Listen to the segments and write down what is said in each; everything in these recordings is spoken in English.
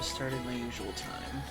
start at my usual time.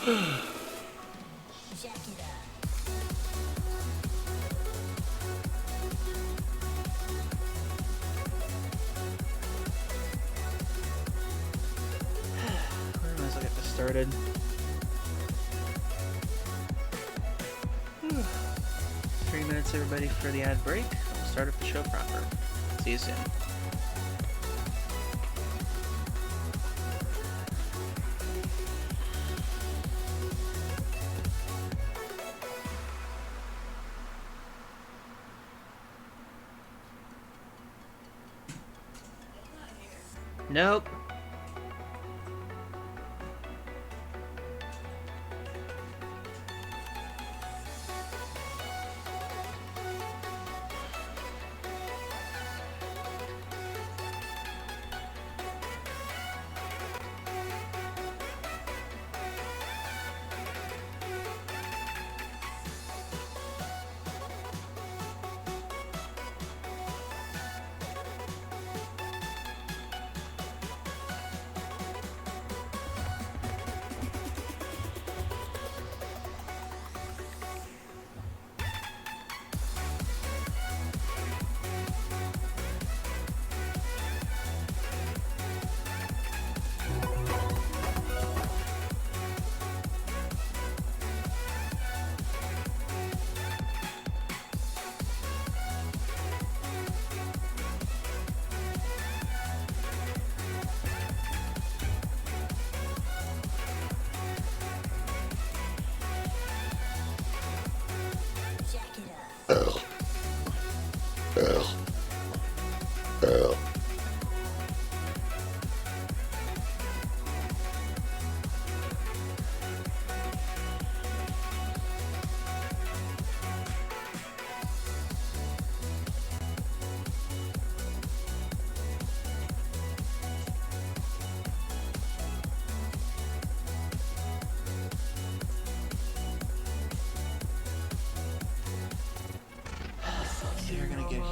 Might as well get this started. 3 minutes, everybody, for the ad break. We'll start up the show proper. See you soon. Nope.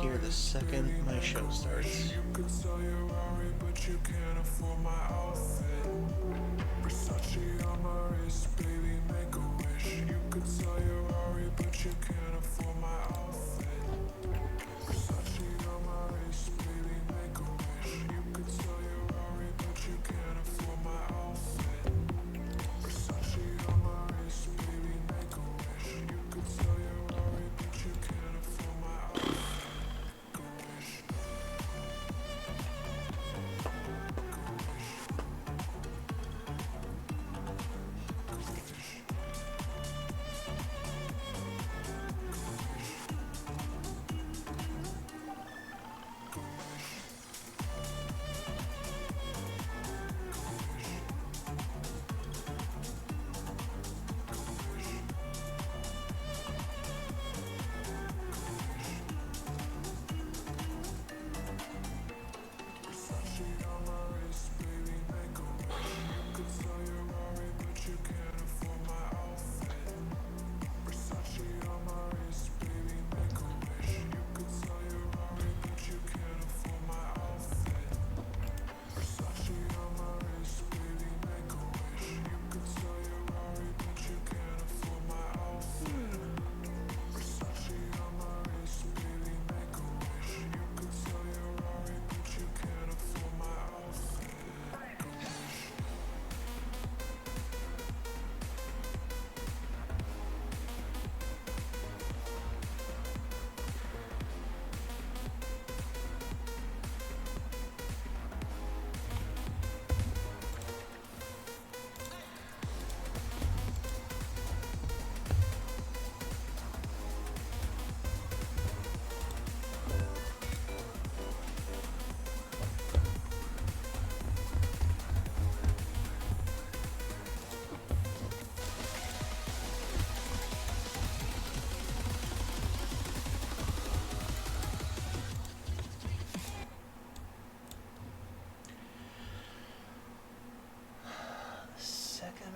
here the second my show starts. You could sell your Rari, but you can't afford my outfit. Versace on my wrist, baby, make a wish. You could sell your Rari, but you can't afford my outfit. Versace on my wrist, baby, make a wish. You could sell your Rari, but you can't afford my outfit. Versace on my wrist, baby, make a wish. You could sell your Rari, but you can't afford my outfit.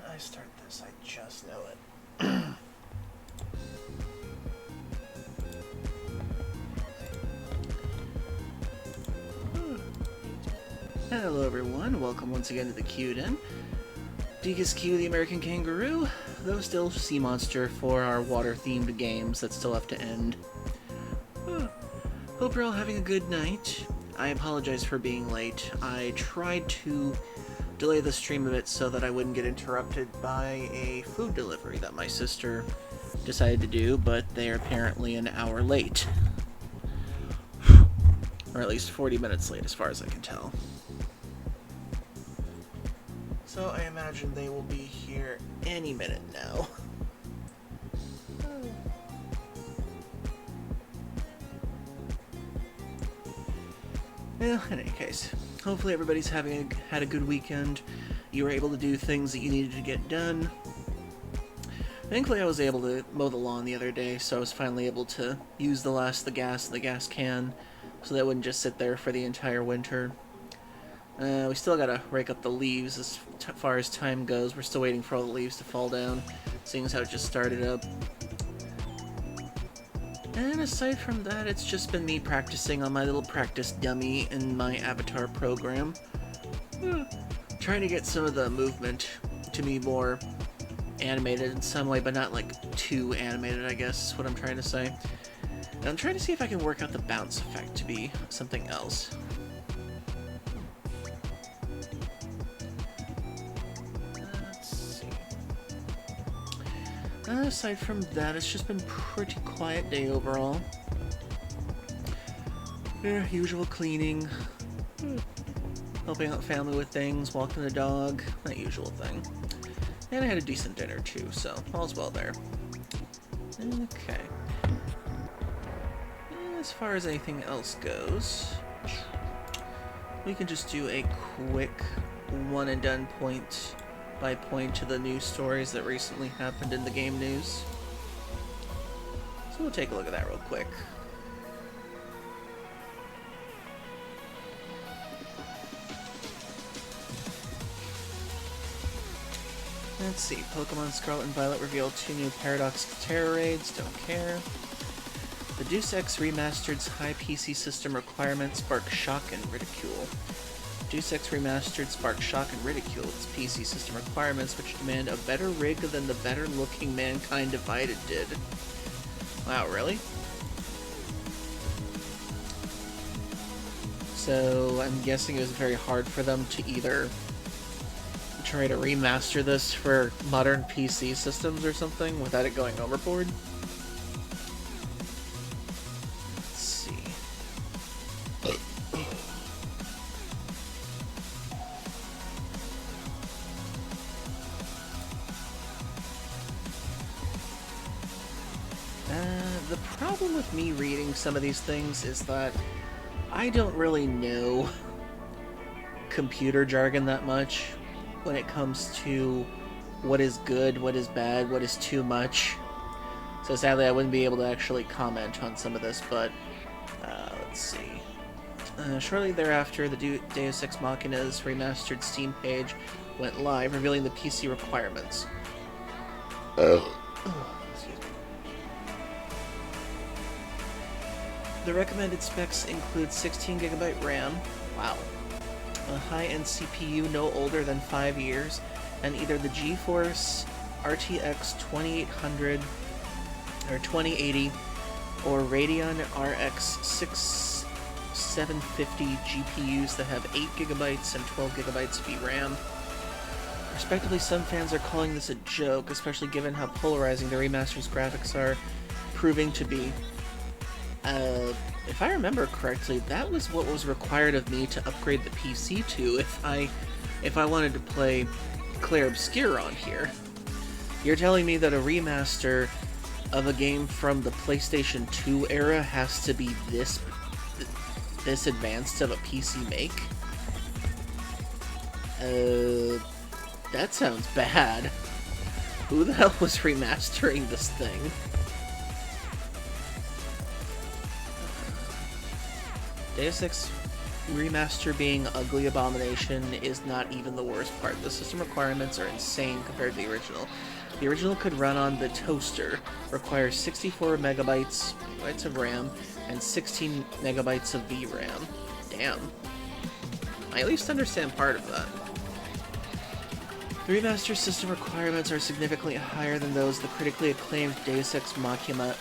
I start this, I just know it. Hello everyone, welcome once again to the Q-Den. Degus Q, the American Kangaroo, though still Sea Monster for our water-themed games that still have to end. Hope you're all having a good night. I apologize for being late. I tried to delay the stream a bit so that I wouldn't get interrupted by a food delivery that my sister decided to do, but they are apparently an hour late. Or at least 40 minutes late as far as I can tell. So I imagine they will be here any minute now. Well, in any case, hopefully everybody's had a good weekend. You were able to do things that you needed to get done. Thankfully I was able to mow the lawn the other day, so I was finally able to use the gas can, so that wouldn't just sit there for the entire winter. We still gotta rake up the leaves as far as time goes. We're still waiting for all the leaves to fall down, seeing as how it just started up. And aside from that, it's just been me practicing on my little practice dummy in my avatar program. Trying to get some of the movement to be more animated in some way, but not like too animated, I guess is what I'm trying to say. And I'm trying to see if I can work out the bounce effect to be something else. Aside from that, it's just been a pretty quiet day overall. Usual cleaning, helping out family with things, walking the dog, that usual thing. And I had a decent dinner too, so all's well there. Okay. As far as anything else goes, we can just do a quick one and done point by point to the news stories that recently happened in the game news. So we'll take a look at that real quick. Let's see, Pokemon Scarlet and Violet revealed 2 new Paradox Terror raids, don't care. The Deus Ex Remastered's high PC system requirements spark shock and ridicule. Deus Ex Remastered sparked shock and ridicule its PC system requirements, which demand a better rig than the better-looking Mankind Divided did. Wow, really? So I'm guessing it was very hard for them to either try to remaster this for modern PC systems or something without it going overboard. Let's see. The problem with me reading some of these things is that I don't really know computer jargon that much when it comes to what is good, what is bad, what is too much. So sadly I wouldn't be able to actually comment on some of this, but let's see. Shortly thereafter, the Deus Ex Machina's remastered Steam page went live, revealing the PC requirements. The recommended specs include 16GB RAM, wow, a high-end CPU no older than 5 years, and either the GeForce RTX 2800 or 2080 or Radeon RX 6750 GPUs that have 8GB and 12GB of VRAM. Respectively, some fans are calling this a joke, especially given how polarizing the remaster's graphics are proving to be. If I remember correctly, that was what was required of me to upgrade the PC to if I wanted to play Clair Obscur on here. You're telling me that a remaster of a game from the PlayStation 2 era has to be this advanced of a PC make? That sounds bad. Who the hell was remastering this thing? Deus Ex Remaster being ugly abomination is not even the worst part. The system requirements are insane compared to the original. The original could run on the toaster, requires 64 megabytes of RAM, and 16 megabytes of VRAM. Damn. I at least understand part of that. The remaster system requirements are significantly higher than those of the critically acclaimed Deus Ex Machina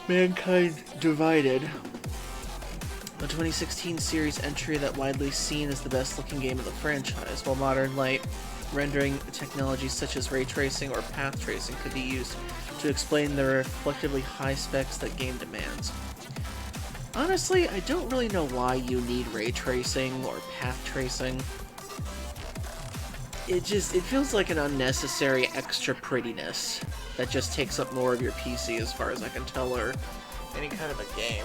Mankind Divided, a 2016 series entry that widely seen as the best-looking game of the franchise, while modern light rendering technologies such as ray tracing or path tracing could be used to explain the reflectively high specs that game demands. Honestly, I don't really know why you need ray tracing or path tracing. It feels like an unnecessary extra prettiness that just takes up more of your PC as far as I can tell, or any kind of a game.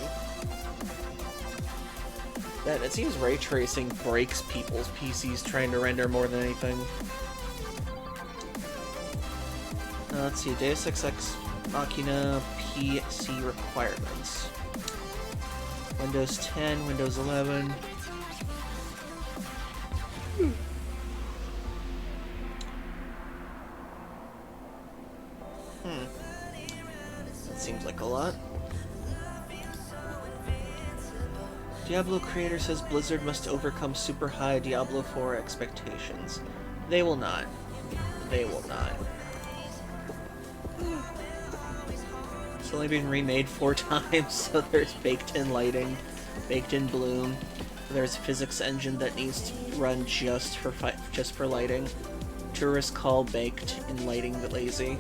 That it seems ray tracing breaks people's PCs trying to render more than anything. Let's see, Deus Ex Machina PC requirements. Windows 10, Windows 11. That seems like a lot. Diablo creator says Blizzard must overcome super high Diablo 4 expectations. They will not. They will not. It's only been remade 4 times, so there's baked-in lighting, baked-in bloom. There's a physics engine that needs to run just for lighting. Tourist call baked in lighting the lazy.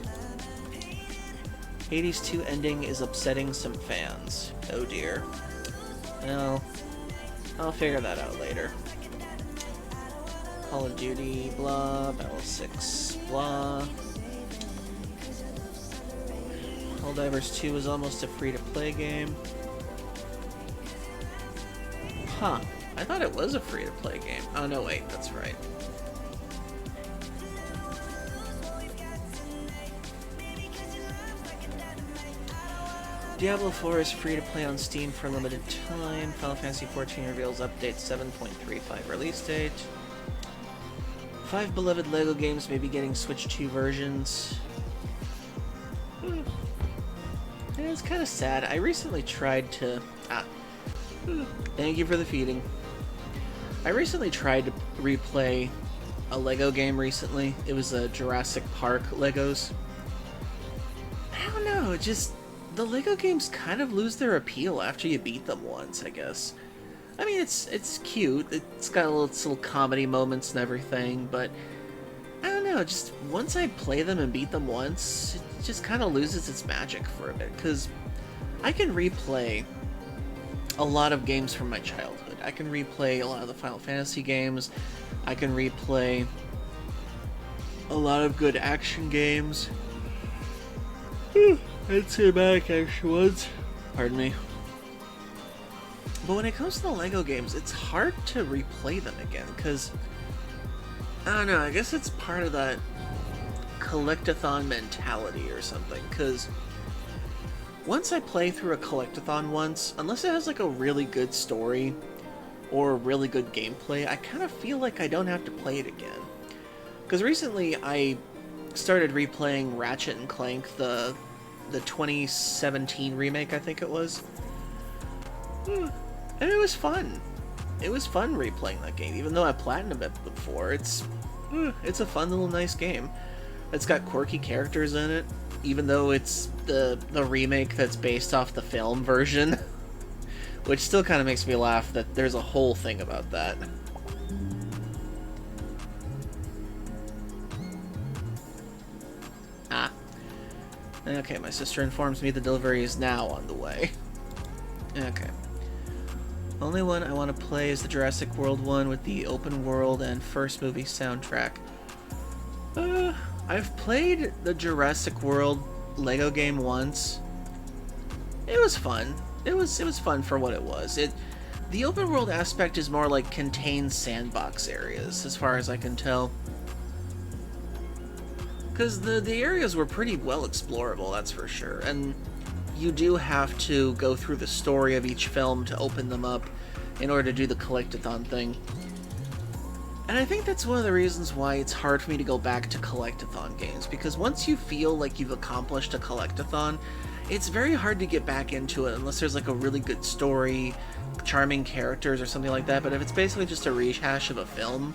Hades 2 ending is upsetting some fans. Oh dear. Well, I'll figure that out later. Call of Duty, blah, Battle 6, blah. Helldivers 2 is almost a free-to-play game. Huh. I thought it was a free-to-play game. Oh, no, wait, that's right. Diablo 4 is free to play on Steam for a limited time. Final Fantasy XIV reveals update 7.35 release date. 5 beloved LEGO games may be getting Switch 2 versions. And it's kind of sad. I recently tried to... thank you for the feeding. I recently tried to replay a Lego game recently. It was a Jurassic Park Legos. I don't know, it just... The Lego games kind of lose their appeal after you beat them once, I guess. I mean, it's cute. It's got little comedy moments and everything, but... I don't know, just once I play them and beat them once, it just kind of loses its magic for a bit, because I can replay a lot of games from my childhood. I can replay a lot of the Final Fantasy games. I can replay a lot of good action games. And cinematic action ones. Pardon me. But when it comes to the Lego games, it's hard to replay them again, because... I don't know, I guess it's part of that collectathon mentality or something, because once I play through a collectathon once, unless it has like a really good story or really good gameplay, I kind of feel like I don't have to play it again. Because recently I started replaying Ratchet and Clank, the 2017 remake, I think it was. And it was fun. It was fun replaying that game, even though I platinumed it before. It's a fun little nice game. It's got quirky characters in it, even though it's the remake that's based off the film version, which still kind of makes me laugh that there's a whole thing about that. Okay, my sister informs me the delivery is now on the way. Okay. Only one I want to play is the Jurassic World one with the open world and first movie soundtrack. I've played the Jurassic World Lego game once. It was fun. It was fun for what it was. The open world aspect is more like contained sandbox areas, as far as I can tell. Because the areas were pretty well explorable, that's for sure. And you do have to go through the story of each film to open them up in order to do the collectathon thing. And I think that's one of the reasons why it's hard for me to go back to collectathon games, because once you feel like you've accomplished a collectathon, it's very hard to get back into it unless there's like a really good story, charming characters or something like that. But if it's basically just a rehash of a film,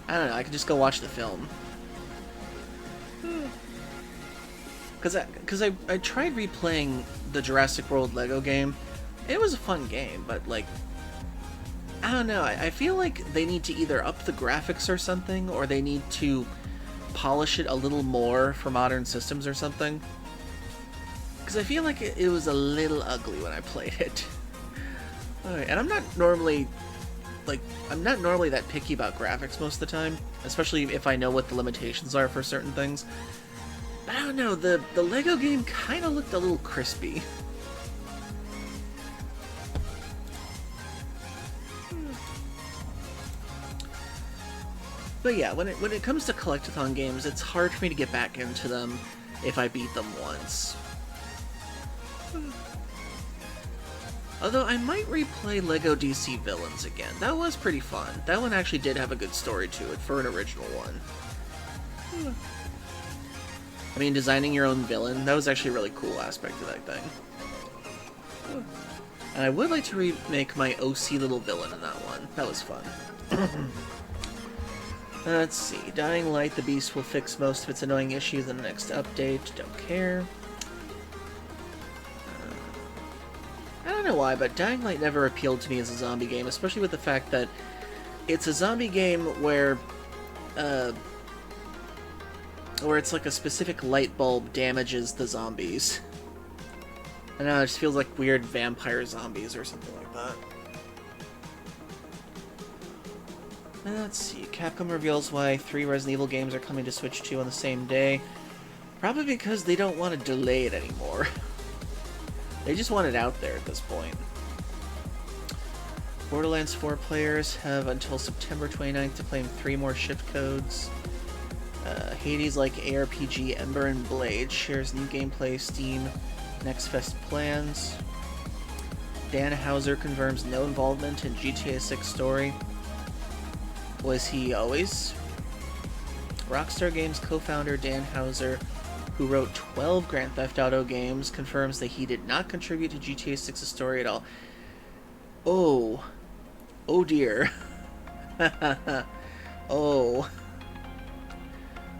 I don't know, I can just go watch the film. Because I tried replaying the Jurassic World Lego game. It was a fun game, but like, I don't know, I feel like they need to either up the graphics or something, or they need to polish it a little more for modern systems or something. Because I feel like it was a little ugly when I played it. Alright, and I'm not normally that picky about graphics most of the time, especially if I know what the limitations are for certain things. But I don't know, the Lego game kind of looked a little crispy. But yeah, when it comes to collectathon games, it's hard for me to get back into them if I beat them once. Although I might replay Lego DC Villains again. That was pretty fun. That one actually did have a good story to it for an original one. I mean, designing your own villain, that was actually a really cool aspect of that thing. And I would like to remake my OC little villain in that one. That was fun. Let's see. Dying Light, the Beast will fix most of its annoying issues in the next update. Don't care. I don't know why, but Dying Light never appealed to me as a zombie game, especially with the fact that it's a zombie game where it's like a specific light bulb damages the zombies. I don't know, it just feels like weird vampire zombies or something like that. And let's see, Capcom reveals why 3 Resident Evil games are coming to Switch 2 on the same day. Probably because they don't want to delay it anymore. They just want it out there at this point. Borderlands 4 players have until September 29th to claim 3 more shift codes. Hades-like ARPG Ember and Blade shares new gameplay, Steam Next Fest plans. Dan Houser confirms no involvement in GTA 6 story. Was he always? Rockstar Games co-founder Dan Houser who wrote 12 Grand Theft Auto games, confirms that he did not contribute to GTA 6's story at all. Oh. Oh dear. Oh.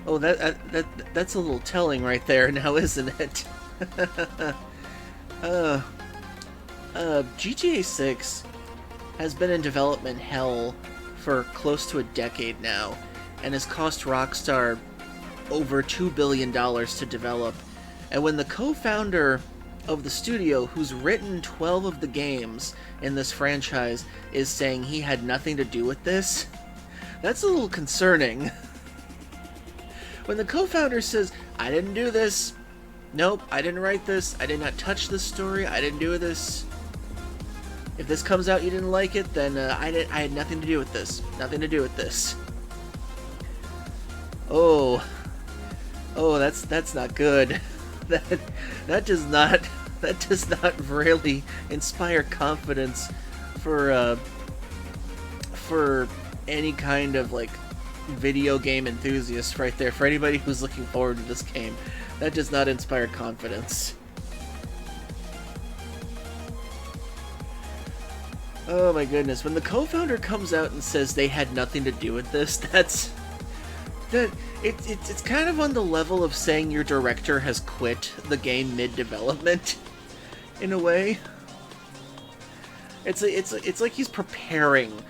Oh, that's a little telling right there now, isn't it? GTA 6 has been in development hell for close to a decade now, and has cost Rockstar over $2 billion to develop. And when the co-founder of the studio, who's written 12 of the games in this franchise, is saying he had nothing to do with this, that's a little concerning. When the co-founder says, I didn't do this, nope, I didn't write this, I did not touch this story, I didn't do this. If this comes out you didn't like it, then I had nothing to do with this. Nothing to do with this. Oh, that's not good. That does not really inspire confidence for any kind of like video game enthusiast right there. For anybody who's looking forward to this game, that does not inspire confidence. Oh my goodness, when the co-founder comes out and says they had nothing to do with this, it's kind of on the level of saying your director has quit the game mid-development, in a way. It's like he's preparing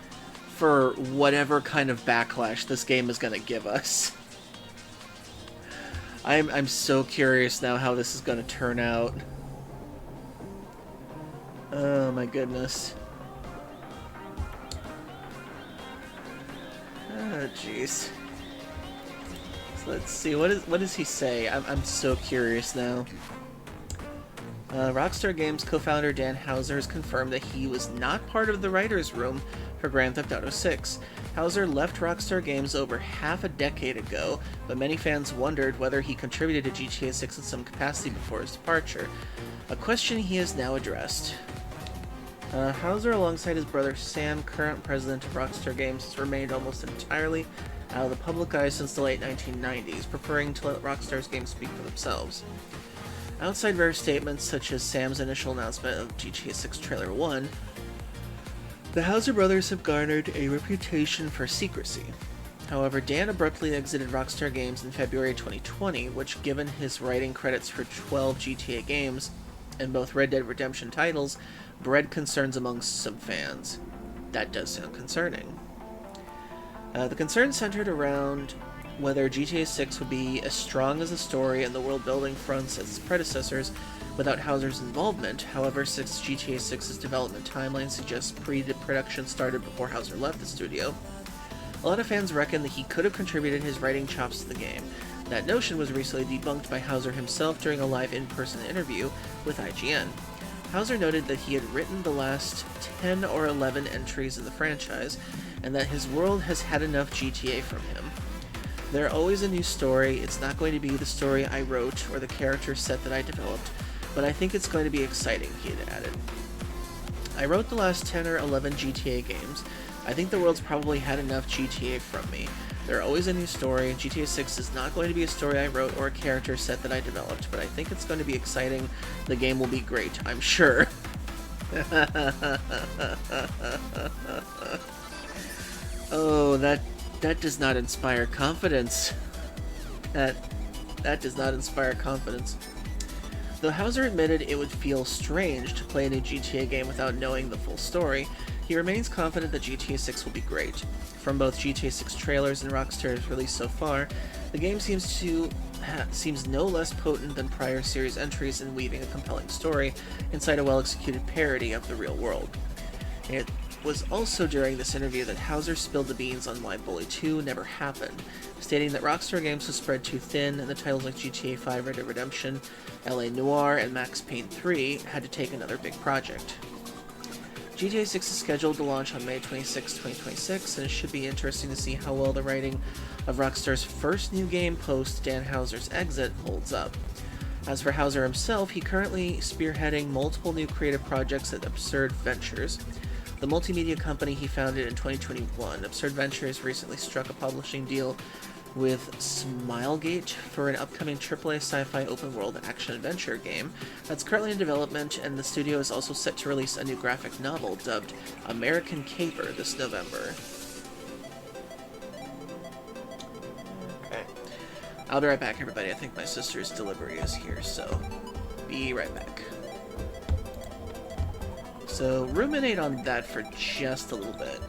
for whatever kind of backlash this game is going to give us. I'm so curious now how this is going to turn out. Oh my goodness. Oh jeez. So let's see, what does he say? I'm so curious now. Rockstar Games co-founder Dan Houser has confirmed that he was not part of the writer's room for Grand Theft Auto 6. Houser left Rockstar Games over half a decade ago, but many fans wondered whether he contributed to GTA 6 in some capacity before his departure, a question he has now addressed. Houser, alongside his brother Sam, current president of Rockstar Games, has remained almost entirely out of the public eye since the late 1990s, preferring to let Rockstar's games speak for themselves. Outside rare statements such as Sam's initial announcement of GTA 6 Trailer 1, the Houser brothers have garnered a reputation for secrecy. However, Dan abruptly exited Rockstar Games in February 2020, which, given his writing credits for 12 GTA games and both Red Dead Redemption titles, bred concerns among some fans. That does sound concerning. The concern centered around whether GTA 6 would be as strong as the story and the world-building fronts as its predecessors without Houser's involvement. However, since GTA 6's development timeline suggests pre-production started before Houser left the studio, a lot of fans reckon that he could have contributed his writing chops to the game. That notion was recently debunked by Houser himself during a live in-person interview with IGN. Houser noted that he had written the last 10 or 11 entries in the franchise, and that his world has had enough GTA from him. They're always a new story. It's not going to be the story I wrote or the character set that I developed, but I think it's going to be exciting, he had added. I wrote the last 10 or 11 GTA games. I think the world's probably had enough GTA from me. They're always a new story. GTA 6 is not going to be a story I wrote or a character set that I developed, but I think it's going to be exciting. The game will be great, I'm sure. Oh, that does not inspire confidence. That does not inspire confidence. Though Houser admitted it would feel strange to play a new GTA game without knowing the full story, he remains confident that GTA 6 will be great. From both GTA 6 trailers and Rockstar's release so far, the game seems no less potent than prior series entries in weaving a compelling story inside a well-executed parody of the real world. It was also during this interview that Houser spilled the beans on why Bully 2 never happened, stating that Rockstar Games was spread too thin and the titles like GTA 5 Red Dead Redemption, LA Noire, and Max Payne 3 had to take another big project. GTA 6 is scheduled to launch on May 26, 2026, and it should be interesting to see how well the writing of Rockstar's first new game post Dan Houser's exit holds up. As for Houser himself, he currently spearheading multiple new creative projects at Absurd Ventures, the multimedia company he founded in 2021. Absurd Ventures recently struck a publishing deal with Smilegate for an upcoming AAA sci-fi open-world action-adventure game that's currently in development, and the studio is also set to release a new graphic novel dubbed American Caper this November. Okay. I'll be right back, everybody. I think my sister's delivery is here, so be right back. So ruminate on that for just a little bit.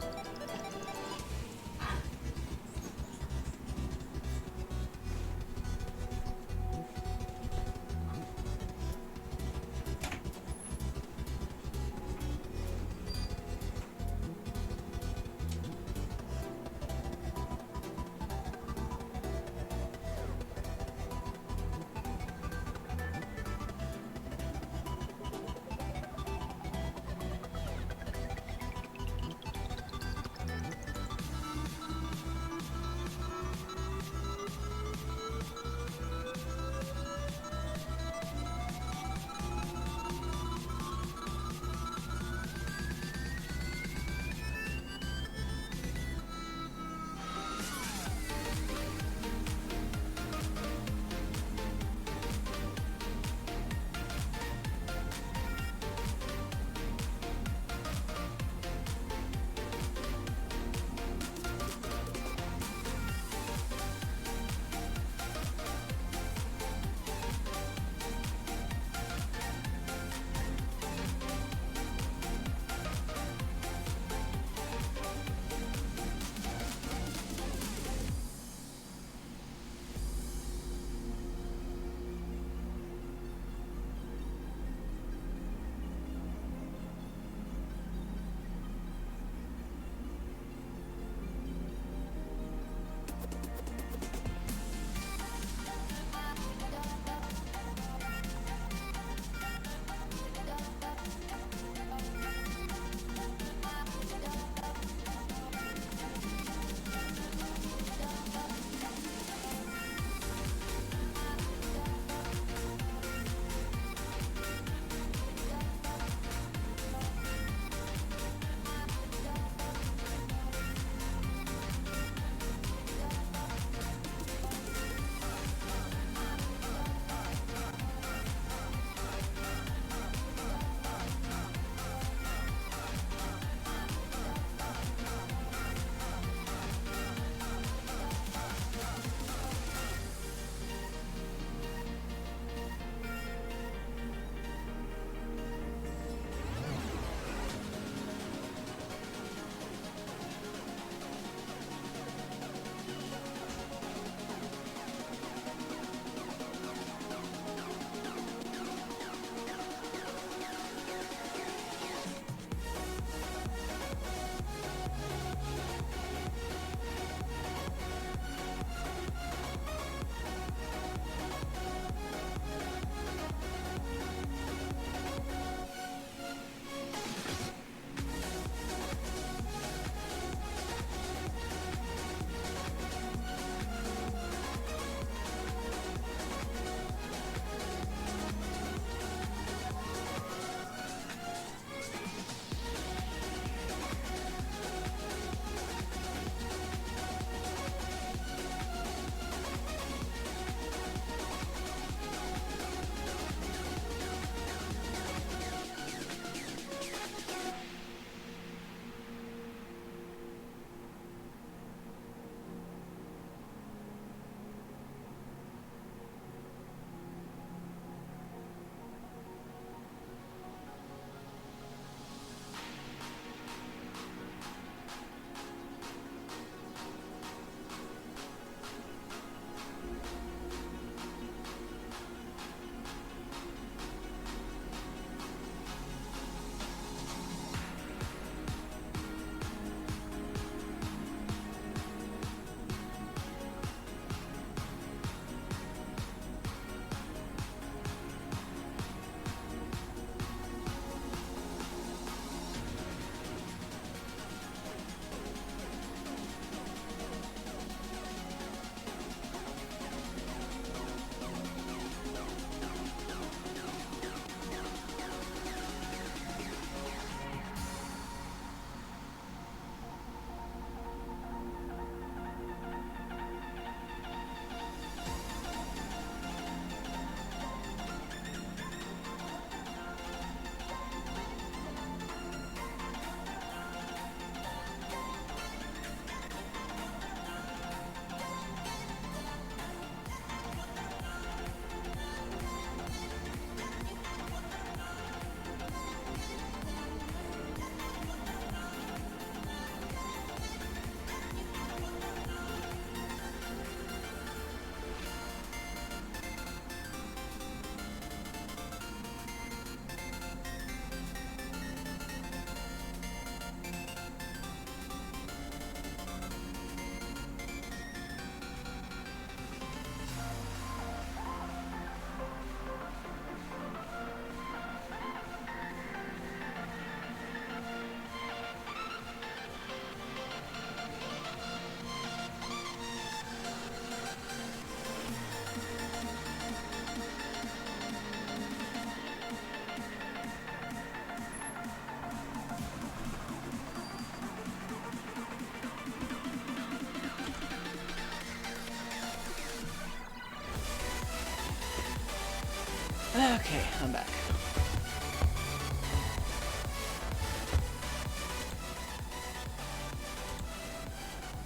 Okay, I'm back.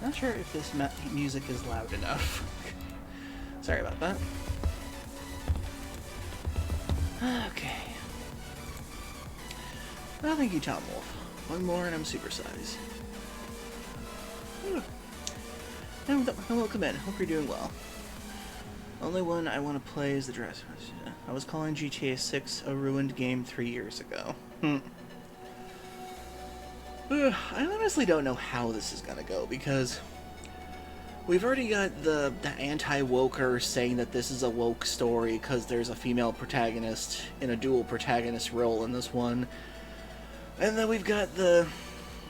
Not sure if this music is loud enough. Sorry about that. Okay. Well, thank you, Tom Wolf. One more and I'm supersized. And welcome in. Hope you're doing well. Only one I want to play is the dress. I was calling GTA 6 a ruined game 3 years ago. I honestly don't know how this is gonna go, because we've already got the anti-woker saying that this is a woke story because there's a female protagonist in a dual protagonist role in this one. And then we've got the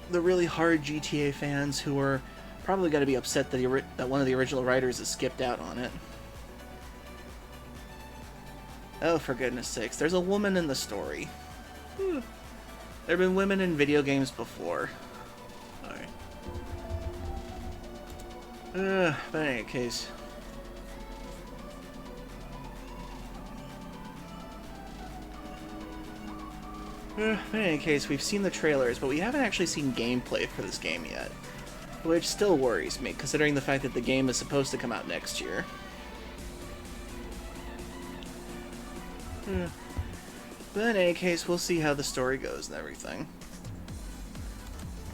really hard GTA fans who are probably going to be upset that one of the original writers has skipped out on it. Oh, for goodness sakes. There's a woman in the story. There have been women in video games before. Alright. But in any case. In any case, we've seen the trailers, but we haven't actually seen gameplay for this game yet. Which still worries me, considering the fact that the game is supposed to come out next year. But in any case, we'll see how the story goes and everything.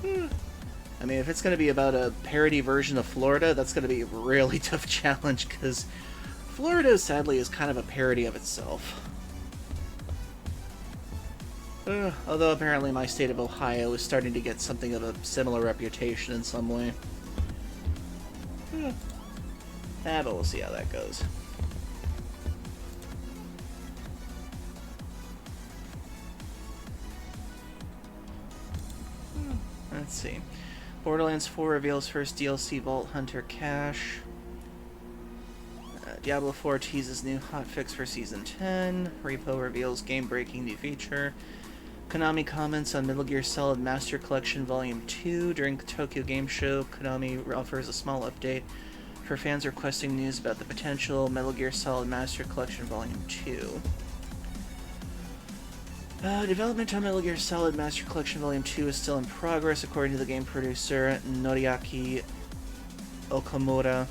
I mean, if it's going to be about a parody version of Florida, that's going to be a really tough challenge, because Florida, sadly, is kind of a parody of itself. Although apparently my state of Ohio is starting to get something of a similar reputation in some way. But we'll see how that goes. Let's see. Borderlands 4 reveals first DLC Vault Hunter cache. Diablo 4 teases new hotfix for Season 10. Repo reveals game-breaking new feature. Konami comments on Metal Gear Solid Master Collection Volume 2. During the Tokyo Game Show, Konami offers a small update for fans requesting news about the potential Metal Gear Solid Master Collection Volume 2. Development on Metal Gear Solid Master Collection Volume 2 is still in progress, according to the game producer Noriaki Okamura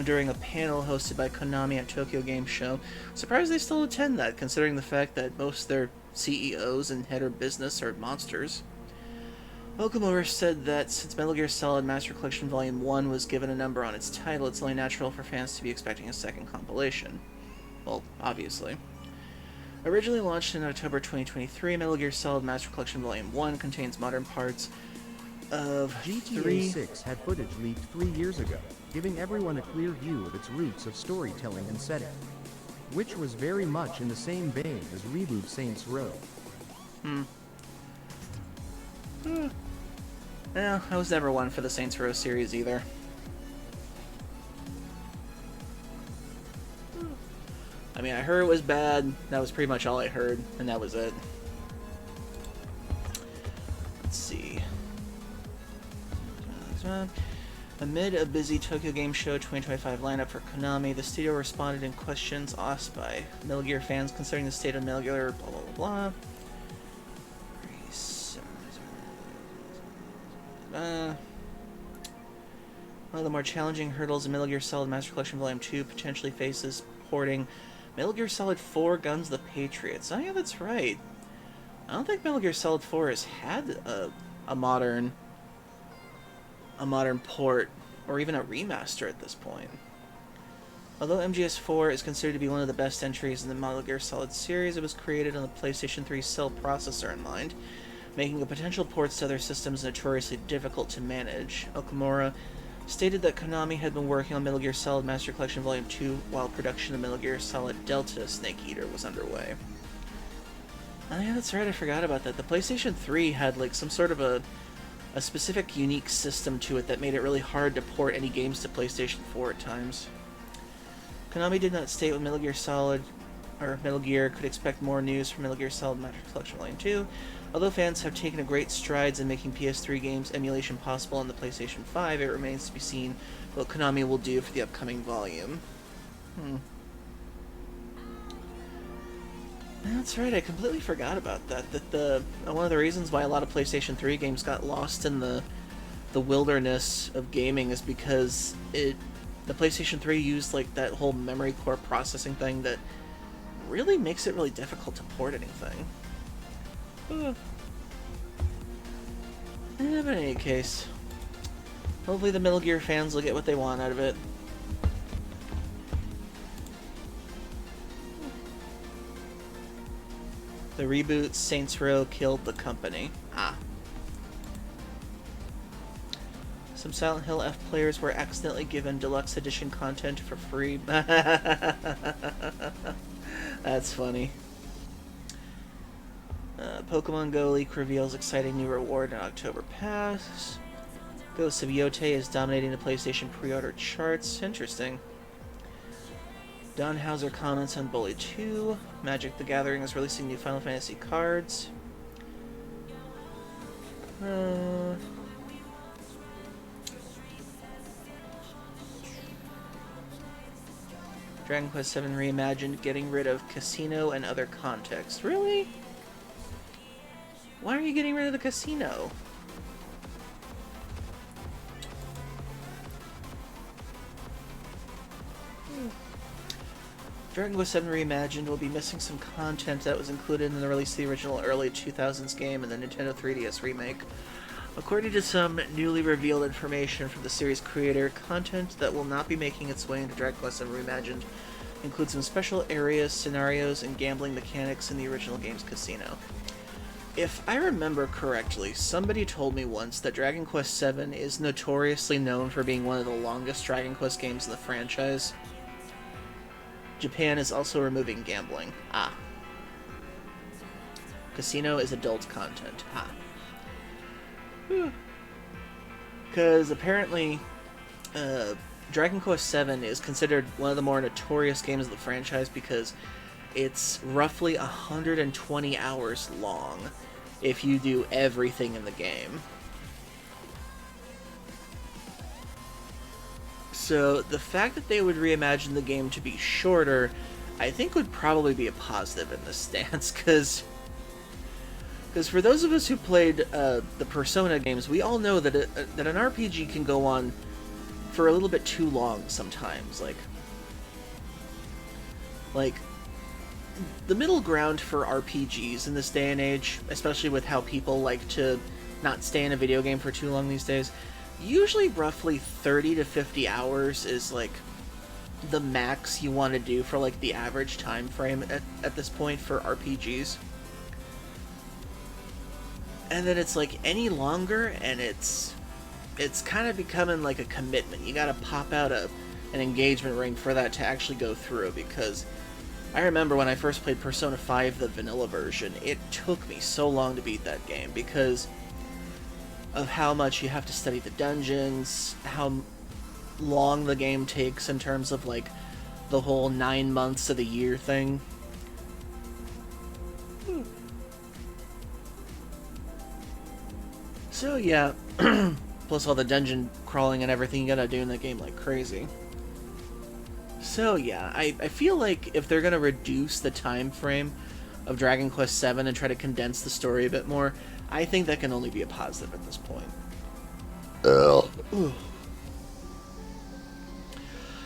during a panel hosted by Konami at Tokyo Game Show. Surprised they still attend that, considering the fact that most of their CEOs and head of business are monsters. Okamura said that since Metal Gear Solid Master Collection Volume 1 was given a number on its title, it's only natural for fans to be expecting a second compilation. Well, obviously. Originally launched in October 2023, Metal Gear Solid Master Collection Volume 1 contains modern parts of GTA 6 had footage leaked 3 years ago, giving everyone a clear view of its roots of storytelling and setting, which was very much in the same vein as reboot Saints Row. Yeah, I was never one for the Saints Row series either. I mean, I heard it was bad. That was pretty much all I heard, and that was it. Let's see. Amid a busy Tokyo Game Show 2025 lineup for Konami, the studio responded in questions asked by Metal Gear fans concerning the state of Metal Gear, blah blah blah blah. One of the more challenging hurdles in Metal Gear Solid Master Collection Volume 2 potentially faces porting Metal Gear Solid 4 Guns the Patriots. Oh yeah, that's right. I don't think Metal Gear Solid 4 has had a modern port or even a remaster at this point. Although MGS4 is considered to be one of the best entries in the Metal Gear Solid series, it was created on the PlayStation 3 Cell processor in mind, making a potential ports to other systems notoriously difficult to manage. Okamura stated that Konami had been working on Metal Gear Solid Master Collection Volume 2 while production of Metal Gear Solid Delta Snake Eater was underway. Oh yeah, that's right, I forgot about that. The PlayStation 3 had like some sort of a specific unique system to it that made it really hard to port any games to PlayStation 4 at times. Konami did not state when Metal Gear Solid or Metal Gear could expect more news from Metal Gear Solid Master Collection Volume 2. Although fans have taken a great strides in making PS3 games emulation possible on the PlayStation 5, it remains to be seen what Konami will do for the upcoming volume. That's right, I completely forgot about that. That the one of the reasons why a lot of PlayStation 3 games got lost in the wilderness of gaming is because the PlayStation 3 used like that whole memory core processing thing that really makes it really difficult to port anything. But in any case, hopefully the Metal Gear fans will get what they want out of it. The reboot Saints Row killed the company. Ah. Some Silent Hill F players were accidentally given deluxe edition content for free. That's funny. Pokemon Go leak reveals exciting new reward in October Pass. Ghost of Yotei is dominating the PlayStation pre-order charts. Interesting. Don Hauser comments on Bully 2. Magic the Gathering is releasing new Final Fantasy cards. Dragon Quest VII Reimagined getting rid of casino and other context. Really? Why are you getting rid of the casino? Dragon Quest VII Reimagined will be missing some content that was included in the release of the original early 2000s game and the Nintendo 3DS remake. According to some newly revealed information from the series creator, content that will not be making its way into Dragon Quest VII Reimagined includes some special areas, scenarios, and gambling mechanics in the original game's casino. If I remember correctly, somebody told me once that Dragon Quest VII is notoriously known for being one of the longest Dragon Quest games in the franchise. Japan is also removing gambling. Ah. Casino is adult content. Ah. Because apparently, Dragon Quest VII is considered one of the more notorious games of the franchise because it's roughly 120 hours long if you do everything in the game. So the fact that they would reimagine the game to be shorter, I think would probably be a positive in this stance, because for those of us who played the Persona games, we all know that that an RPG can go on for a little bit too long sometimes. Like the middle ground for RPGs in this day and age, especially with how people like to not stay in a video game for too long these days, usually roughly 30 to 50 hours is like the max you want to do for like the average time frame at this point for RPGs. And then it's like any longer and it's kind of becoming like a commitment. You gotta pop out an engagement ring for that to actually go through, because I remember when I first played Persona 5, the vanilla version, it took me so long to beat that game because of how much you have to study the dungeons, how long the game takes in terms of like the whole 9 months of the year thing. So yeah, plus all the dungeon crawling and everything you gotta do in that game like crazy. So yeah, I feel like if they're gonna reduce the time frame of Dragon Quest VII and try to condense the story a bit more, I think that can only be a positive at this point.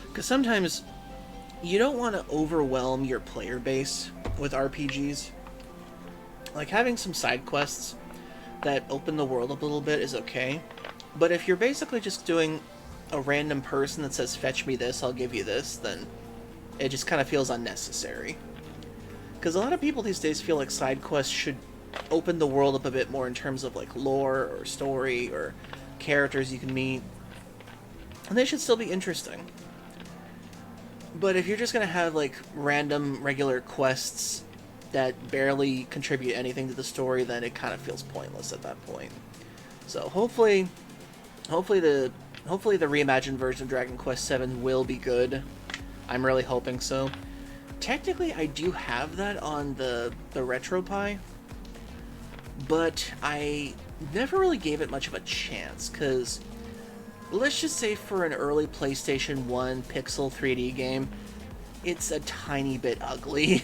Because sometimes you don't want to overwhelm your player base with RPGs. Like, having some side quests that open the world up a little bit is okay, but if you're basically just doing a random person that says, fetch me this, I'll give you this, then it just kind of feels unnecessary. Because a lot of people these days feel like side quests should open the world up a bit more in terms of like lore or story or characters you can meet, and they should still be interesting. But if you're just gonna have like random regular quests that barely contribute anything to the story, then it kind of feels pointless at that point. So hopefully the reimagined version of Dragon Quest VII will be good. I'm really hoping so. Technically, I do have that on the RetroPie, but I never really gave it much of a chance, because let's just say for an early PlayStation 1 pixel 3D game, it's a tiny bit ugly.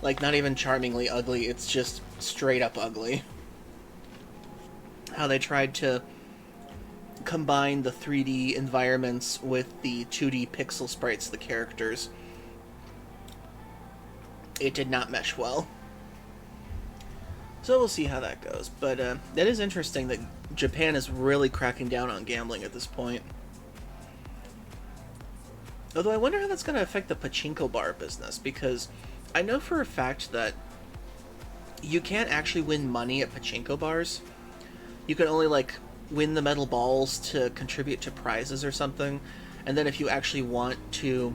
Like, not even charmingly ugly, it's just straight up ugly. How they tried to combine the 3D environments with the 2D pixel sprites of the characters. It did not mesh well. So we'll see how that goes. But that is interesting that Japan is really cracking down on gambling at this point. Although I wonder how that's going to affect the pachinko bar business, because I know for a fact that you can't actually win money at pachinko bars. You can only, like, win the metal balls to contribute to prizes or something, and then if you actually want to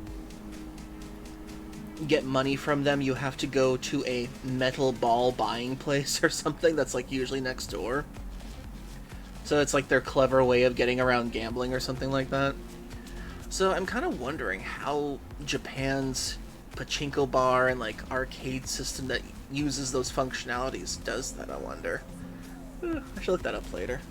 get money from them, you have to go to a metal ball buying place or something that's, like, usually next door. So it's like their clever way of getting around gambling or something like that. So I'm kind of wondering how Japan's pachinko bar and, like, arcade system that uses those functionalities does that, I wonder. I should look that up later.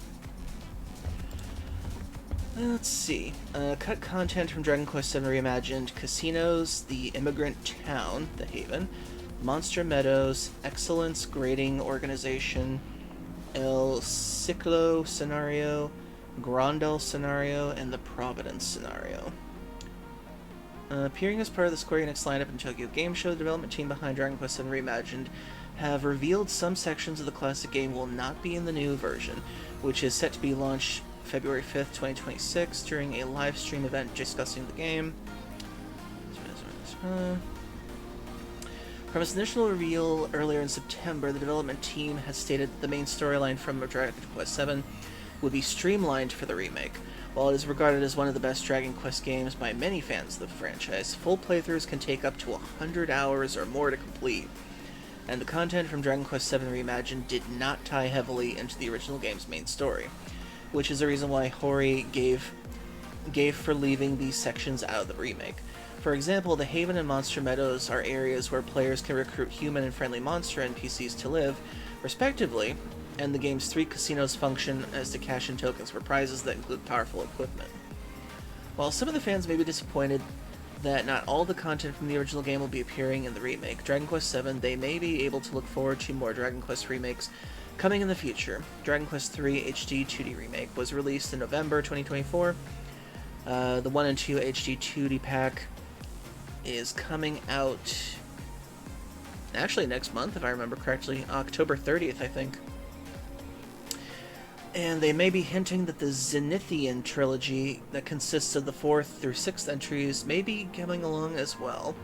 Let's see. Cut content from Dragon Quest VII Reimagined, Casinos, The Immigrant Town, The Haven, Monster Meadows, Excellence Grading Organization, El Ciclo Scenario, Grandel Scenario, and the Providence Scenario. Appearing as part of the Square Enix lineup in Tokyo Game Show, the development team behind Dragon Quest VII Reimagined have revealed some sections of the classic game will not be in the new version, which is set to be launched February 5th, 2026, during a live stream event discussing the game. From its initial reveal earlier in September, the development team has stated that the main storyline from Dragon Quest VII would be streamlined for the remake. While it is regarded as one of the best Dragon Quest games by many fans of the franchise, full playthroughs can take up to 100 hours or more to complete, and the content from Dragon Quest VII Reimagined did not tie heavily into the original game's main story, which is the reason why Hori gave for leaving these sections out of the remake. For example, the Haven and Monster Meadows are areas where players can recruit human and friendly monster NPCs to live, respectively, and the game's 3 casinos function as to cash in tokens for prizes that include powerful equipment. While some of the fans may be disappointed that not all the content from the original game will be appearing in the remake, Dragon Quest VII, they may be able to look forward to more Dragon Quest remakes coming in the future. Dragon Quest III HD 2D Remake was released in November 2024. The 1 and 2 HD 2D pack is coming out actually next month, if I remember correctly, October 30th, I think. And they may be hinting that the Zenithian trilogy that consists of the 4th through 6th entries may be coming along as well.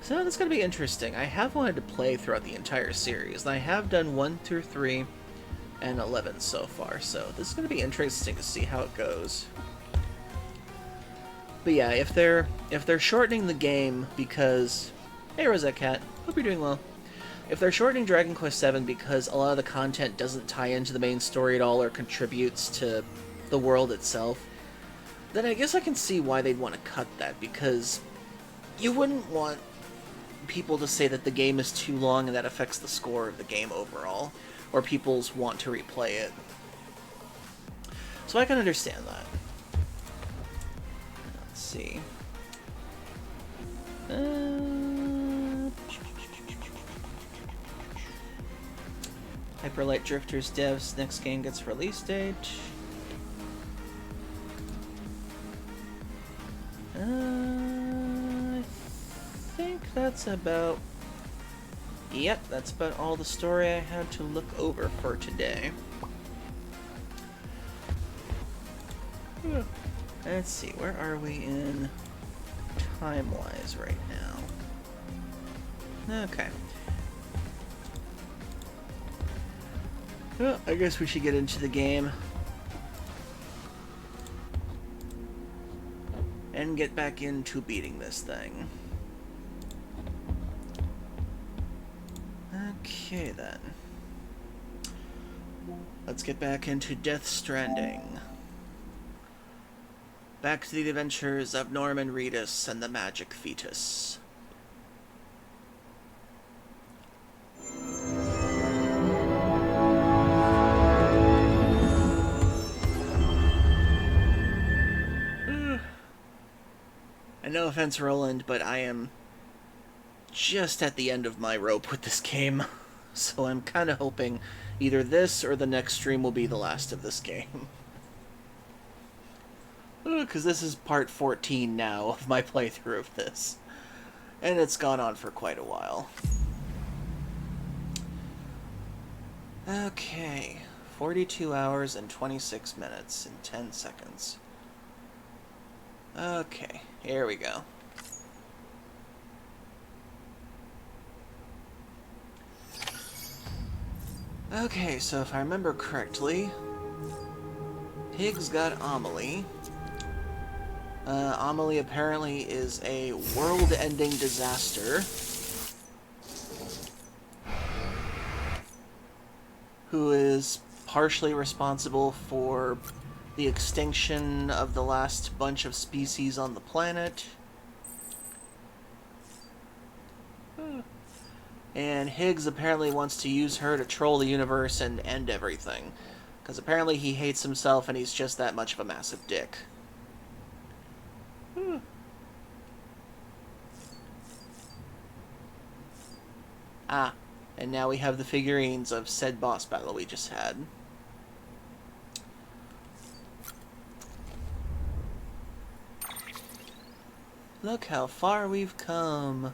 So that's going to be interesting. I have wanted to play throughout the entire series, and I have done 1 through 3 and 11 so far, so this is going to be interesting to see how it goes. But yeah, if they're shortening the game because... Hey Rosette Cat, hope you're doing well. If they're shortening Dragon Quest VII because a lot of the content doesn't tie into the main story at all or contributes to the world itself, then I guess I can see why they'd want to cut that, because you wouldn't want people to say that the game is too long and that affects the score of the game overall, or people's want to replay it. So I can understand that. Let's see. Hyperlight Drifters devs next game gets release date. I think that's about... Yep, that's about all the story I had to look over for today. Let's see, where are we in time-wise right now? Okay. Well, I guess we should get into the game. And get back into beating this thing. Okay, then. Let's get back into Death Stranding. Back to the adventures of Norman Reedus and the Magic Fetus. And no offense, Roland, but I am just at the end of my rope with this game. So I'm kind of hoping either this or the next stream will be the last of this game. Because this is part 14 now of my playthrough of this. And it's gone on for quite a while. Okay. 42 hours and 26 minutes and 10 seconds. Okay, here we go. Okay, so if I remember correctly, Higgs got Amelie. Amelie apparently is a world-ending disaster who is partially responsible for the extinction of the last bunch of species on the planet. And Higgs apparently wants to use her to troll the universe and end everything. Because apparently he hates himself and he's just that much of a massive dick. Ah, and now we have the figurines of said boss battle we just had. Look how far we've come.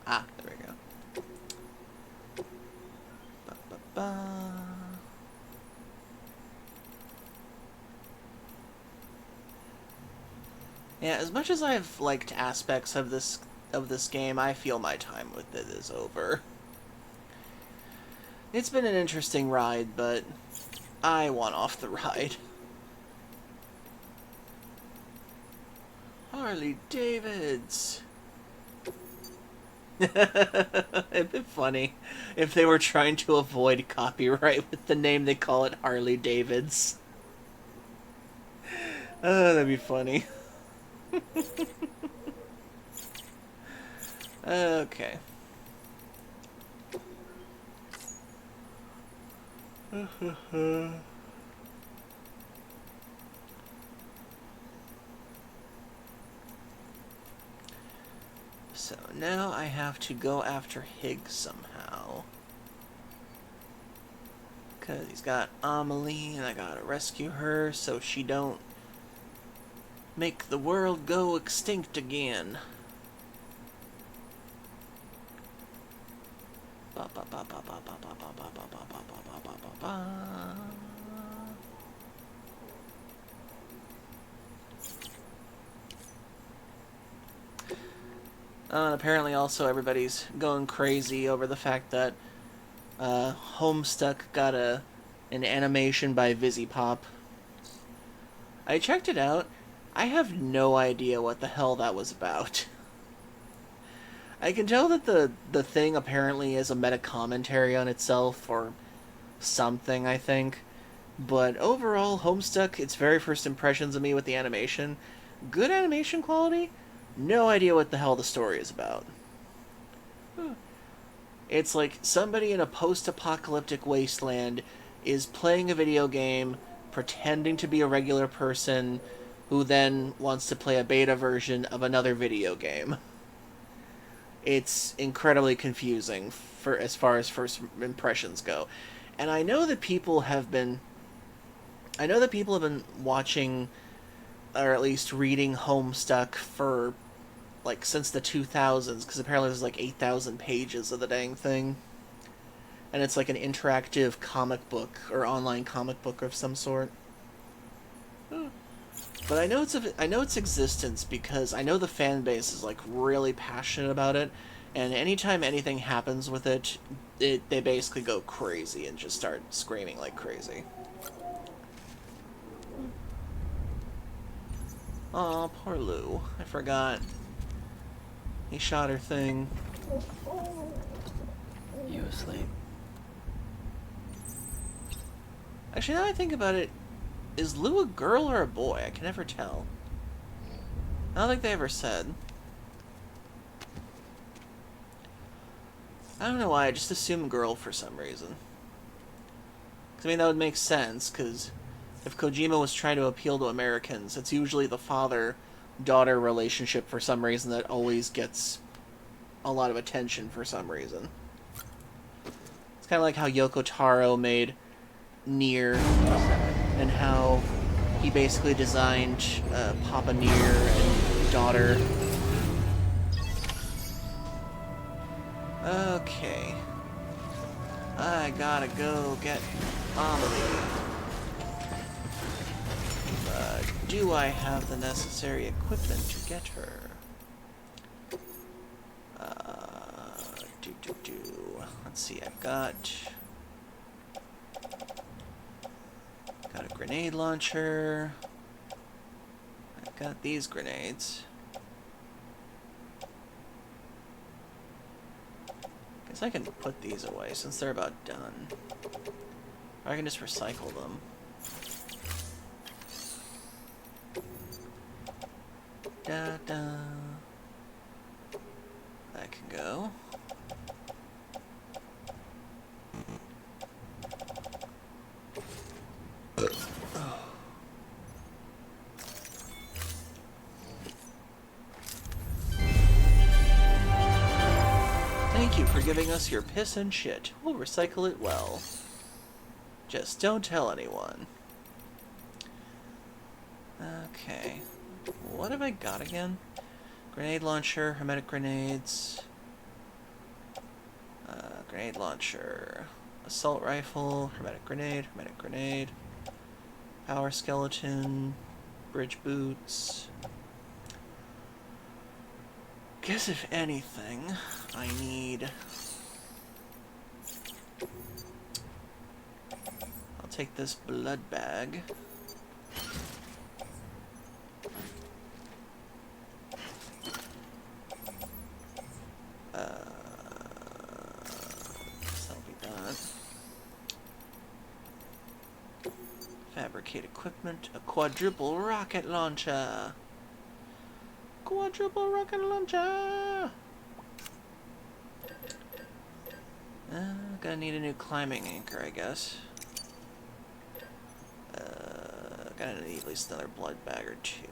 Ah, there we go. Ba-ba-ba. Yeah, as much as I've liked aspects of this game, I feel my time with it is over. It's been an interesting ride, but I want off the ride. Harley Davids. It'd be funny if they were trying to avoid copyright with the name they call it Harley Davids. That'd be funny. Okay. So now I have to go after Higgs somehow. Because he's got Amelie and I gotta rescue her so she don't make the world go extinct again. Ba ba ba ba ba ba ba ba ba ba ba ba ba ba ba ba. And apparently also everybody's going crazy over the fact that Homestuck got an animation by VisiPop. I checked it out. I have no idea what the hell that was about. I can tell that the thing apparently is a meta-commentary on itself, or something, I think. But overall, Homestuck, its very first impressions of me with the animation, good animation quality, no idea what the hell the story is about. It's like somebody in a post-apocalyptic wasteland is playing a video game, pretending to be a regular person, who then wants to play a beta version of another video game. It's incredibly confusing for as far as first impressions go. And I know that people have been watching, or at least reading Homestuck for, like, since the 2000s, because apparently there's like 8,000 pages of the dang thing. And it's like an interactive comic book, or online comic book of some sort. But I know its existence because I know the fan base is like really passionate about it, and anytime anything happens with it, they basically go crazy and just start screaming like crazy. Aw, poor Lou. I forgot. He shot her thing. You asleep? Actually, now I think about it, is Lou a girl or a boy? I can never tell. I don't think they ever said. I don't know why, I just assume girl for some reason. 'Cause, I mean, that would make sense, because if Kojima was trying to appeal to Americans, it's usually the father-daughter relationship for some reason that always gets a lot of attention for some reason. It's kind of like how Yoko Taro made Nier, and how he basically designed Papa Nier and daughter. Okay. I gotta go get Amelie. Do I have the necessary equipment to get her? Let's see, I've got a grenade launcher. I've got these grenades. Guess I can put these away since they're about done. Or I can just recycle them. Da-da. That can go. Thank you for giving us your piss and shit. We'll recycle it well. Just don't tell anyone. Okay. What have I got again? Grenade launcher, hermetic grenades. Grenade launcher. Assault rifle, hermetic grenade. Power skeleton. Bridge boots. Guess if anything, I need... I'll take this blood bag. That'll be that. Fabricate equipment, a quadruple rocket launcher. Quadruple rocket launcher! Gonna need a new climbing anchor, I guess. Gonna need at least another blood bag or two.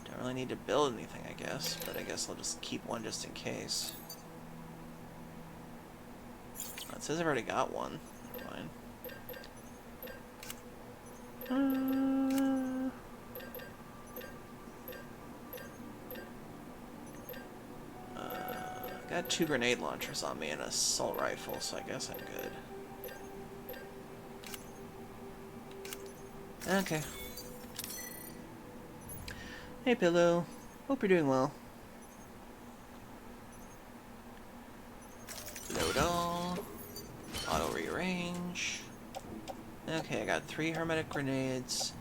Don't really need to build anything, I guess, but I guess I'll just keep one just in case. Oh, it says I've already got one. Never mind. Got 2 grenade launchers on me and an assault rifle, so I guess I'm good. Okay. Hey, Pillow. Hope you're doing well. Load all. Auto rearrange. Okay, I got 3 hermetic grenades.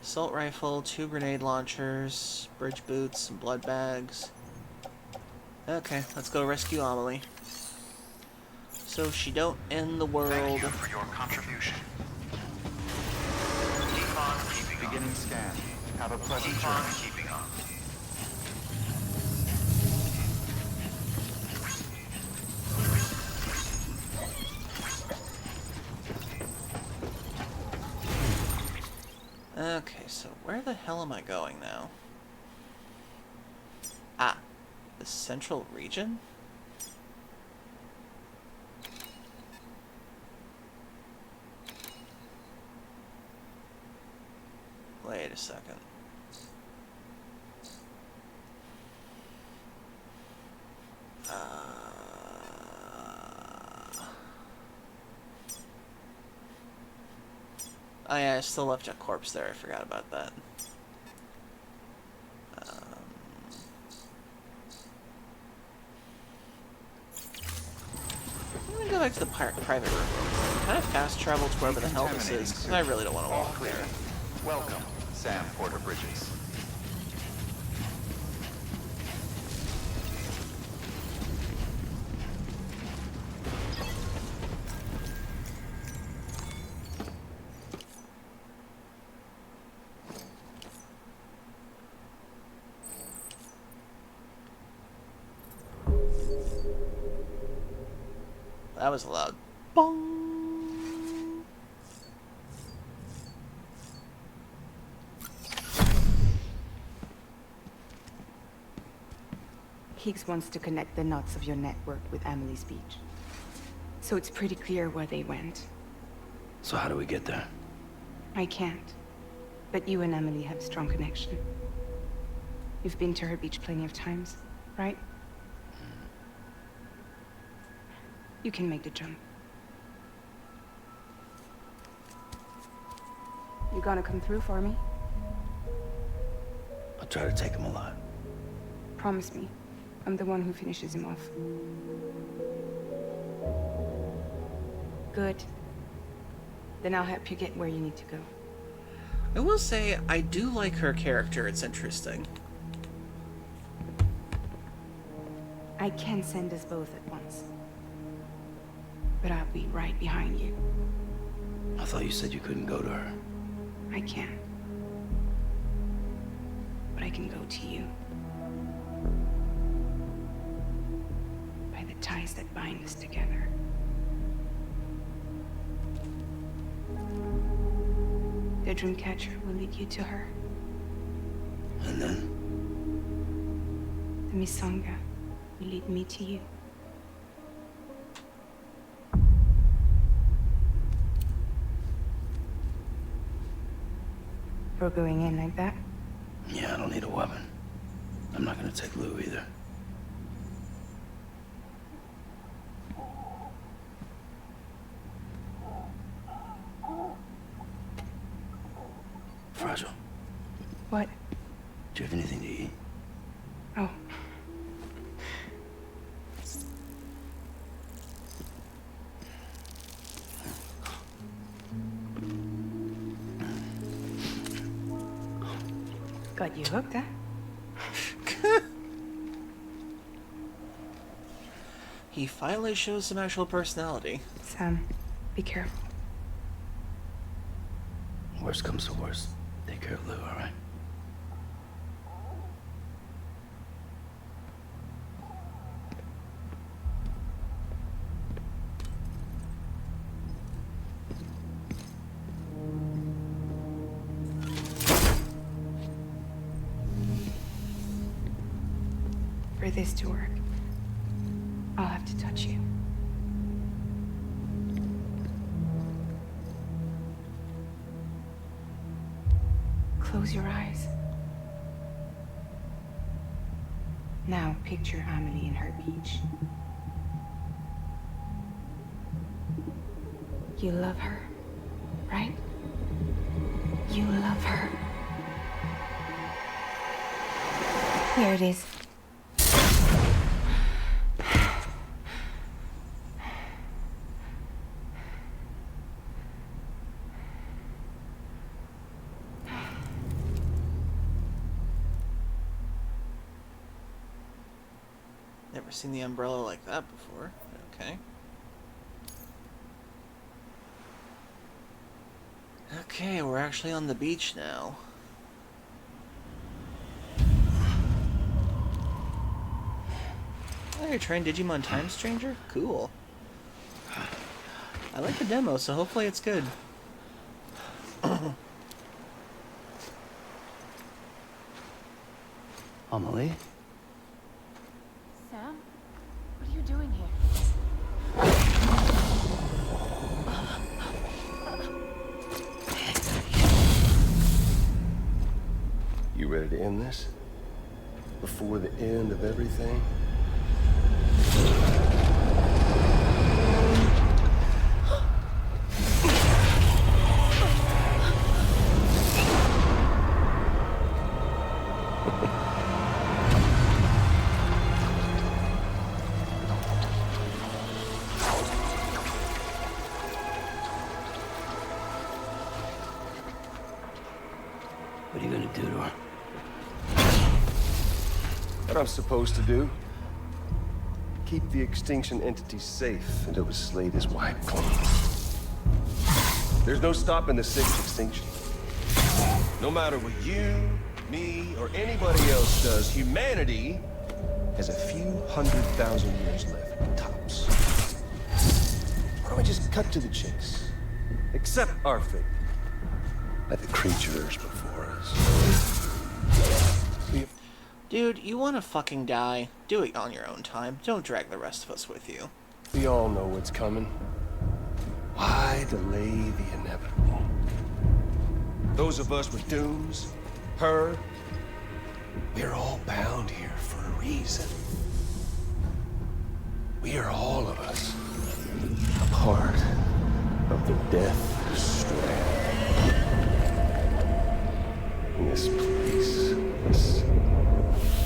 Assault rifle, 2 grenade launchers, bridge boots, some blood bags. Okay, let's go rescue Amelie. So she don't end the world. Thank you for your contribution. Keep on keeping on. Beginning scan. Have a pleasant Keep on journey. keeping on. Okay, so where the hell am I going now? Ah, the central region? Wait a second. Oh yeah, I still left a corpse there. I forgot about that. I'm gonna go back to the private room. Kind of fast travel to wherever the hell this is, because I really don't want to All walk clear. there. Welcome, Sam Porter Bridges. that was loud. Bong! Higgs wants to connect the knots of your network with Amelie's beach. So it's pretty clear where they went. So how do we get there? I can't. But you and Emily have a strong connection. You've been to her beach plenty of times, right? You can make the jump. You gonna come through for me? I'll try to take him alive. Promise me. I'm the one who finishes him off. Good. Then I'll help you get where you need to go. I will say, I do like her character. It's interesting. I can send us both at once. But I'll be right behind you. I thought you said you couldn't go to her. I can. But I can go to you. By the ties that bind us together. The Dreamcatcher will lead you to her. And then? The Misanga will lead me to you. We're going in like that? Yeah, I don't need a weapon. I'm not gonna take Lou either. Fragile, What? do you have anything to eat? Oh. Got you hooked, huh? He finally shows some actual personality. Sam, be careful. Worst comes to worst. Take care of Lou, all right? For this to work, I'll have to touch you. Close your eyes. Now picture Amelie in her beach. You love her, right? You love her. Here it is. Never seen the umbrella like that before. Okay. Okay, we're actually on the beach now. Oh, you're trying Digimon Time Stranger? Cool. I like the demo, so hopefully it's good. Amelie? Sam? What are you doing here? You ready to end this? Before the end of everything? What are you gonna do to her? What I'm supposed to do? Keep the extinction entity safe until the slate is wiped clean. There's no stopping the sixth extinction. No matter what you, me, or anybody else does, humanity has a few 100,000 years left, tops. we just cut to the chase? Accept our fate. Like the creatures before us. Dude, you want to fucking die? Do it on your own time. Don't drag the rest of us with you. We all know what's coming. Why delay the inevitable? Those of us with dooms, her, we're all bound here for a reason. We are all of us a part of the Death Strand. In this place, this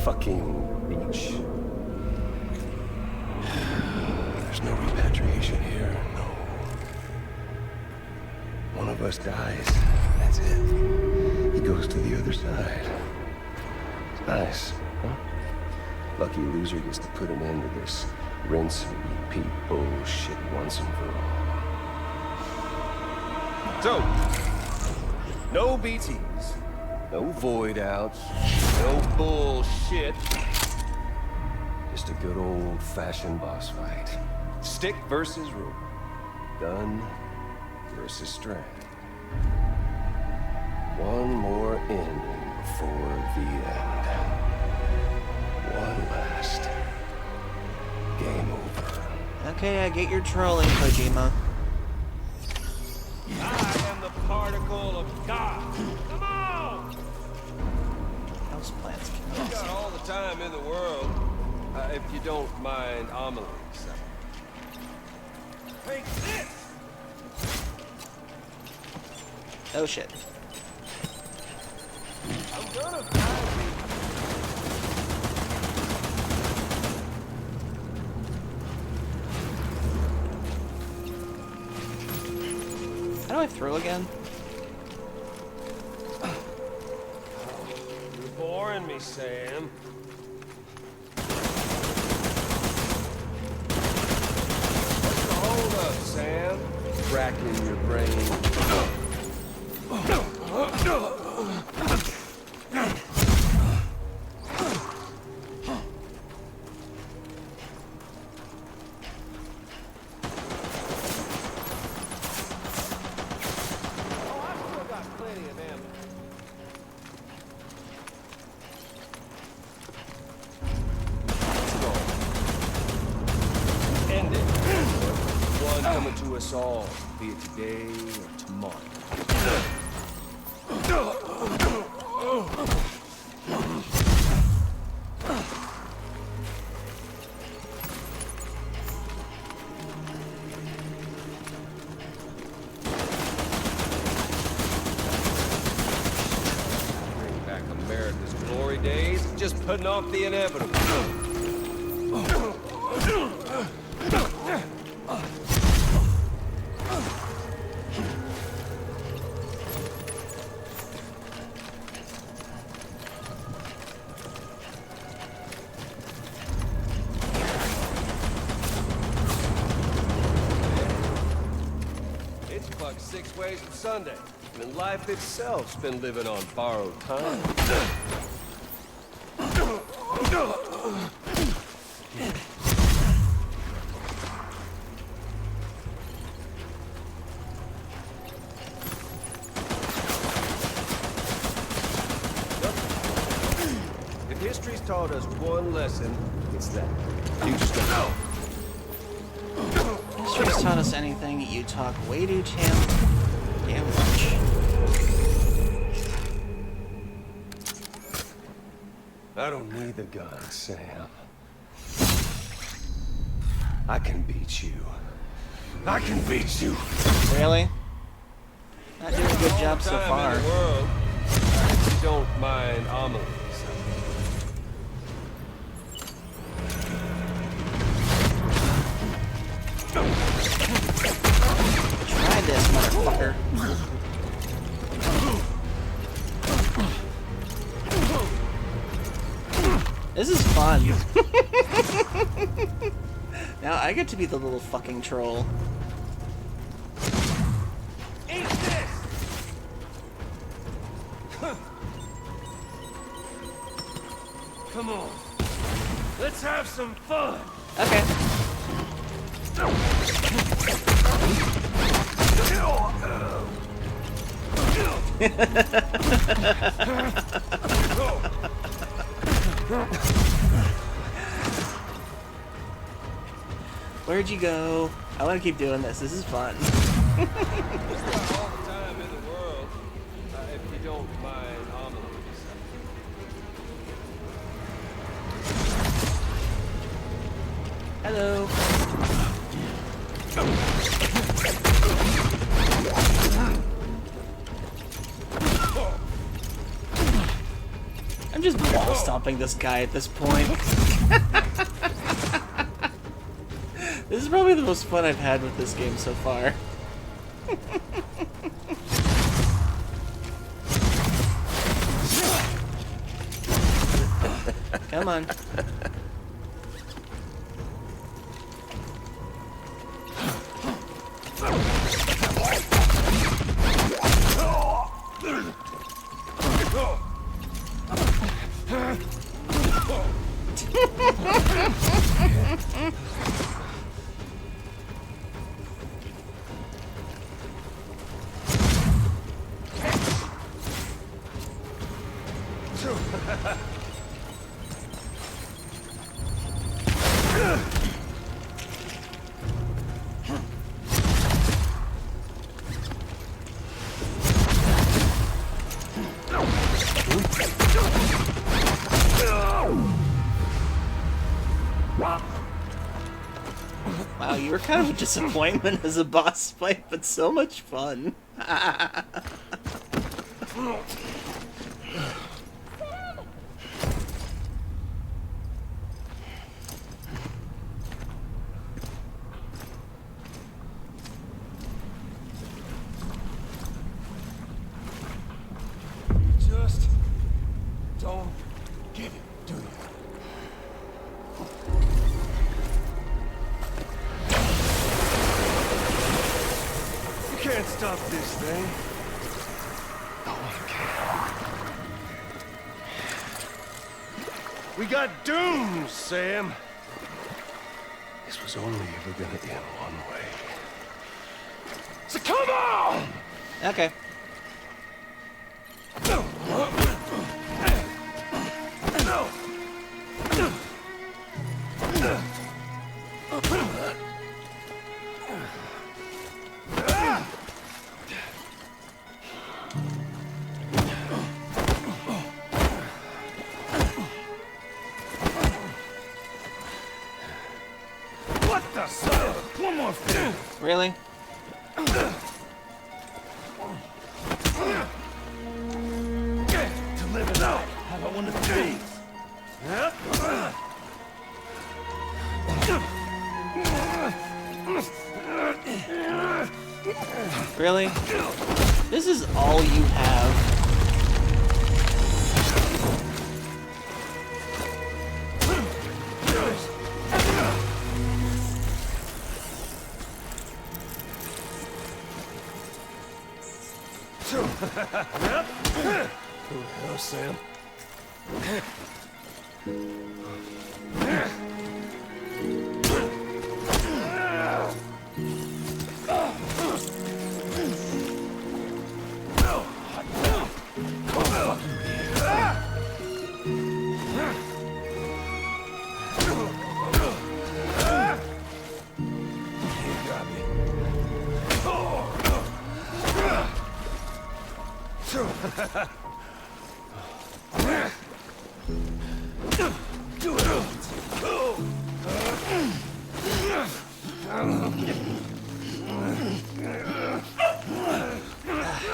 fucking beach. There's no repatriation here, no. One of us dies, that's it. He goes to the other side. It's nice, huh? Lucky loser gets to put an end to this rinse and repeat bullshit once and for all. So, no BTs, no void outs, no bullshit. Just a good old-fashioned boss fight. Stick versus rope. Gun versus strand. One more ending before the end. One last game over. Okay, I get your trolling, Kojima. I am the particle of God. Come on! House plants You can got all the time in the world, if you don't mind Amelie's. Take this! Oh shit. I'm gonna find you. How do I throw again? You're boring me, Sam. What's the hold up, Sam? Racking your brain. End it. One coming to us all, be it today or tomorrow. Bring back America's glory days, just putting off the inevitable. It's fucked 6 ways of Sunday, and life itself's been living on borrowed time. If history's taught us one lesson, it's that. You just don't know. History's taught us anything, you talk way too damn much. I don't need the gun, Sam. I can beat you. I can beat you. Really? Not doing a good job so Time far. in the world, if you don't mind Amelie's. Try this, motherfucker. This is fun. Now I get to be the little fucking troll. Eat this! Come on. Let's have some fun. Okay. Where'd you go? I want to keep doing this. This is fun. All the time in the world, if you don't mind homilies. Hello. I'm just wall stomping this guy at this point. This is probably the most fun I've had with this game so far. Come on. Wow, you were kind of a disappointment as a boss fight, but so much fun. Just don't get it, do you? You can't stop this thing. No one can. We got doomed, Sam. This was only ever gonna end one way. So come on! Okay. What the son? One more thing. Really? To live it out. How about one of these? Really? This is all you have? Who the hell, Sam?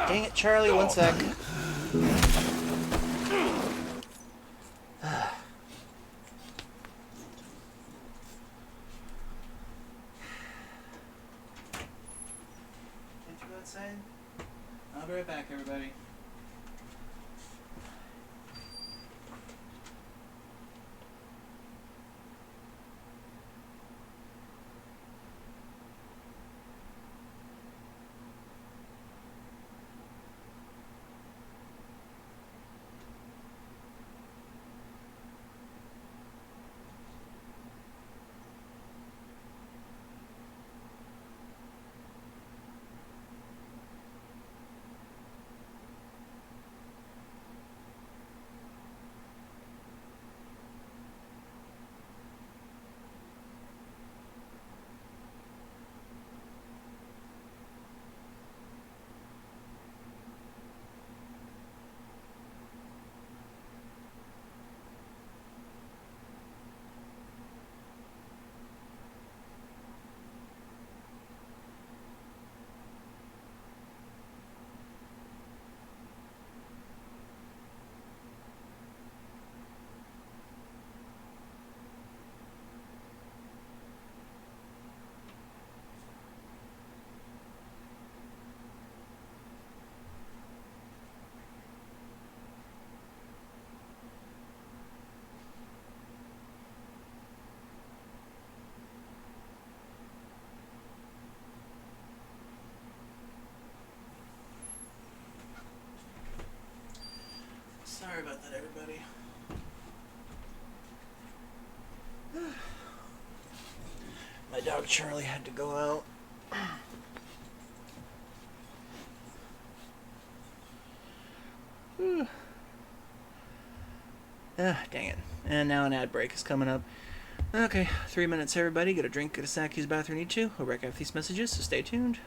Dang it, Charlie, one sec. I'll be right back, everybody. Sorry about that, everybody. My dog Charlie had to go out. Dang it. And now an ad break is coming up. Okay, 3 minutes, everybody. Get a drink, get a snack, use the bathroom, need to. We'll wreck off these messages, so stay tuned.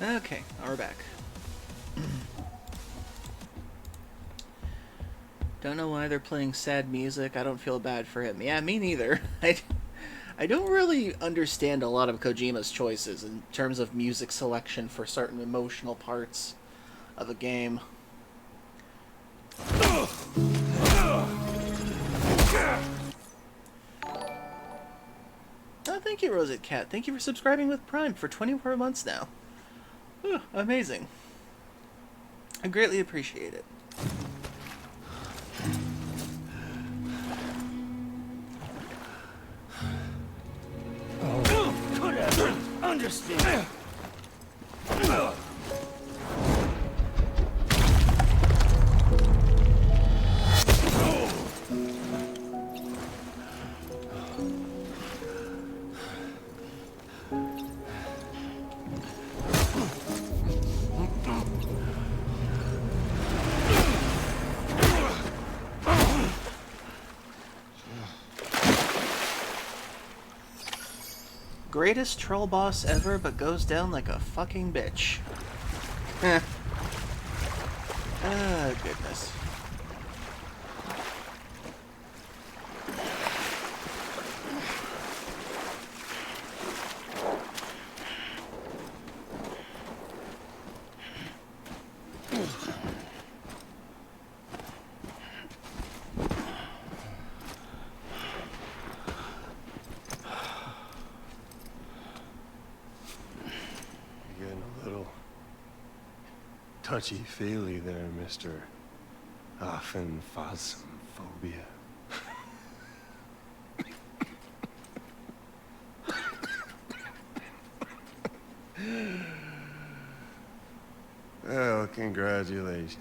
Okay, we're back. Don't know why they're playing sad music. I don't feel bad for him. Yeah, me neither. I don't really understand a lot of Kojima's choices in terms of music selection for certain emotional parts of a game. Oh, thank you, Rosette Cat. Thank you for subscribing with Prime for 24 months now. Amazing. I greatly appreciate it. Could ever understand. Greatest troll boss ever, but goes down like a fucking bitch. Ah, goodness. touchy-feely there, Mr. Aphenphasmophobia. Well, congratulations.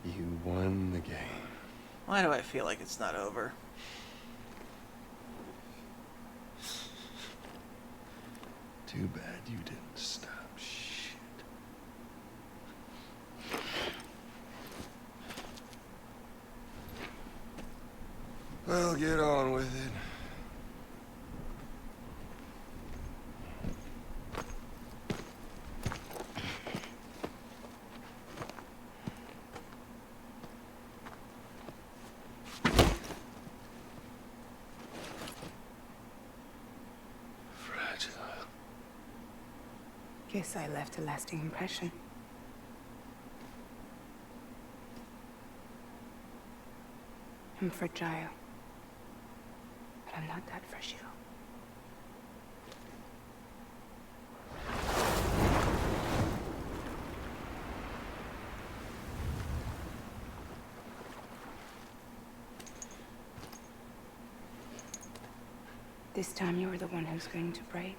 You won the game. Why do I feel like it's not over? Too bad you didn't stop shit. Well, get on with it. Fragile. Guess I left a lasting impression. I'm fragile. But I'm not that fragile. This time you're the one who's going to break.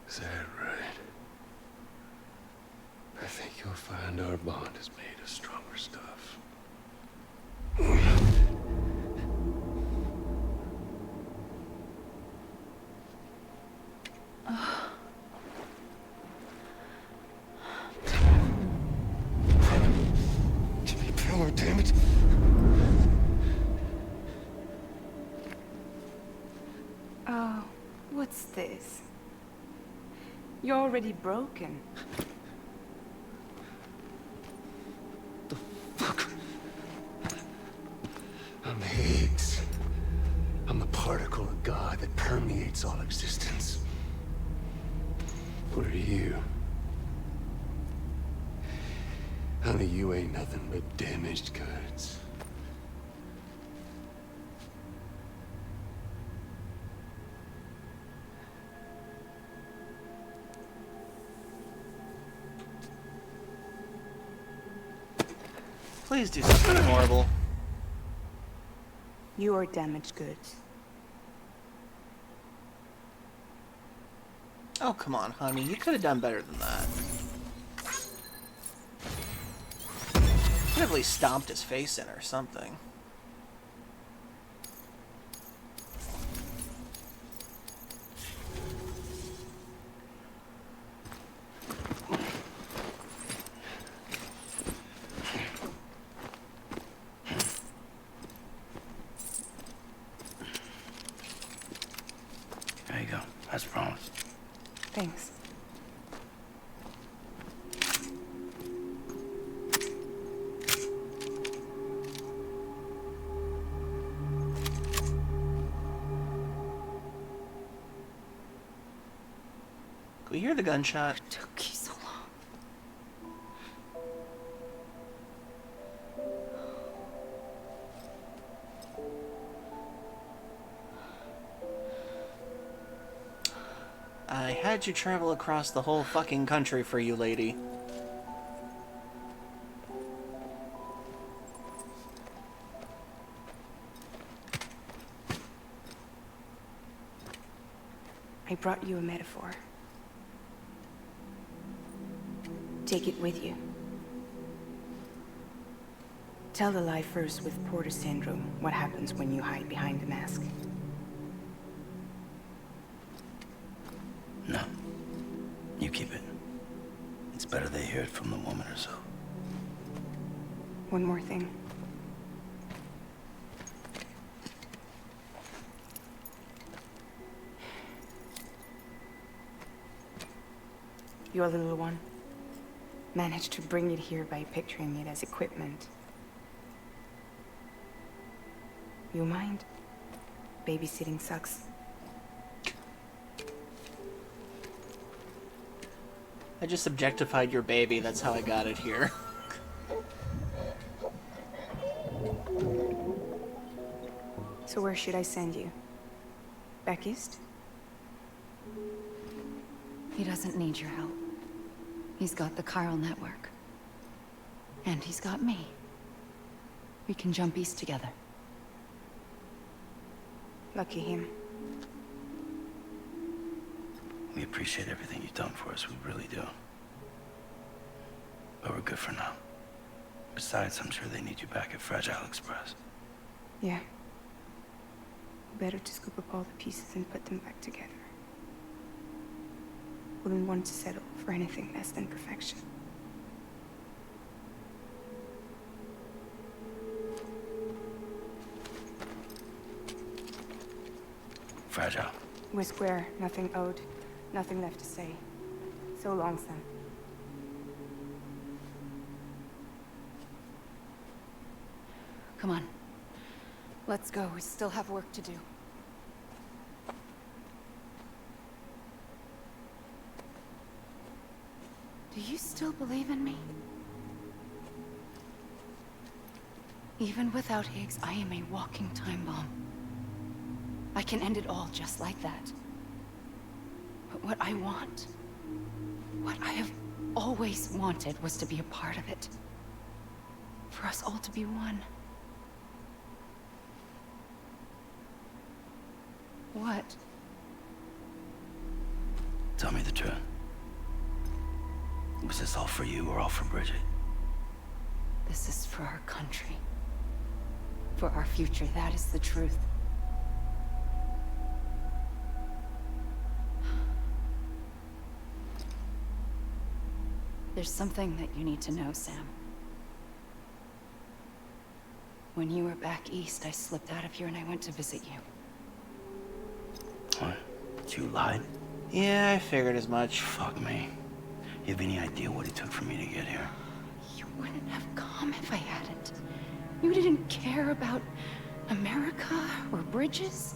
Is that right? I think you'll find our bond is made of stronger stuff. Jimmy Pillar, damn it! Oh, what's this? You're already broken. Fuck. I'm Higgs. I'm the particle of God that permeates all existence. What are you? Honey, you ain't nothing but damaged goods. Please do something horrible. You are damaged goods. Oh, come on, honey. You could have done better than that. Could have at least stomped his face in or something. There you go, as promised. Thanks. Can we hear the gunshot? It took you so long. I had you travel across the whole fucking country for you, lady. I brought you a metaphor. Take it with you. Tell the lifers with Porter syndrome what happens when you hide behind the mask. No. You keep it. It's better they hear it from the woman herself. One more thing. Your little one managed to bring it here by picturing it as equipment. You mind? Babysitting sucks. I just objectified your baby, that's how I got it here. So where should I send you? Back east? He doesn't need your help. He's got the chiral network. And he's got me. We can jump east together. Lucky him. We appreciate everything you've done for us, we really do. But we're good for now. Besides, I'm sure they need you back at Fragile Express. Yeah. Better to scoop up all the pieces and put them back together. Wouldn't want to settle for anything less than perfection. Fragile. We're square, nothing owed, nothing left to say. So long, Sam. Come on. Let's go. We still have work to do. Do you still believe in me? Even without Higgs, I am a walking time bomb. I can end it all just like that. But what I want, what I have always wanted, was to be a part of it. For us all to be one. What? Tell me the truth. Was this all for you or all for Bridget? This is for our country. For our future, that is the truth. There's something that you need to know, Sam. When you were back east, I slipped out of here and I went to visit you. What? You lied? Yeah, I figured as much. Fuck me. You have any idea what it took for me to get here? You wouldn't have come if I hadn't. You didn't care about America or bridges.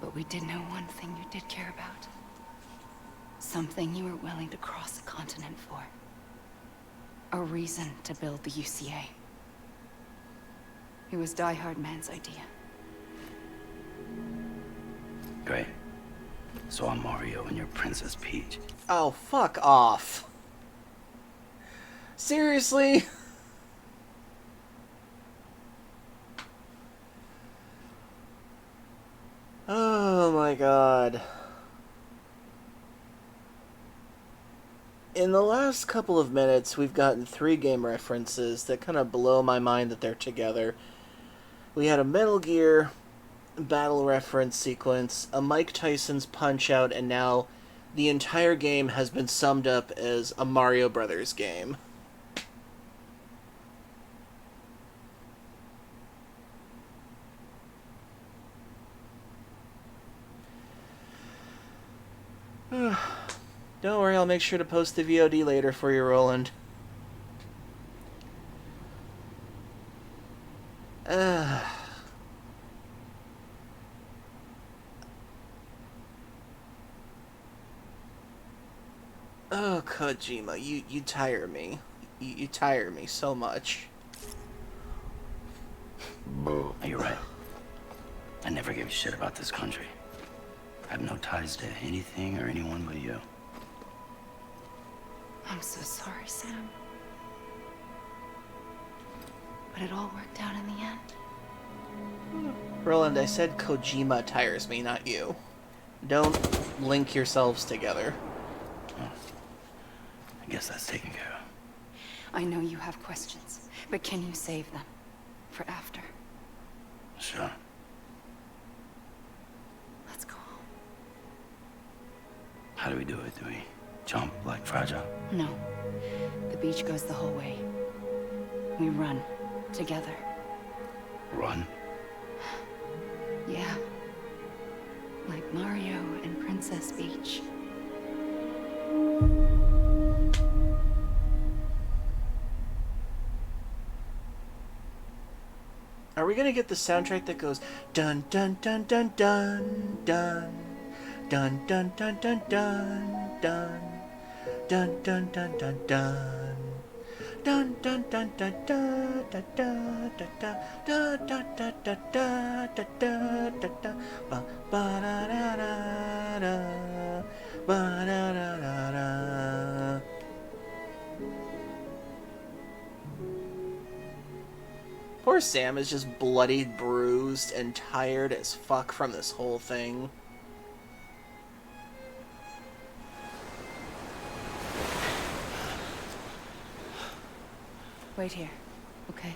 But we did know one thing you did care about. Something you were willing to cross a continent for. A reason to build the UCA. It was Die Hard Man's idea. Great. So I'm Mario and you're Princess Peach. Oh, fuck off. Seriously? Oh my god. In the last couple of minutes, we've gotten 3 game references that kind of blow my mind that they're together. We had a Metal Gear battle reference sequence, a Mike Tyson's Punch-Out, and now the entire game has been summed up as a Mario Brothers game. Don't worry, I'll make sure to post the VOD later for you, Roland. Oh, Kojima, you tire me. You tire me so much. You're right. I never gave a shit about this country. I have no ties to anything or anyone but you. I'm so sorry, Sam. But it all worked out in the end. Roland, I said Kojima tires me, not you. Don't link yourselves together. I guess that's taken care of. I know you have questions, but can you save them for after? Sure. Let's go home. How do we do it? Do we jump like Fragile? No. The beach goes the whole way. We run together. Run? Yeah. Like Mario and Princess Peach. Are we gonna get the soundtrack that goes dun dun dun dun dun dun dun dun dun dun dun dun dun dun dun dun dun Dun dun dun dun dun dun dun dun dun dun dun dun dun dun dun dun dun ba ba da da da da ba da da da da. Poor Sam is just bloodied, bruised, and tired as fuck from this whole thing. Wait here, okay?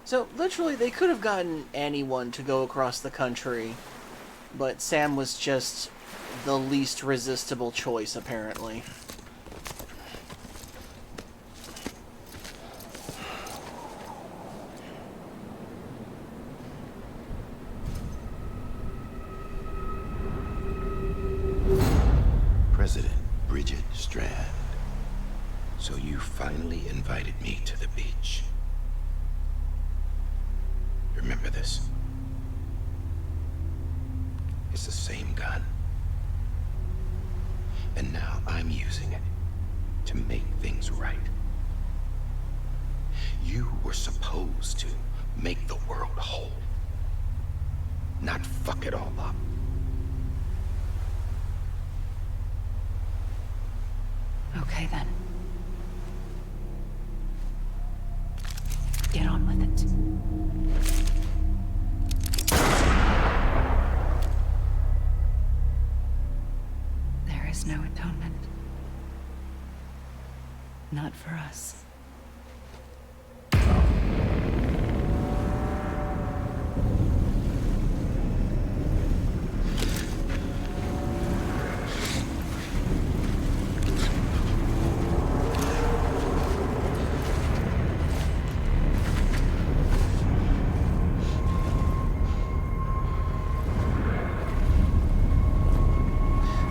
So, literally, they could have gotten anyone to go across the country, but Sam was just the least resistible choice, apparently. President Bridget Strand. So you finally invited me to the beach. Remember this? It's the same gun. And now I'm using it to make things right. You were supposed to make the world whole, not fuck it all up. Okay, then. Get on with it. There is no atonement. Not for us.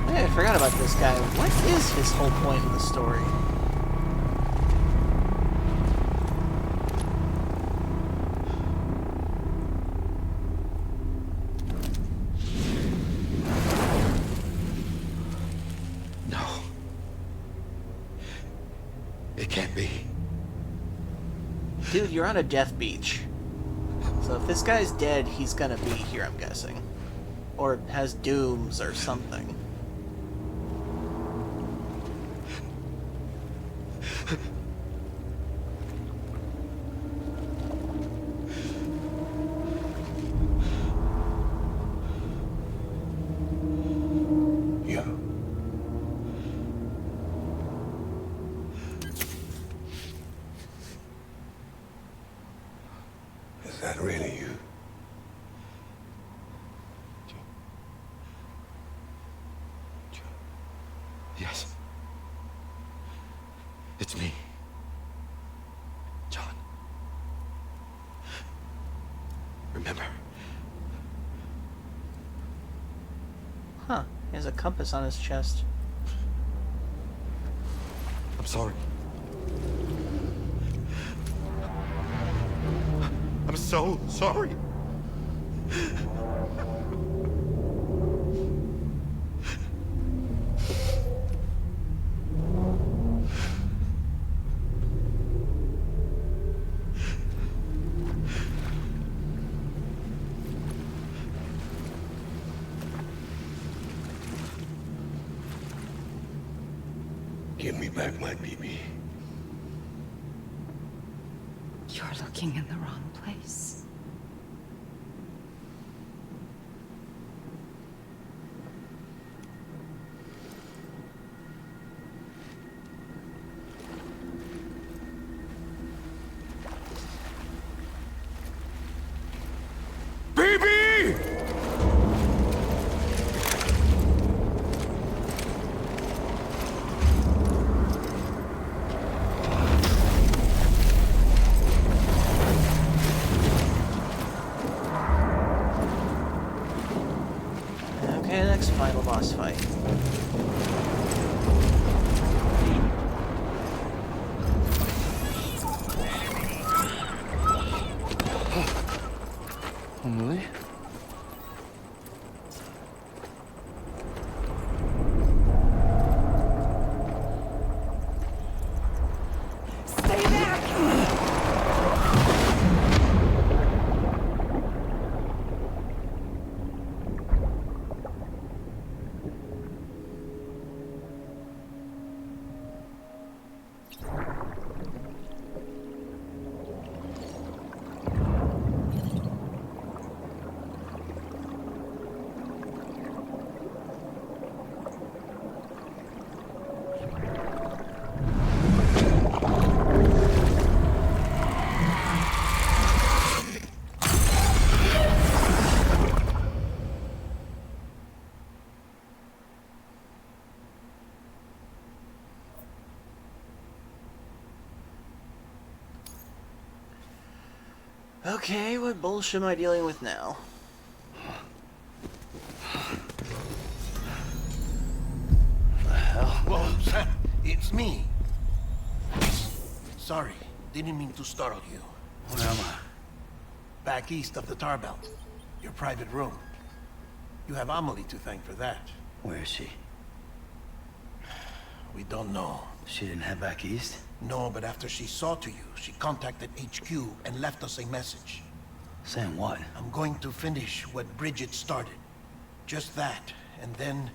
I forgot about this guy. What is his whole point in the story? No. It can't be. Dude, you're on a death beach. So if this guy's dead, he's gonna be here, I'm guessing. Or has dooms or something. You. Is that really you? Yes. It's me. John. Remember? Huh. He has a compass on his chest. I'm sorry. I'm so sorry. Give me back my BB. You're looking in the wrong place. BB! Okay, what bullshit am I dealing with now? Whoa, Sam, it's me. Sorry, didn't mean to startle you. Where am I? Back east of the Tar Belt. Your private room. You have Amelie to thank for that. Where is she? We don't know. She didn't head back east? No, but after she saw to you, she contacted HQ and left us a message. Saying what? I'm going to finish what Bridget started. Just that, and then...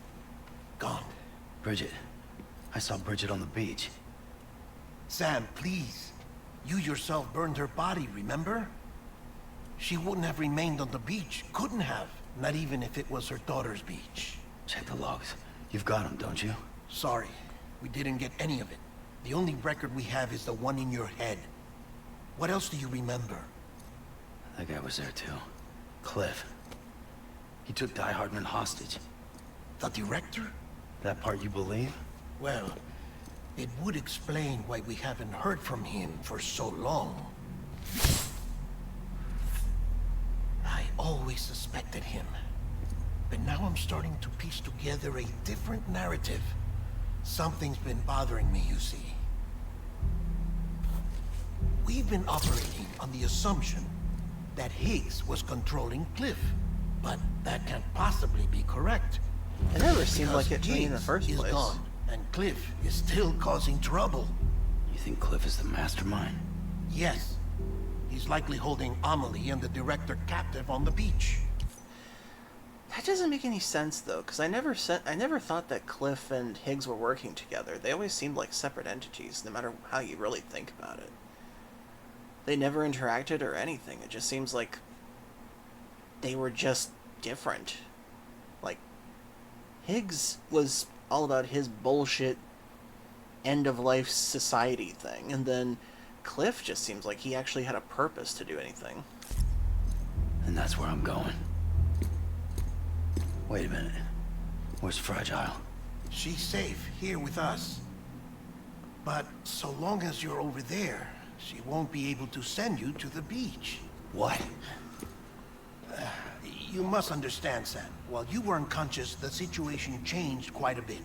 gone. Bridget. I saw Bridget on the beach. Sam, please. You yourself burned her body, remember? She wouldn't have remained on the beach. Couldn't have. Not even if it was her daughter's beach. Check the logs. You've got them, don't you? Sorry. We didn't get any of it. The only record we have is the one in your head. What else do you remember? That guy was there too. Cliff. He took Die Hardman hostage. The director? That part you believe? Well, it would explain why we haven't heard from him for so long. I always suspected him. But now I'm starting to piece together a different narrative. Something's been bothering me, you see. We've been operating on the assumption that Higgs was controlling Cliff. But that can't possibly be correct. It never seemed like it to me in the Higgs first is place. gone, and Cliff is still causing trouble. You think Cliff is the mastermind? Yes. He's likely holding Amelie and the director captive on the beach. That doesn't make any sense though, because I never thought that Cliff and Higgs were working together. They always seemed like separate entities, no matter how you really think about it. They never interacted or anything. It just seems like they were just different. Like, Higgs was all about his bullshit end-of-life society thing, and then Cliff just seems like he actually had a purpose to do anything. And that's where I'm going. Wait a minute. Where's Fragile? She's safe here with us. But so long as you're over there, she won't be able to send you to the beach. What? You must understand, Sam. While you were unconscious, the situation changed quite a bit.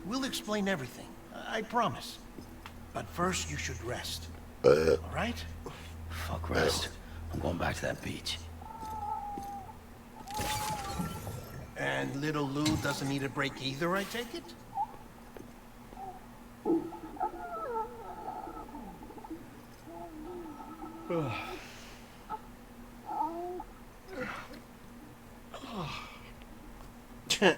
We'll explain everything, I promise. But first, you should rest. All right? Fuck rest. I'm going back to that beach. And little Lou doesn't need a break either, I take it? It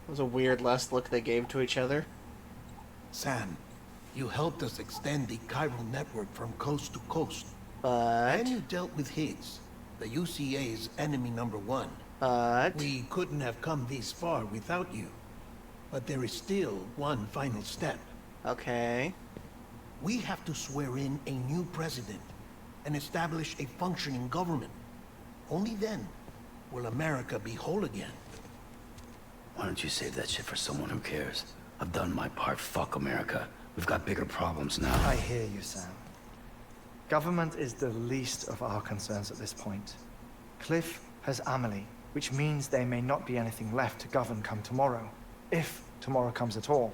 was a weird last look they gave to each other. Sam, you helped us extend the chiral network from coast to coast. But... And you dealt with Higgs, the UCA's enemy #1. But... We couldn't have come this far without you. But there is still one final step. Okay. We have to swear in a new president and establish a functioning government. Only then will America be whole again. Why don't you save that shit for someone who cares? I've done my part. Fuck America. We've got bigger problems now. I hear you, Sam. Government is the least of our concerns at this point. Cliff has Amelie, which means there may not be anything left to govern come tomorrow. If tomorrow comes at all.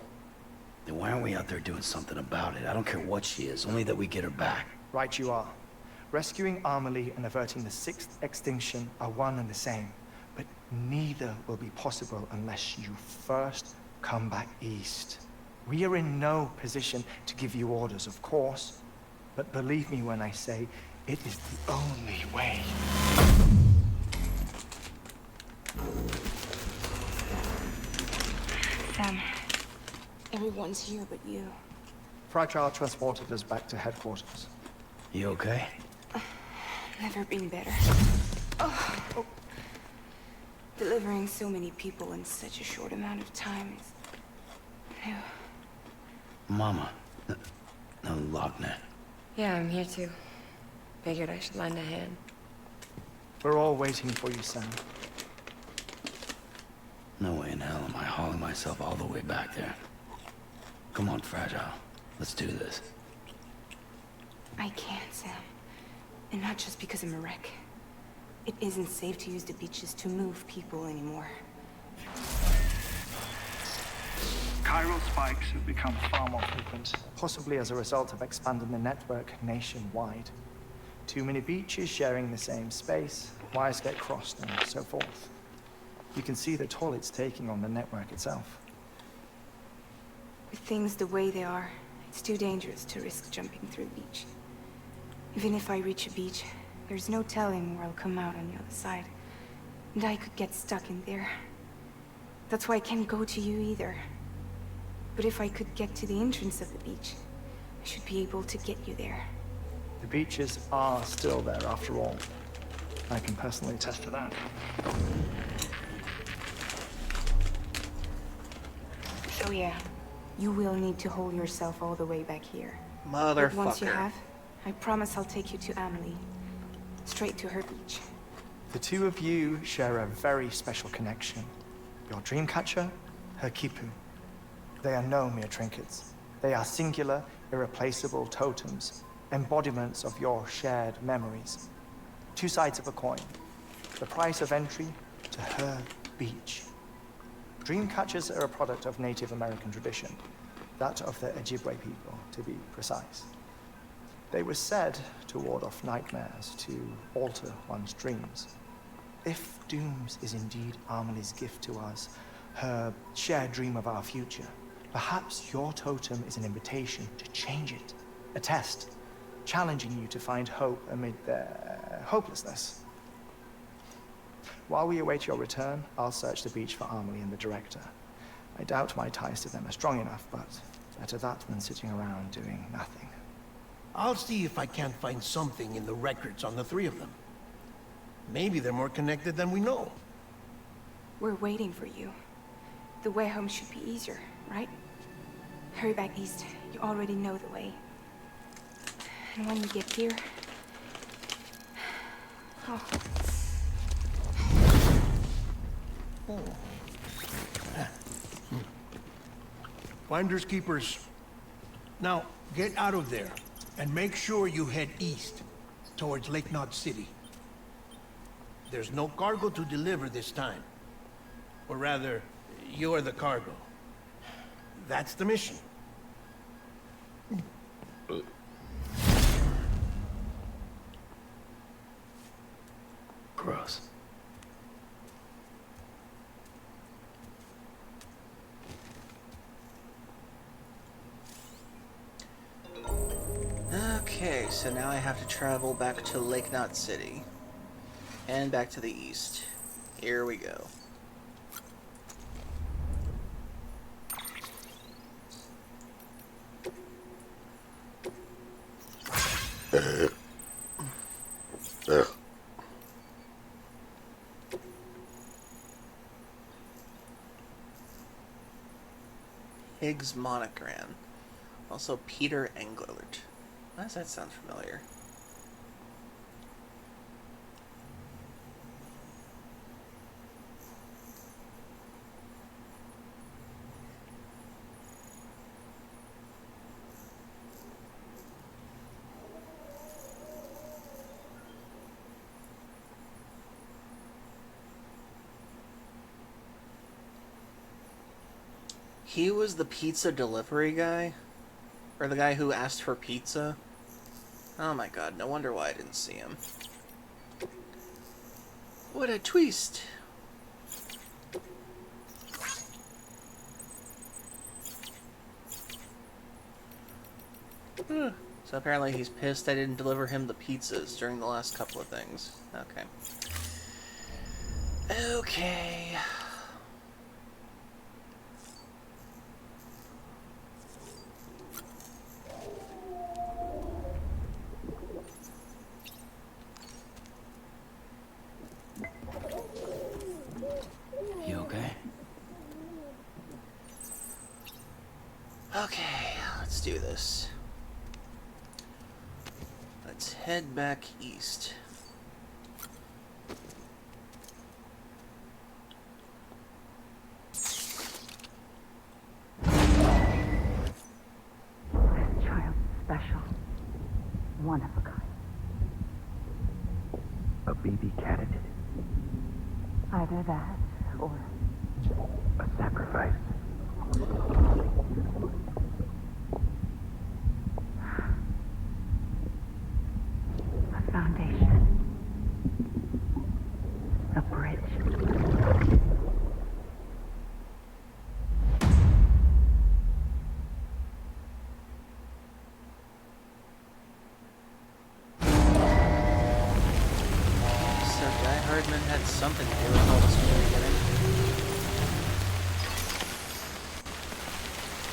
Then why aren't we out there doing something about it? I don't care what she is, only that we get her back. Right you are. Rescuing Amelie and averting the 6th extinction are one and the same. But neither will be possible unless you first come back east. We are in no position to give you orders, of course. But believe me when I say, it is the only way. Sam, everyone's here but you. Fragile transported us back to headquarters. You okay? Never been better. Oh. Delivering so many people in such a short amount of time is new. Mama. No, Lochner. Yeah, I'm here too. Figured I should lend a hand. We're all waiting for you, Sam. No way in hell am I hauling myself all the way back there. Come on, Fragile. Let's do this. I can't, Sam. And not just because I'm a wreck. It isn't safe to use the beaches to move people anymore. Chiral spikes have become far more frequent, possibly as a result of expanding the network nationwide. Too many beaches sharing the same space, wires get crossed, and so forth. You can see the toll it's taking on the network itself. With things the way they are, it's too dangerous to risk jumping through the beach. Even if I reach a beach, there's no telling where I'll come out on the other side. And I could get stuck in there. That's why I can't go to you either. But if I could get to the entrance of the beach, I should be able to get you there. The beaches are still there after all. I can personally attest to that. So yeah, you will need to hold yourself all the way back here. Motherfucker. But once you have, I promise I'll take you to Amelie. Straight to her beach. The two of you share a very special connection. Your dreamcatcher, her Kipu. They are no mere trinkets. They are singular, irreplaceable totems, embodiments of your shared memories. Two sides of a coin. The price of entry to her beach. Dreamcatchers are a product of Native American tradition, that of the Ojibwe people, to be precise. They were said to ward off nightmares, to alter one's dreams. If Dooms is indeed Amelie's gift to us, her shared dream of our future, perhaps your totem is an invitation to change it, a test, challenging you to find hope amid their hopelessness. While we await your return, I'll search the beach for Amelie and the director. I doubt my ties to them are strong enough, but better that than sitting around doing nothing. I'll see if I can't find something in the records on the three of them. Maybe they're more connected than we know. We're waiting for you. The way home should be easier, right? Hurry back east. You already know the way. And when we get here... Oh. Finders keepers. Now, get out of there, and make sure you head east, towards Lake Knot City. There's no cargo to deliver this time. Or rather, you're the cargo. That's the mission. Gross. Okay, so now I have to travel back to Lake Knot City. And back to the east. Here we go. Higgs Monogram. Also Peter Englert. Why does that sound familiar? He was the pizza delivery guy? Or the guy who asked for pizza? Oh my god, no wonder why I didn't see him. What a twist! So apparently he's pissed I didn't deliver him the pizzas during the last couple of things. Okay. Okay. You okay? Okay, let's do this. Let's head back east. baby cat? Either that, or A sacrifice? a foundation. A bridge. So Guy Hardman had something to do with all this from the beginning.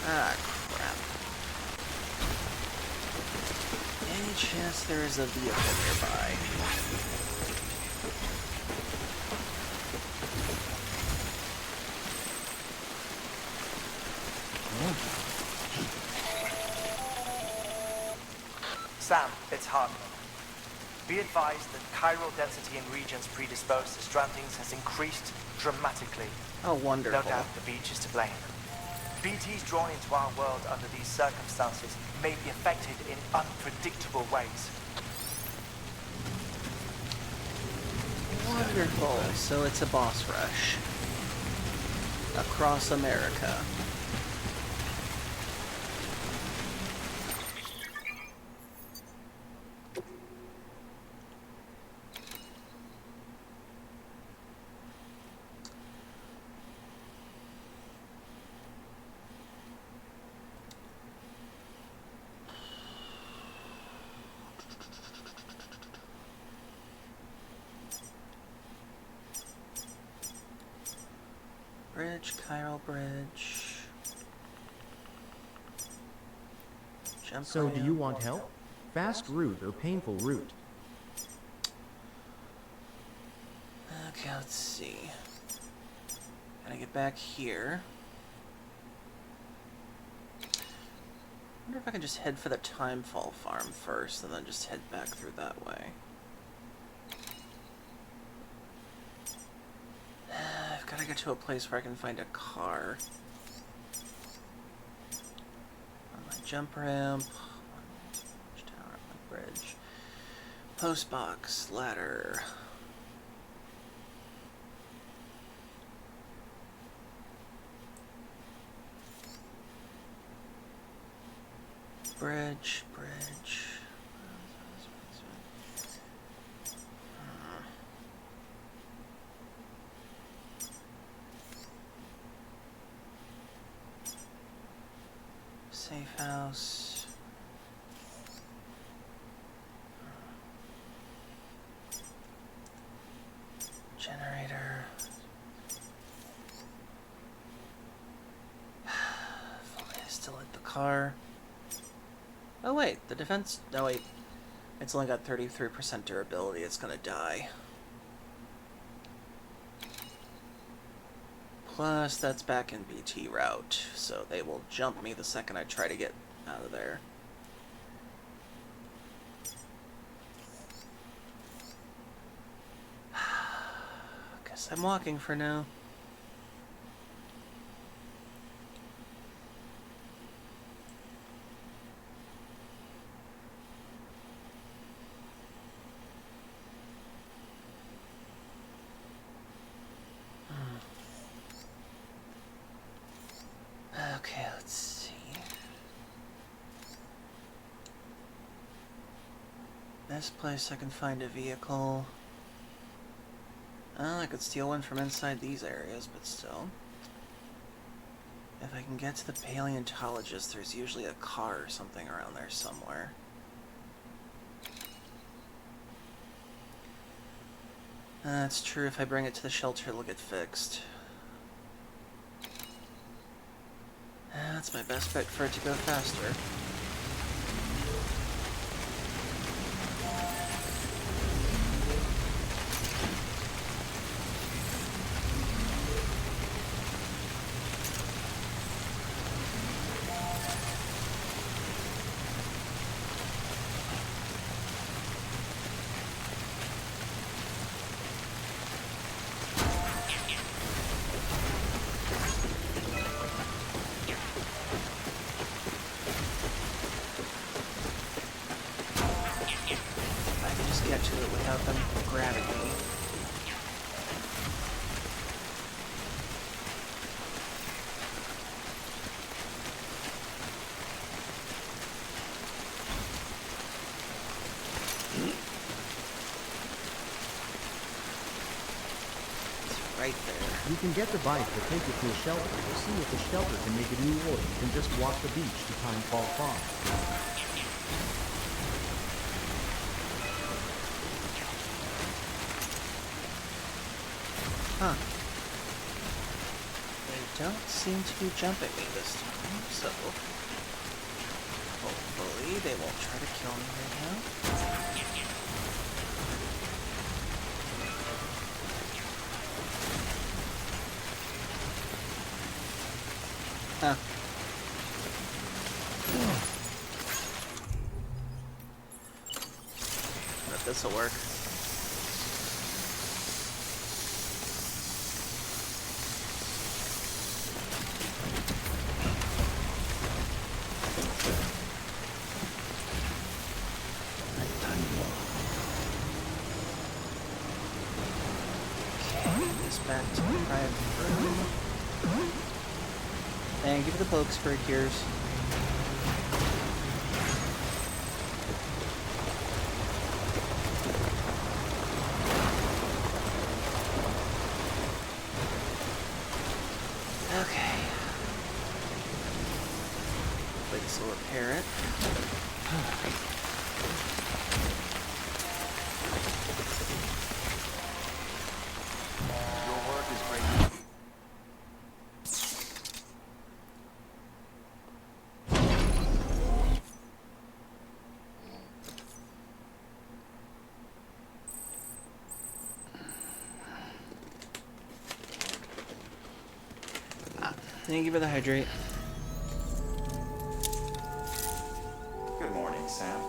Ah, crap. Any chance there is a vehicle nearby? Sam, it's Hartman. Be advised that chiral density in regions predisposed to strandings has increased dramatically. Oh, wonderful. No doubt the beach is to blame. BTs drawn into our world under these circumstances may be affected in unpredictable ways. Wonderful. So it's a boss rush. Across America. Bridge, chiral bridge. Jump So do ramp. you want help? Fast route or painful route? Okay, let's see. Gotta get back here. Wonder if I can just head for the Timefall farm first and then just head back through that way. I've gotta get to a place where I can find a car. On my jump ramp. Tower, on my bridge. Post box, ladder. Bridge. Safe house. Generator. If only I still hit the car. Oh wait, the defense... No wait. It's only got 33% durability. It's gonna die. Plus, that's back in BT route, so they will jump me the second I try to get out of there. Guess I'm walking for now. Okay, let's see. This place I can find a vehicle. I could steal one from inside these areas, but still. If I can get to the paleontologist, there's usually a car or something around there somewhere. That's true, if I bring it to the shelter, it'll get fixed. That's my best bet for it to go faster. without them grabbing me. Right there. You can get the bike or take it to a shelter to see if the shelter can make it new, or you can just walk the beach to Time Fall Farm. Huh. They don't seem to be jumping me this time, so hopefully they won't try to kill me right now. Huh. But this'll work. Okay, this back to the private room. Thank you for the pokes for cures. Okay. Hopefully this will repair it. Your work is great. Thank you for the hydrate. Good morning, Sam.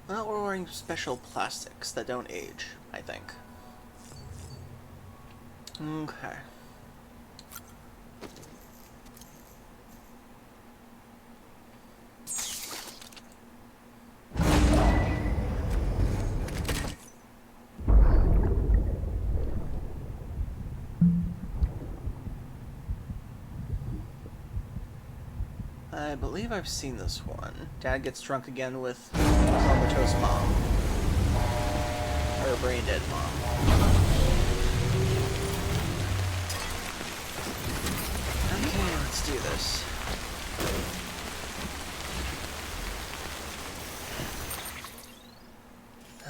Well, we're wearing special plastics that don't age, I think. Okay. I believe I've seen this one. Dad gets drunk again with comatose mom. Or brain dead mom. Okay, let's do this.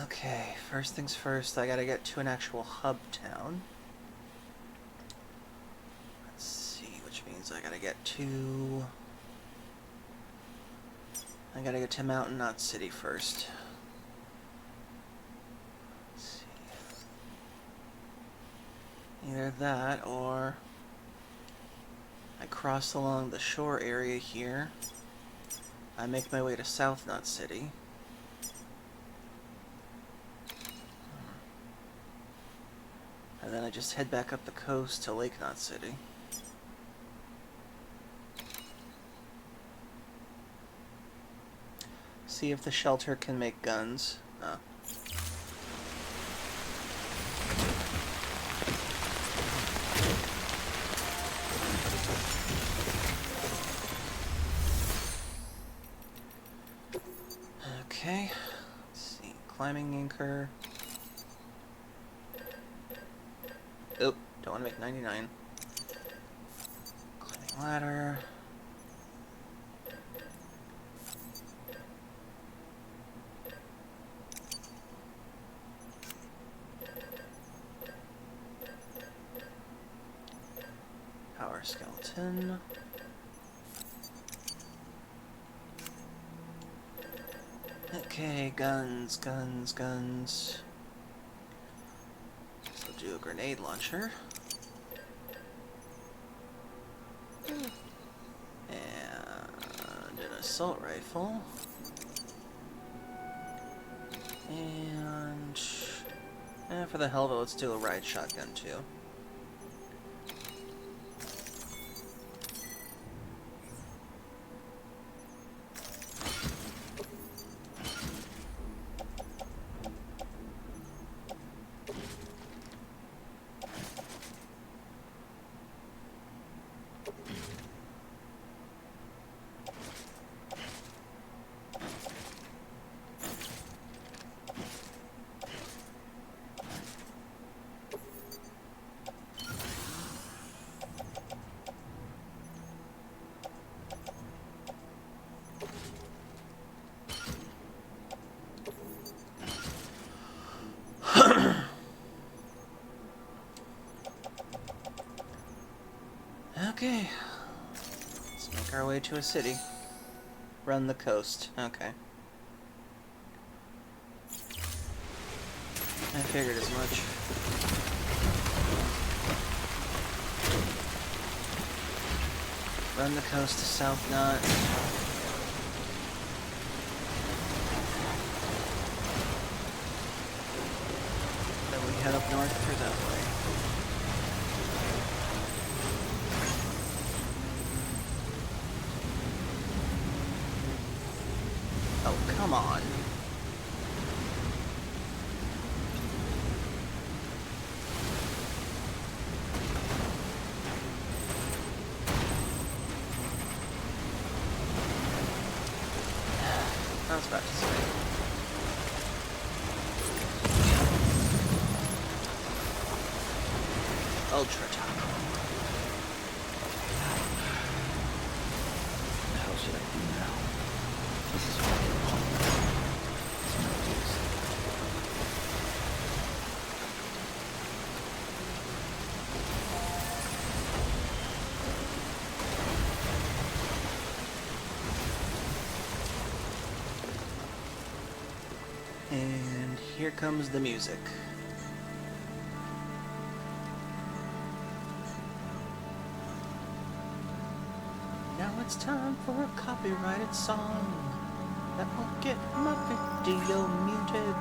Okay, first things first, I gotta get to an actual hub town. Let's see, which means I gotta get to... I gotta get to Mountain Knot City first. Let's see. Either that, or I cross along the shore area here. I make my way to South Knot City. And then I just head back up the coast to Lake Knot City. See if the shelter can make guns. Oh. Okay. Let's see. Climbing anchor. Oop. Don't want to make 99. Climbing ladder. Power skeleton. Okay, guns, guns, guns. So do a grenade launcher. assault rifle. And for the hell of it, let's do a ride shotgun too. Okay, let's make our way to a city. Run the coast. Okay. I figured as much. Run the coast to South Knot. Then we head up north through that way. Oh, come on. I was about to say. Ultra top. What the hell should I do now? This is fucking hard. It's no use. And here comes the music. Now it's time for a copyrighted song that will get my video muted.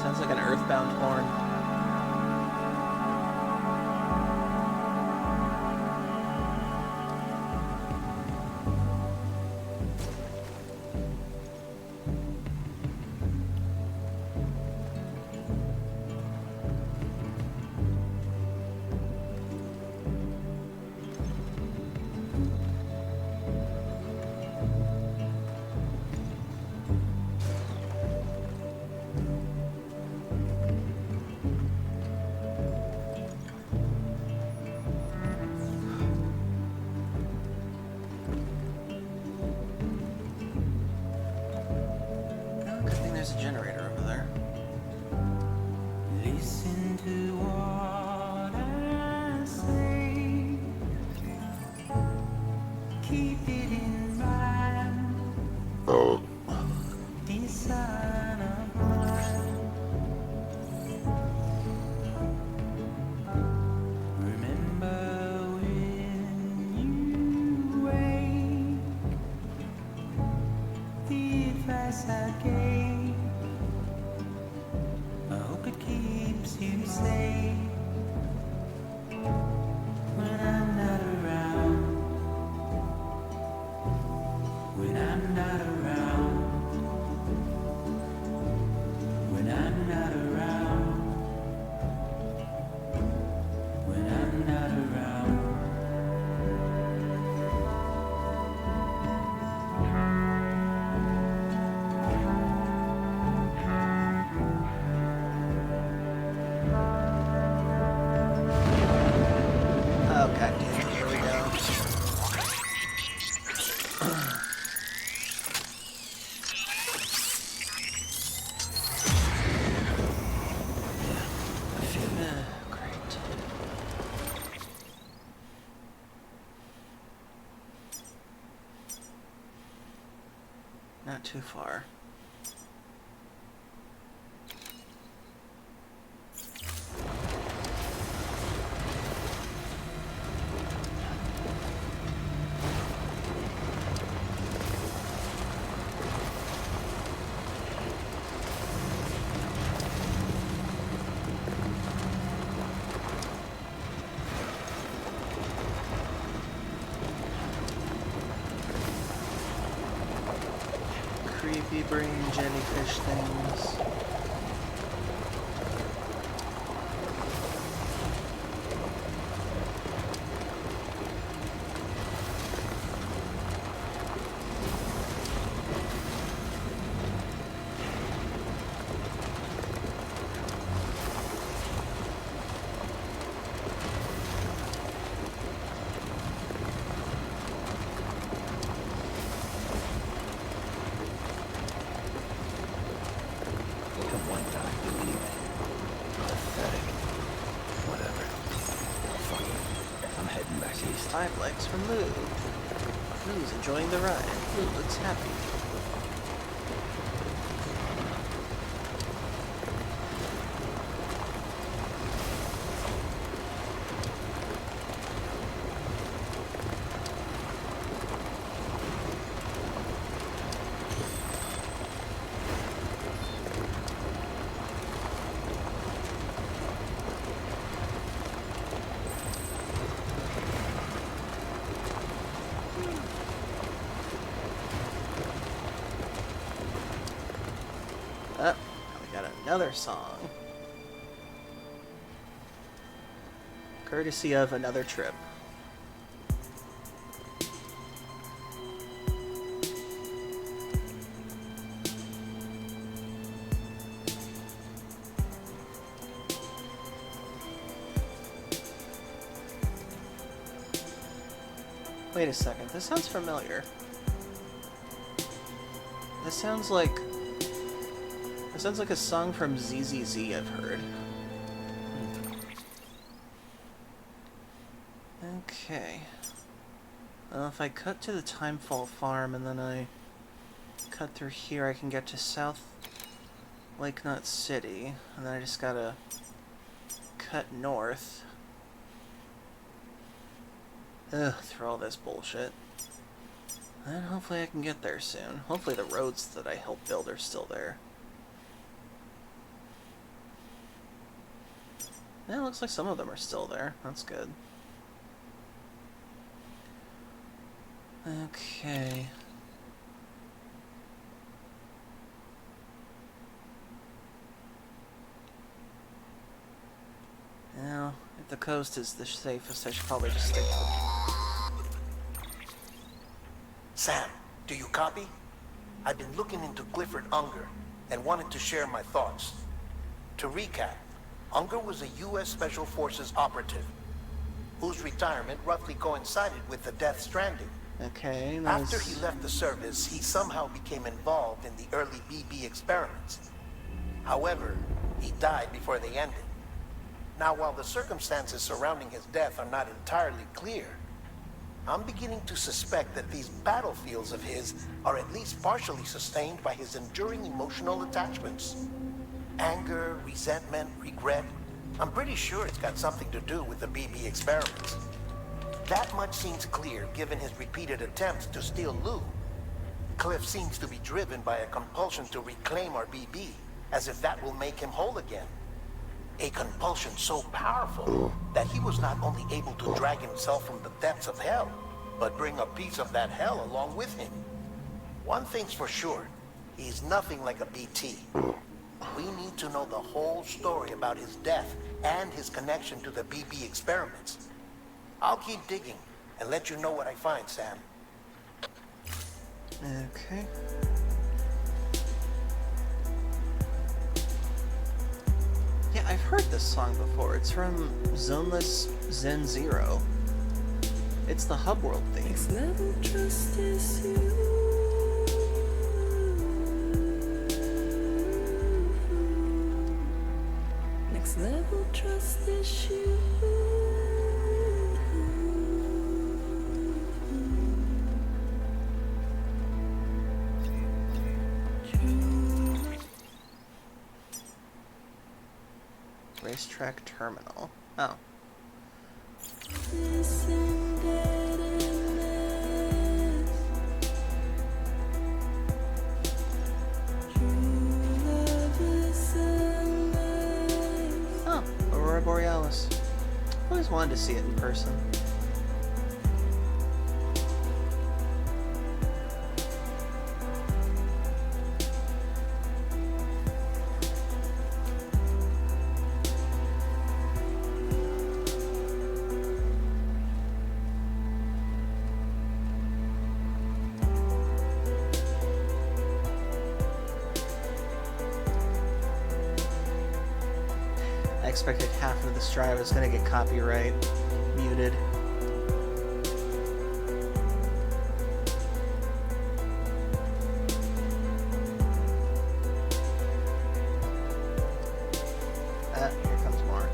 Sounds like an Earthbound horn. There's a generator over there. Listen to what I say. Keep it in mind. This sign of mine. Remember when you wake, the advice I gave. I hope it keeps you safe when I'm not around. When I'm not around. When I'm not around. When I'm not around. Oh, god damn it, here we go. Great. Not too far. brain jellyfish things. Five legs from Lou. Lou's enjoying the ride. Lou looks happy. Another song. Courtesy of Another Trip. Wait a second, this sounds familiar. This sounds like a song from ZZZ I've heard. Okay. Well, if I cut to the Timefall Farm and then I cut through here, I can get to South Lake Knot City. And then I just gotta cut north. Ugh, through all this bullshit. And hopefully I can get there soon. Hopefully the roads that I helped build are still there. Yeah, it looks like some of them are still there. That's good. Okay. Now, if the coast is the safest, I should probably just stick to it. Sam, do you copy? I've been looking into Clifford Unger and wanted to share my thoughts. To recap, Unger was a U.S. Special Forces operative whose retirement roughly coincided with the death Stranding. Okay, After he left the service, he somehow became involved in the early BB experiments. However, he died before they ended. Now, while the circumstances surrounding his death are not entirely clear, I'm beginning to suspect that these battlefields of his are at least partially sustained by his enduring emotional attachments. Anger, resentment, regret. I'm pretty sure it's got something to do with the BB experiments. That much seems clear given his repeated attempts to steal Lou. Cliff seems to be driven by a compulsion to reclaim our BB, as if that will make him whole again. A compulsion so powerful that he was not only able to drag himself from the depths of hell, but bring a piece of that hell along with him. One thing's for sure, he's nothing like a BT. We need to know the whole story about his death and his connection to the BB experiments. I'll keep digging and let you know what I find, Sam. Okay. Yeah, I've heard this song before. It's from Zoneless Zen Zero. It's the Hub World theme. Next level trust is you. Next level trust is you. Racetrack Terminal. Oh. Oh, Aurora Borealis. Always wanted to see it in person. expected half of this drive is going to get copyright muted. Here comes more.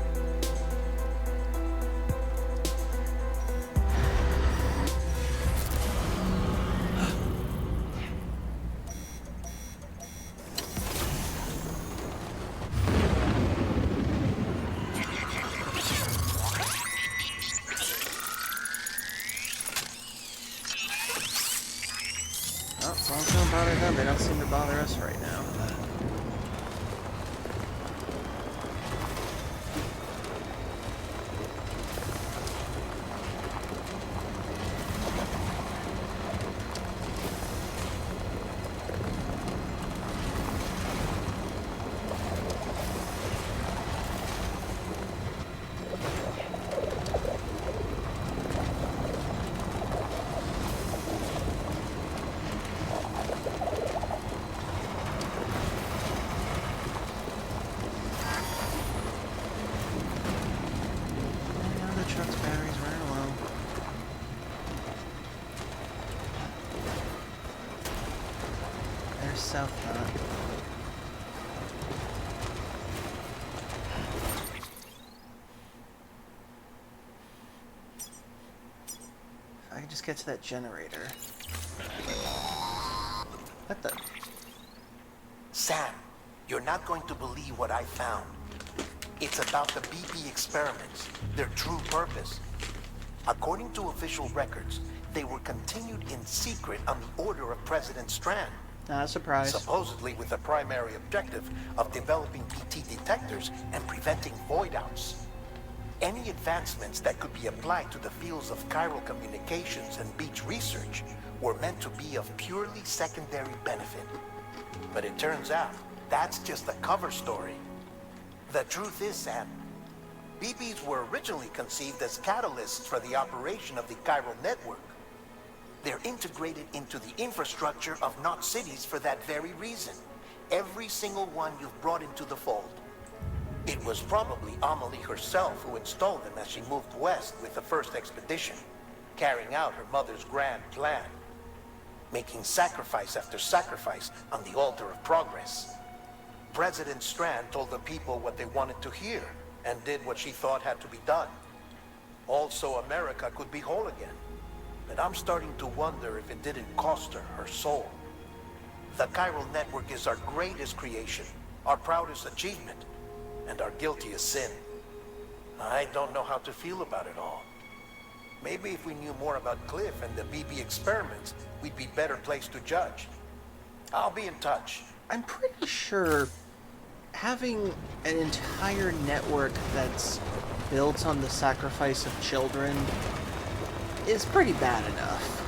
Well, as long as they don't bother them, they don't seem to bother us right now. Truck's batteries running low. There's South Knot. If I can just get to that generator. What the? Sam, you're not going to believe what I found. It's about the BP experiments, their true purpose. According to official records, they were continued in secret on the order of President Strand. Not a surprise. Supposedly with the primary objective of developing BT detectors and preventing void-outs. Any advancements that could be applied to the fields of chiral communications and beach research were meant to be of purely secondary benefit. But it turns out, that's just a cover story. The truth is, Sam, BBs were originally conceived as catalysts for the operation of the chiral network. They're integrated into the infrastructure of Knot cities for that very reason. Every single one you've brought into the fold. It was probably Amelie herself who installed them as she moved west with the first expedition, carrying out her mother's grand plan, making sacrifice after sacrifice on the altar of progress. President Strand told the people what they wanted to hear and did what she thought had to be done. Also, America could be whole again. But I'm starting to wonder if it didn't cost her soul. The chiral network is our greatest creation, our proudest achievement, and our guiltiest sin. I don't know how to feel about it all. Maybe if we knew more about Cliff and the BB experiments, we'd be better placed to judge. I'll be in touch. I'm pretty sure having an entire network that's built on the sacrifice of children is pretty bad enough.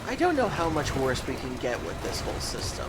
I don't know how much worse we can get with this whole system.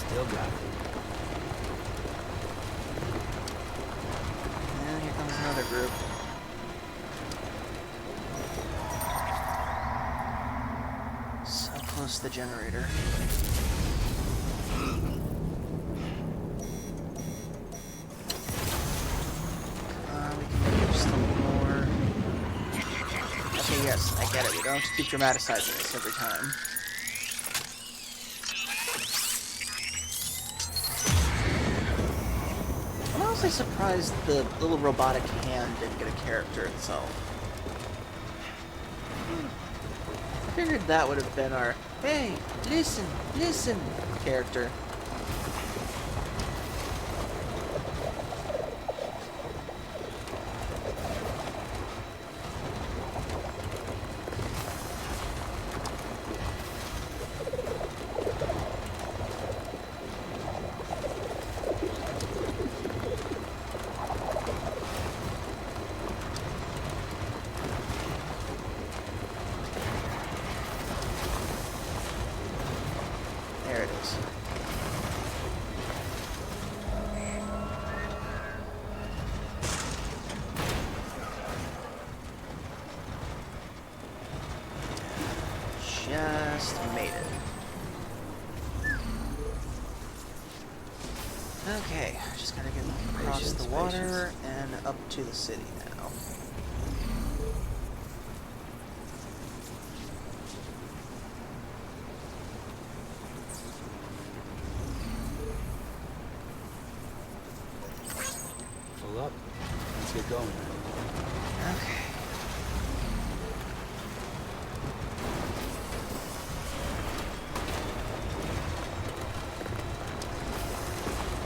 Still got it. And here comes another group. So close to the generator. We can make it just a little more. Okay, yes, I get it. We don't have to keep dramaticizing this every time. I'm honestly surprised the little robotic hand didn't get a character itself. I figured that would have been our, hey, listen, listen, character. it is. Just made it. Okay, just gotta get across the water and up to the city now. Full up. Let's get going. Okay.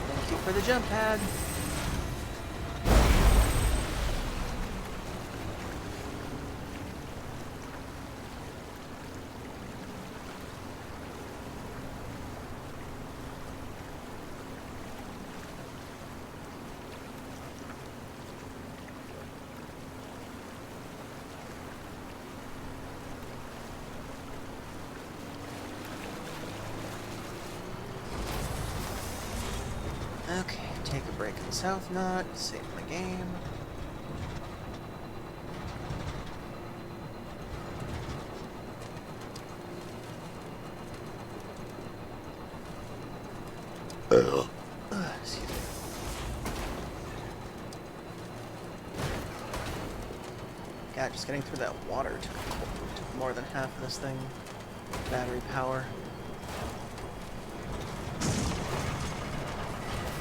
Thank you for the jump pad. Okay, take a break in the South Knot, save my game. Excuse me. God, just getting through that water took more than half of this thing. Battery power.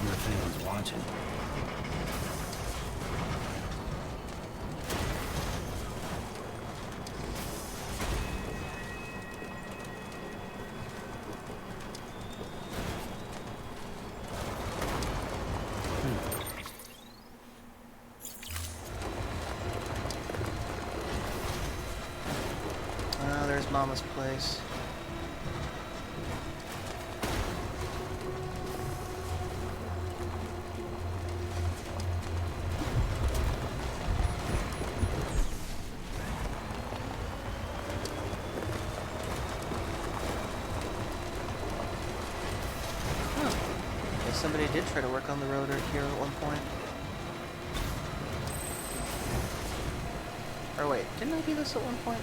If anyone's watching. Oh, there's Mama's place. Somebody did try to work on the road here at one point. Or wait, didn't I do this at one point?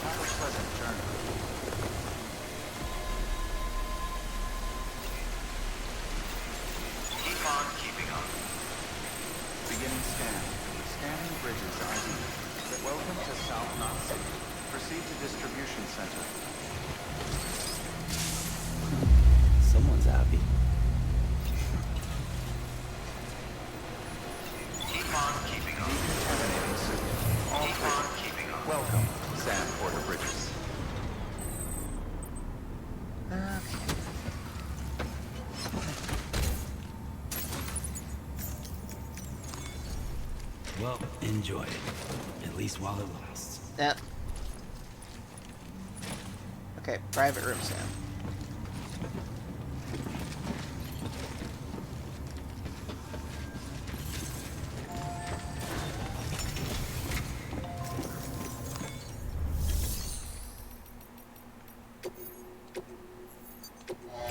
Have a pleasant journey. Keep on keeping on. Beginning scan. Scanning bridges ID. Welcome to South Knot City. Proceed to distribution center. Someone's happy. Keep on keeping on. Decontaminating suit. All Keep on keeping on. Welcome, Sam Porter Bridges. Okay. Well, enjoy it. At least while it lasts. Yep. Okay, private room, Sam.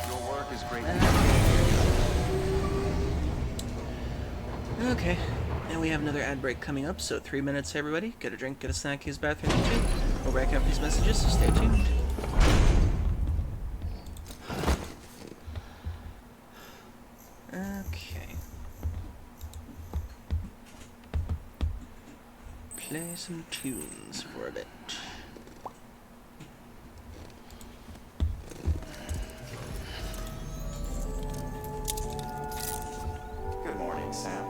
Your work is great. Okay. And we have another ad break coming up, so 3 minutes, everybody. Get a drink, get a snack, use the bathroom, eat. We'll back up these messages, so stay tuned. Okay. Play some tunes for a bit. Good morning, Sam.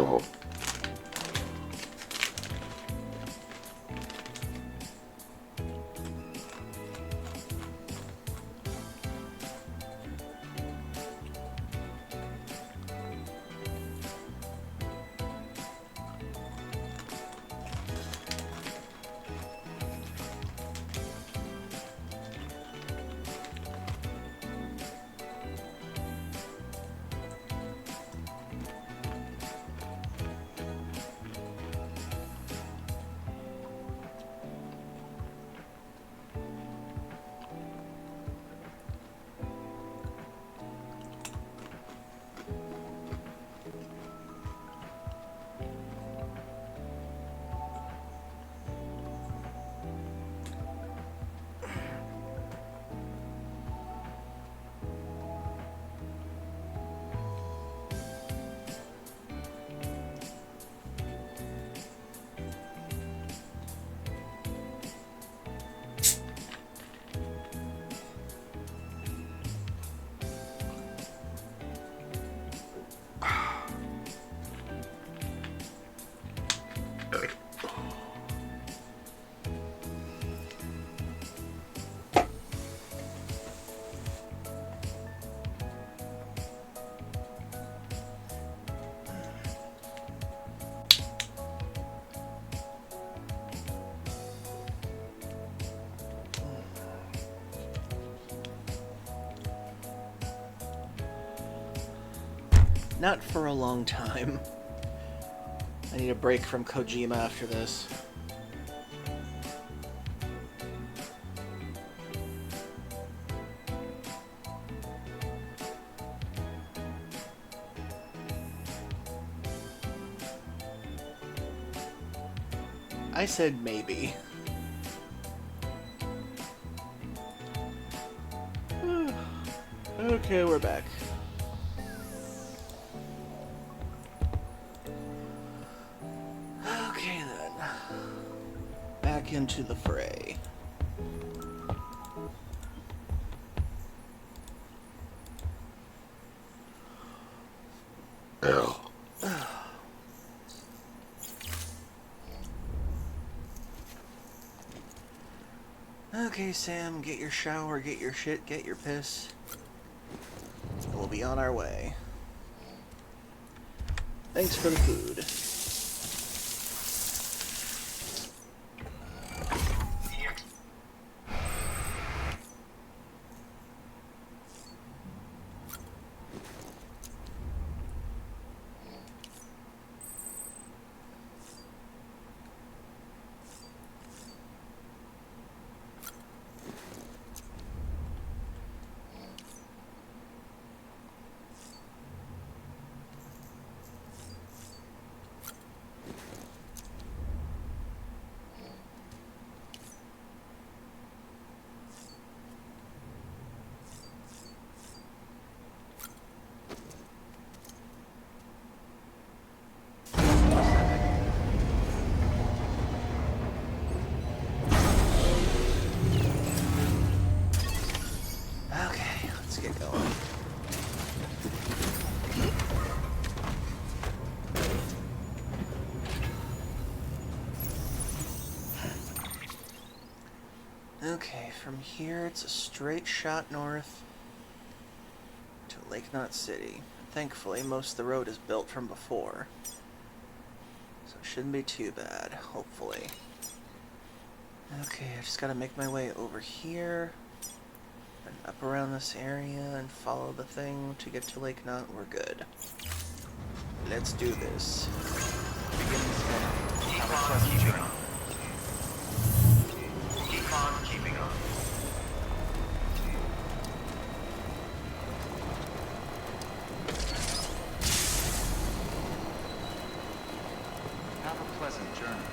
go home. Not for a long time. I need a break from Kojima after this. I said maybe. Okay, we're back. Okay then. Back into the fray. Hell. Okay, Sam, get your shower, get your shit, get your piss. We'll be on our way. Thanks for the food. Okay, let's get going. Okay, from here it's a straight shot north to Lake Knot City. Thankfully, most of the road is built from before, so it shouldn't be too bad, hopefully. Okay, I just gotta make my way over here, and up around this area, and follow the thing to get to Lake Knot. We're good. Let's do this. Beginning scanning. Keep Have a on pleasant keeping journey. on. Keep on keeping on. Have a pleasant journey.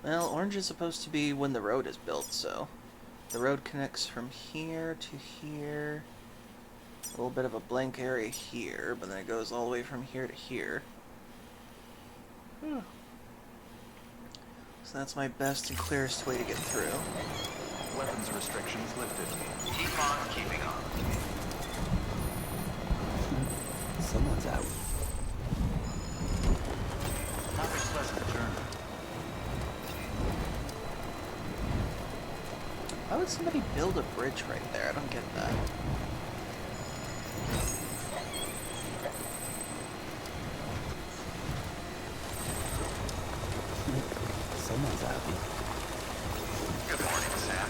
Well, orange is supposed to be when the road is built, so the road connects from here to here. A little bit of a blank area here, but then it goes all the way from here to here. So that's my best and clearest way to get through. Weapons restrictions lifted. Keep on keeping on. Someone's would somebody build a bridge right there? I don't get that. Someone's happy. Good morning, Sam.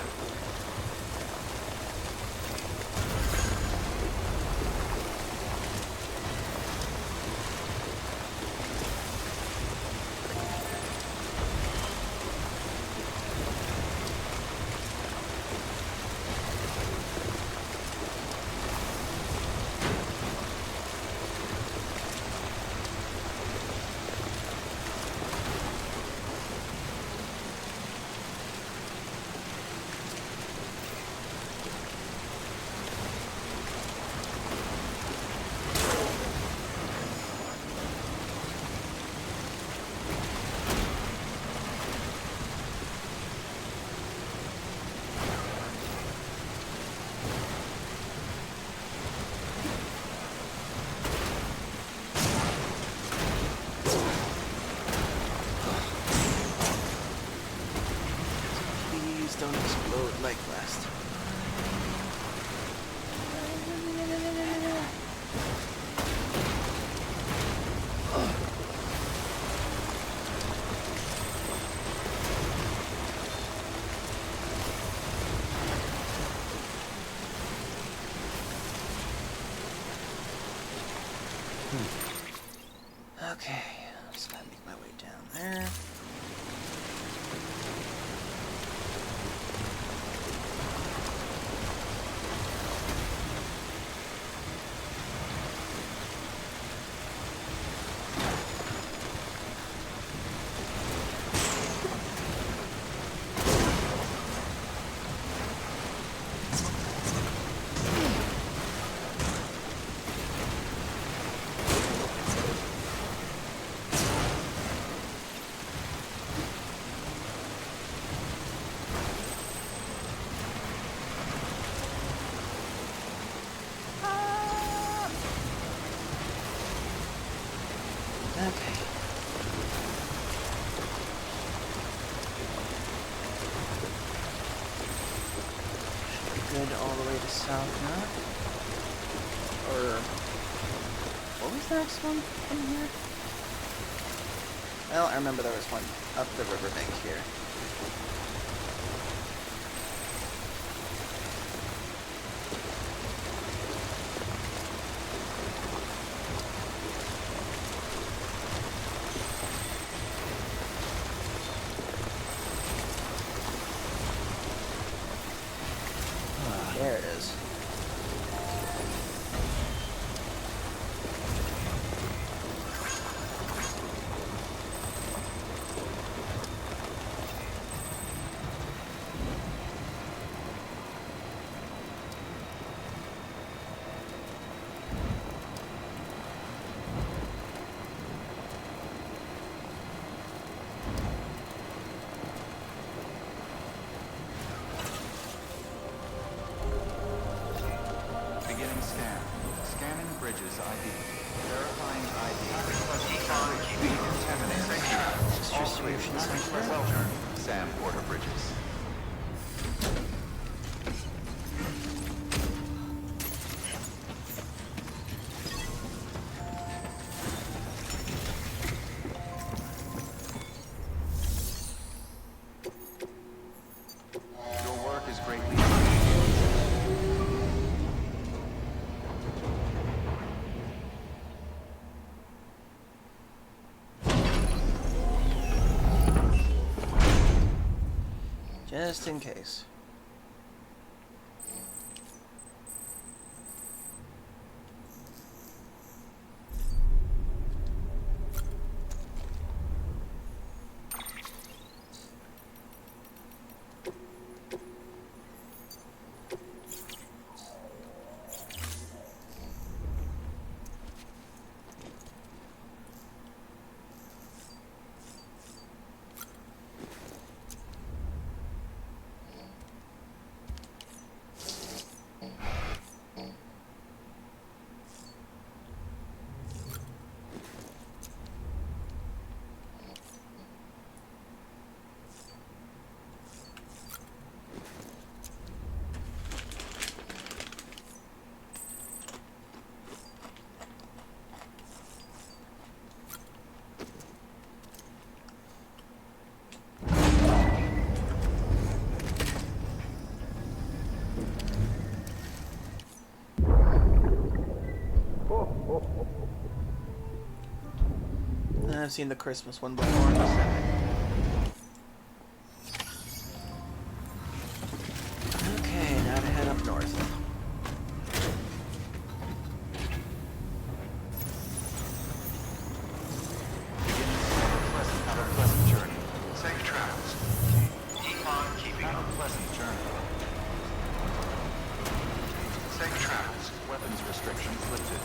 Don't explode like last. Okay, just gotta make my way down there. Okay. Should be good all the way to south now. Or what was the next one from here? Well, I remember there was one up the riverbank here. There it is. Beginning scan. Scanning bridges ID. Verifying ID. Keep on keeping Contamination. Distribution center. Well done, Sam Porter Bridges. Your work is greatly appreciated. Just in case. I've seen the Christmas one before. Okay, now to head up north. Have a pleasant journey. Safe travels. Keep on keeping up. Have a pleasant journey. Safe travels. Weapons restrictions lifted.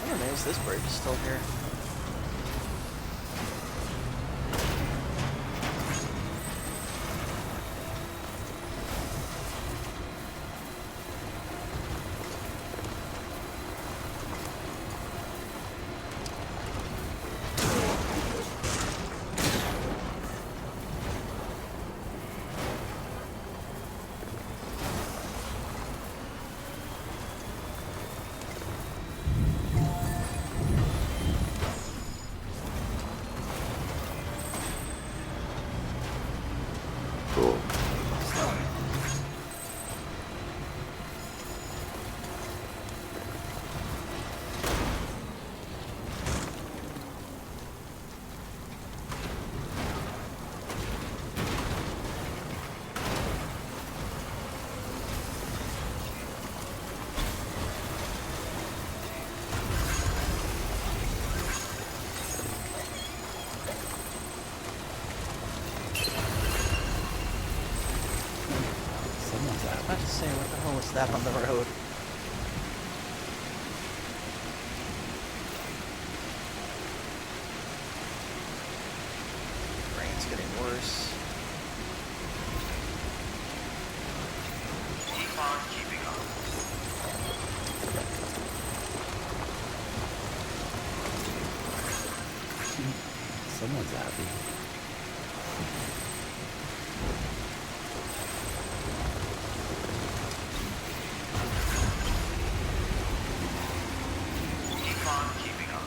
I'm amazed this bridge is still here. Cool. Someone's out. I was about to say, what the hell was that on the road? Rain's getting worse. Keep on keeping up. Someone's happy. Keep on keeping up.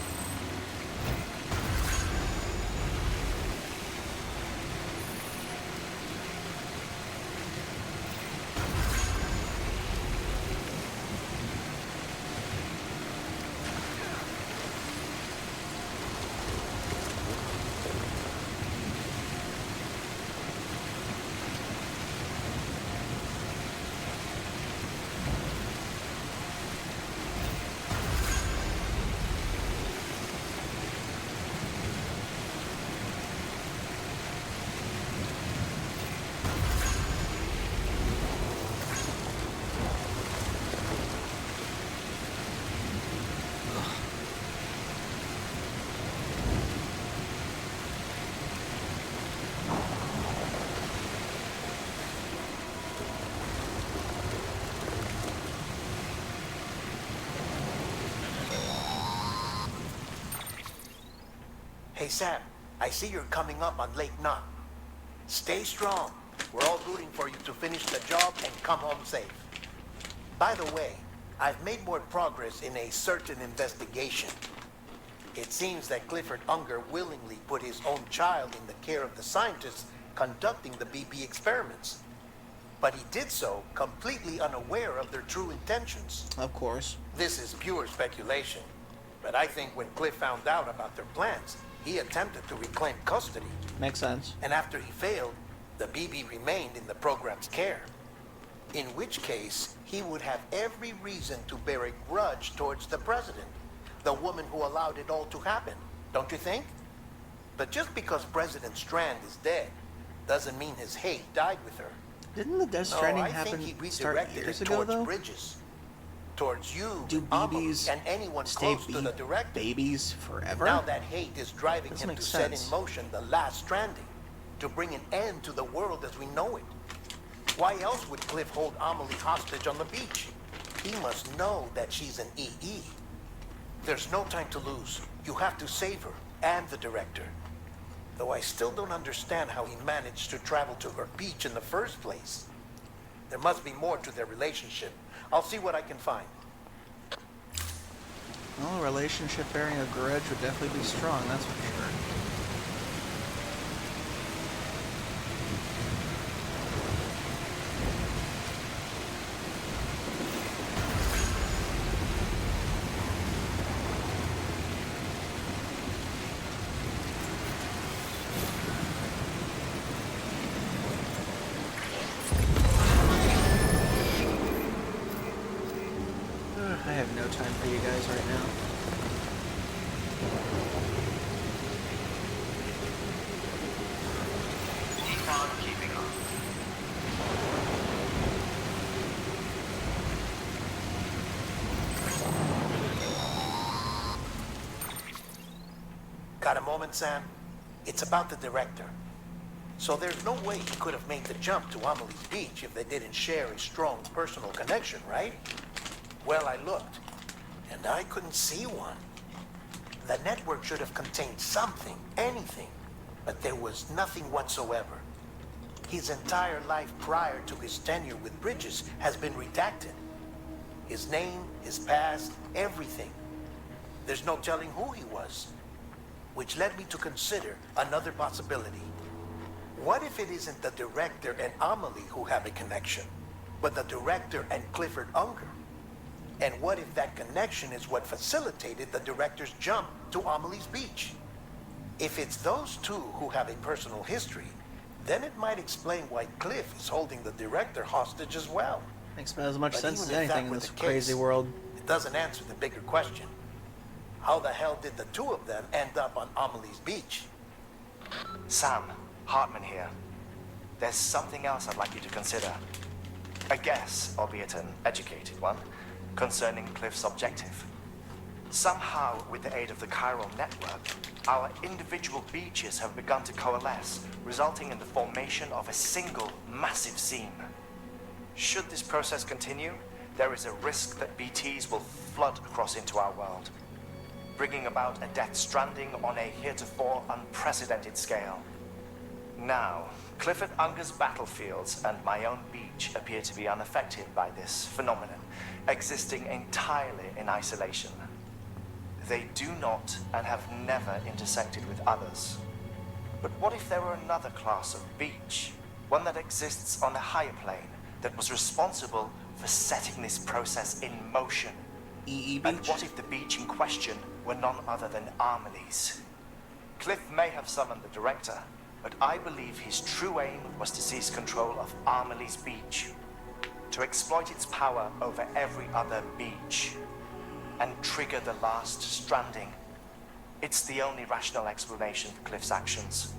Hey, Sam, I see you're coming up on Lake Knot. Stay strong. We're all rooting for you to finish the job and come home safe. By the way, I've made more progress in a certain investigation. It seems that Clifford Unger willingly put his own child in the care of the scientists conducting the BB experiments. But he did so completely unaware of their true intentions. Of course. This is pure speculation, but I think when Cliff found out about their plans, he attempted to reclaim custody. Makes sense. And after he failed, the BB remained in the program's care. In which case, he would have every reason to bear a grudge towards the president, the woman who allowed it all to happen, don't you think? But just because President Strand is dead, doesn't mean his hate died with her. Didn't the Death Stranding I happen think he start redirected years it ago, towards though? Bridges. Towards you, Do Amelie, BBs and anyone stay close to the director. babies forever? Now that hate is driving Doesn't him make to set sense. in motion the last Stranding, to bring an end to the world as we know it. Why else would Cliff hold Amelie hostage on the beach? He must know that she's an EE. There's no time to lose. You have to save her and the director. Though I still don't understand how he managed to travel to her beach in the first place. There must be more to their relationship. I'll see what I can find. Well, a relationship bearing a grudge would definitely be strong, that's for sure. I have no time for you guys right now. Keep on keeping on. Got a moment, Sam? It's about the director. So there's no way he could have made the jump to Amelie's Beach if they didn't share a strong personal connection, right? Well, I looked, and I couldn't see one. The network should have contained something, anything, but there was nothing whatsoever. His entire life prior to his tenure with Bridges has been redacted. His name, his past, everything. There's no telling who he was. Which led me to consider another possibility. What if it isn't the director and Amelie who have a connection, but the director and Clifford Unger? And what if that connection is what facilitated the director's jump to Amelie's Beach? If it's those two who have a personal history, then it might explain why Cliff is holding the director hostage as well. Makes about as much But sense as even if that anything in were this the crazy case, world. It doesn't answer the bigger question. How the hell did the two of them end up on Amelie's Beach? Sam, Hartman here. There's something else I'd like you to consider. A guess, albeit an educated one, concerning Cliff's objective. Somehow, with the aid of the chiral network, our individual beaches have begun to coalesce, resulting in the formation of a single massive seam. Should this process continue, there is a risk that BTs will flood across into our world, bringing about a death stranding on a heretofore unprecedented scale. Now, Clifford Unger's battlefields and my own beach appear to be unaffected by this phenomenon, existing entirely in isolation. They do not and have never intersected with others. But what if there were another class of beach, one that exists on a higher plane, that was responsible for setting this process in motion? Beach? And what if the beach in question were none other than Amelie's? Cliff may have summoned the director, but I believe his true aim was to seize control of Amelie's Beach, to exploit its power over every other beach, and trigger the last stranding. It's the only rational explanation for Cliff's actions,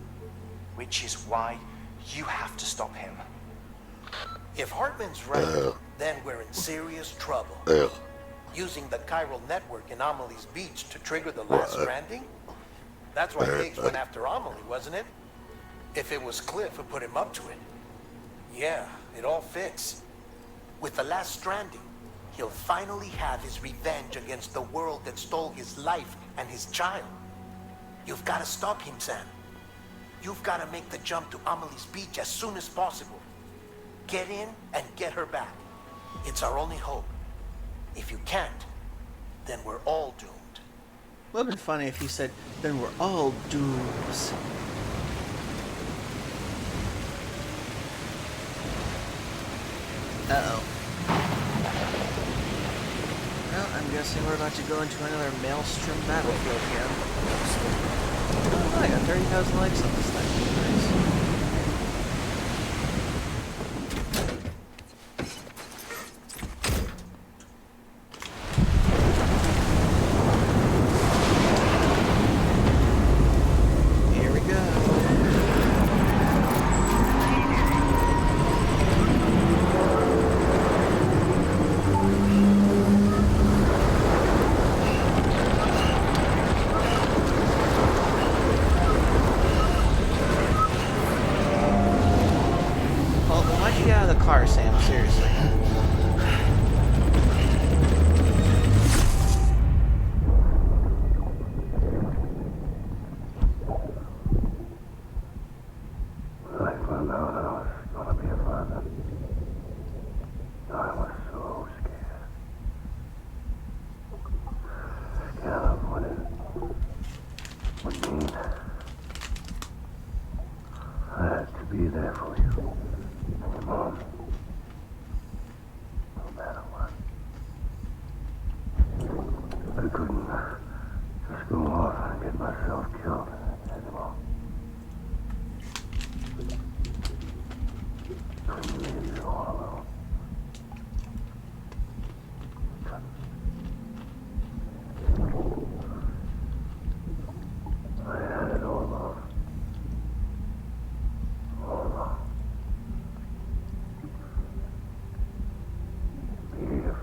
which is why you have to stop him. If Hartman's right, then we're in serious trouble. Using the chiral network in Amelie's Beach to trigger the last stranding? That's why Higgs went after Amelie, wasn't it? If it was Cliff who put him up to it. Yeah, it all fits. With the last stranding, he'll finally have his revenge against the world that stole his life and his child. You've got to stop him, Sam. You've got to make the jump to Amelie's Beach as soon as possible. Get in and get her back. It's our only hope. If you can't, then we're all doomed. It would have been funny if he said, then we're all dooms. Uh-oh. Well, I'm guessing we're about to go into another Maelstrom battlefield here. Oh, I got 30,000 likes on this thing. Nice.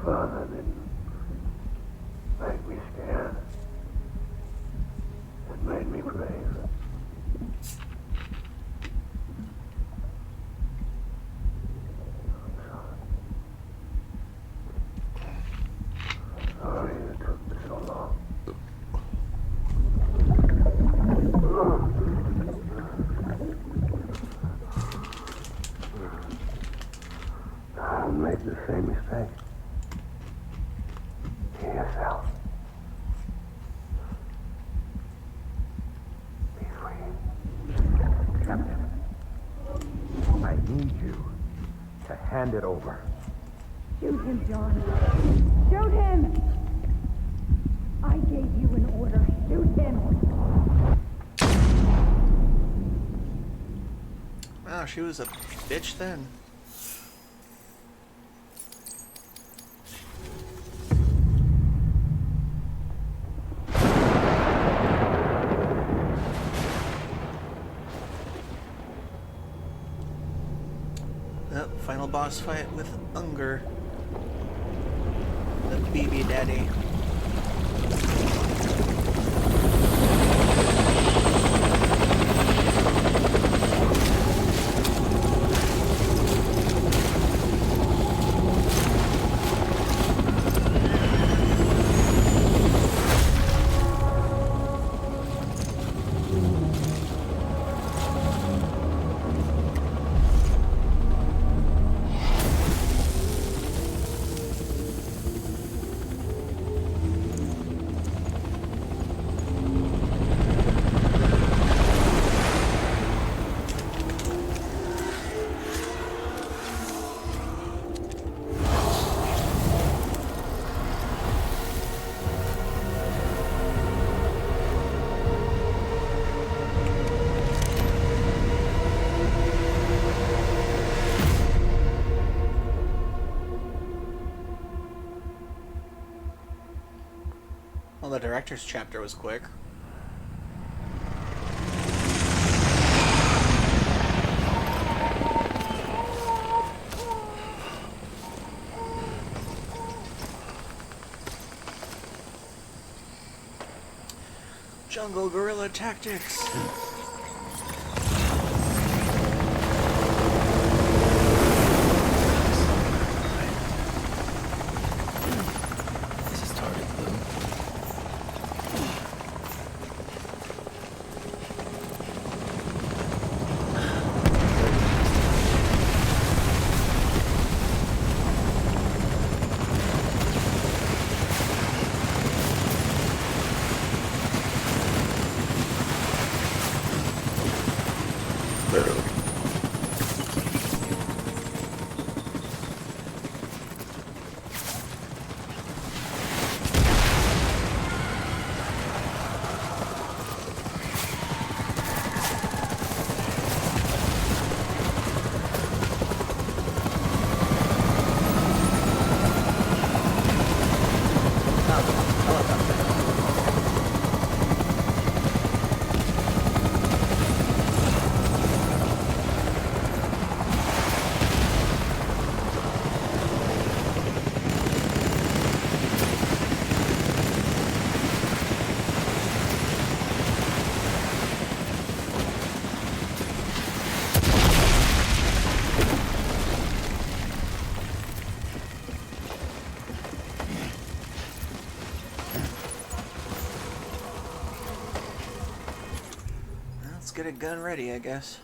father didn't make me scared. It made me brave. Sorry it took me so long. I made the same mistake. Kill yourself. Be free. Captain, I need you to hand it over. Shoot him, John. Shoot him! I gave you an order. Shoot him! Wow, she was a bitch then. Final boss fight with Unger, the BB Daddy. Well, the director's chapter was quick. Jungle guerrilla tactics. This is target blue. Let's get a gun ready, I guess.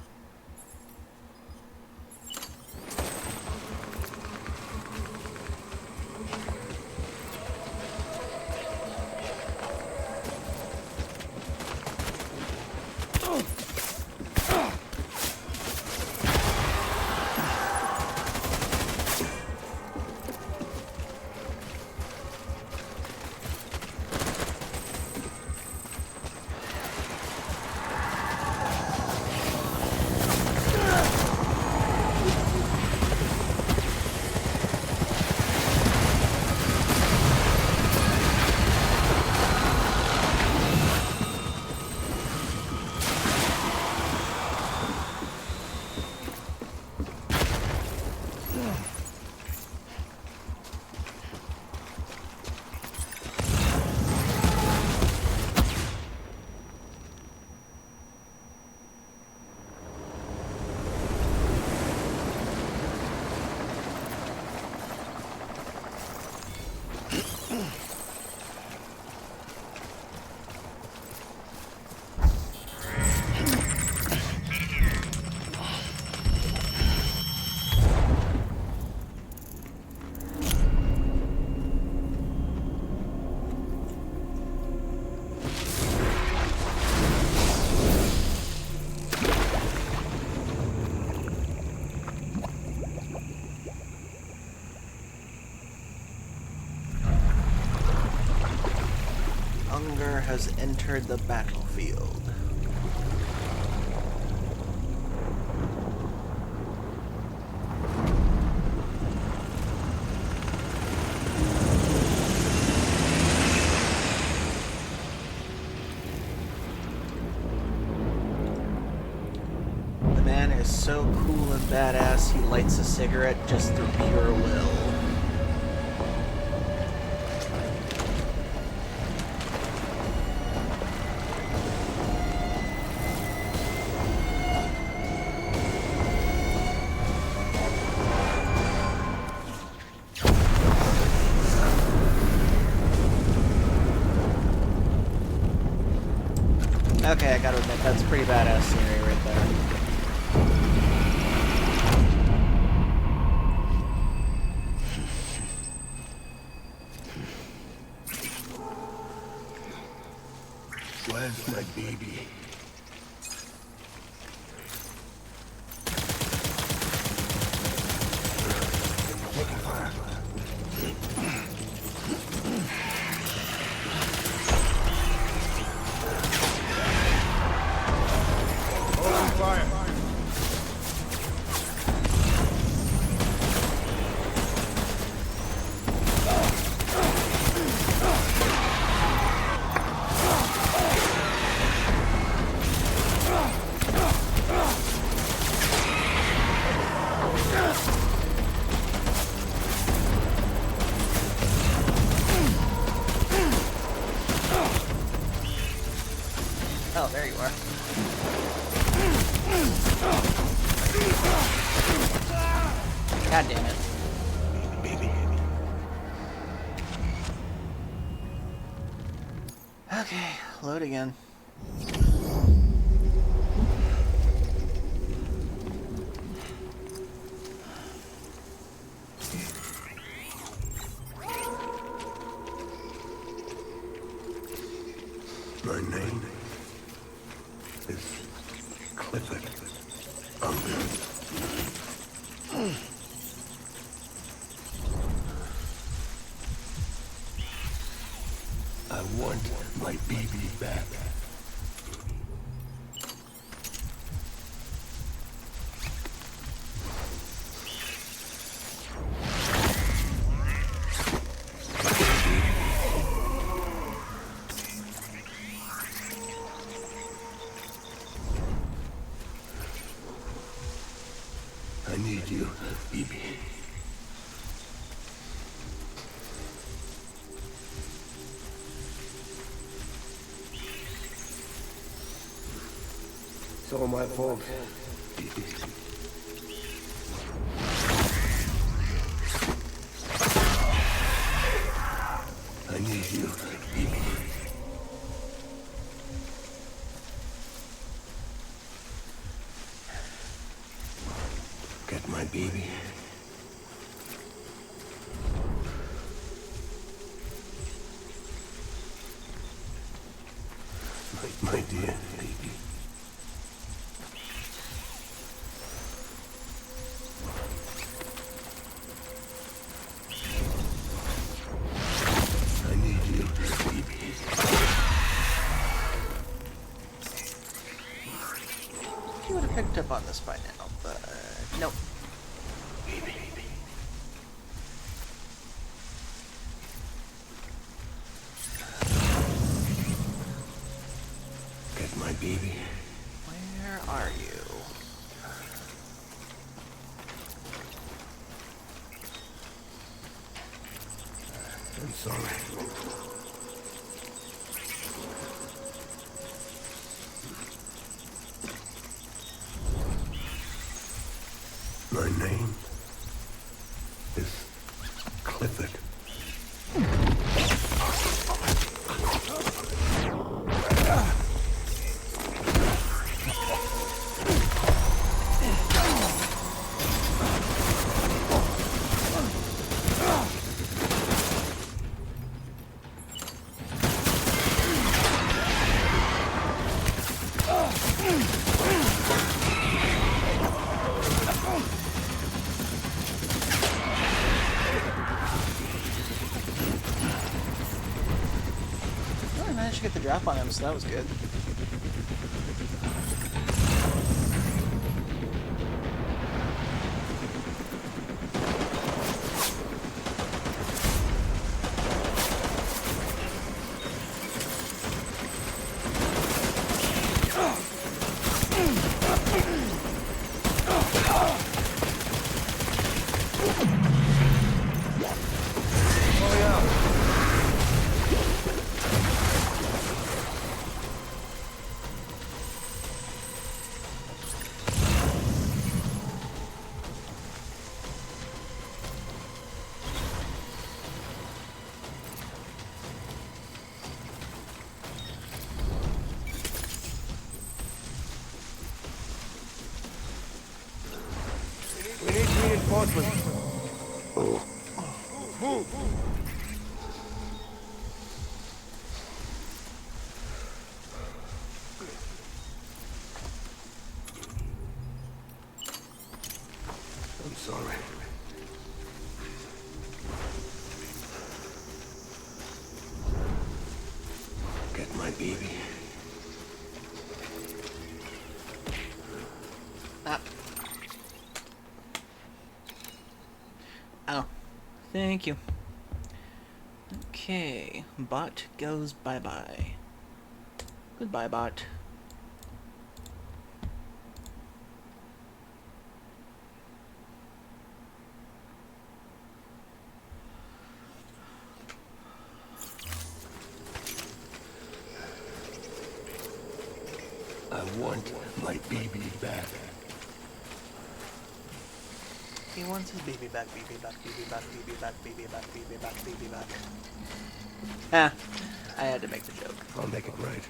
has entered the battlefield. The man is so cool and badass, he lights a cigarette just through pure will. Okay, I gotta admit, that's pretty badass scenery right there. Where's my baby? Taking fire. Holding fire. Oh, there you are. God damn it. Baby. Okay, load again. My name is Clifford. I want my baby back. I need you, baby. It's all my fault. I need you, baby. Get my baby. My dear baby. I need you, baby. You would have picked up on this by now, but nope. Baby. Get my baby. Where are you? I'm sorry. My name is Clifford. get the drop on him, so that was good. We need reinforcements. Move! I'm sorry. Get my baby. Ah. Oh. Thank you. Okay. Bot goes bye-bye. Goodbye, bot. I want my baby back. He wants his baby back, baby back, baby back, baby back, baby back, baby back, baby back. Ah, I had to make the joke. I'll make it right.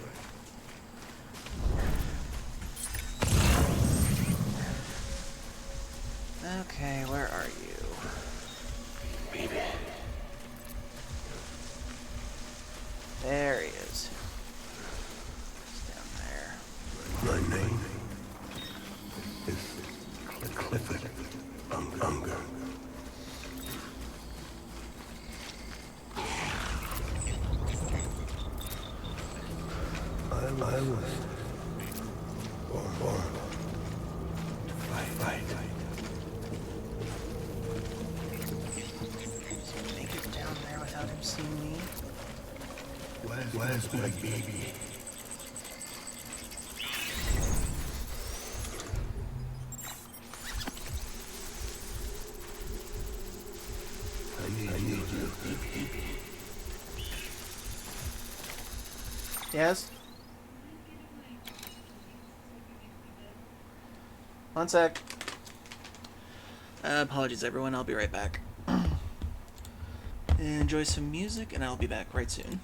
Okay, where are you? Baby. There he is. He's down there. My name is Clifford Unger. I was born to fight. Make it down there without him seeing me. Where's my baby? I need you, baby. Yes? One sec. Apologies, everyone. I'll be right back. Enjoy some music, and I'll be back right soon.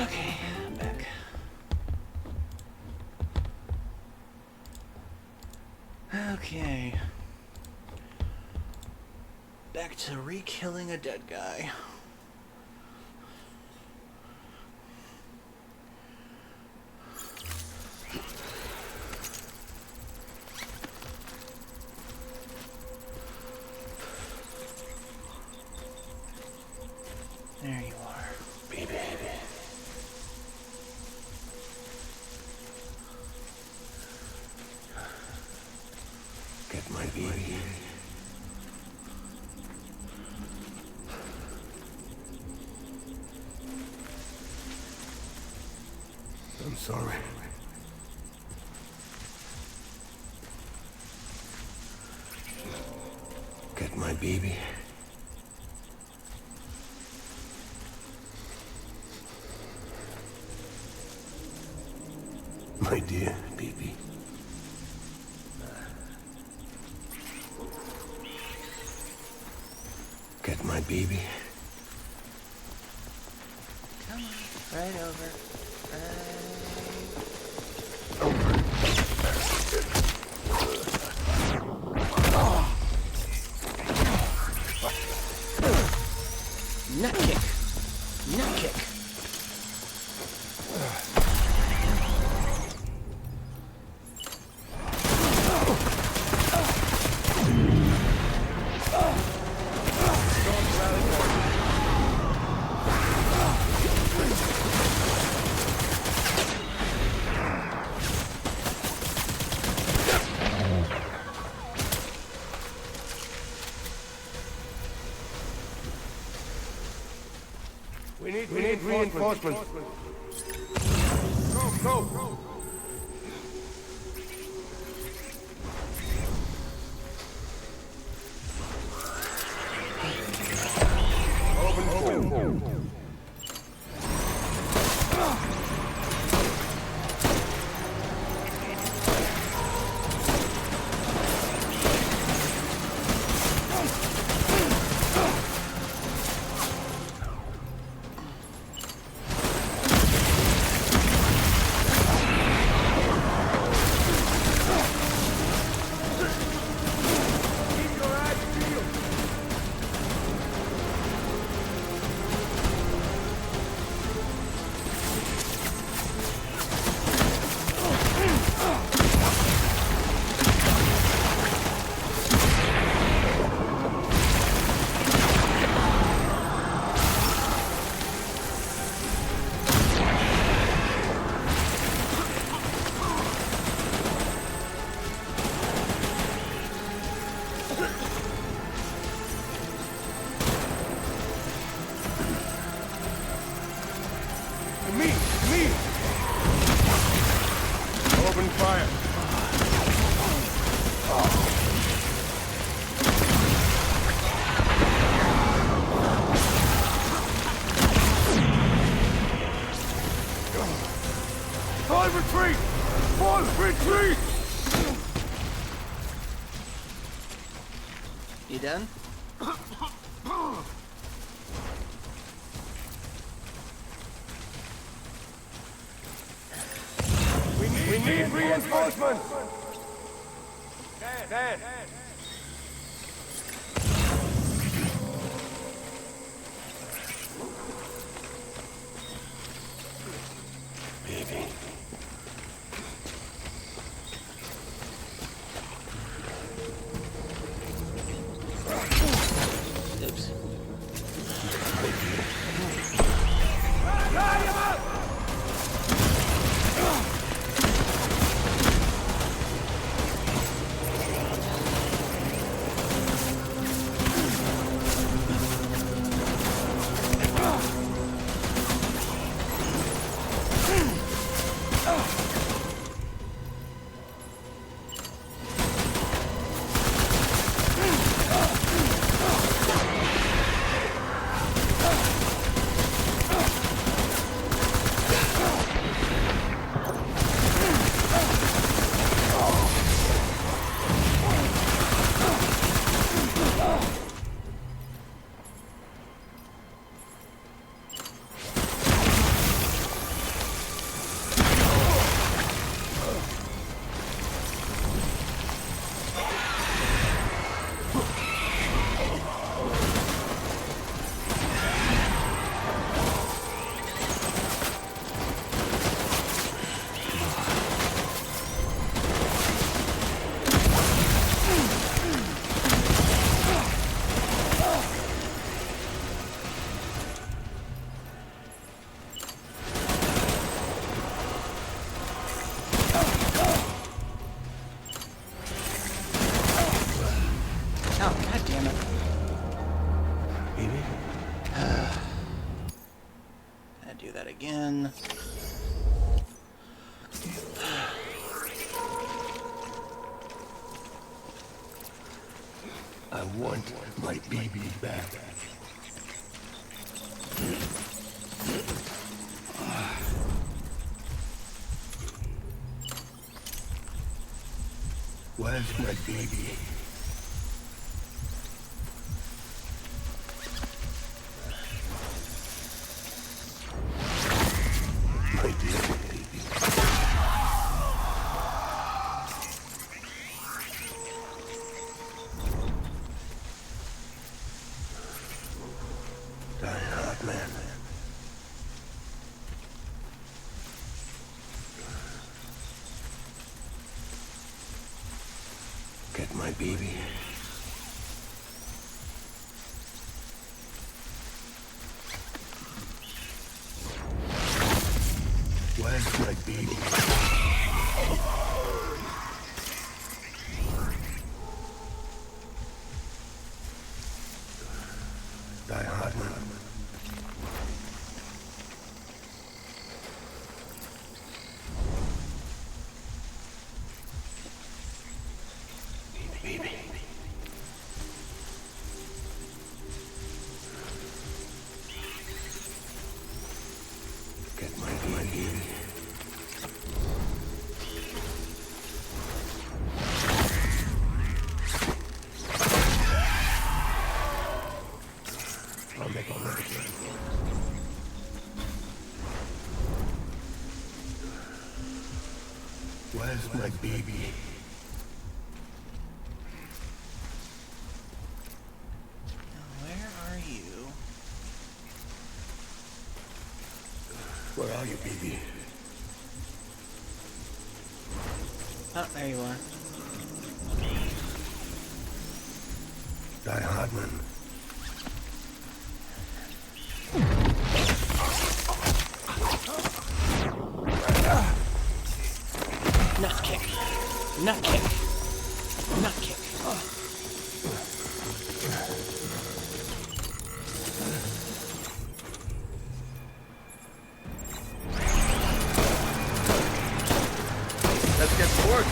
Okay, I'm back. Okay. Back to re-killing a dead guy. There you are. Baby. Get my baby. I'm sorry. Get my baby. My dear baby. Get my baby. Come on, right over. Nut kick. Nut kick. We need reinforcements. Go. Open. Me! Open fire. Fall retreat! You done? We need reinforcements! Dad! Baby. Oops. God damn it. Baby? Gotta do that again. I want my baby back. Where's my baby? My dear baby. Die hard, man. Get my baby. Where's my baby? Die hard, man. Baby. Get my baby. I'll make all that again. Where's my baby? Where are you, baby? Oh, there you are. Die hard, man. Nut kick. Nut kick. Nut kick. Let's get to work.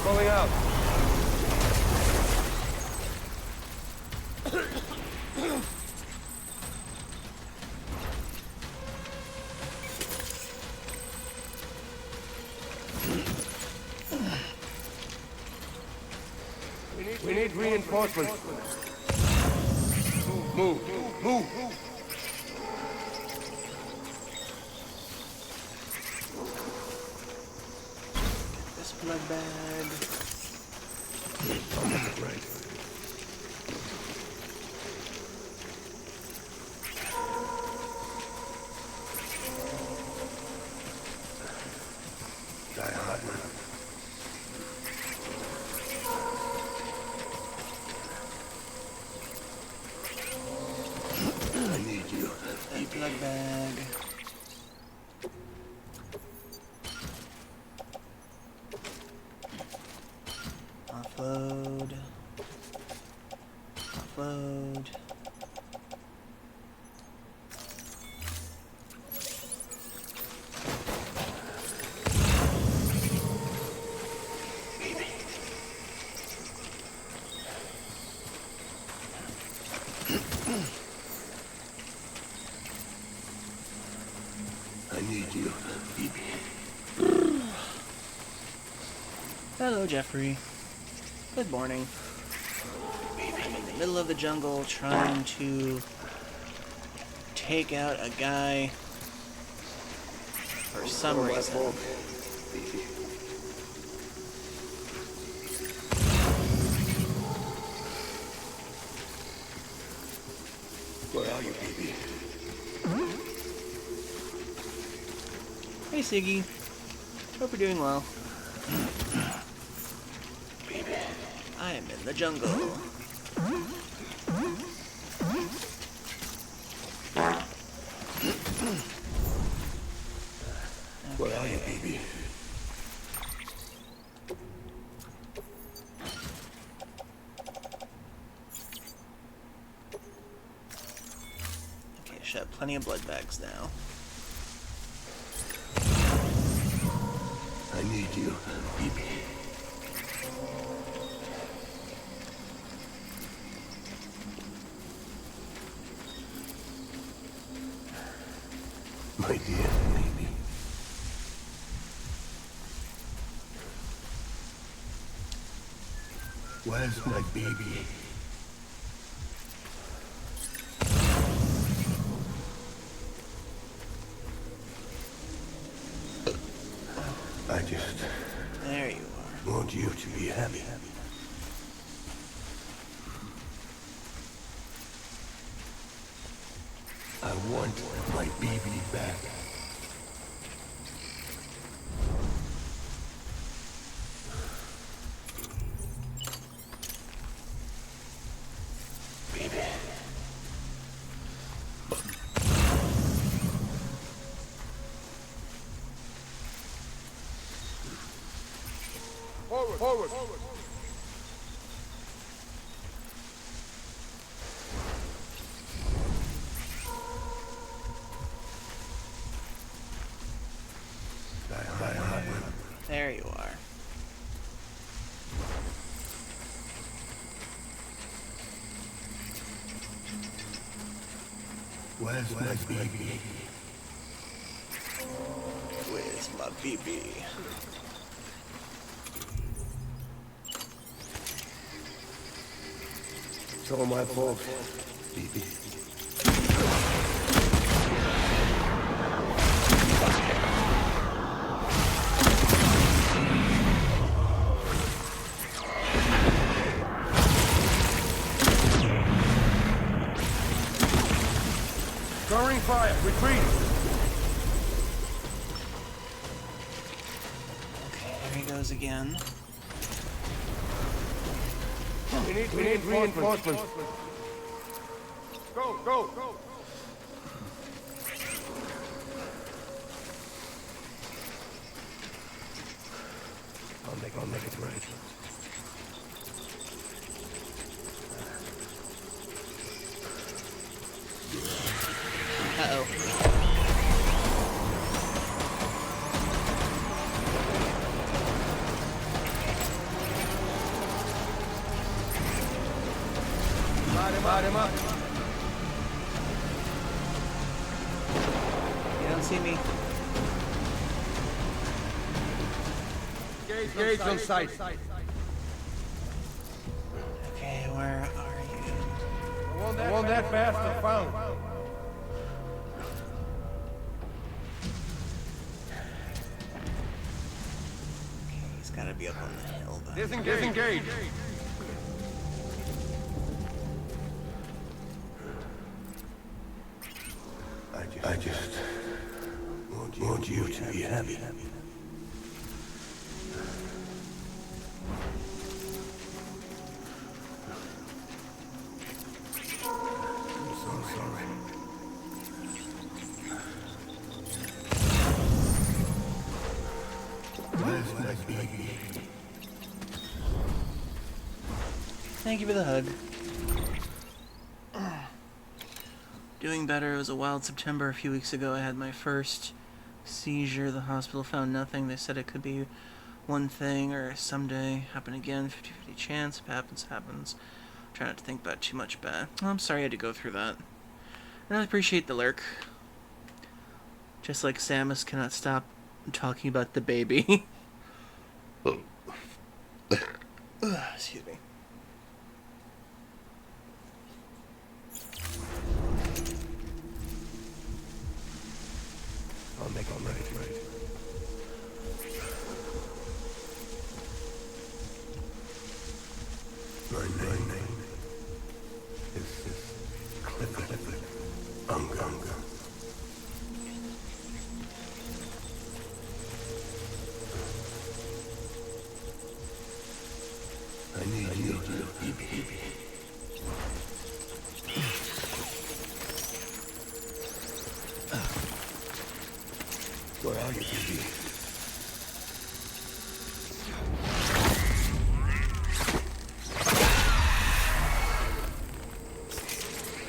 Pulling out. We need reinforcements. Move. This blood bag. I'll make it right. Die hard, man. I need you. That blood bag. Offload. Offload. I need you, baby. Hello, Jeffrey. Good morning. I'm in the middle of the jungle trying to take out a guy for some reason. Siggy. Hope you're doing well. Baby. I am in the jungle. Where are you, baby? Okay, should have plenty of blood bags now. I need you, baby. My dear baby. Where's my baby? I just... There you are. Want you to be happy. I want my baby back. Baby. Forward, forward. There you are. Where's my baby? Where's my baby? It's all my fault, baby. Throwing fire, retreat! Okay, there he goes again. We need reinforcements. Go, go, go! I'll make it right. Uh-oh. Light him up. You don't see me. Engage on sight. Okay, where are you? I want that bastard found. Okay, he's gotta be up on the hill then. Disengage. I just want you to be happy. I'm so sorry. Where's my baby? Thank you for the hug. Doing better. It was a wild September a few weeks ago. I had my first seizure. The hospital found nothing. They said it could be one thing or someday happen again. 50-50 chance. If it happens, happens. Try not to think about too much bad. Well, I'm sorry I had to go through that. And I appreciate the lurk. Just like Samus cannot stop talking about the baby. Excuse me. I'll make it right. My name is Clifford Unga. need you, baby. Where are you, baby?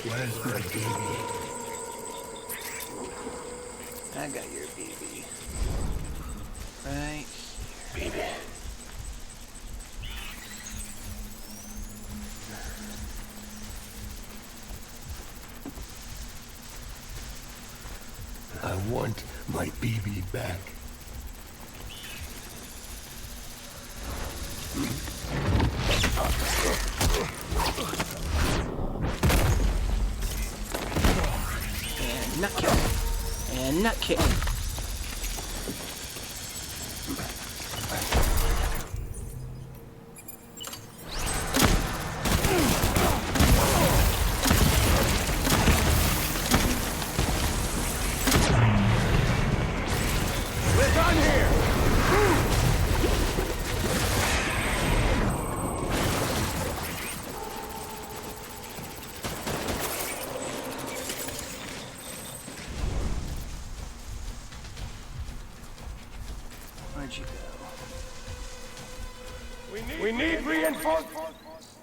Where's my baby? I got your baby. Right. Baby. I want my baby back. And nut kill. And nut kill. We're done here! Where'd you go? We need reinforcements!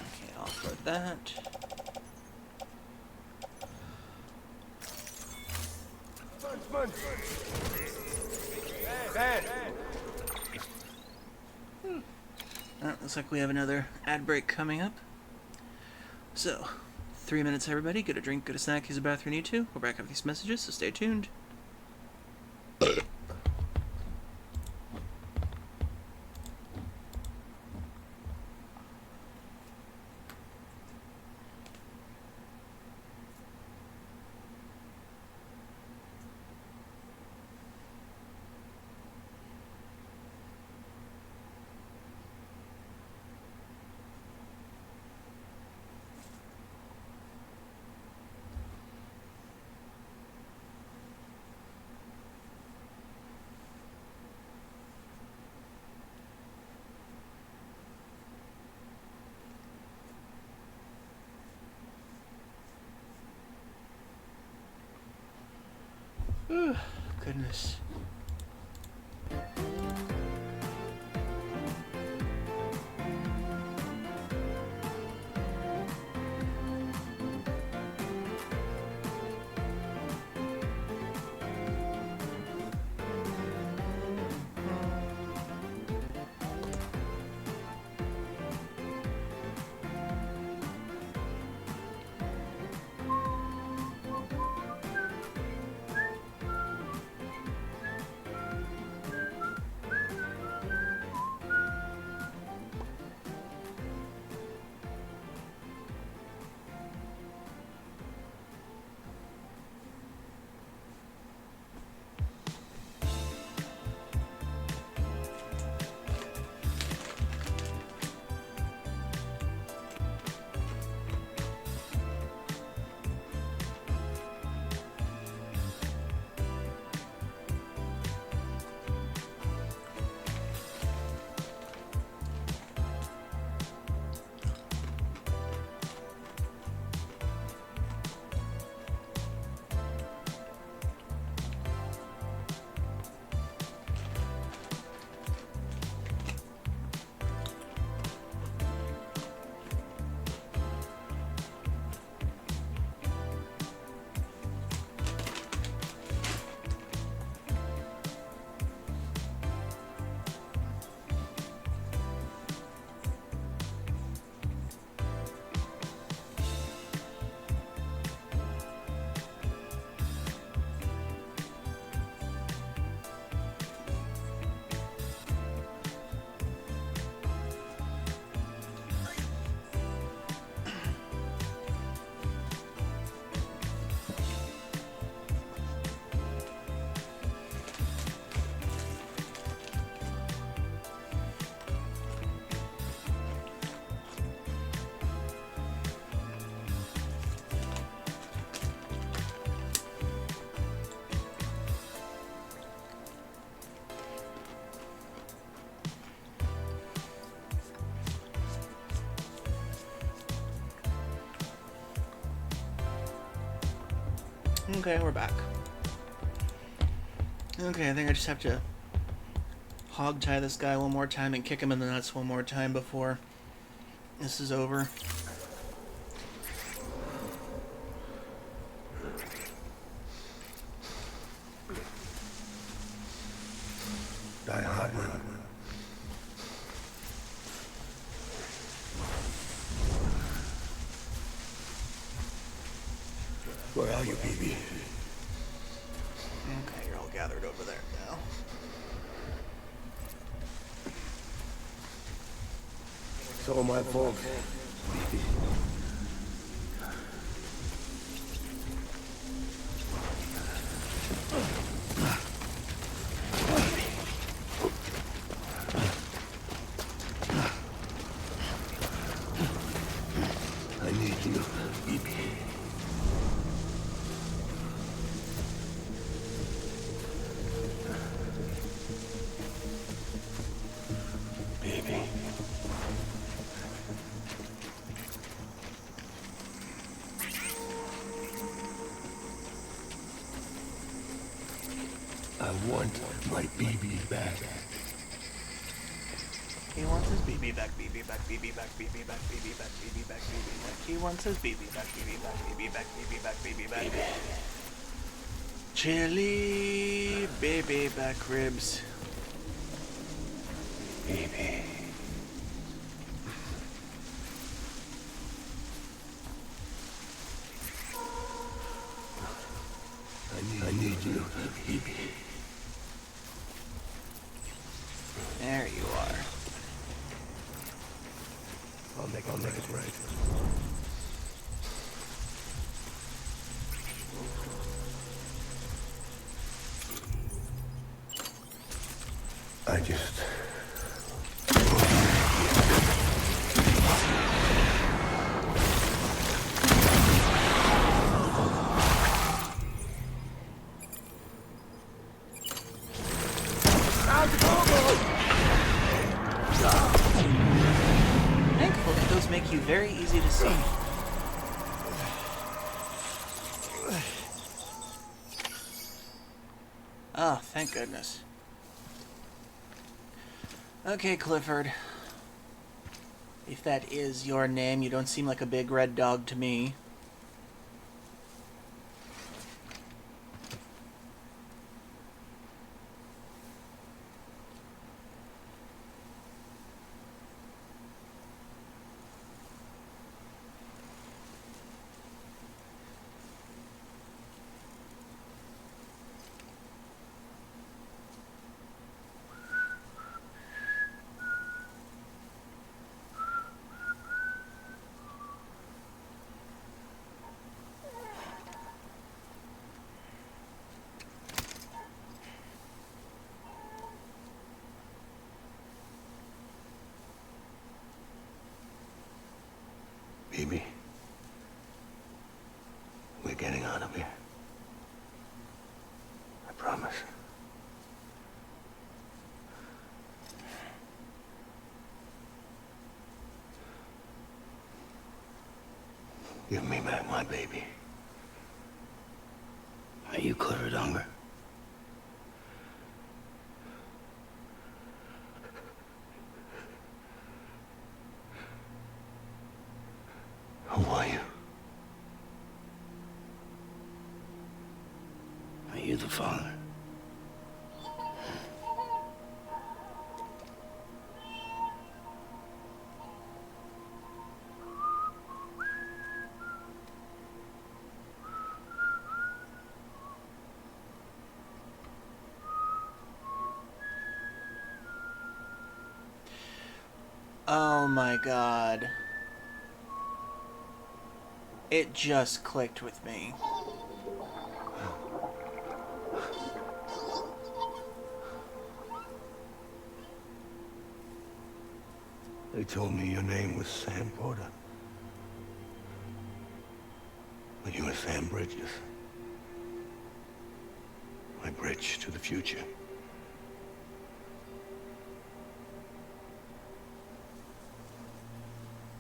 Okay, offload that. Looks like we have another ad break coming up. So, 3 minutes everybody, get a drink, get a snack, use a bathroom you need to. We're back after these messages, so stay tuned. Goodness. Okay, we're back. Okay, I think I just have to hog tie this guy one more time and kick him in the nuts one more time before this is over. Die hard, man. Where are you, baby? Okay, you're all gathered over there now. It's all my fault, baby. I need you, baby. Baby. I want my baby back. He wants his BB back, BB back, BB back, BB back, BB back, BB back, BB back. He wants his BB back, BB back, BB back, BB back, BB back. Baby. Chili baby back ribs. Baby. I need you, baby. There you are. I'll make it right. I just... Thankfully, those make you very easy to see. Oh, thank goodness. Okay, Clifford. If that is your name, you don't seem like a big red dog to me. Baby. We're getting out of here. I promise. Give me back my baby. Are you Clifford Unger? Who are you? Are you the father? Oh my god. It just clicked with me. They told me your name was Sam Porter. But you were Sam Bridges. My bridge to the future.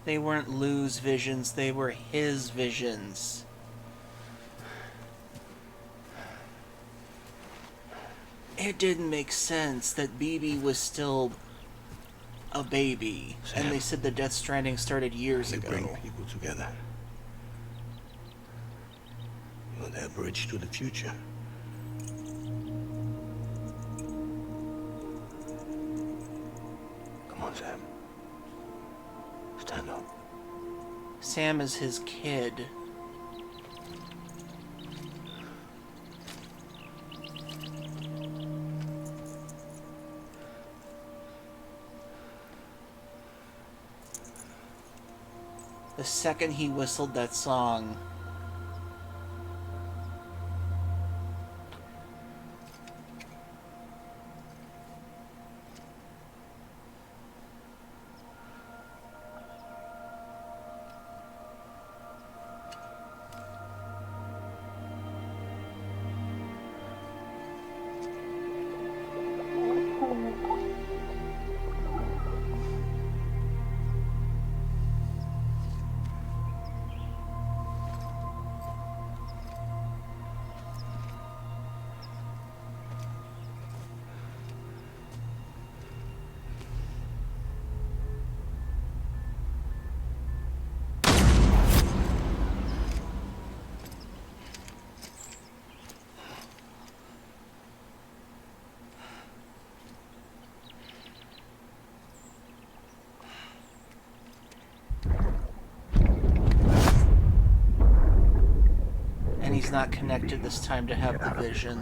They weren't Lou's visions, they were his visions. It didn't make sense that BB was still a baby, Sam, and they said the Death Stranding started years you ago. bring people together. You're their bridge to the future. Come on, Sam. Stand up. Sam is his kid. The second he whistled that song, and he's not connected this time to have the vision.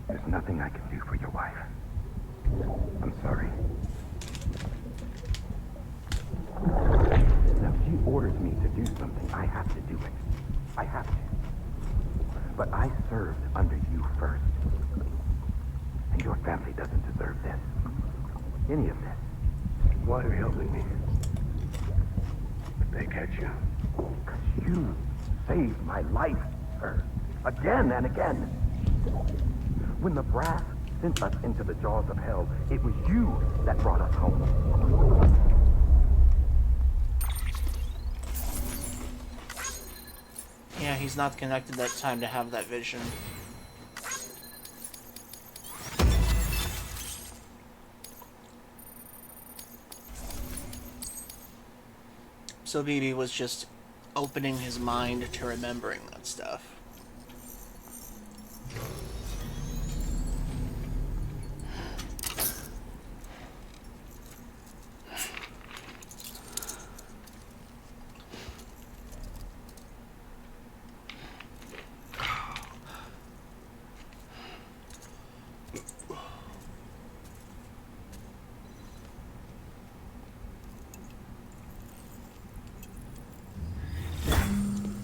There's nothing I can do for your wife. I'm sorry. Now, if she orders me to do something, I have to do it. I have to. But I served under you first. And your family doesn't deserve this. Any of this. Why are you helping me? If they catch you. Because you saved my life, sir. Again and again. When the brass sent us into the jaws of hell, it was you that brought us home. Yeah, he's not connected that time to have that vision. So BB was just opening his mind to remembering that stuff.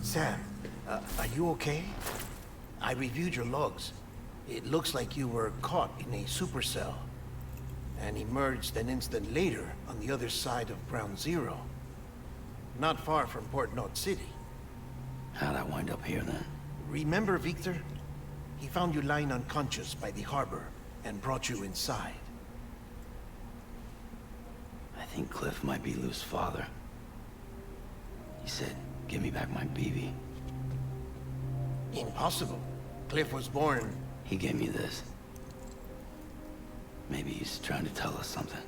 Sam, are you okay? I reviewed your logs. It looks like you were caught in a supercell and emerged an instant later on the other side of Ground Zero. Not far from Port Knot City. How'd I wind up here then? Remember Victor? He found you lying unconscious by the harbor and brought you inside. I think Cliff might be Lou's father. He said, give me back my BB. Impossible. Cliff was born... He gave me this. Maybe he's trying to tell us something.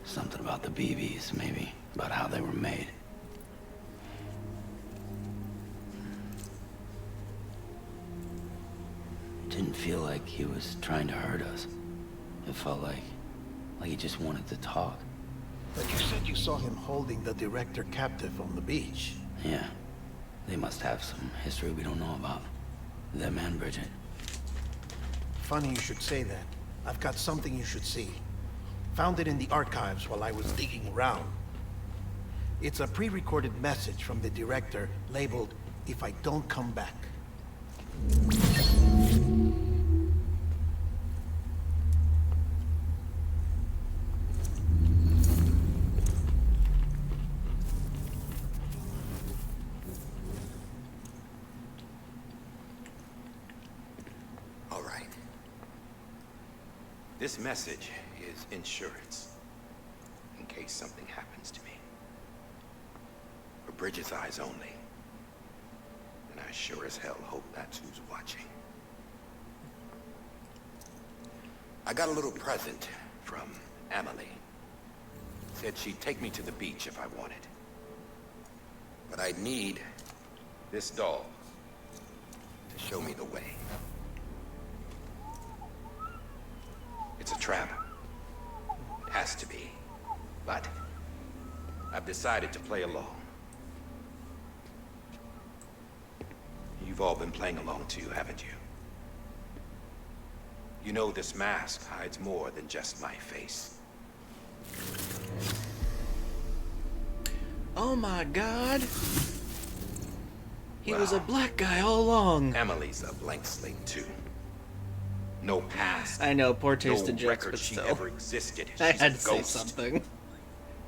Something about the BBs, maybe. About how they were made. It didn't feel like he was trying to hurt us. It felt like he just wanted to talk. But you said you saw him holding the director captive on the beach. Yeah. They must have some history we don't know about. Them and Bridget. Funny you should say that. I've got something you should see. Found it in the archives while I was digging around. It's a pre-recorded message from the director labeled, "If I don't come back." This message is insurance, in case something happens to me. For Bridget's eyes only. And I sure as hell hope that's who's watching. I got a little present from Emily. Said she'd take me to the beach if I wanted. But I'd need this doll to show me the way. It's a trap. It has to be. But I've decided to play along. You've all been playing along too, haven't you? You know this mask hides more than just my face. Oh my god! He was a black guy all along. Emily's a blank slate too. No past. I know, poor taste no in jokes, record but she still. ever existed. I She's had a to say ghost. something.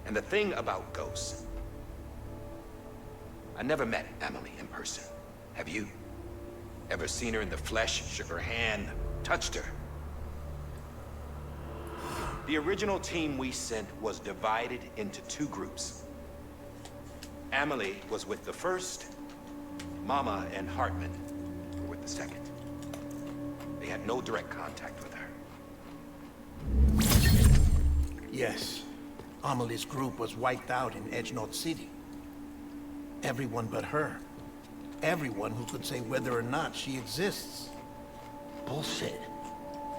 And the thing about ghosts, I never met Emily in person. Have you? Ever seen her in the flesh, shook her hand, touched her? The original team we sent was divided into two groups. Emily was with the first, Mama and Hartman were with the second. They had no direct contact with her. Yes. Amelie's group was wiped out in Edge North City. Everyone but her. Everyone who could say whether or not she exists. Bullshit.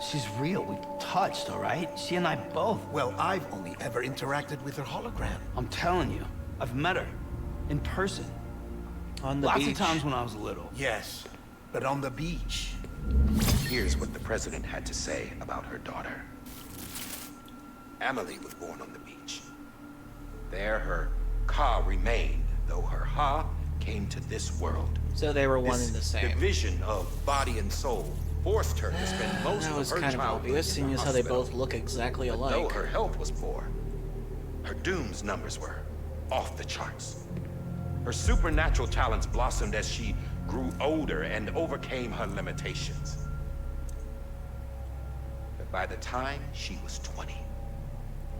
She's real. We touched, all right? She and I both. Well, I've only ever interacted with her hologram. I'm telling you, I've met her. In person. On the Lots beach. of times when I was little. Yes, but on the beach. Here's what the president had to say about her daughter. Emily was born on the beach. There her Ka remained, though her Ha came to this world. So they were one This and the same. division of body and soul forced her to spend most That of was her kind of childhood obvious, in seeing the as how they hospital. both look exactly But alike. though her health was poor, her Doom's numbers were off the charts. Her supernatural talents blossomed as she grew older and overcame her limitations. But by the time she was 20,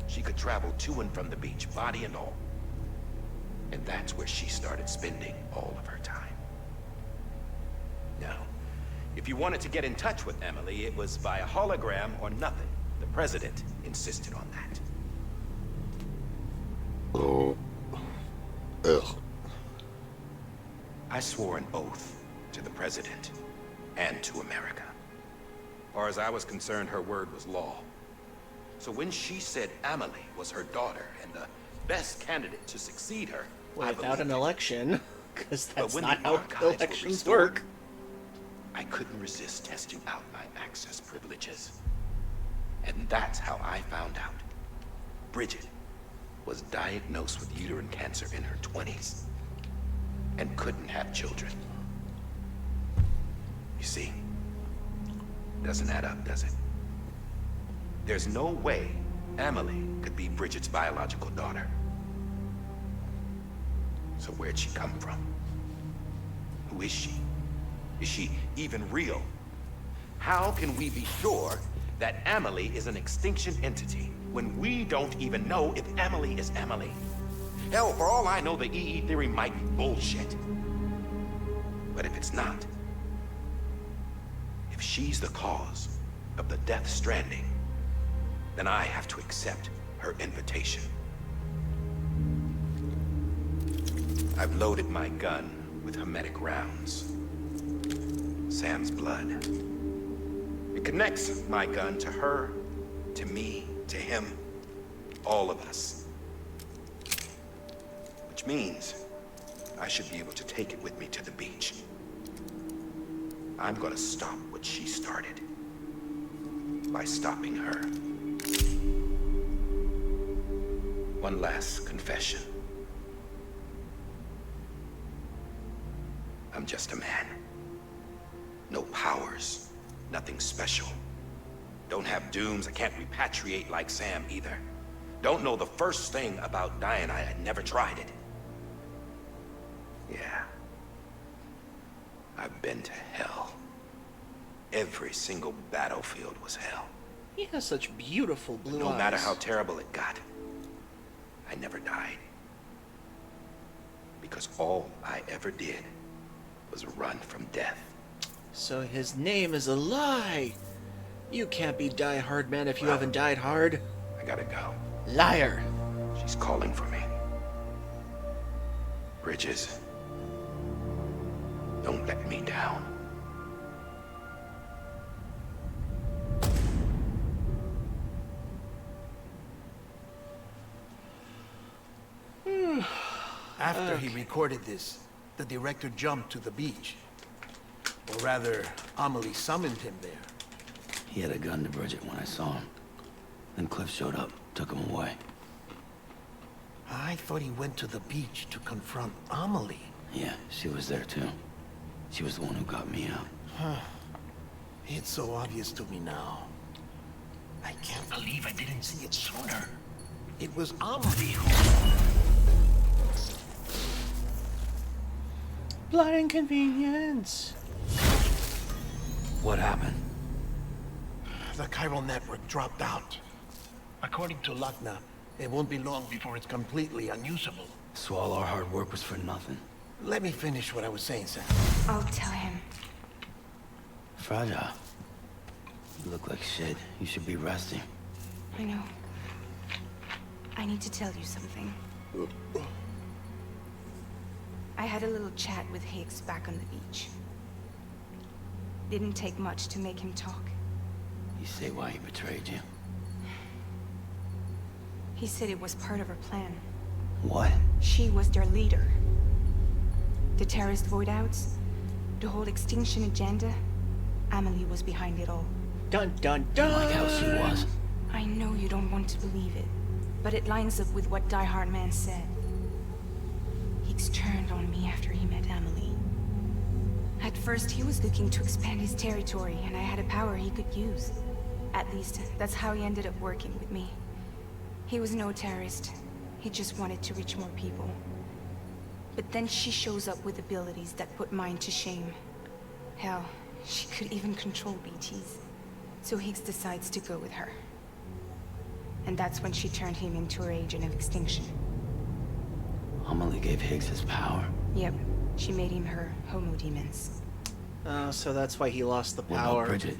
she could travel to and from the beach, body and all. And that's where she started spending all of her time. Now, if you wanted to get in touch with Emily, it was via hologram or nothing. The president insisted on that. Oh. Ugh. I swore an oath to the president and to America. As far as I was concerned, her word was law. So when she said Emily was her daughter and the best candidate to succeed her, I Without believed an it. election, because But that's when not the how archives were elections restored, work. I couldn't resist testing out my access privileges. And that's how I found out. Bridget was diagnosed with uterine cancer in her 20s and couldn't have children. You see, doesn't add up, does it? There's no way Emily could be Bridget's biological daughter. So where'd she come from? Who is she? Is she even real? How can we be sure that Emily is an extinction entity when we don't even know if Emily is Emily? Hell, for all I know, the EE theory might be bullshit. But if it's not, if she's the cause of the death stranding, then I have to accept her invitation. I've loaded my gun with hermetic rounds. Sam's blood. It connects my gun to her, to me, to him, all of us. Which means I should be able to take it with me to the beach. I'm gonna stop what she started by stopping her. One last confession. I'm just a man. No powers, nothing special. Don't have dooms, I can't repatriate like Sam either. Don't know the first thing about dying, I had never tried it. Yeah. I've been to hell. Every single battlefield was hell. He has such beautiful blue eyes. No matter how terrible it got, I never died. Because all I ever did was run from death. So his name is a lie. You can't be Die Hard, man, if you haven't died hard. I gotta go. Liar. She's calling for me. Bridges, don't let me down. After he recorded this, the director jumped to the beach. Or rather, Amelie summoned him there. He had a gun to Bridget when I saw him. Then Cliff showed up, took him away. I thought he went to the beach to confront Amelie. Yeah, she was there too. She was the one who got me out. Huh. It's so obvious to me now. I can't believe I didn't see it sooner. It was Amelie who... Blood inconvenience. What happened? The chiral network dropped out. According to Luckna, it won't be long before it's completely unusable. So all our hard work was for nothing. Let me finish what I was saying, Sam. I'll tell him. Fragile. You look like shit. You should be resting. I know. I need to tell you something. I had a little chat with Higgs back on the beach. Didn't take much to make him talk. You say why he betrayed you? He said it was part of her plan. What? She was their leader. The terrorist voidouts, the whole extinction agenda, Amelie was behind it all. Dun dun dun! Like how she was. I know you don't want to believe it, but it lines up with what Die Hard Man said. Higgs turned on me after he met Amelie. At first, he was looking to expand his territory, and I had a power he could use. At least, that's how he ended up working with me. He was no terrorist. He just wanted to reach more people. But then she shows up with abilities that put mine to shame. Hell, she could even control BTs. So Higgs decides to go with her. And that's when she turned him into her agent of extinction. Amelie gave Higgs his power. Yep, she made him her homo demons. So that's why he lost the What power. about Bridget?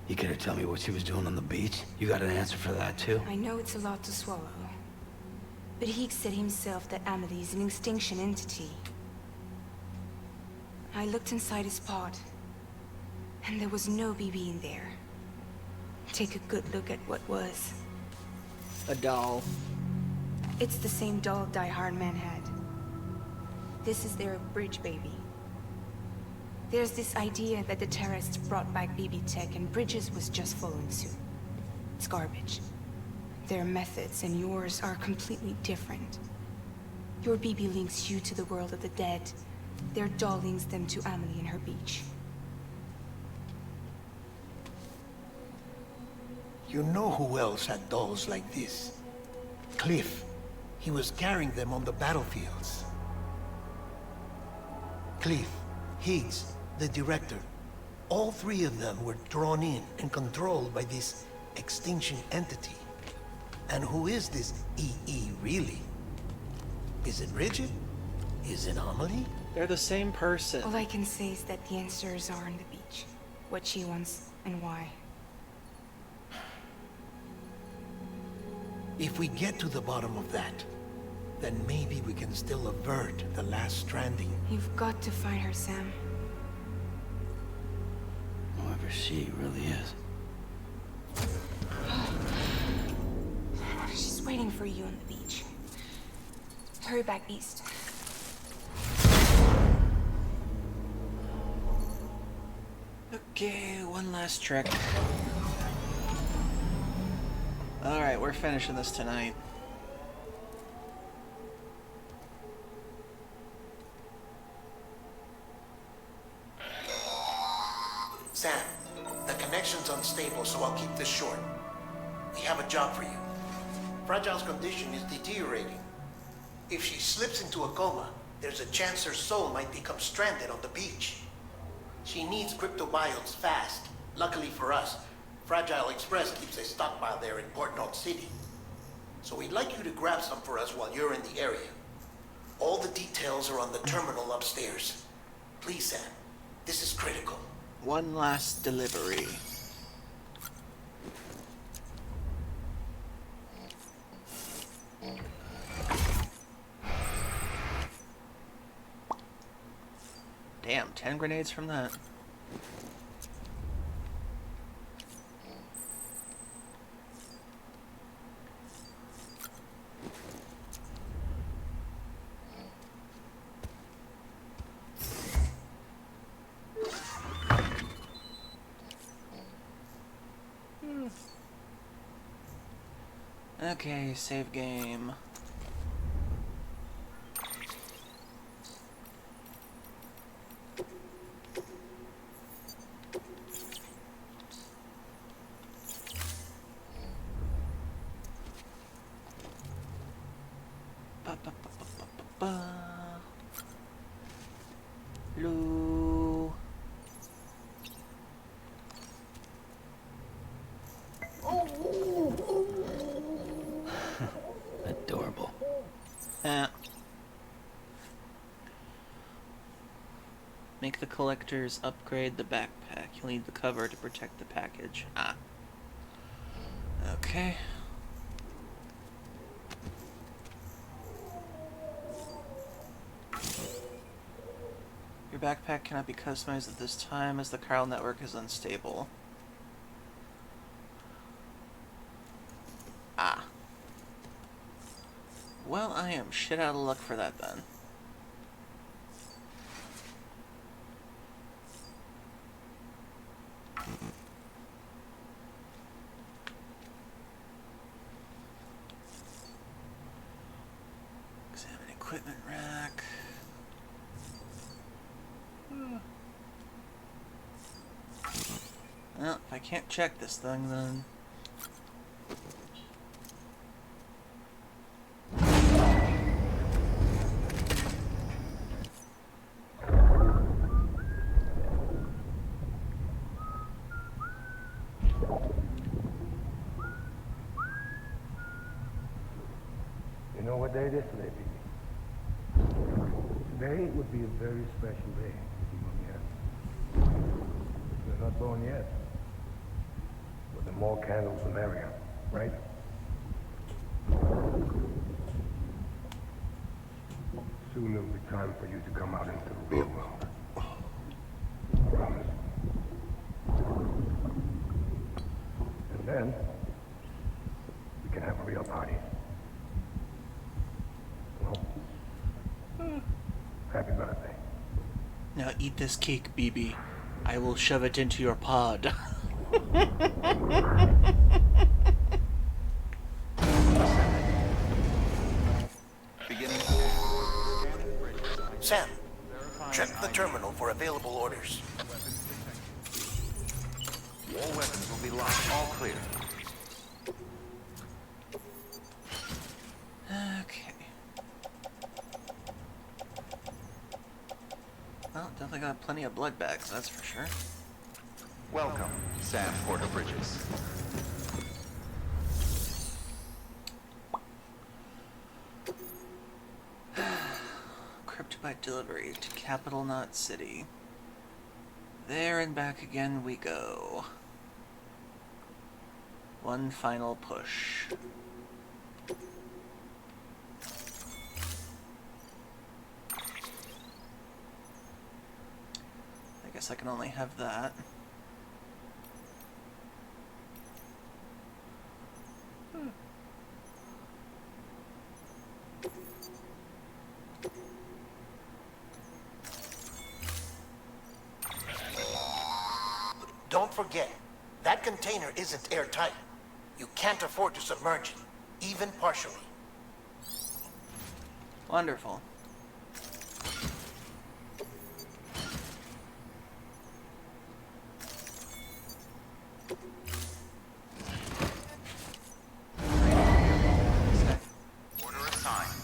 You care to tell me what she was doing on the beach? You got an answer for that too? I know it's a lot to swallow. But Higgs said himself that Amelie is an extinction entity. I looked inside his pod, and there was no BB in there. Take a good look at what was. A doll. It's the same doll Die Hard Man had. This is their bridge baby. There's this idea that the terrorists brought back BB tech and Bridges was just following suit. It's garbage. Their methods and yours are completely different. Your BB links you to the world of the dead. Their doll links them to Amelie and her beach. You know who else had dolls like this? Cliff. He was carrying them on the battlefields. Cliff, Higgs, the director. All three of them were drawn in and controlled by this extinction entity. And who is this EE really? Is it Bridget? Is it Amelie? They're the same person. All I can say is that the answers are on the beach. What she wants and why. If we get to the bottom of that, then maybe we can still avert the last stranding. You've got to find her, Sam. Whoever she really is. She's waiting for you on the beach. Hurry back east. Okay, one last trick. Alright, we're finishing this tonight. Sam, the connection's unstable, so I'll keep this short. We have a job for you. Fragile's condition is deteriorating. If she slips into a coma, there's a chance her soul might become stranded on the beach. She needs cryptobiotes fast. Luckily for us, Fragile Express keeps a stockpile there in Port North City. So we'd like you to grab some for us while you're in the area. All the details are on the terminal upstairs. Please, Sam. This is critical. One last delivery. hand grenades from that. Okay, save game. Hello. Adorable. Make the collectors upgrade the backpack. You'll need the cover to protect the package. Ah. Okay. Your backpack cannot be customized at this time as the chiral network is unstable. Ah. Well, I am shit out of luck for that then. Examine equipment rack. Well, if I can't check this thing, then... You know what day it is today, baby? Today would be a very special day, if you know me. You're not born yet. But the more candles, the merrier, right? Soon it'll be time for you to come out into the real world. Promise. And then, we can have a real party. Happy birthday. Now eat this cake, BB. I will shove it into your pod. Sam, check the terminal for available orders. All weapons will be locked. All clear. Okay. Well, definitely got plenty of blood bags, that's for sure. Welcome, Sam Porter Bridges. Kryptonite delivery to Capital Knot City. There and back again we go. One final push. I guess I can only have that. Don't forget, that container isn't airtight. You can't afford to submerge it, even partially. Wonderful. Order assigned.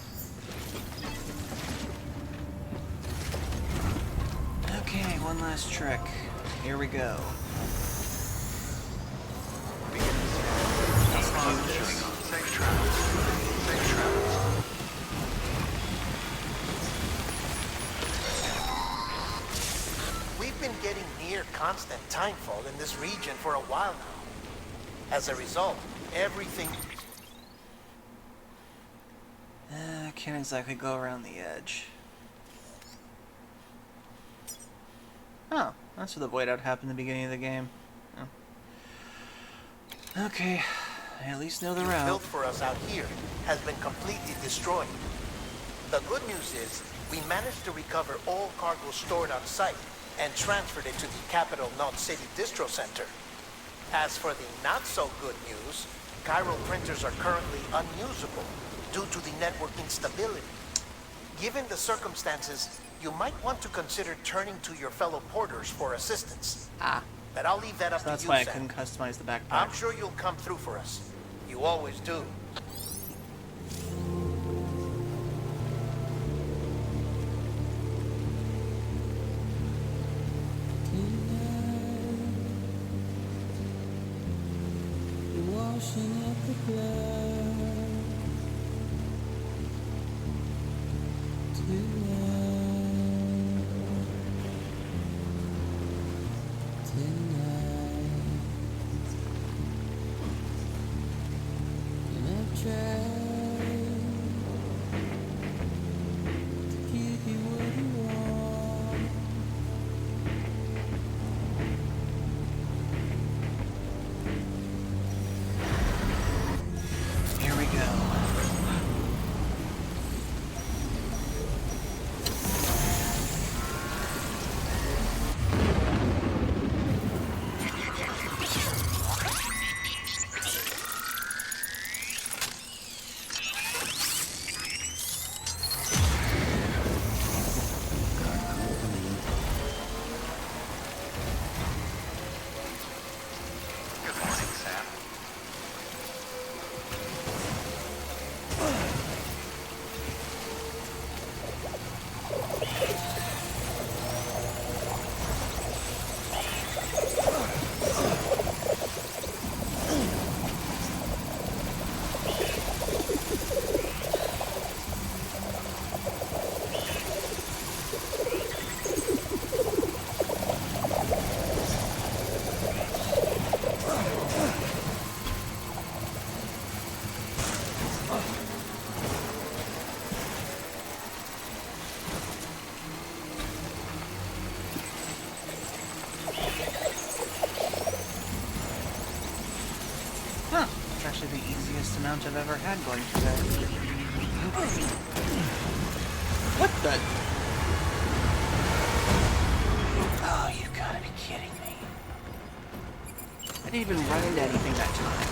Okay, one last trick. Here we go. Safe travels. Safe travels. We've been getting near constant timefall in this region for a while now. As a result, everything... Can't exactly go around the edge. Oh, that's where the void out happened in the beginning of the game. Oh. Okay, I at least know the route. Built for us out here has been completely destroyed. The good news is we managed to recover all cargo stored on site and transferred it to the Capital Knot City Distro Center. As for the not-so-good news, chiral printers are currently unusable due to the network instability. Given the circumstances, you might want to consider turning to your fellow porters for assistance. But I'll leave that up So to that's you, why I Sam. couldn't customize the backpack. I'm sure you'll come through for us. You always do. Washing up the blood tonight. And I've tried to give you what you want. Here we go. Good morning, Sam. Huh. It's actually the easiest amount I've ever had going through that. What the? Oh, you gotta be kidding me. I didn't even run into anything that time.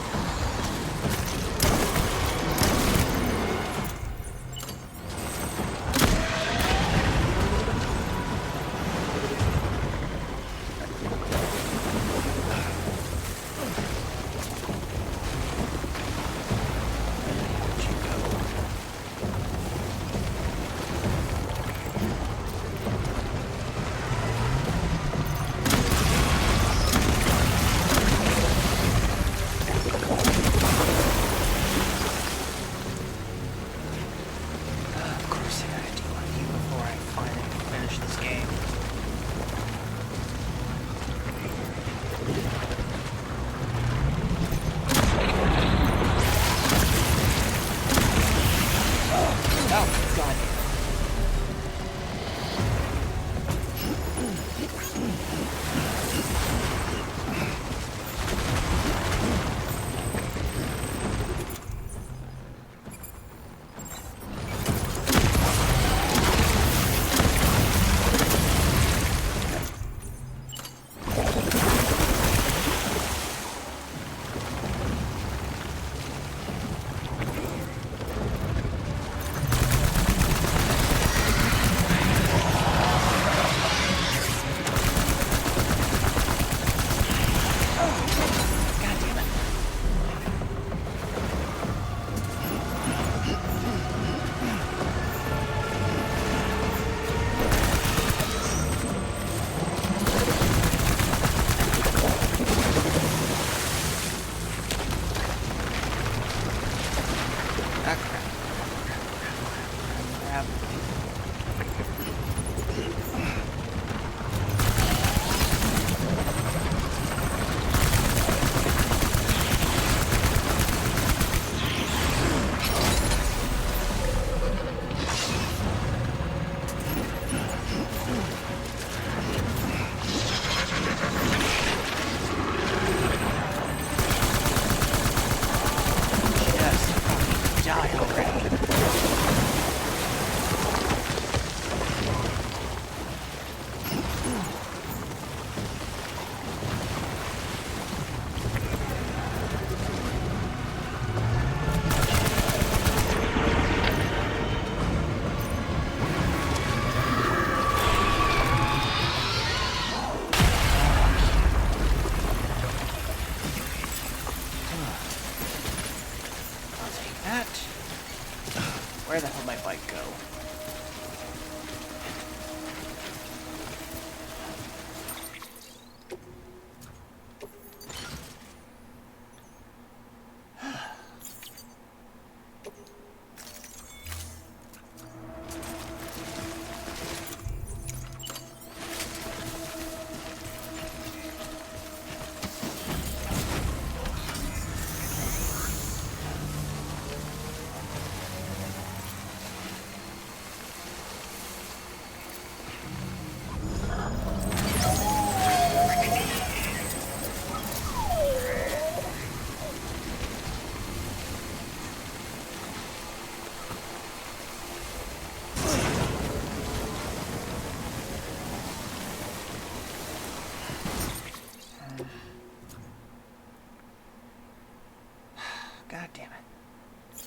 God damn it.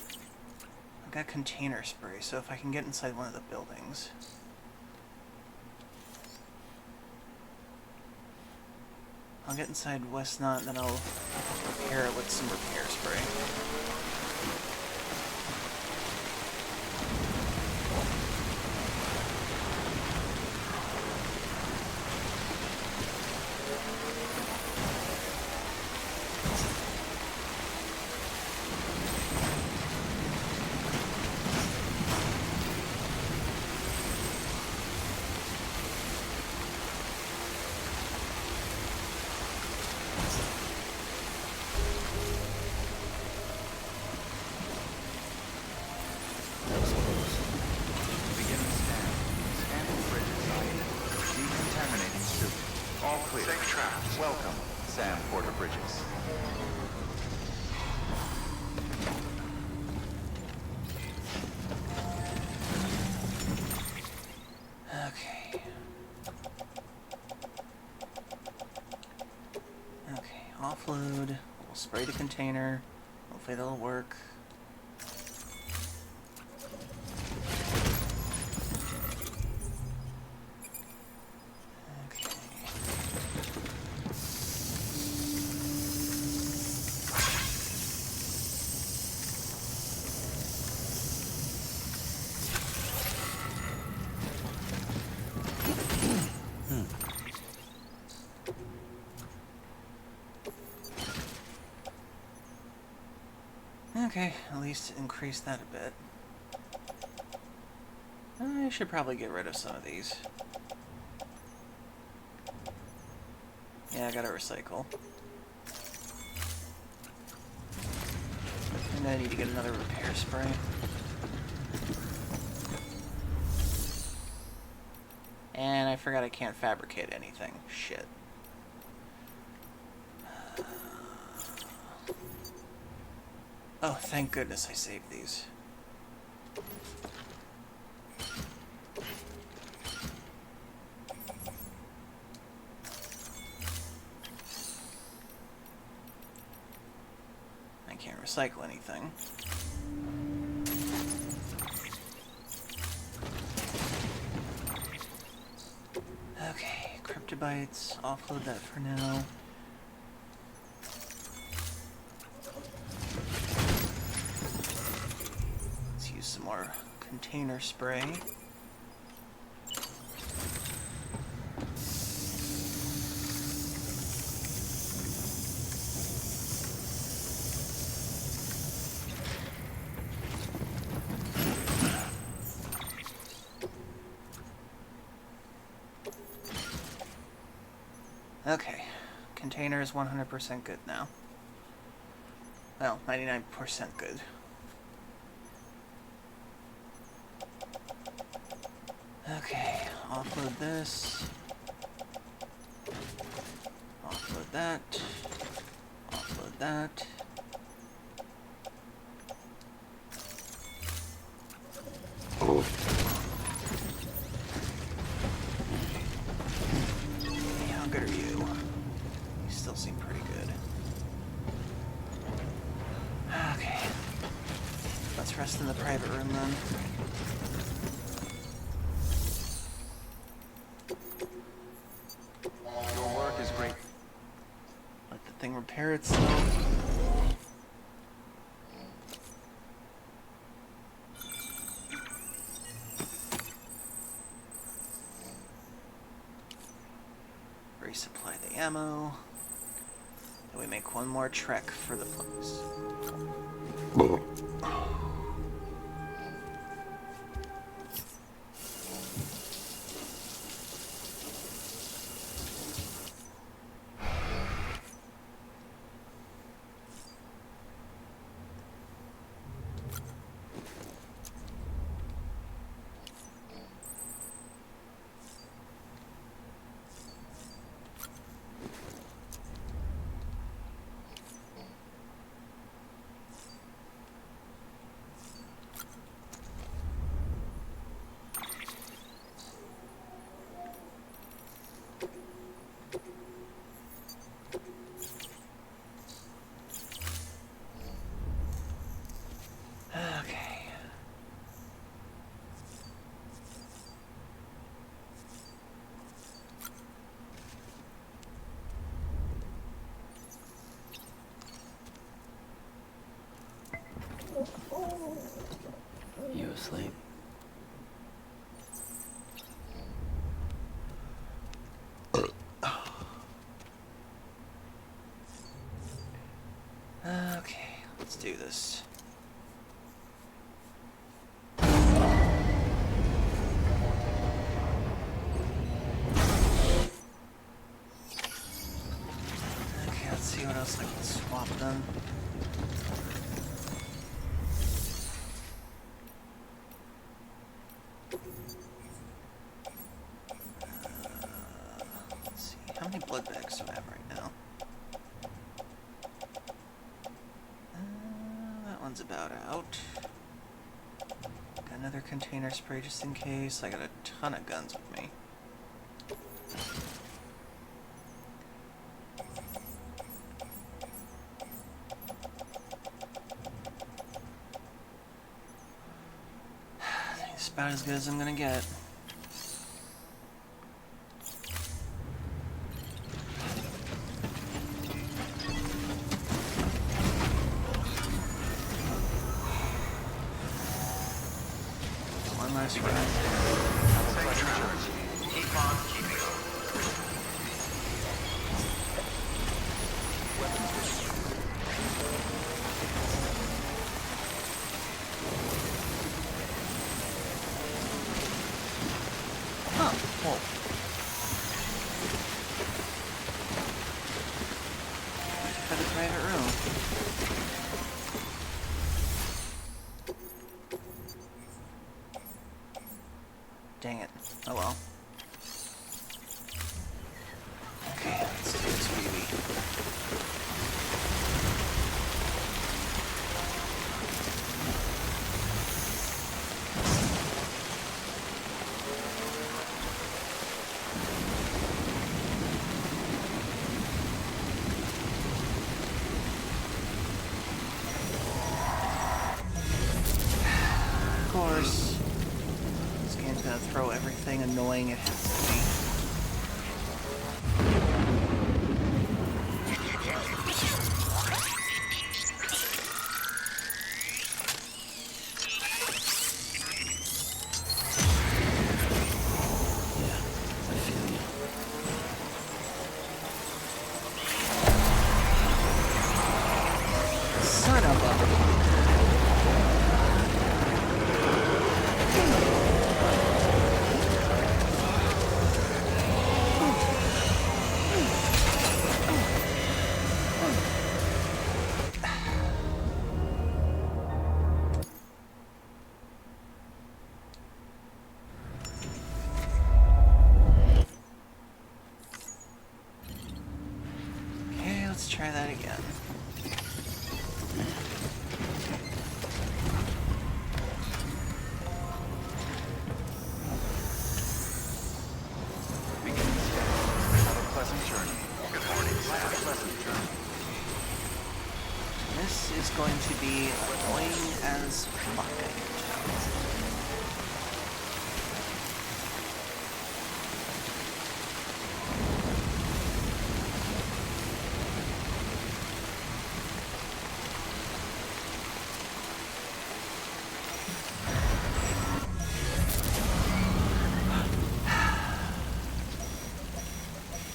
I've got container spray, so if I can get inside one of the buildings. I'll get inside West Knot, and then I'll repair it with some repair spray. Beginning scan. Scanning bridges ID. Decontaminating suit. All clear. Safe travels. Welcome, Sam Porter Bridges. Okay. Okay, offload. We'll spray the container. Hopefully that'll work. Okay, at least increase that a bit. I should probably get rid of some of these. Yeah, I gotta recycle. And I need to get another repair spray. And I forgot I can't fabricate anything. Shit. Oh, thank goodness I saved these. I can't recycle anything. Okay, cryptobytes, offload that for now. Let's use some more container spray. Okay, container is 100% good now. Well, 99% good. Okay, offload this. Offload that. Offload that. Hey, how good are you? You still seem pretty good. Okay. Let's rest in the private room then. Your work is great. Let the thing repair itself. Resupply the ammo. Then we make one more trek for the place. to sleep. Okay, let's do this. Okay, let's see what else I can swap them. Let's see, how many blood bags do I have right now? That one's about out. Got another container spray just in case. I got a ton of guns with me. I think it's about as good as I'm gonna get. One last run. Safe travels. Keep on keeping on. Huh. Whoa. Had a private room. Dang it. Oh well. Okay, let's do this baby. Of course, this game's gonna throw everything annoying it has to be. Yeah, I feel you. Son of a... Okay, let's try that again. Beginning scan. Have a pleasant journey. Good morning, Have a pleasant journey. This is going to be annoying as fuck.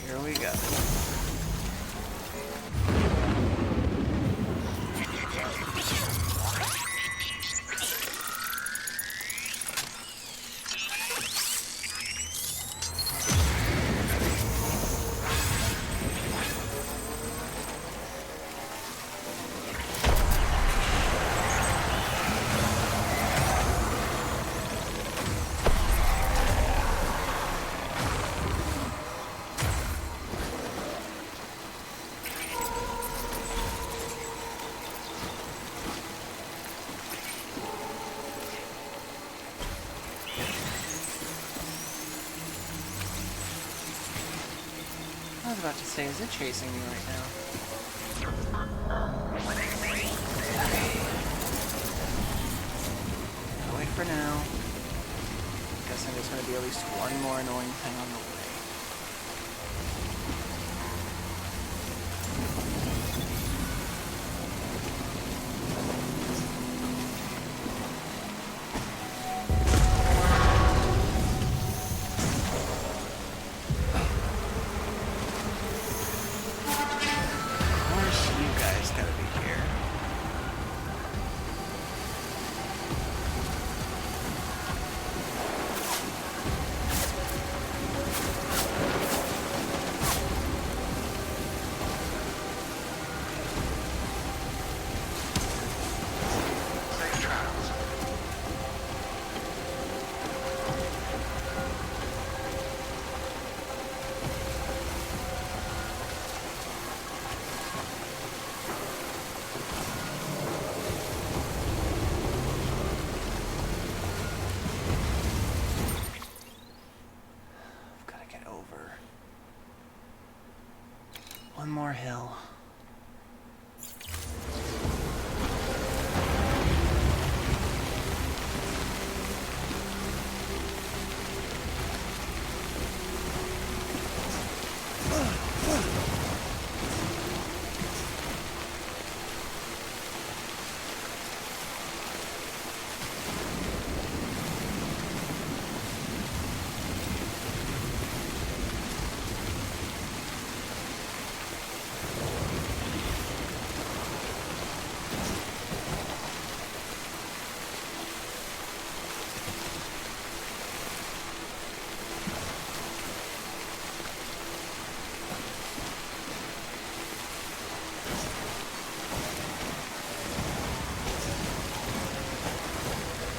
Here we go. I was about to say, is it chasing me right now? I'll wait for now. Guessing there's going to be at least one more annoying thing on the way.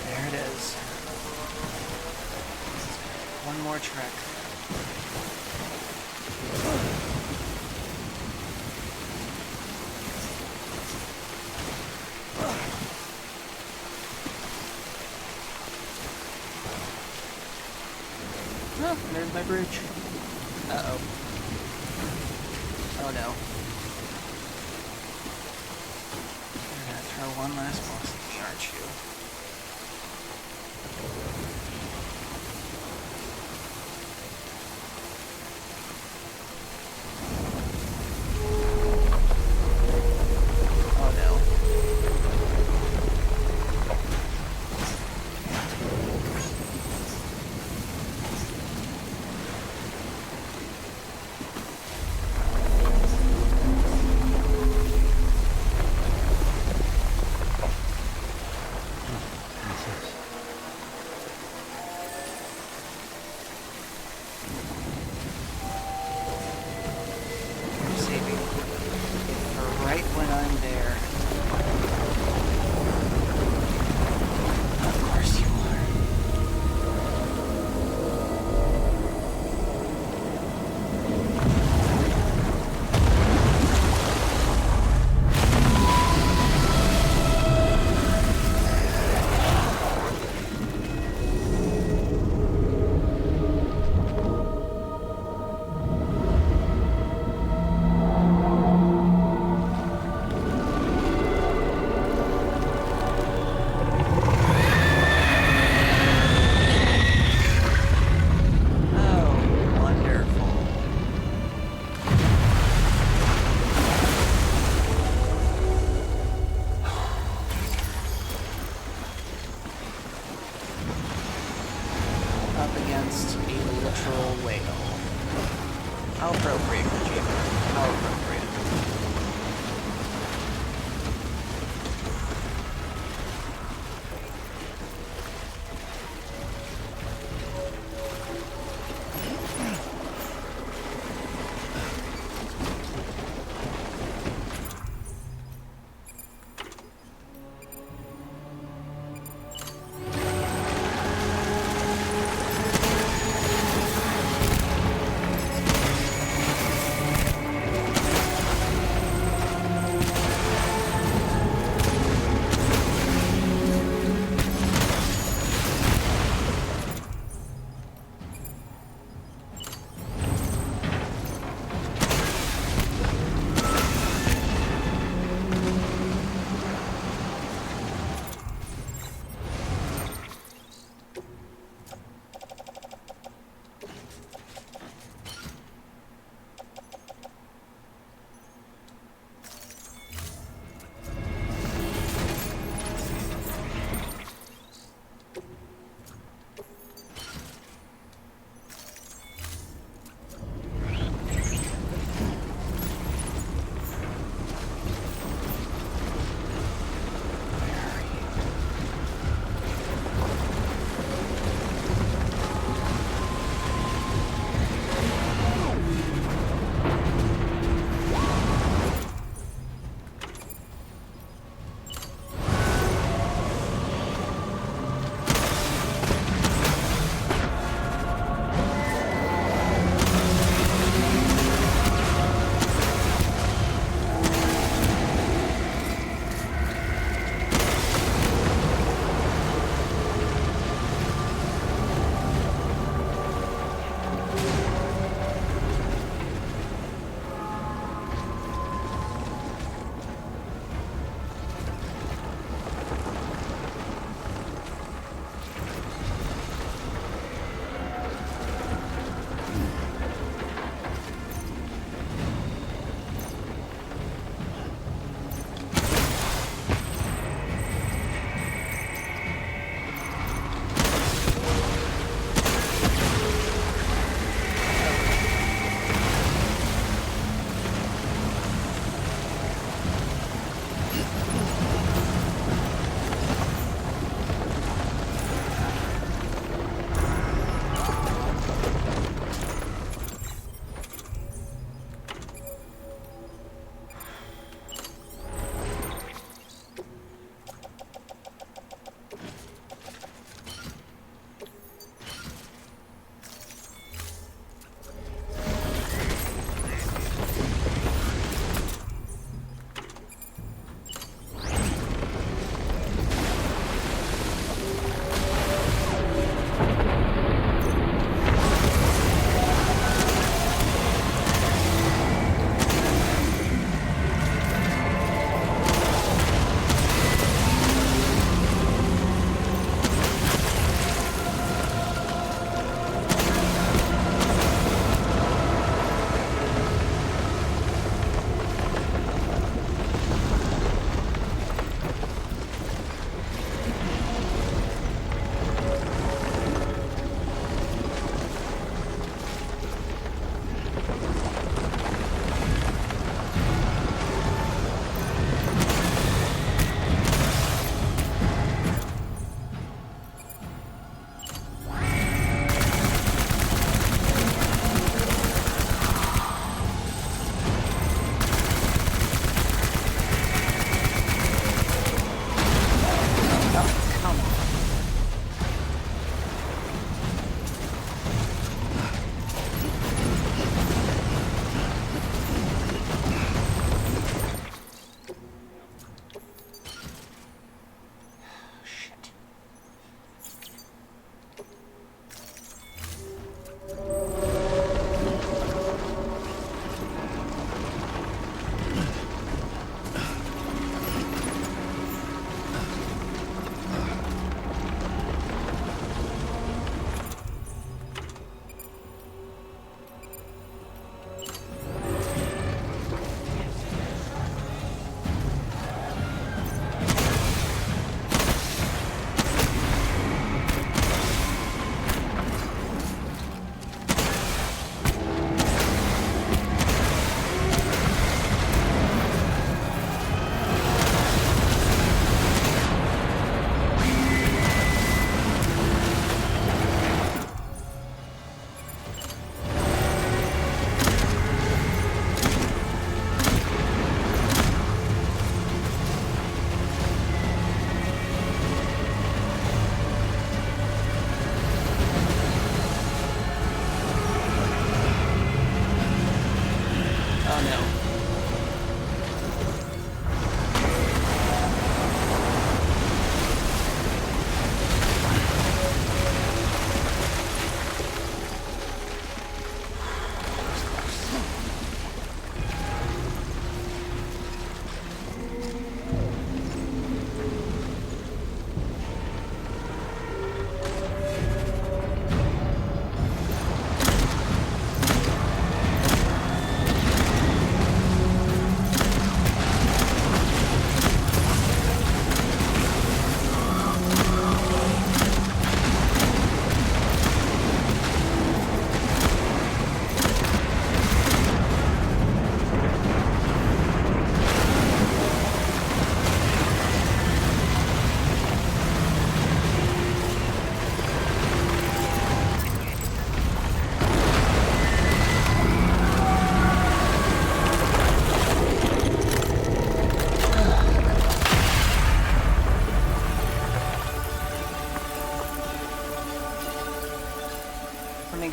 There it is. One more trek. Oh, there's my bridge. Uh-oh. Oh no. You're gonna throw one last boss at me, aren't you? Oh no.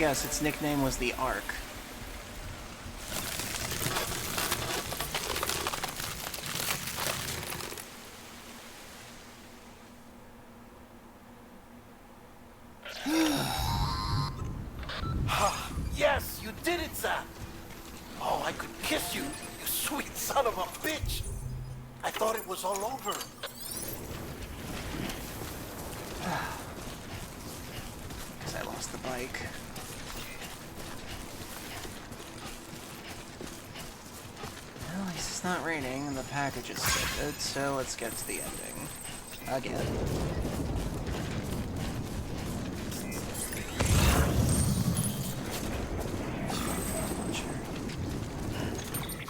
yes, its nickname was the Ark. Yes, you did it, Zap! Oh, I could kiss you, you sweet son of a bitch! I thought it was all over. Guess I lost the bike. Well, at least it's not raining and the package is so good, so let's get to the ending. Again.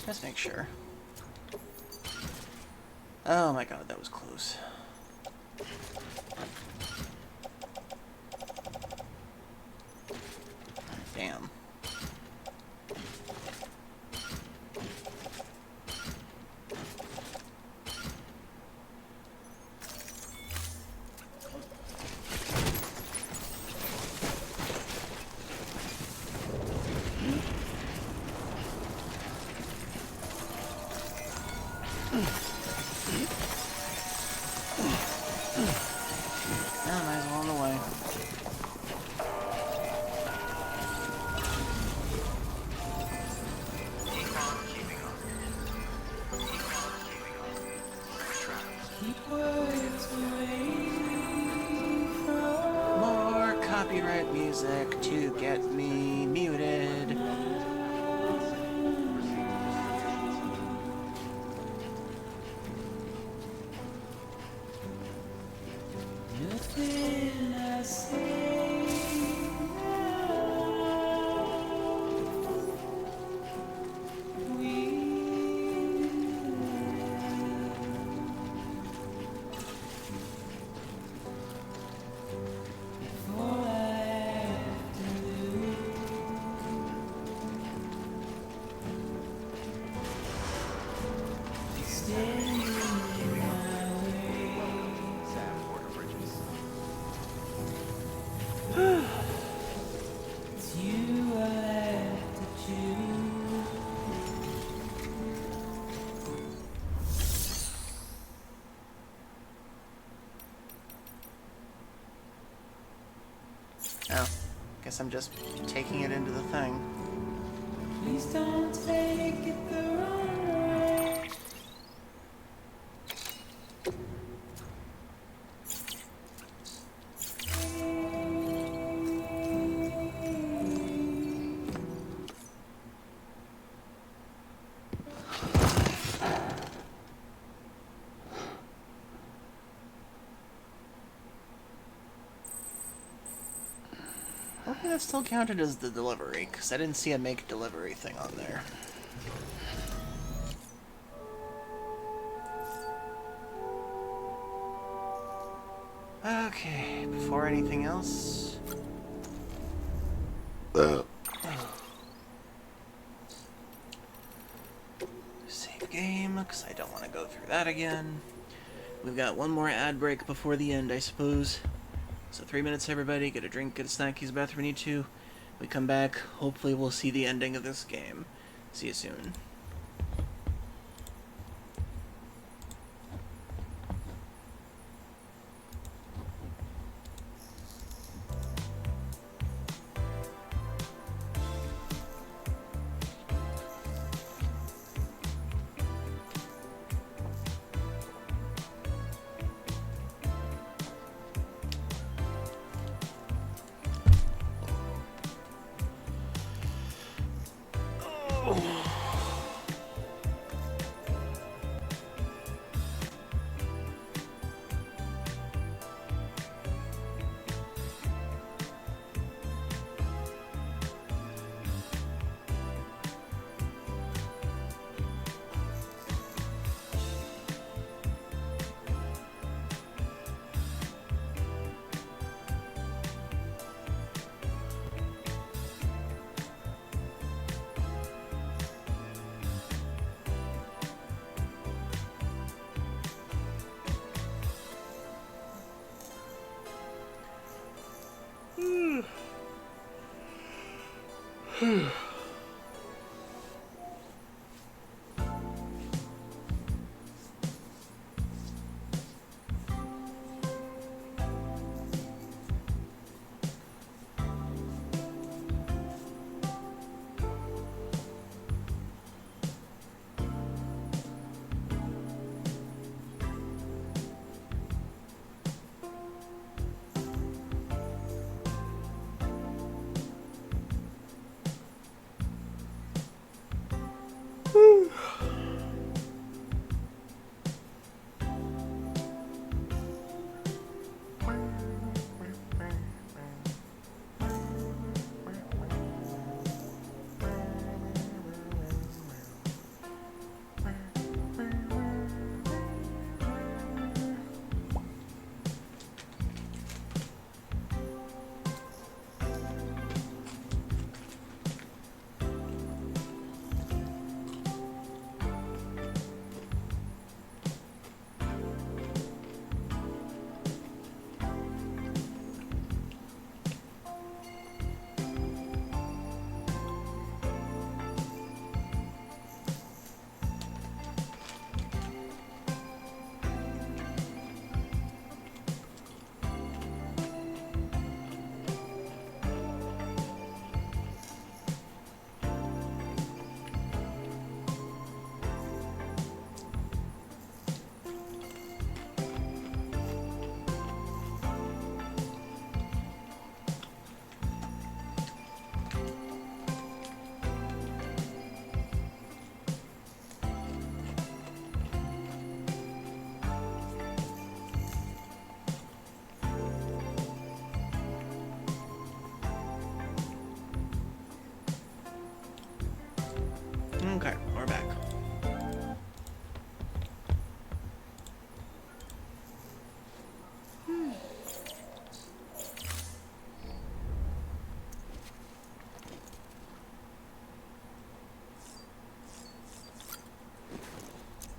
Let's make sure. Oh my god, that was close. Damn. Yeah, might as well on the way. More copyright music to get me muted. Nothing I say Oh, guess I'm just taking it into the thing. Please don't take it the wrong way. Hopefully that still counted as the delivery, because I didn't see a make delivery thing on there. Okay, before anything else... Save game, because I don't want to go through that again. We've got one more ad break before the end, I suppose. So 3 minutes, everybody. Get a drink, get a snack, use the bathroom when you need to. We come back. Hopefully we'll see the ending of this game. See you soon. Okay, we're back.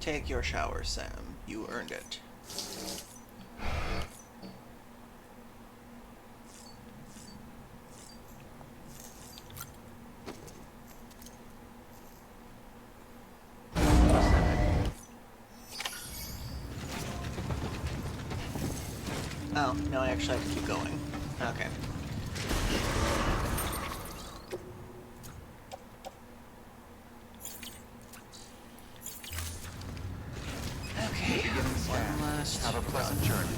Take your shower, Sam. You earned it. Oh, no, I actually have to keep going. Okay. Okay, one last. Have a pleasant journey.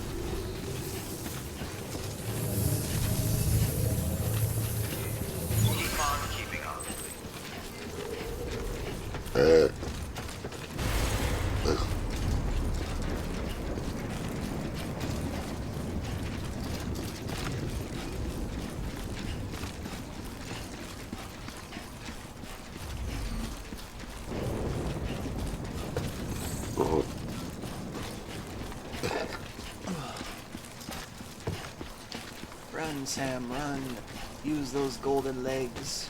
Keep on keeping on. Run, Sam, run. Use those golden legs.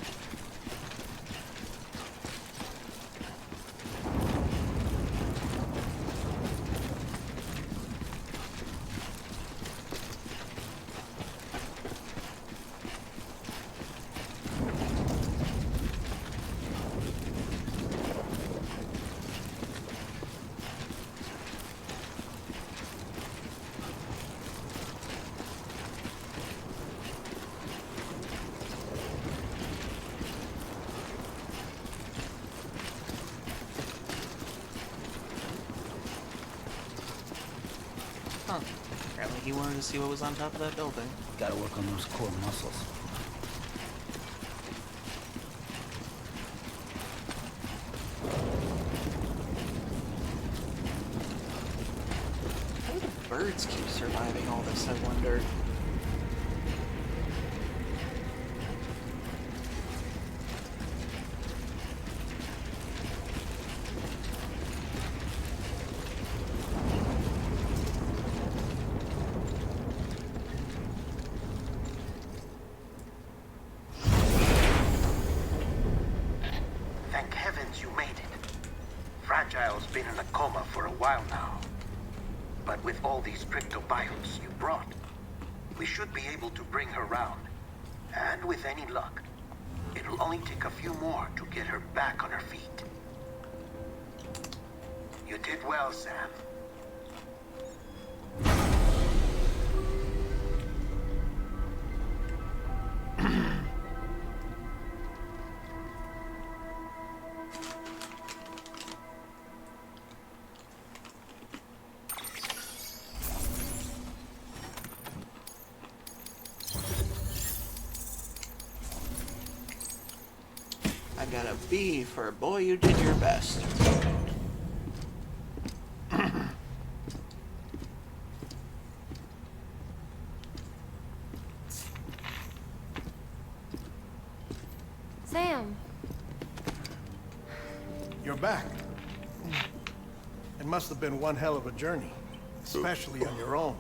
Huh. Apparently he wanted to see what was on top of that building. Gotta work on those core muscles. How do the birds keep surviving all this, I wonder? Thank heavens you made it. Fragile's been in a coma for a while now. But with all these cryptobiotes you brought, we should be able to bring her round. And with any luck, It'll only take a few more to get her back on her feet. You did well, Sam. I got a B for boy, you did your best. Sam. You're back. It must have been one hell of a journey, especially on your own.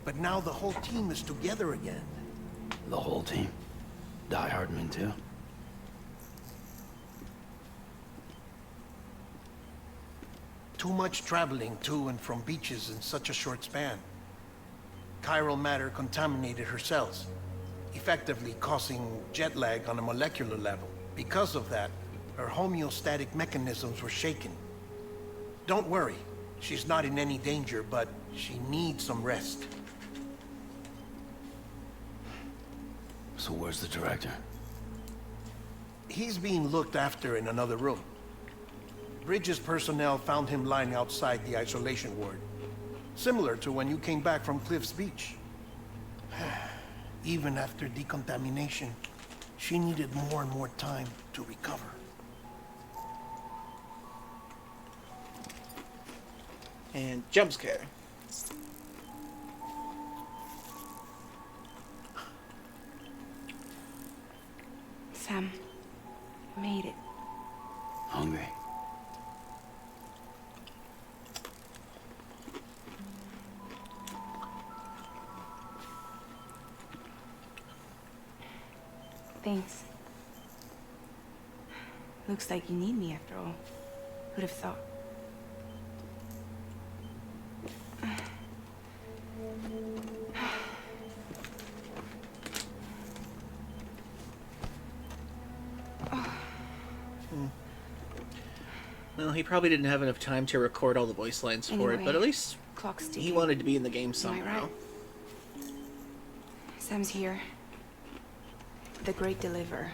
But now the whole team is together again. The whole team? Die Hardman too? Too much traveling to and from beaches in such a short span. Chiral matter contaminated her cells, effectively causing jet lag on a molecular level. Because of that, her homeostatic mechanisms were shaken. Don't worry, she's not in any danger, but she needs some rest. So where's the director? He's being looked after in another room. Bridges personnel found him lying outside the isolation ward. Similar to when you came back from Cliff's Beach. Even after decontamination, she needed more and more time to recover. And jump scare. Sam, you made it. Hungry? Thanks. Looks like you need me after all. Who'd have thought? Well, he probably didn't have enough time to record all the voice lines for it, but at least clock's ticking. he wanted to be in the game Am I somehow. right? Sam's here. The Great Deliverer.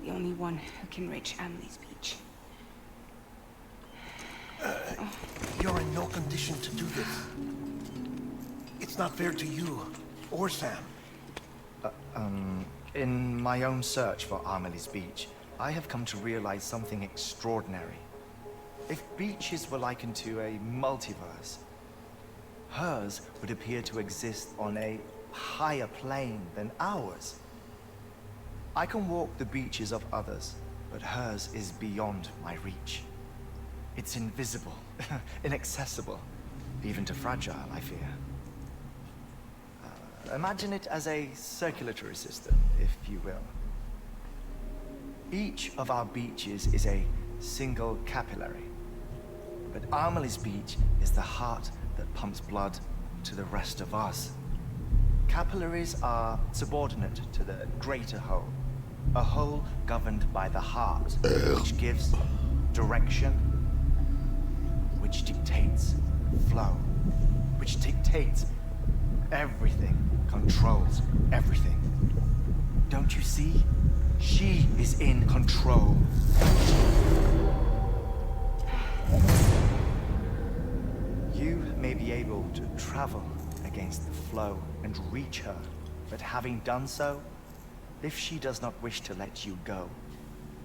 The only one who can reach Amelie's Beach. You're in no condition to do this. It's not fair to you, or Sam. In my own search for Amelie's Beach, I have come to realize something extraordinary. If beaches were likened to a multiverse, hers would appear to exist on a higher plane than ours. I can walk the beaches of others, but hers is beyond my reach. It's invisible, inaccessible, even to fragile, I fear. Imagine it as a circulatory system, if you will. Each of our beaches is a single capillary. But Amelie's Beach is the heart that pumps blood to the rest of us. Capillaries are subordinate to the greater whole. A whole governed by the heart, which gives direction, which dictates flow, which dictates everything, controls everything. Don't you see? She is in control. You may be able to travel against the flow and reach her, but having done so, if she does not wish to let you go,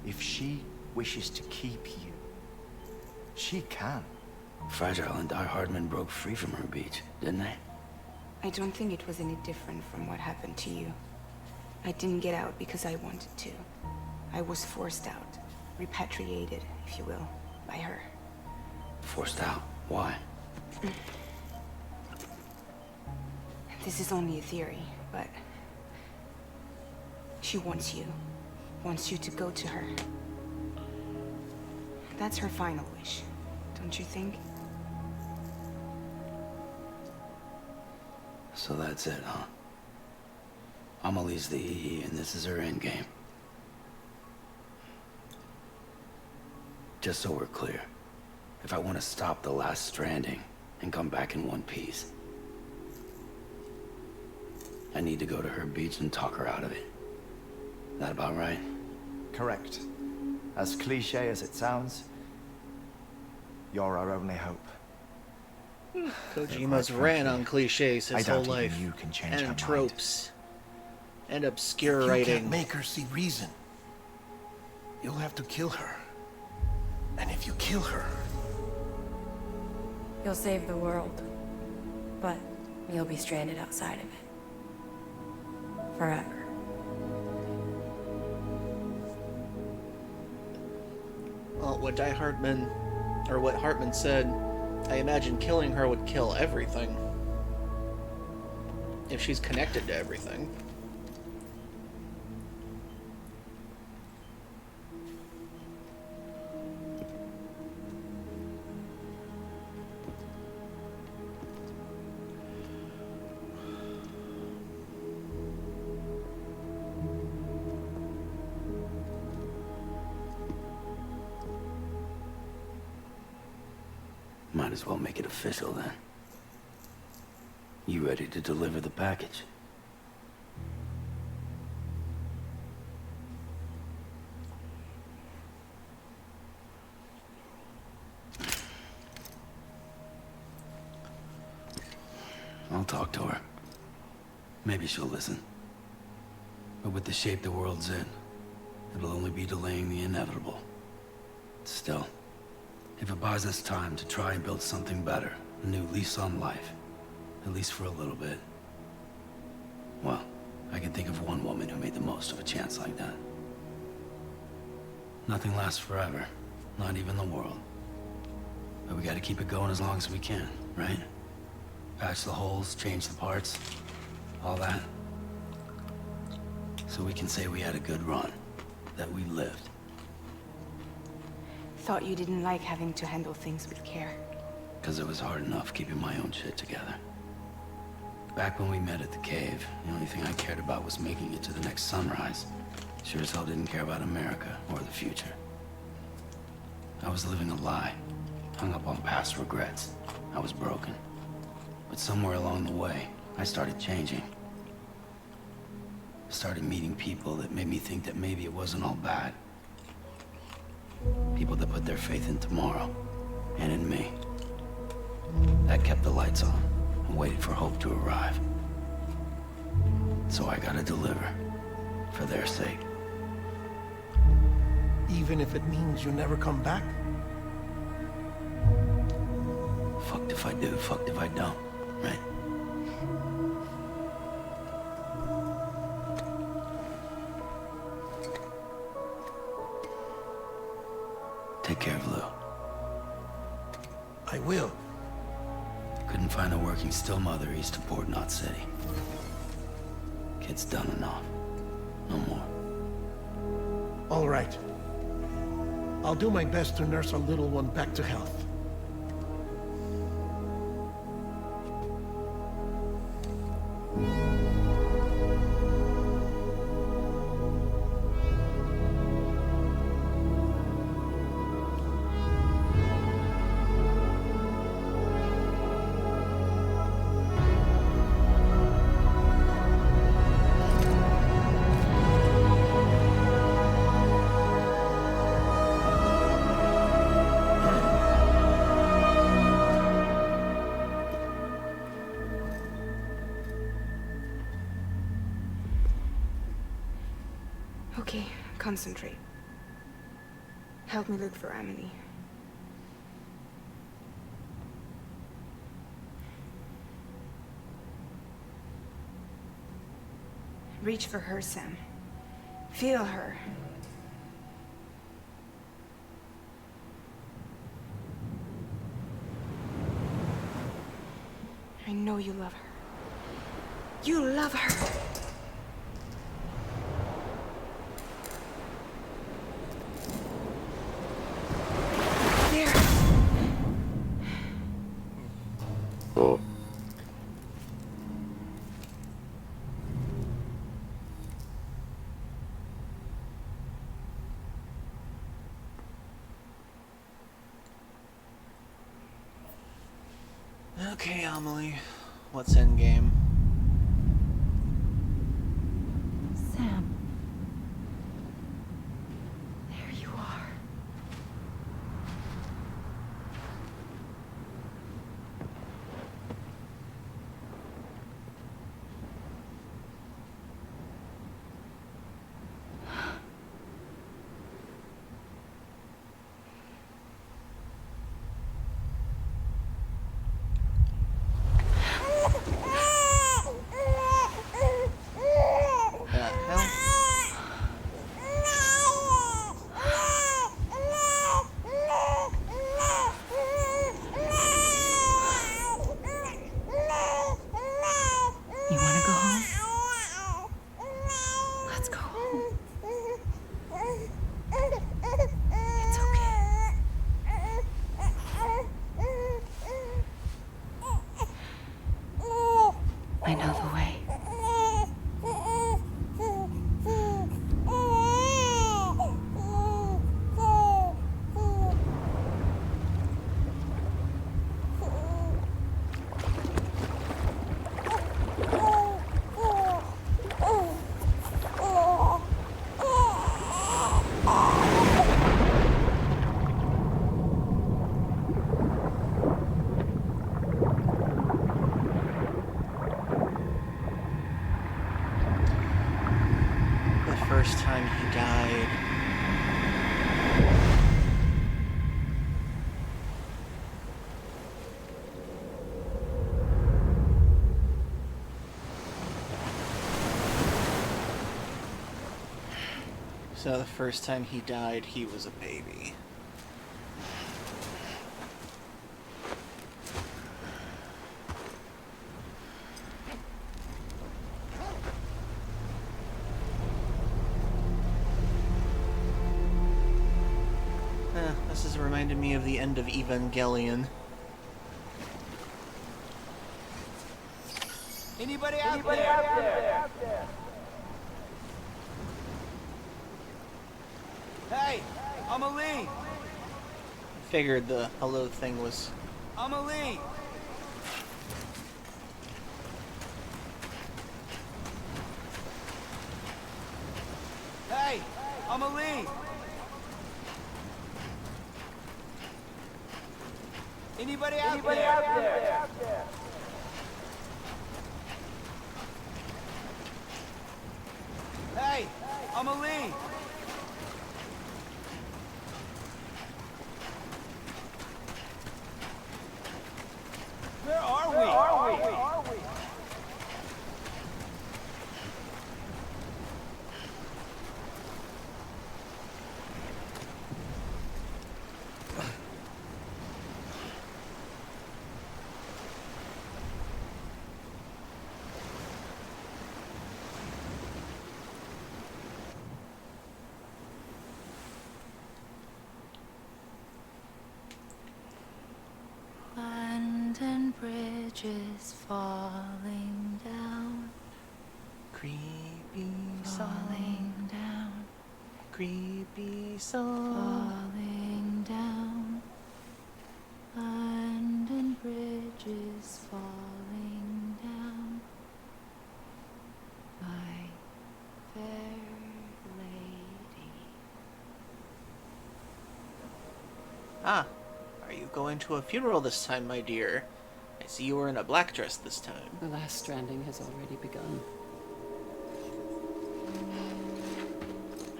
if she wishes to keep you, she can. Fragile and Die Hardman broke free from her beach, didn't they? I don't think it was any different from what happened to you. I didn't get out because I wanted to. I was forced out, repatriated, if you will, by her. Forced out? Why? This is only a theory, but she wants you to go to her. That's her final wish, don't you think? So that's it, huh? Amelie's the EE, and this is her endgame. Just so we're clear, if I want to stop the last Stranding and come back in one piece, I need to go to her beach and talk her out of it. That about right? Correct. As cliche as it sounds, you're our only hope. Kojima's ran on cliches his whole life, you can change her and mind. tropes, and obscure You writing. can't make her see reason. You'll have to kill her. And if you kill her... You'll save the world, but you'll be stranded outside of it. Forever. Well, what what Hartman said, I imagine killing her would kill everything. If she's connected to everything. Might as well make it official then. You ready to deliver the package? I'll talk to her. Maybe she'll listen. But with the shape the world's in, it'll only be delaying the inevitable. Still, if it buys us time to try and build something better, a new lease on life, at least for a little bit, well, I can think of one woman who made the most of a chance like that. Nothing lasts forever, not even the world. But we gotta keep it going as long as we can, right? Patch the holes, change the parts, all that. So we can say we had a good run, that we lived. Thought you didn't like having to handle things with care. Because it was hard enough keeping my own shit together. Back when we met at the cave, the only thing I cared about was making it to the next sunrise. Sure as hell didn't care about America or the future. I was living a lie, hung up on past regrets. I was broken. But somewhere along the way, I started changing. Started meeting people that made me think that maybe it wasn't all bad. People that put their faith in tomorrow, and in me. That kept the lights on, and waited for hope to arrive. So I gotta deliver, for their sake. Even if it means you never come back? Fucked if I do, fucked if I don't, right? Take care of Lou. I will. Couldn't find a working still mother east of Port Knot City. Kid's done enough. No more. All right. I'll do my best to nurse our little one back to health. Okay, concentrate. Help me look for Emily. Reach for her, Sam. Feel her. I know you love her. You love her! There! Oh. Okay, Amelie. What's endgame? Sam. There you are. The hell? You want to go home? Let's go home. It's okay. I know the way. The first time he died. So the first time he died, he was a baby. This has reminded me of the end of Evangelion. Anybody out there? Hey, Amelie! Figured the hello thing was... Amelie! Hey, Amelie! Anybody out there? Hey, Amelie! Where are we? London Bridge is falling down. Creepy Falling down. Creepy song. Falling down. London Bridge is falling down. My fair lady. Ah, are you going to a funeral this time, my dear? I see you were in a black dress this time. The last stranding has already begun.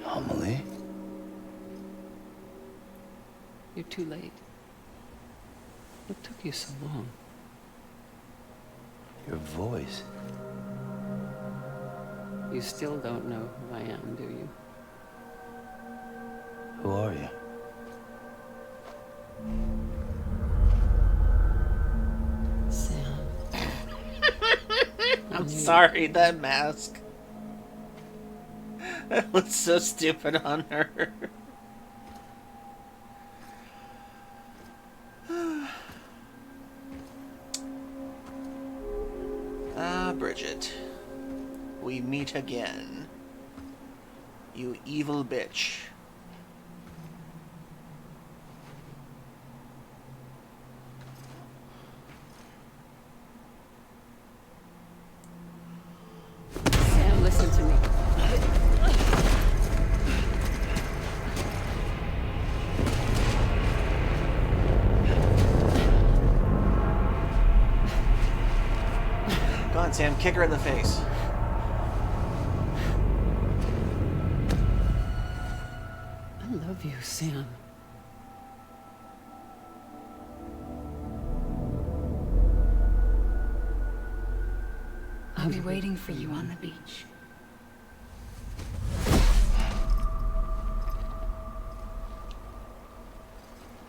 Amelie? You're too late. What took you so long? Your voice. You still don't know who I am, do you? Who are you? Sam. I'm sorry, that mask. That looks so stupid on her. Ah, Bridget. We meet again. You evil bitch. on, Sam. Kick her in the face. I love you, Sam. I'll be waiting for you on the beach.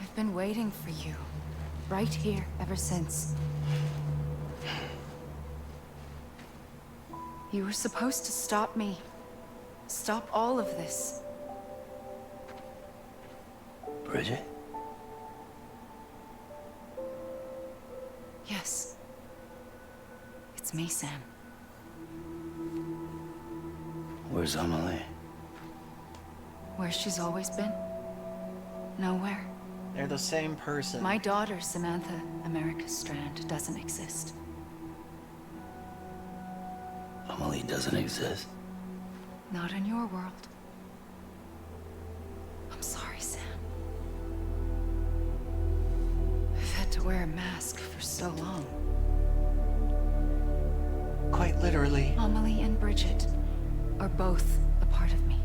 I've been waiting for you, right here, ever since. You were supposed to stop me. Stop all of this. Bridget? Yes. It's me, Sam. Where's Amelie? Where she's always been. Nowhere. They're the same person. My daughter, Samantha America Strand, doesn't exist. Amelie doesn't exist. Not in your world. I'm sorry, Sam. I've had to wear a mask for so long. Quite literally. Amelie and Bridget are both a part of me.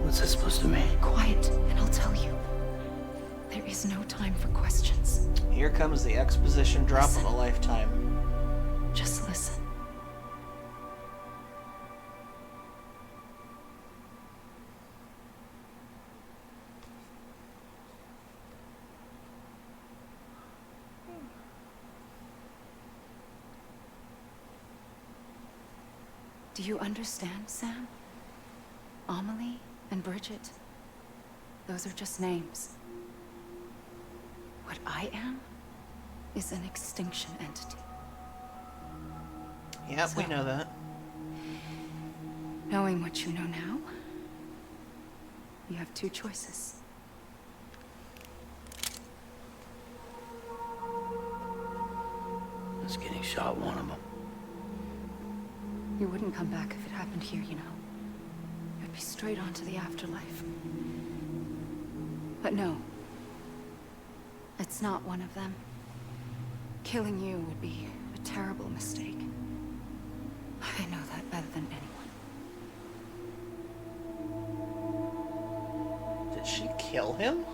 What's that supposed to mean? Quiet, and I'll tell you. There is no time for questions. Here comes the exposition drop of a lifetime. Just listen. Do you understand, Sam? Amelie and Bridget, those are just names. What I am is an extinction entity. Yep, we know that. Knowing what you know now, you have two choices. Is getting shot one of them? You wouldn't come back if it happened here, you know. You'd be straight on to the afterlife. But no. It's not one of them. Killing you would be a terrible mistake. I know that better than anyone. Did she kill him?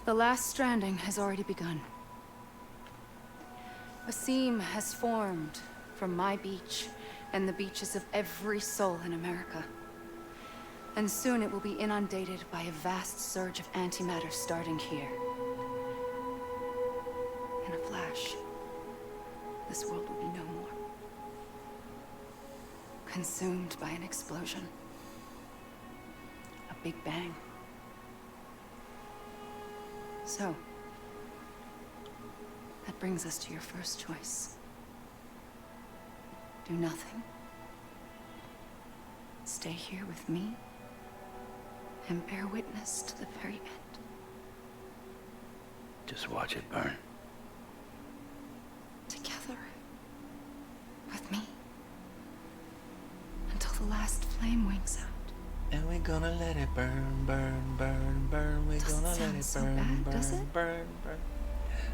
The last stranding has already begun. A seam has formed from my beach and the beaches of every soul in America. And soon it will be inundated by a vast surge of antimatter starting here. In a flash, this world will be no more. Consumed by an explosion. A big bang. So, that brings us to your first choice. Do nothing. Stay here with me and bear witness to the very end. Just watch it burn. Together. With me. Until the last flame winks out. And we're gonna let it burn, burn, burn, burn. We're gonna let it burn, so bad, burn, does it? burn, burn.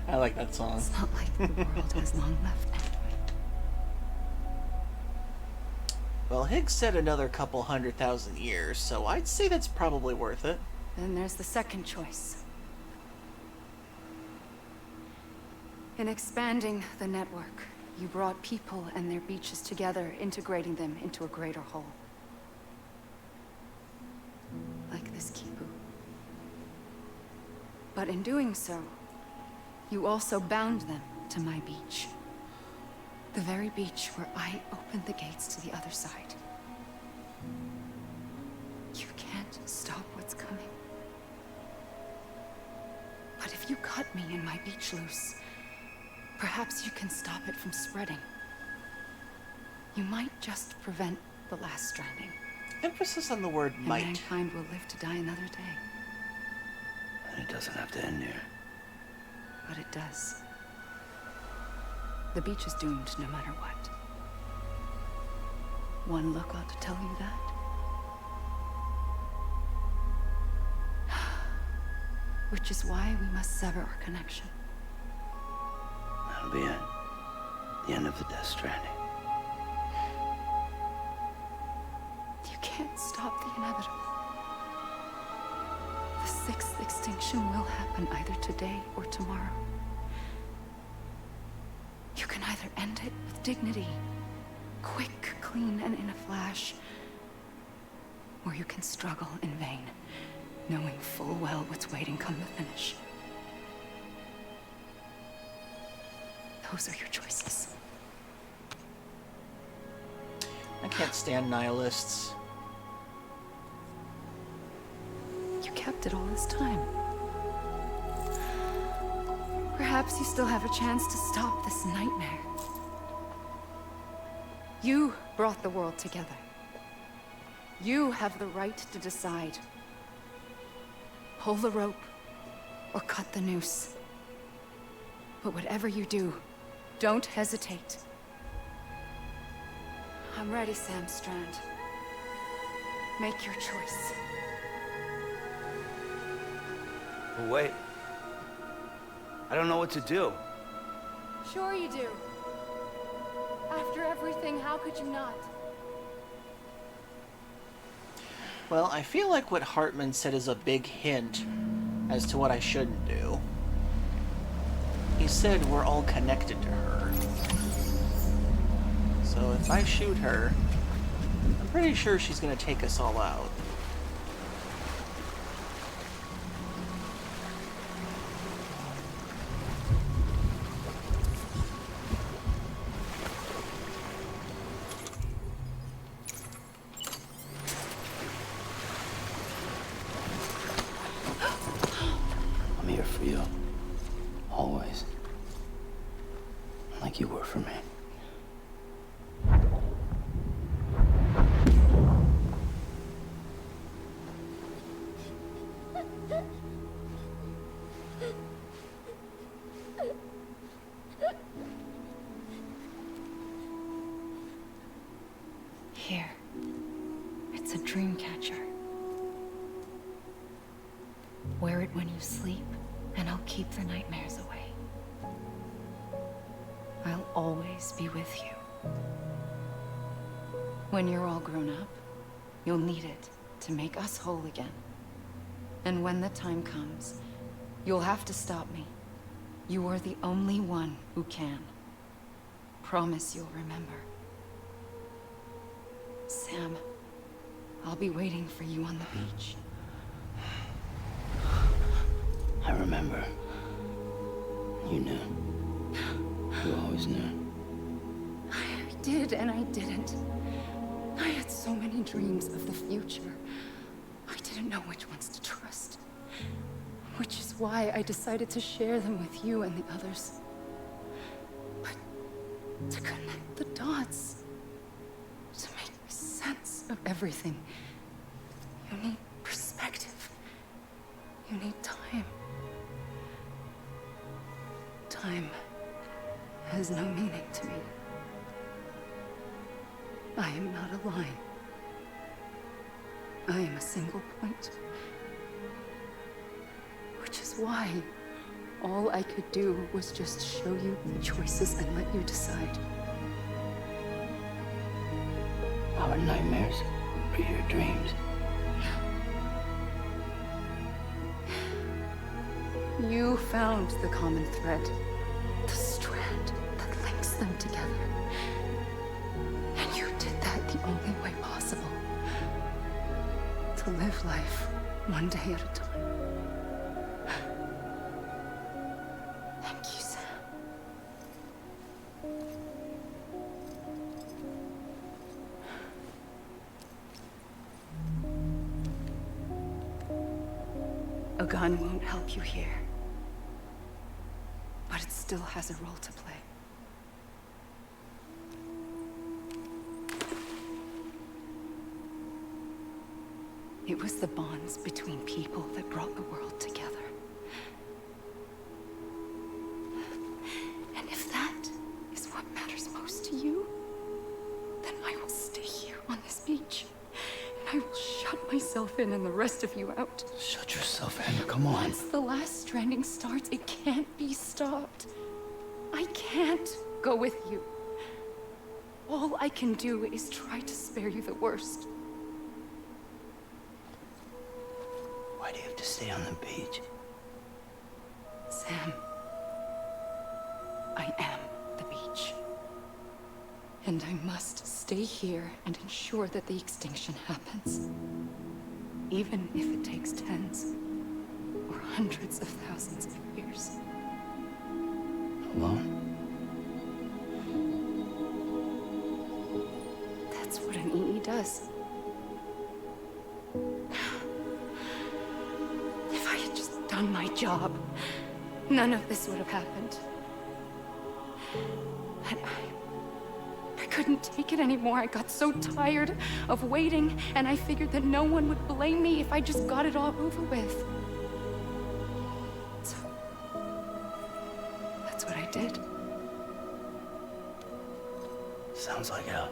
I like that song. It's not like the world has long left anyway. Well, Higgs said another couple 100,000 years, so I'd say that's probably worth it. Then there's the second choice. In expanding the network, you brought people and their beaches together, integrating them into a greater whole. Like this Kipu. But in doing so, you also bound them to my beach. The very beach where I opened the gates to the other side. You can't stop what's coming. But if you cut me and my beach loose, perhaps you can stop it from spreading. You might just prevent the last stranding. Emphasis on the word And might. mankind will live to die another day. And it doesn't have to end here. But it does. The beach is doomed no matter what. One look ought to tell you that. Which is why we must sever our connection. be it. The end of the Death Stranding. You can't stop the inevitable. The sixth extinction will happen either today or tomorrow. You can either end it with dignity, quick, clean, and in a flash, or you can struggle in vain, knowing full well what's waiting come the finish. Those are your choices. I can't stand nihilists. You kept it all this time. Perhaps you still have a chance to stop this nightmare. You brought the world together. You have the right to decide. Pull the rope or cut the noose. But whatever you do, don't hesitate. I'm ready, Sam Strand. Make your choice. But wait. I don't know what to do. Sure you do. After everything, how could you not? Well, I feel like what Hartman said is a big hint as to what I shouldn't do. He said we're all connected to her. So if I shoot her, I'm pretty sure she's gonna take us all out. I'm here for you. Always. Like you were for me. Here. It's a dream catcher. Wear it when you sleep, and I'll keep the nightmares away. I'll always be with you. When you're all grown up, you'll need it to make us whole again. And when the time comes, you'll have to stop me. You are the only one who can. Promise you'll remember. Sam, I'll be waiting for you on the beach. I remember. You knew. You always knew. I did and I didn't. I had so many dreams of the future. I didn't know which ones to trust. Which is why I decided to share them with you and the others. But to connect the dots, to make sense of everything, you need perspective. You need time. Time has no meaning to me. I am not a line. I am a single point. Which is why all I could do was just show you the choices and let you decide. Our nightmares are your dreams. You found the common thread, the strand that links them together. And you did that the only way possible. To live life one day at a time. Thank you, Sam. A gun won't help you here. But it still has a role to play. It was the bonds between people that brought the world together. And if that is what matters most to you, then I will stay here on this beach. And I will shut myself in and the rest of you out. Shut yourself in, come on. Once the last stranding starts, it can't be stopped. I can't go with you. All I can do is try to spare you the worst. Why do you have to stay on the beach? Sam, I am the beach. And I must stay here and ensure that the extinction happens. Even if it takes tens or hundreds of thousands of years. Alone? That's what an EE does. If I had just done my job, none of this would have happened. But I couldn't take it anymore. I got so tired of waiting, and I figured that no one would blame me if I just got it all over with. So, that's what I did. Sounds like hell.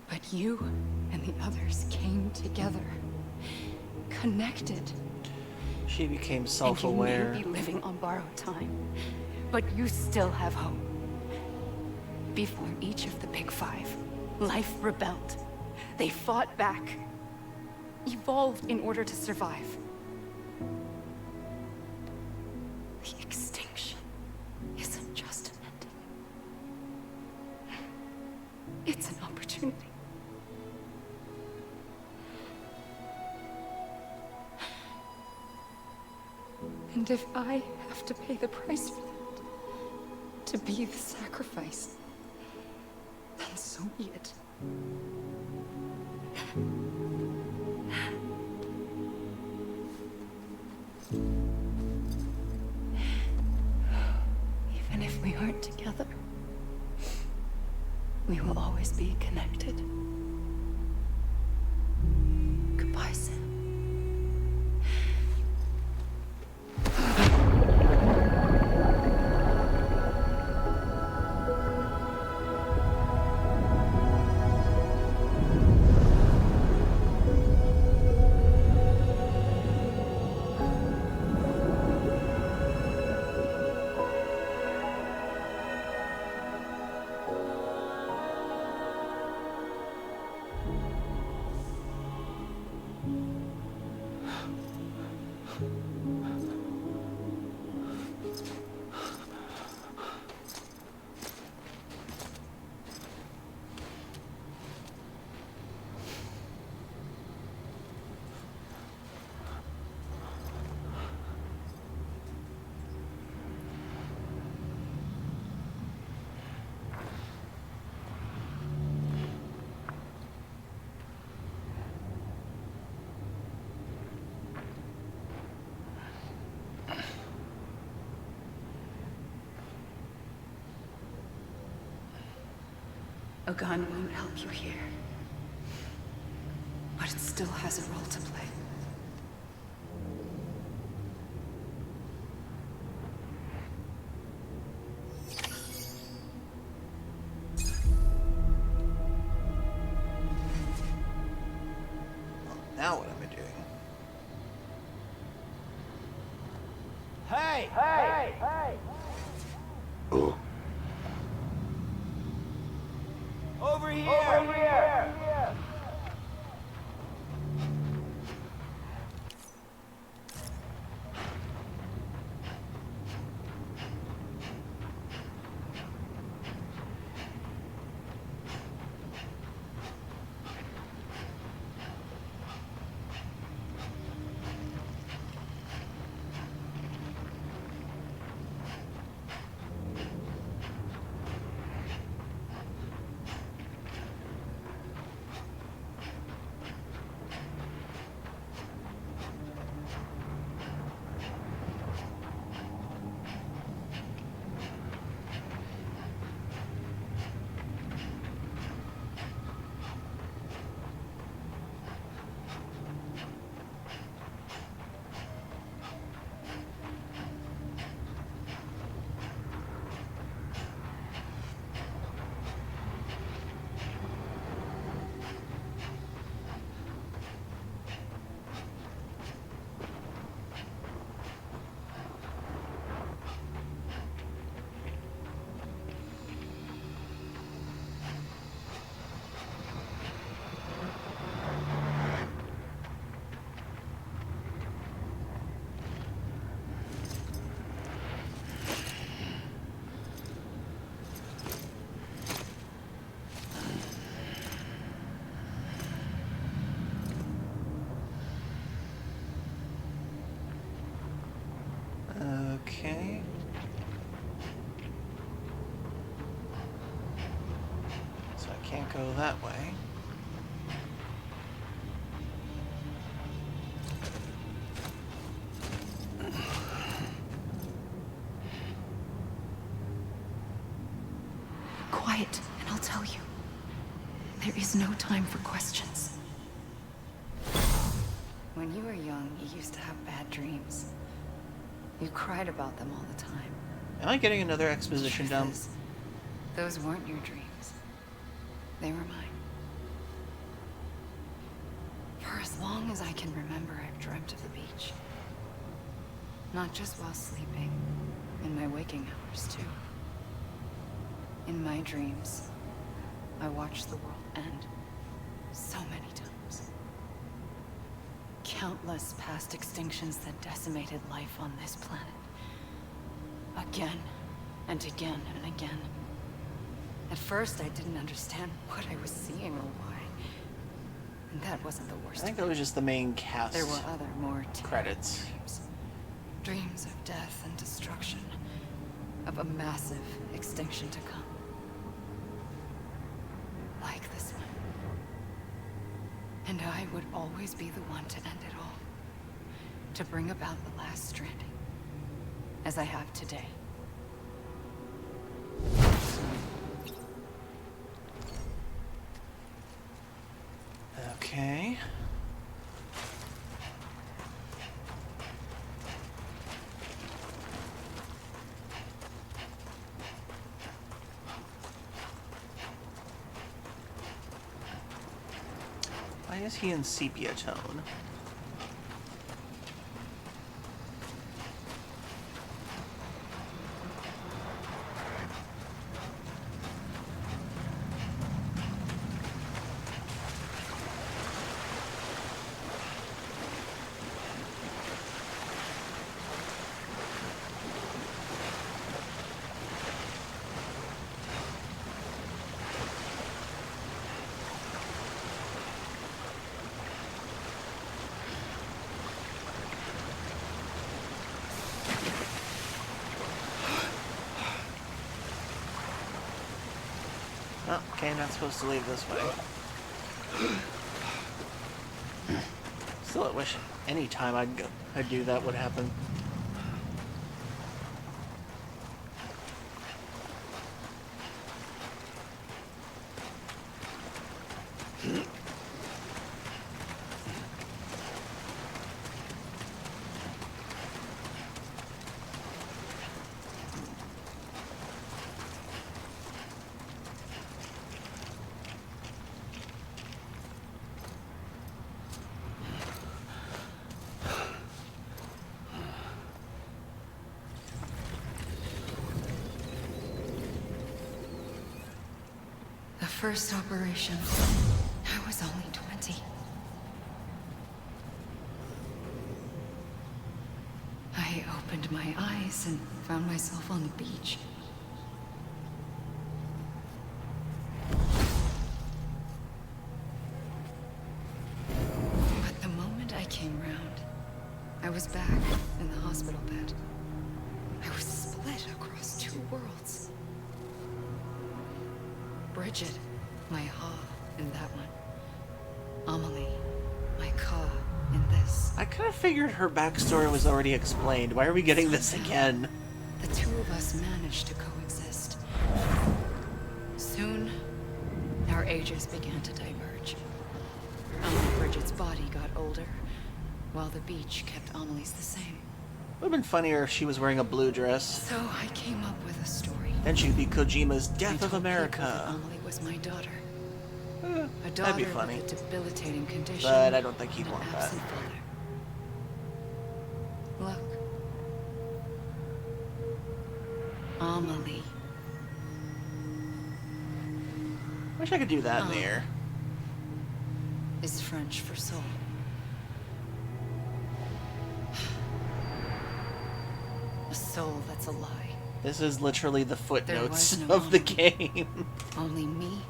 But you and the others came together, connected. She became self-aware. And you may be living on borrowed time, but you still have hope. Before each of the Big Five, life rebelled. They fought back, evolved in order to survive. The extinction isn't just an ending. It's an opportunity. And if I have to pay the price for that, to be the sacrifice, then so be it. Even if we aren't together, we will always be connected. Goodbye, Sam. A gun won't help you here, but it still has a role to play. Now what am I doing? Hey! Hey! Hey! Oh. Over here! Over here! go that way. Quiet, and I'll tell you. There is no time for questions. When you were young, you used to have bad dreams. You cried about them all the time. Am I getting another exposition dump? Those weren't your dreams. They were mine. For as long as I can remember, I've dreamt of the beach. Not just while sleeping, in my waking hours too. In my dreams, I watched the world end so many times. Countless past extinctions that decimated life on this planet. Again and again and again. At first, I didn't understand what I was seeing or why. And that wasn't the worst. I think that was just the main cast. There were other more credits. Dreams. Dreams of death and destruction. Of a massive extinction to come. Like this one. And I would always be the one to end it all. To bring about the last stranding. As I have today. Okay. Why is he in sepia tone? Oh, okay, not supposed to leave this way. Still, I wish any time I'd do that would happen. First operation, I was only 20. I opened my eyes and found myself on the beach. But the moment I came round, I was back in the hospital bed. I was split across two worlds. Bridget, my Ha in that one. Amelie, my Ka in this. I kind of figured her backstory was already explained. Why are we getting this again? The two of us managed to coexist. Soon, our ages began to diverge. Bridget's body got older, while the beach kept Amelie's the same. Would have been funnier if she was wearing a blue dress. So I came up with a story. Then she'd be Kojima's Death of America. Amelie was my daughter. A daughter that'd be funny. with a debilitating condition. But I don't think he'd and an want that. absent father. Look. Amelie. Wish I could do that in the air. Is French for soul. A soul that's a lie. This is literally the footnotes There was no of the Amelie. game. Only me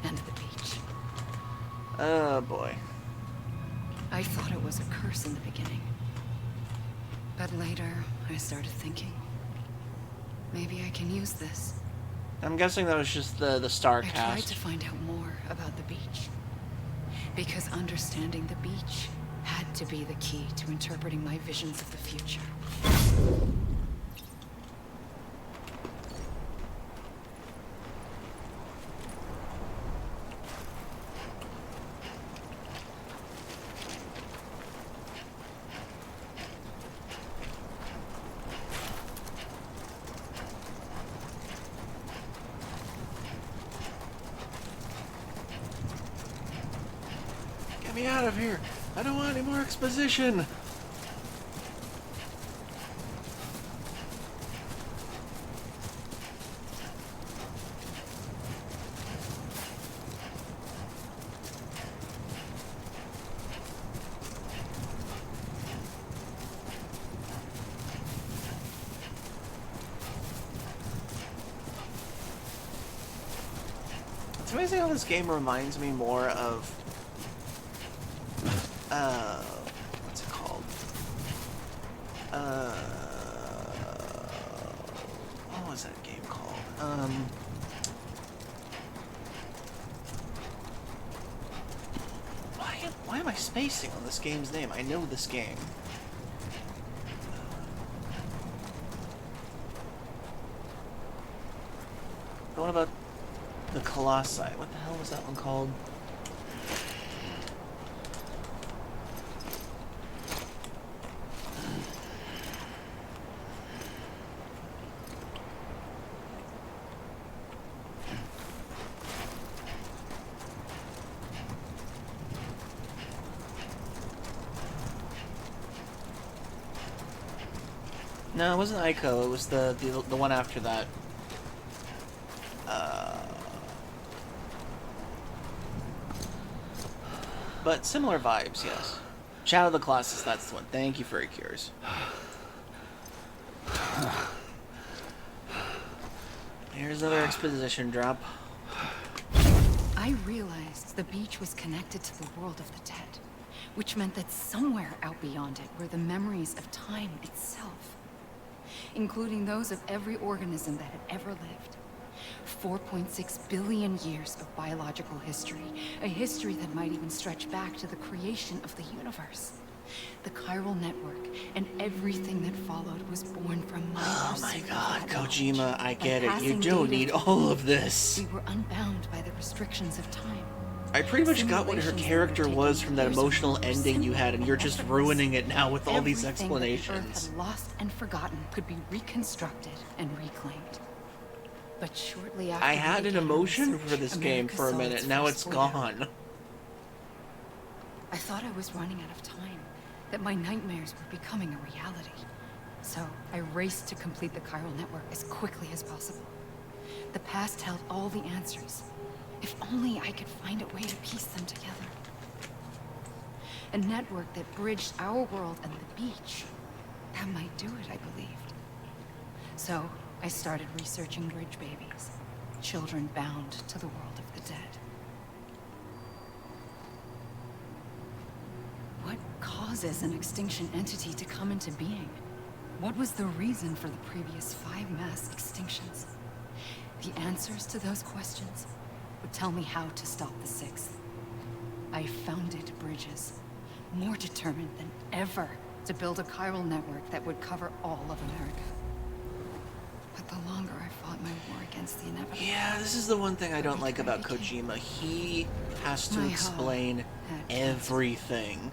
and the beach. Oh boy. I thought it was a curse in the beginning. But later, I started thinking, maybe I can use this I'm guessing that was just the star I tried cast. to find out more about the beach. Because understanding the beach had to be the key to interpreting my visions of the future. Get me out of here! I don't want any more exposition! It's amazing how this game reminds me more of what's it called? What was that game called? Why am I spacing on this game's name? I know this game. What about the Colossi? What the hell was that one called? No, it wasn't Ico. It was the one after that. But similar vibes, yes. Shadow of the Colossus, that's the one. Thank you for your cures. Here's another exposition drop. I realized the beach was connected to the world of the dead, which meant that somewhere out beyond it were the memories of time itself, including those of every organism that had ever lived. 4.6 billion years of biological history, a history that might even stretch back to the creation of the universe. The chiral network and everything that followed was born from my Oh my pursuit of god, that Kojima, knowledge. I By get it. You passing don't data need to all me, of this. We were unbound by the restrictions of time. I pretty much got what her Simulations character that were was taken from that years emotional ago were ending you had, and you're simple just and ruining it now with all these Everything that the Earth explanations. had lost and forgotten could be reconstructed and reclaimed. But shortly after I had an began emotion research, for this game America for a saw minute, its now first it's void. gone. I thought I was running out of time, that my nightmares were becoming a reality. So I raced to complete the chiral network as quickly as possible. The past held all the answers. If only I could find a way to piece them together. A network that bridged our world and the beach. That might do it, I believed. So I started researching bridge babies, children bound to the world of the dead. What causes an extinction entity to come into being? What was the reason for the previous 5 mass extinctions? The answers to those questions would tell me how to stop the 6th. I founded bridges, more determined than ever to build a chiral network that would cover all of America. But the longer I fought my war against the inevitable... Yeah, this is the one thing I don't like about Kojima. He has to My explain had everything,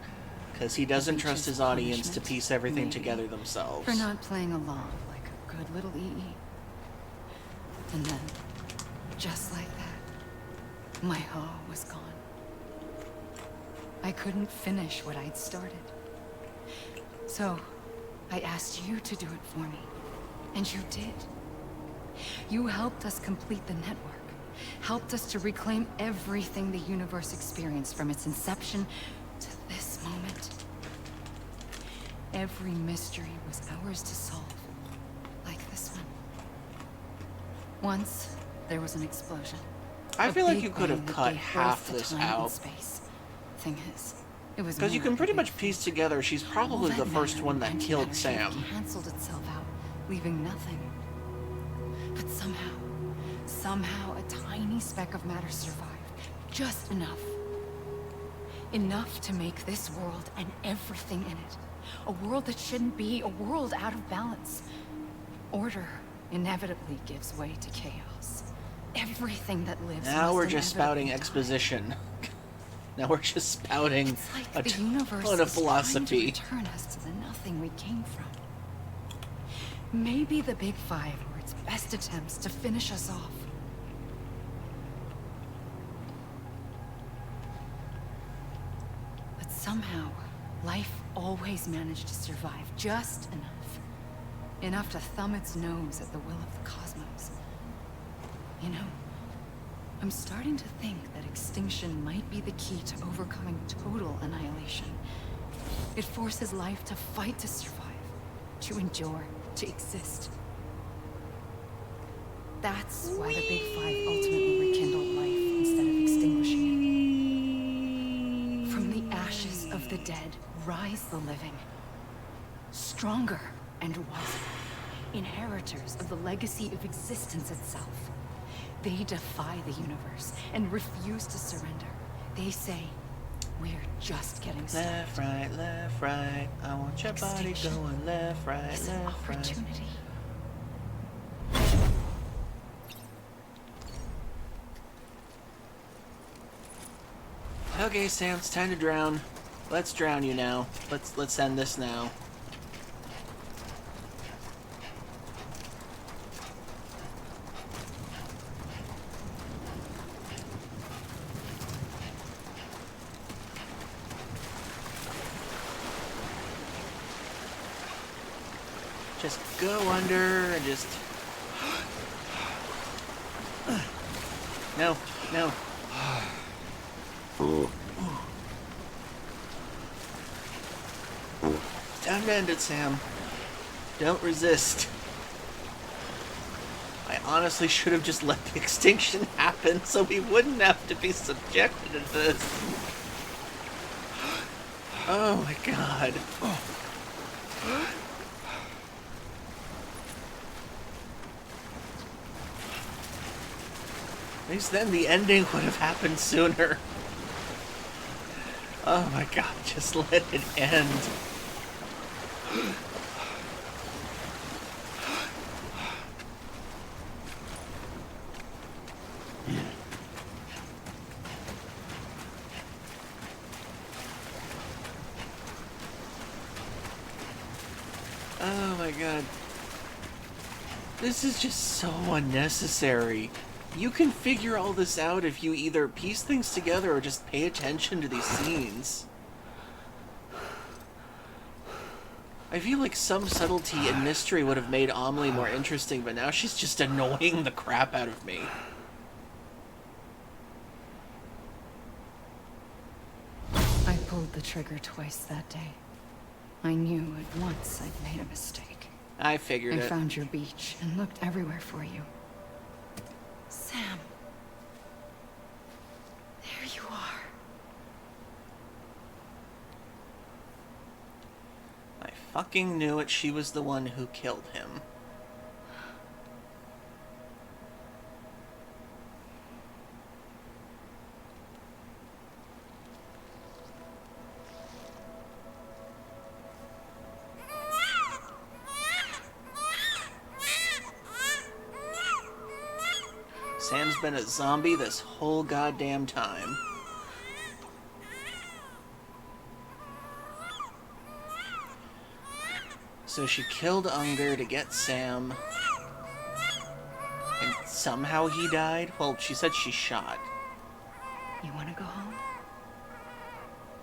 because he doesn't trust his audience to punishment, piece everything maybe, together themselves. for not playing along like a good little EE. And then, just like that, my Ha was gone. I couldn't finish what I'd started. So, I asked you to do it for me. And you did. You helped us complete the network. Helped us to reclaim everything the universe experienced from its inception to this moment. Every mystery was ours to solve. Like this one. Once, there was an explosion. I A feel like big you could have bang that cut gave half birth to this time and out. space. Thing is, it was Because you more can like pretty a much piece together she's probably the first one that killed Sam. Cancelled itself out, leaving nothing. But somehow, Somehow, a tiny speck of matter survived. Just enough. Enough to make this world and everything in it a world that shouldn't be, a world out of balance. Order inevitably gives way to chaos. Everything that lives Now we're must just spouting exposition. Now we're just spouting like the universe ton of is philosophy. trying to return us to the nothing we came from. Maybe the Big Five were its best attempts to finish us off. But somehow, life always managed to survive just enough. Enough to thumb its nose at the will of the cosmos. You know, I'm starting to think that extinction might be the key to overcoming total annihilation. It forces life to fight to survive, to endure, to exist. That's why the Big Five ultimately rekindled life instead of extinguishing it. From the ashes of the dead rise the living. Stronger and wiser. Inheritors of the legacy of existence itself. They defy the universe and refuse to surrender. They say, we're just getting started. Left, right. I want your body going left, right, It's an opportunity. Okay, Sam, it's time to drown. Let's drown you now. Let's end this now. Just go under and just... No, no. Time to end it, Sam. Don't resist. I honestly should have just let the extinction happen so we wouldn't have to be subjected to this. Oh my god. At least then the ending would have happened sooner. Oh my god, just let it end. Oh my god. This is just so unnecessary. You can figure all this out if you either piece things together or just pay attention to these scenes. I feel like some subtlety and mystery would have made Amelie more interesting, but now she's just annoying the crap out of me. I pulled the trigger twice that day. I knew at once I'd made a mistake. I figured it. I found your beach and looked everywhere for you. Sam. There you are. I fucking knew it. She was the one who killed him. Sam's been a zombie this whole goddamn time. So she killed Unger to get Sam. And somehow he died? Well, she said she shot. You want to go home?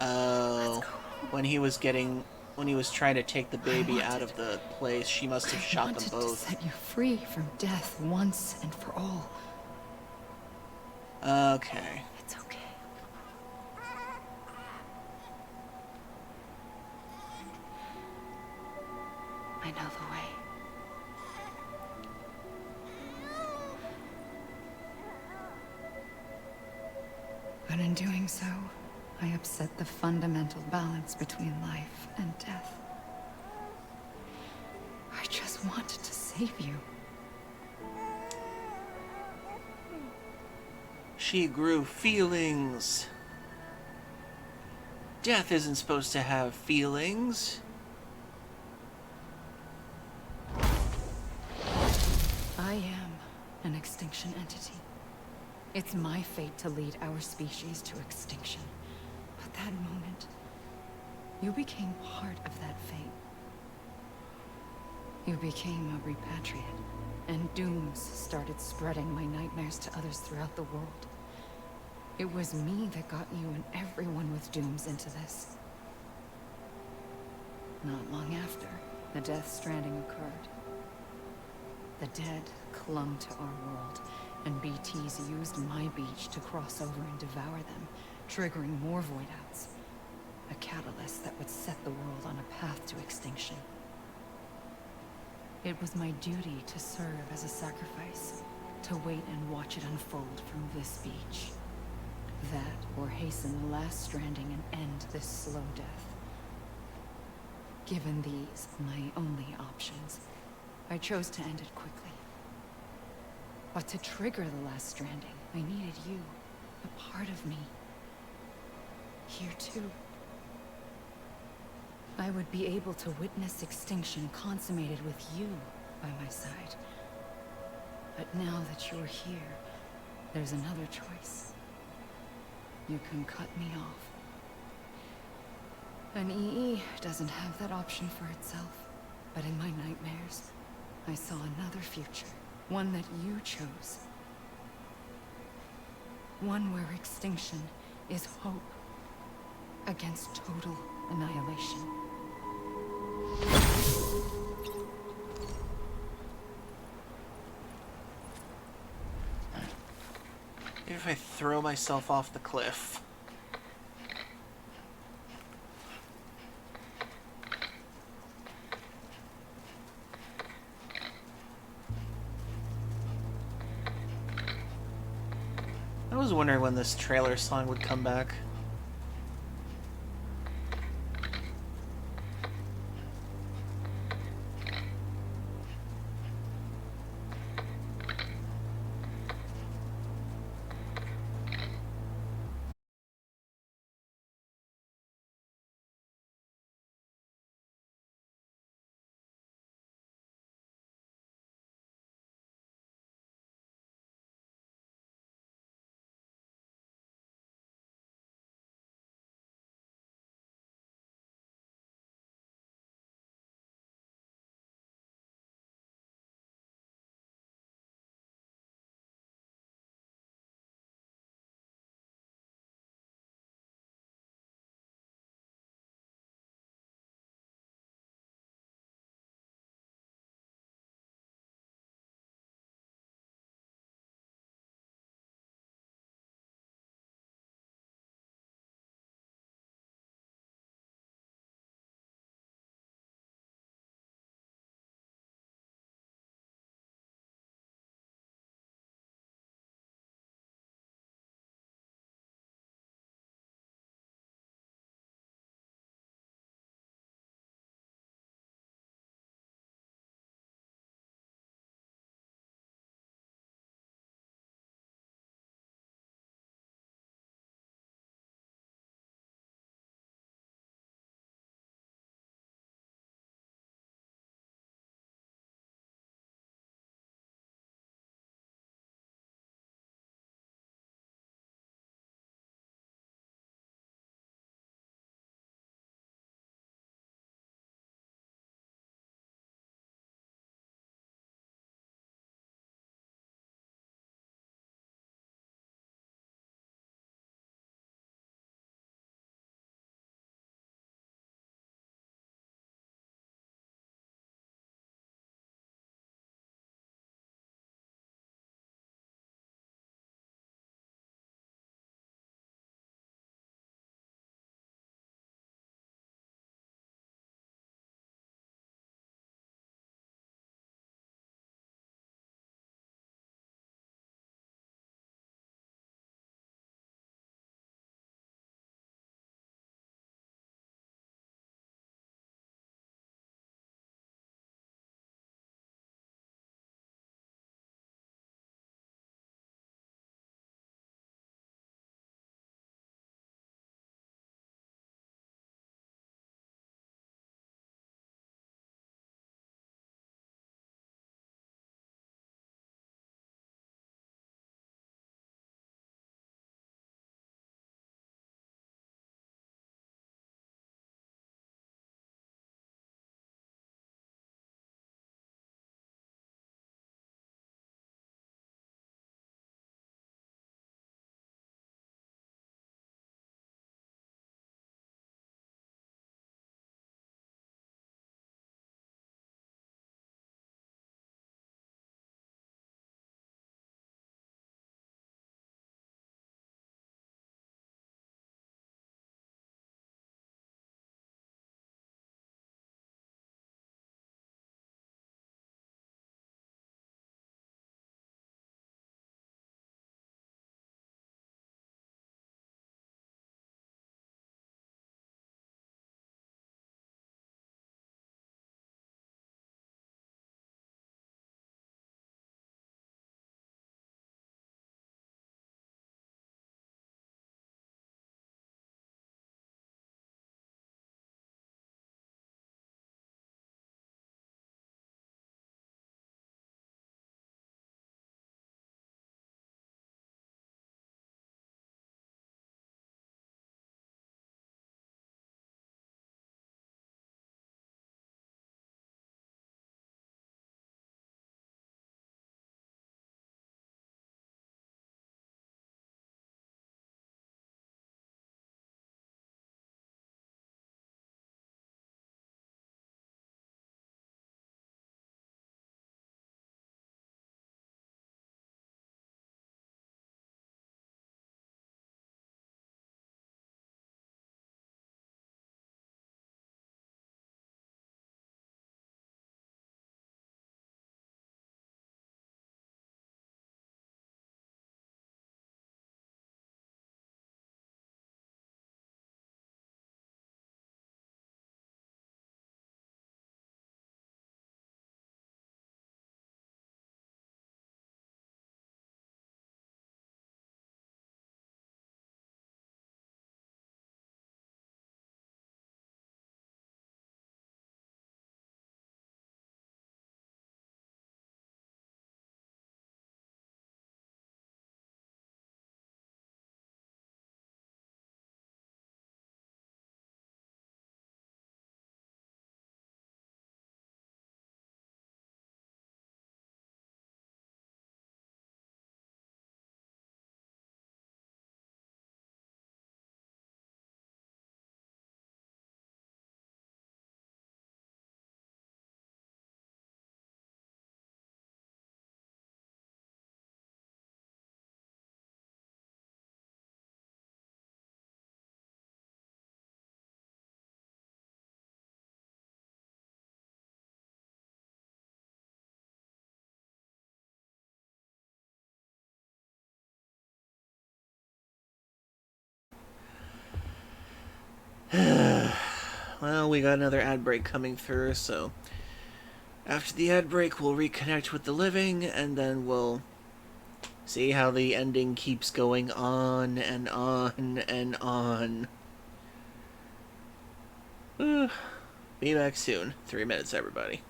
Oh. When he was trying to take the baby out of the place, she must have shot them both. To set you free from death once and for all. Okay. It's okay. I know the way. But in doing so, I upset the fundamental balance between life and death. I just wanted to save you. She grew feelings. Death isn't supposed to have feelings. I am an extinction entity. It's my fate to lead our species to extinction. But that moment, you became part of that fate. You became a repatriate, and dooms started spreading my nightmares to others throughout the world. It was me that got you and everyone with dooms into this. Not long after, the Death Stranding occurred. The dead clung to our world, and BTs used my beach to cross over and devour them, triggering more voidouts. A catalyst that would set the world on a path to extinction. It was my duty to serve as a sacrifice, to wait and watch it unfold from this beach. That, or hasten the last stranding and end this slow death. Given these, my only options, I chose to end it quickly. But to trigger the last stranding, I needed you, a part of me. Here too. I would be able to witness extinction consummated with you by my side. But now that you're here, there's another choice. You can cut me off. An EE doesn't have that option for itself. But in my nightmares, I saw another future. One that you chose. One where extinction is hope against total annihilation. Maybe if I throw myself off the cliff. I was wondering when this trailer song would come back. Well, we got another ad break coming through, so after the ad break, we'll reconnect with the living, and then we'll see how the ending keeps going on and on and on. Be back soon. 3 minutes, everybody.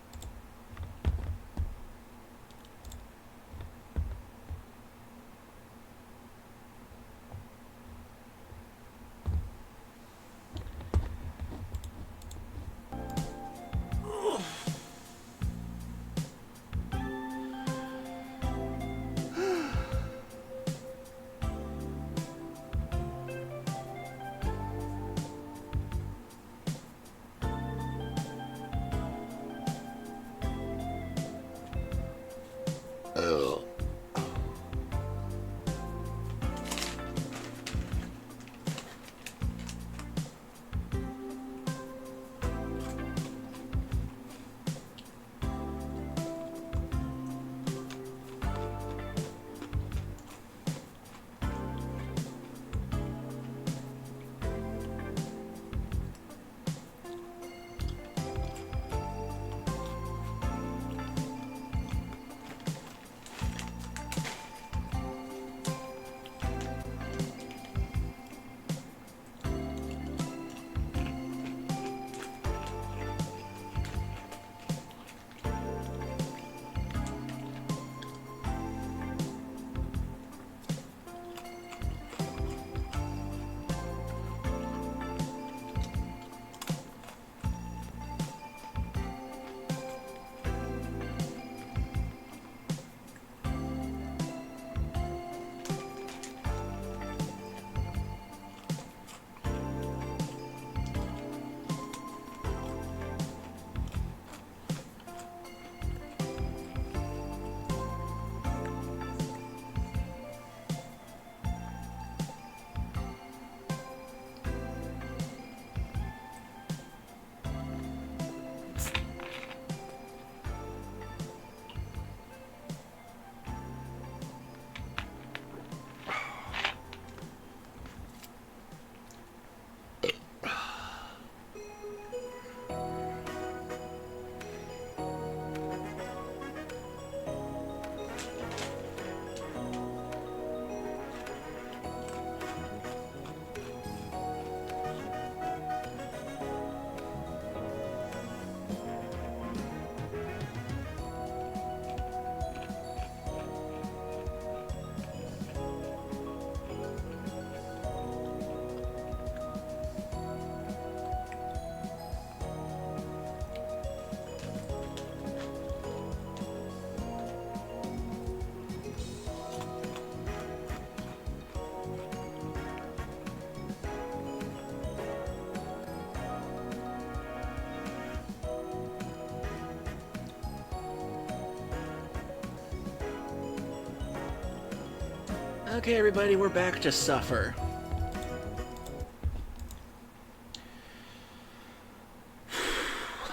Okay, everybody, we're back to suffer.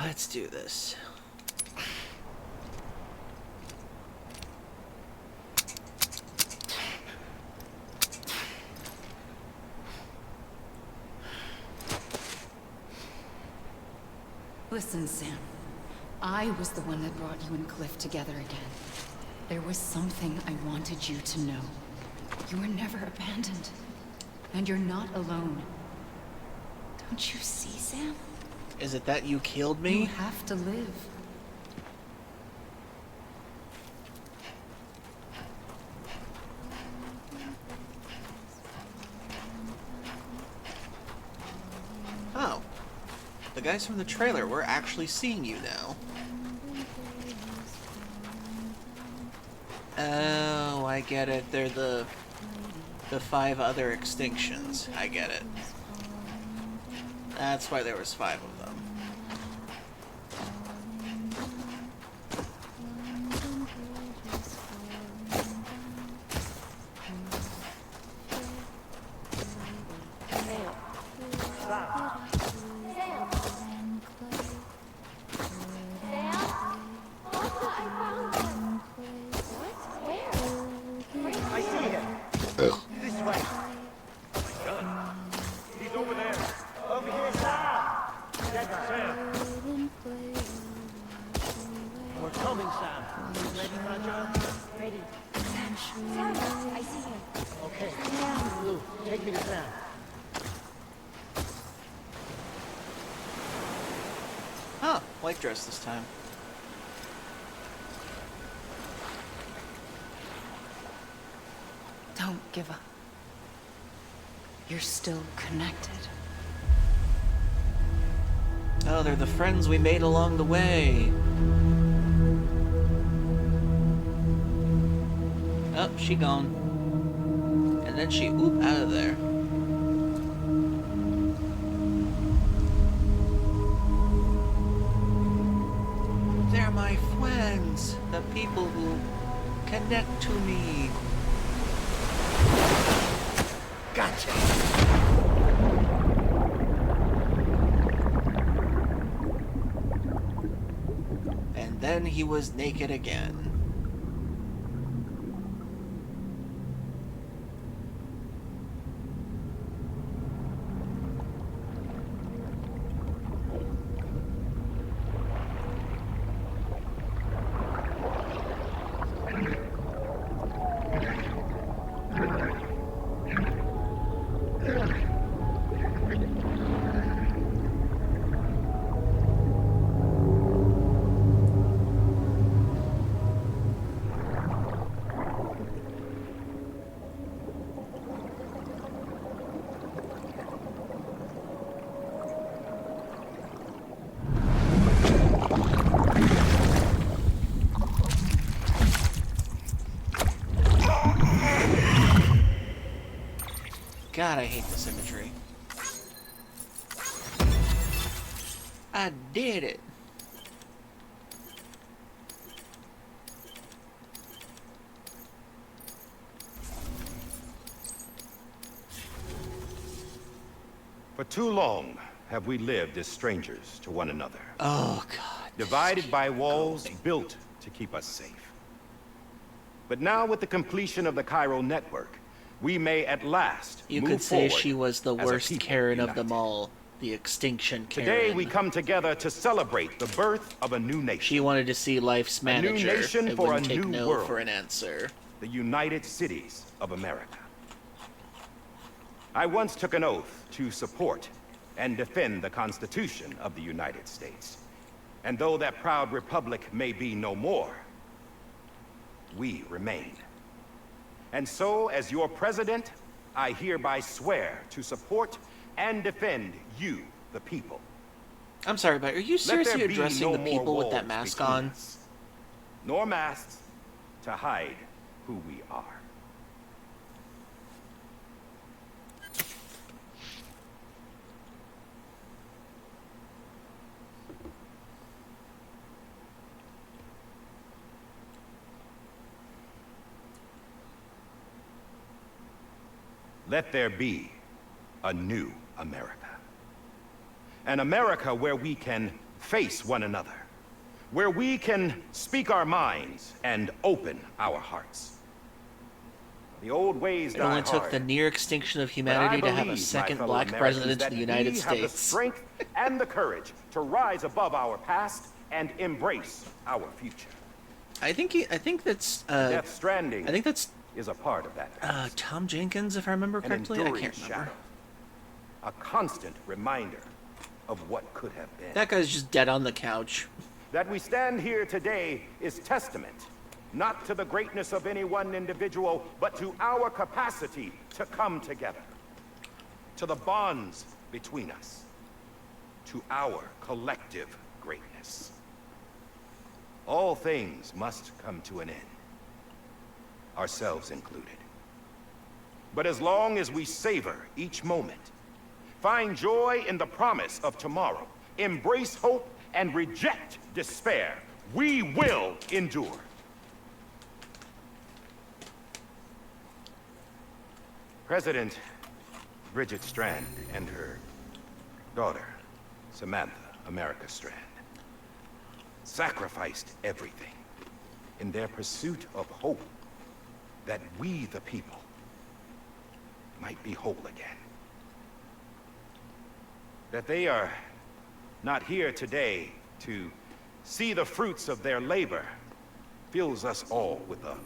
Let's do this. Listen, Sam. I was the one that brought you and Cliff together again. There was something I wanted you to know. You were never abandoned. And you're not alone. Don't you see, Sam? Is it that you killed me? You have to live. Oh. The guys from the trailer, we're actually seeing you now. Oh, I get it. They're the 5 other extinctions. I get it. That's why there was 5 of them. He's over there. Over here. Huh, white dress this time. Don't give up. You're still connected. Oh, they're the friends we made along the way. Oh, she gone. And then she oop out of there. They're my friends, the people who connect to me. Gotcha. And then he was naked again. God, I hate this imagery. I did it. For too long have we lived as strangers to one another. Oh, God. Divided by walls built to keep us safe. But now with the completion of the chiral network, we may at last You move could say forward she was the as a worst people Karen of united. them all. The extinction Karen. Today we come together to celebrate the birth of a new nation. She wanted to see Life's manager. A new nation and for a wouldn't take new no world. for an answer. The United Cities of America. I once took an oath to support and defend the Constitution of the United States. And though that proud republic may be no more, we remain. And so, as your president, I hereby swear to support and defend you, the people. I'm sorry, but are you Let there seriously be addressing no the more people with that walls mask between on? us, nor masks to hide who we are. Let there be a new America. An America where we can face one another, where we can speak our minds and open our hearts. The old ways It die only took hard, the near extinction of but I humanity to have a believe, second my fellow black president Americans, of the that United we have the States. strength and the courage to rise above our past and embrace our future. I think that's Death Stranding I think that's is a part of that past. Tom Jenkins, if I remember An correctly. I enduring can't remember. shadow. A constant reminder of what could have been. That guy's just dead on the couch. That we stand here today is testament, not to the greatness of any one individual, but to our capacity to come together. To the bonds between us. To our collective greatness. All things must come to an end. Ourselves included. But as long as we savor each moment, find joy in the promise of tomorrow, embrace hope, and reject despair, we will endure. President Bridget Strand and her daughter, Samantha America Strand, sacrificed everything in their pursuit of hope that we, the people, might be whole again. That they are not here today to see the fruits of their labor fills us all with a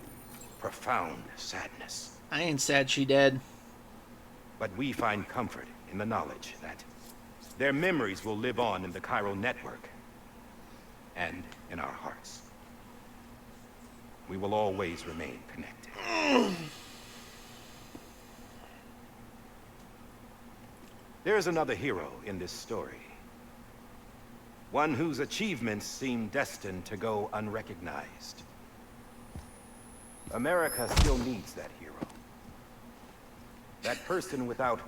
profound sadness. I ain't sad she dead. But we find comfort in the knowledge that their memories will live on in the chiral network and in our hearts. We will always remain connected. There's another hero in this story. One whose achievements seem destined to go unrecognized. America still needs that hero. That person without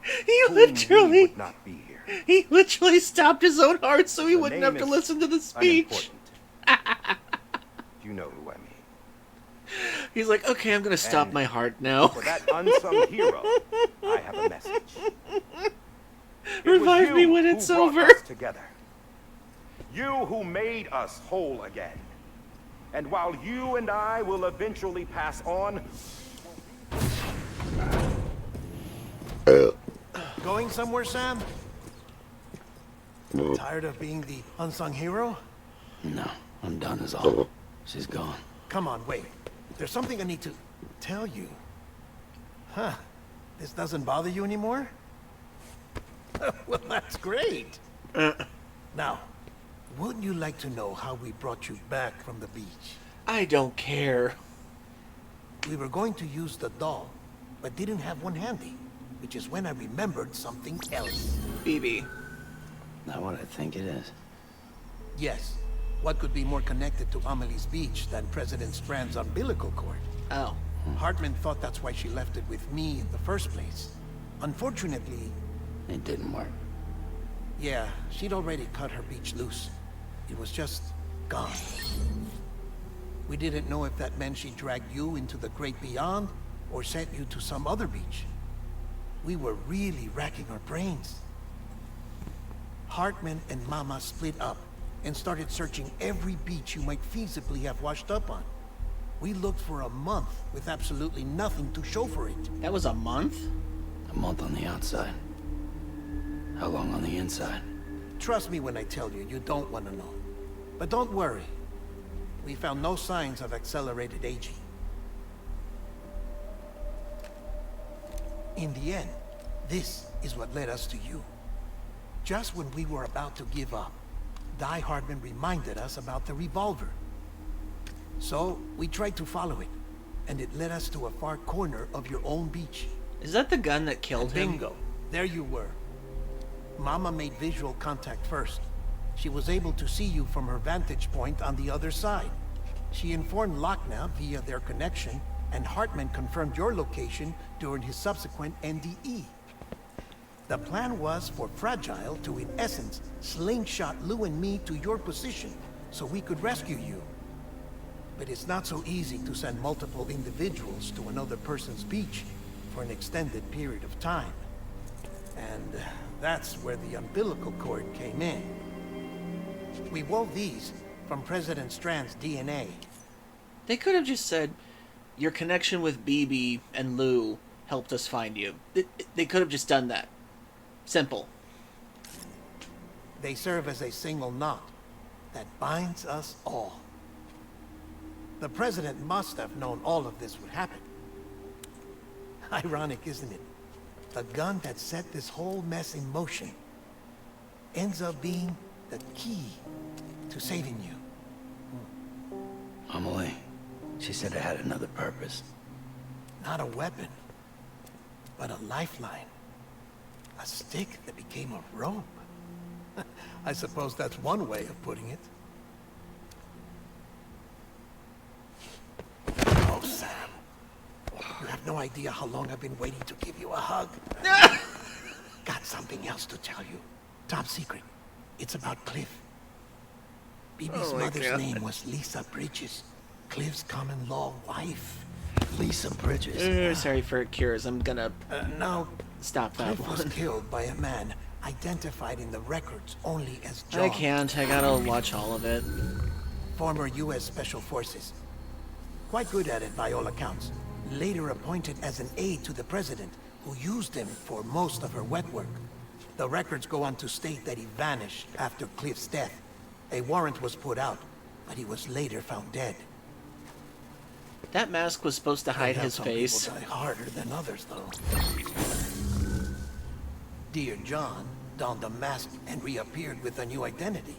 whom we would not be here. He literally stopped his own heart so he The wouldn't name have to is listen to the speech. You know who I mean. He's like, okay, I'm gonna stop And my heart now. For that unsung hero, I have a message. It Revive was me you when who it's brought over. us together. You who made us whole again. And while you and I will eventually pass on, Going somewhere, Sam? Tired of being the unsung hero? No, I'm done is all. She's gone. Come on, wait. There's something I need to tell you. Huh. This doesn't bother you anymore? Well, that's great. Now, wouldn't you like to know how we brought you back from the beach? I don't care. We were going to use the doll, but didn't have one handy, which is when I remembered something else. BB. Not what I think it is. Yes. What could be more connected to Amelie's beach than President Strand's umbilical cord? Oh. Hartman thought that's why she left it with me in the first place. Unfortunately... It didn't work. Yeah, she'd already cut her beach loose. It was just gone. We didn't know if that meant she dragged you into the great beyond, or sent you to some other beach. We were really racking our brains. Hartman and Mama split up and started searching every beach you might feasibly have washed up on. We looked for a month with absolutely nothing to show for it. That was a month? A month on the outside. How long on the inside? Trust me when I tell you, you don't want to know. But don't worry. We found no signs of accelerated aging. In the end, this is what led us to you. Just when we were about to give up, Die Hartman reminded us about the revolver. So, we tried to follow it, and it led us to a far corner of your own beach. Is that the gun that killed him? Bingo. There you were. Mama made visual contact first. She was able to see you from her vantage point on the other side. She informed Lochna via their connection, and Hartman confirmed your location during his subsequent NDE. The plan was for Fragile to, in essence, slingshot Lou and me to your position so we could rescue you. But it's not so easy to send multiple individuals to another person's beach for an extended period of time. And that's where the umbilical cord came in. We wove these from President Strand's DNA. They could have just said, your connection with BB and Lou helped us find you. They could have just done that. Simple. They serve as a single knot that binds us all. The President must have known all of this would happen. Ironic, isn't it? The gun that set this whole mess in motion ends up being the key to saving you. Amelie, she said it had another purpose. Not a weapon, but a lifeline. A stick that became a rope. I suppose that's one way of putting it. Oh, Sam. You have no idea how long I've been waiting to give you a hug. Got something else to tell you. Top secret. It's about Cliff. BB's mother's name was Lisa Bridges. Cliff's common-law wife. Lisa Bridges. Sorry for cures. I'm gonna now stop that Cliff one. was killed by a man identified in the records only as John. I can't. I gotta watch all of it. Former U.S. Special Forces. Quite good at it by all accounts. Later appointed as an aide to the president, who used him for most of her wet work. The records go on to state that he vanished after Cliff's death. A warrant was put out, but he was later found dead. That mask was supposed to hide his face. Some people die harder than others, though. Dear John donned a mask and reappeared with a new identity.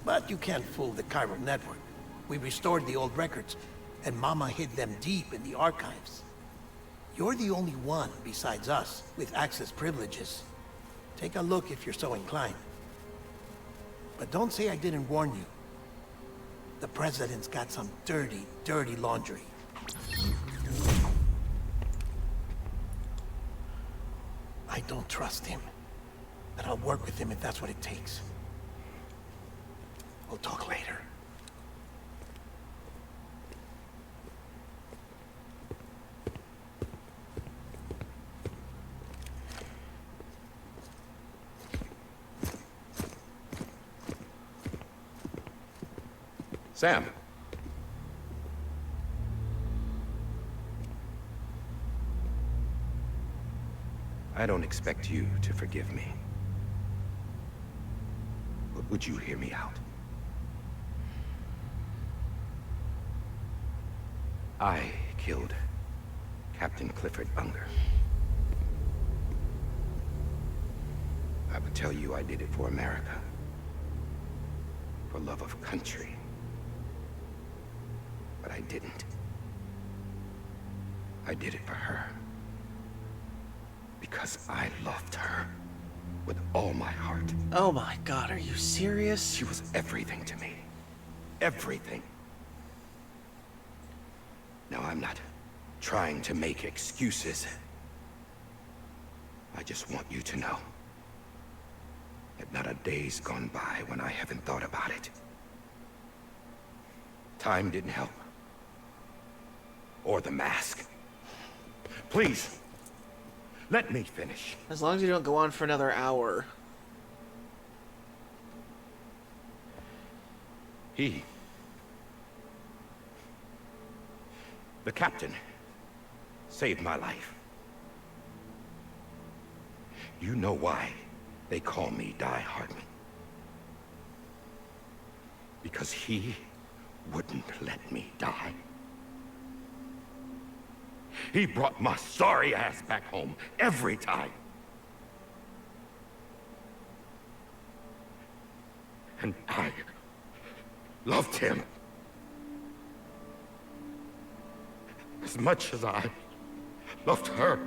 But you can't fool the chiral network. We restored the old records, and Mama hid them deep in the archives. You're the only one, besides us, with access privileges. Take a look if you're so inclined. But don't say I didn't warn you. The President's got some dirty, dirty laundry. I don't trust him, but I'll work with him if that's what it takes. We'll talk later. Sam. I don't expect you to forgive me. But would you hear me out? I killed Captain Clifford Unger. I would tell you I did it for America. For love of country. But I didn't. I did it for her. Because I loved her with all my heart. Oh my God, are you serious? She was everything to me. Everything. Now, I'm not trying to make excuses. I just want you to know that not a day's gone by when I haven't thought about it. Time didn't help. Or the mask. Please, let me finish. As long as you don't go on for another hour. The captain, saved my life. You know why they call me Die Hardman? Because he wouldn't let me die. He brought my sorry ass back home every time. And I loved him as much as I loved her.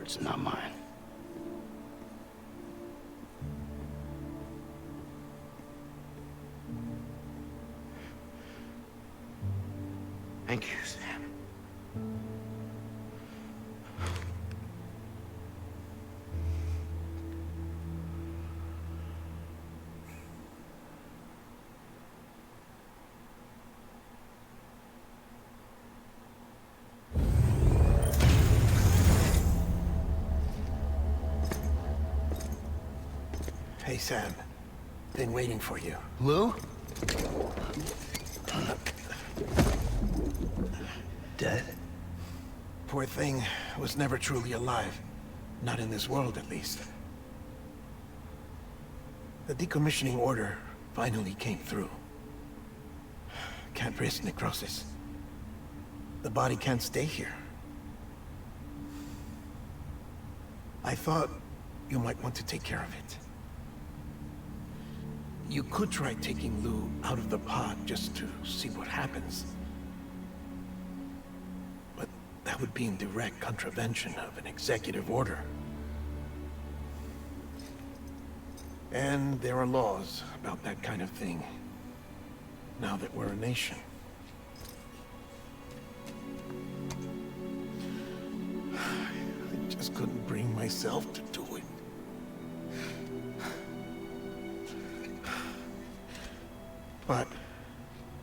It's not mine. Thank you, Sam. Hey, Sam. Been waiting for you. Lou? Dead? Poor thing was never truly alive. Not in this world, at least. The decommissioning order finally came through. Can't risk necrosis. The body can't stay here. I thought you might want to take care of it. You could try taking Lou out of the pod just to see what happens. But that would be in direct contravention of an executive order. And there are laws about that kind of thing, now that we're a nation. I just couldn't bring myself to do it. But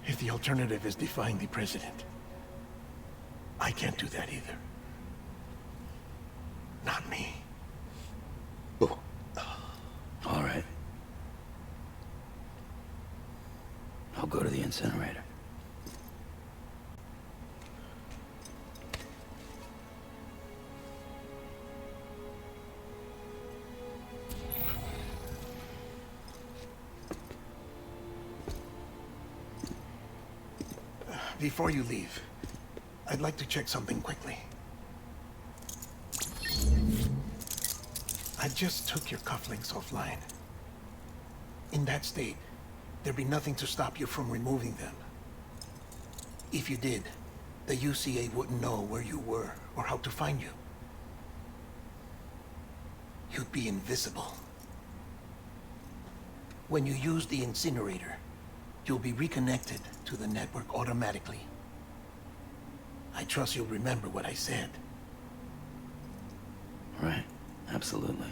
if the alternative is defying the president, I can't do that either. Not me. All right. I'll go to the incinerator. Before you leave, I'd like to check something quickly. I just took your cufflinks offline. In that state, there'd be nothing to stop you from removing them. If you did, the UCA wouldn't know where you were or how to find you. You'd be invisible. When you use the incinerator, you'll be reconnected to the network automatically. I trust you'll remember what I said. Right. Absolutely.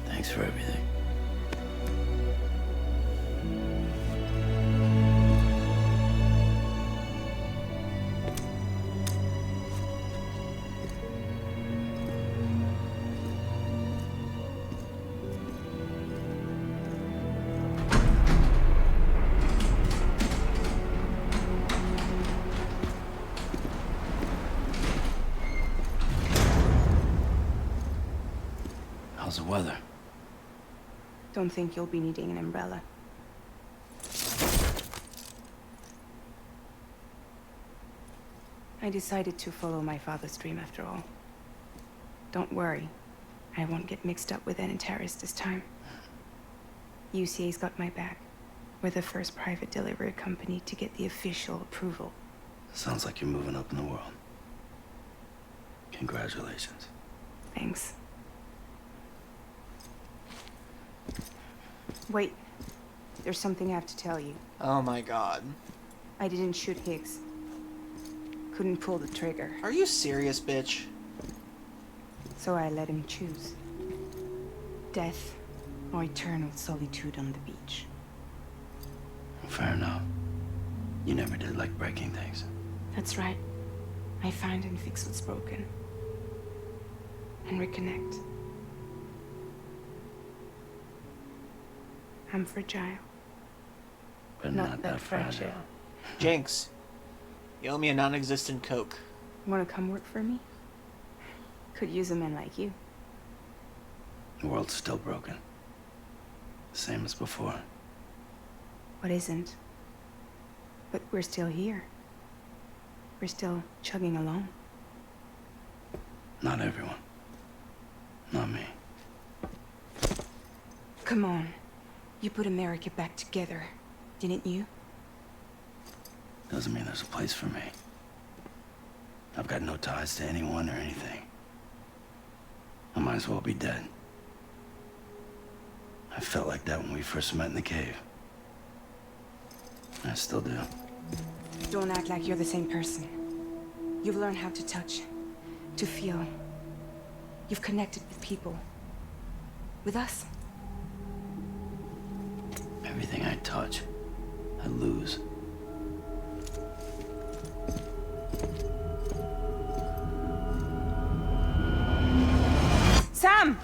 Thanks for everything. How's the weather? Don't think you'll be needing an umbrella. I decided to follow my father's dream after all. Don't worry, I won't get mixed up with any terrorists this time. UCA's got my back. We're the first private delivery company to get the official approval. Sounds like you're moving up in the world. Congratulations. Thanks. Wait, there's something I have to tell you. Oh my god. I didn't shoot Higgs. Couldn't pull the trigger. Are you serious, bitch? So I let him choose. Death or eternal solitude on the beach. Fair enough. You never did like breaking things. That's right. I find and fix what's broken. And reconnect. I'm fragile. But not that fragile. Jinx, you owe me a non-existent Coke. Wanna come work for me? Could use a man like you. The world's still broken. Same as before. What isn't? But we're still here. We're still chugging along. Not everyone. Not me. Come on. You put America back together, didn't you? Doesn't mean there's a place for me. I've got no ties to anyone or anything. I might as well be dead. I felt like that when we first met in the cave. I still do. Don't act like you're the same person. You've learned how to touch, to feel. You've connected with people. With us. Everything I touch, I lose. Sam!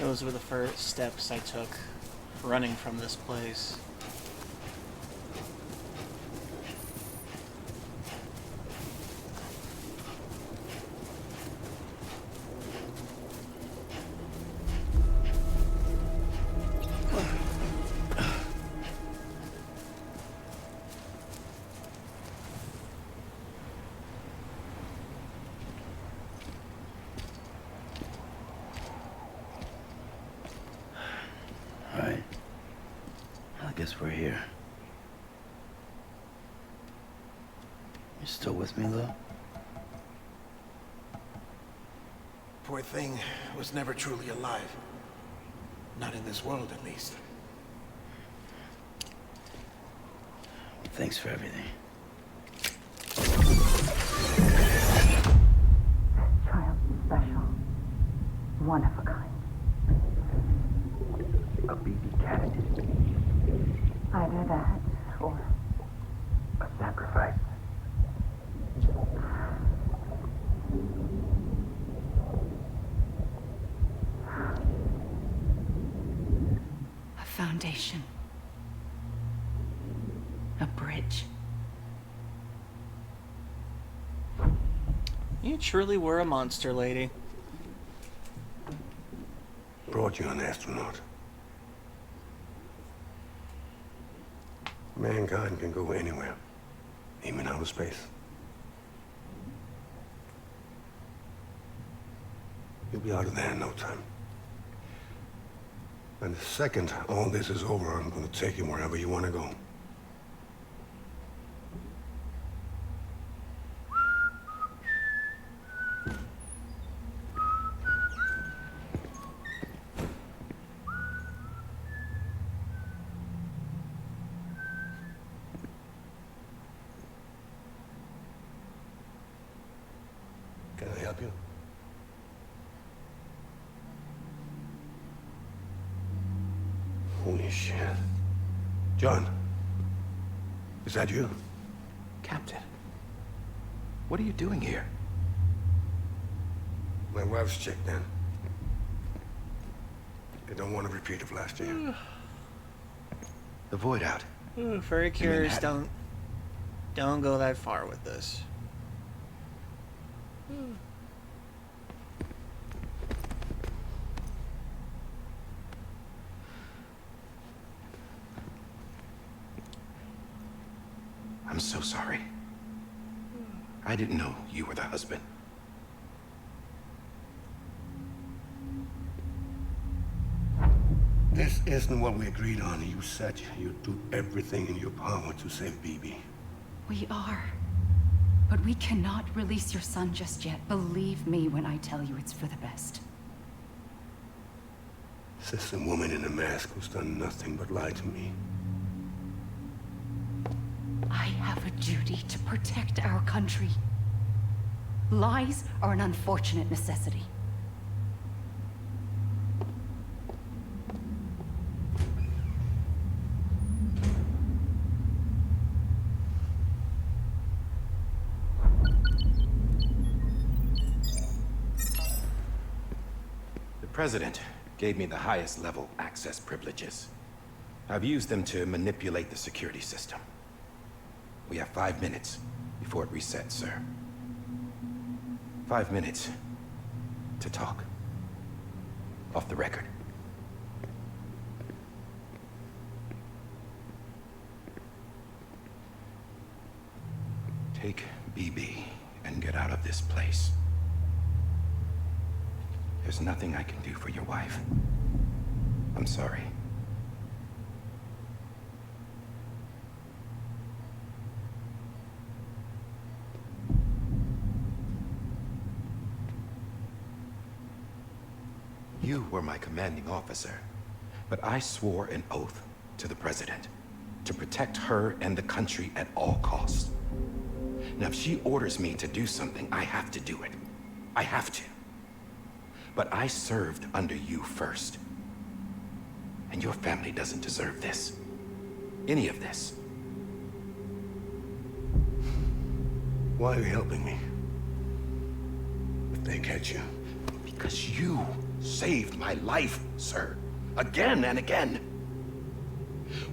Those were the first steps I took running from this place. Alright. I guess we're here. You still with me, though? Poor thing was never truly alive. Not in this world, at least. Thanks for everything. Child special. One of a kind. A BB cat. Either that, or A sacrifice. A foundation. A bridge. You truly were a monster, lady. Brought you an astronaut. Mankind can go anywhere, even outer space. You'll be out of there in no time. And the second all this is over, I'm gonna take you wherever you want to go. Can I help you? Holy shit. John, is that you? Captain, what are you doing here? My wife's checked in. I don't want a repeat of last year. The void out. Ooh, very curious. Don't go that far with this. I'm so sorry. I didn't know you were the husband. This isn't what we agreed on. You said you'd do everything in your power to save BB. We are. But we cannot release your son just yet. Believe me when I tell you it's for the best. This is a woman in a mask who's done nothing but lie to me. I have a duty to protect our country. Lies are an unfortunate necessity. The President gave me the highest level access privileges. I've used them to manipulate the security system. We have 5 minutes before it resets, sir. 5 minutes to talk. Off the record. Take BB and get out of this place. There's nothing I can do for your wife. I'm sorry. You were my commanding officer, but I swore an oath to the President to protect her and the country at all costs. Now, if she orders me to do something, I have to do it. I have to. But I served under you first. And your family doesn't deserve this. Any of this. Why are you helping me? If they catch you. Because you saved my life, sir. Again and again.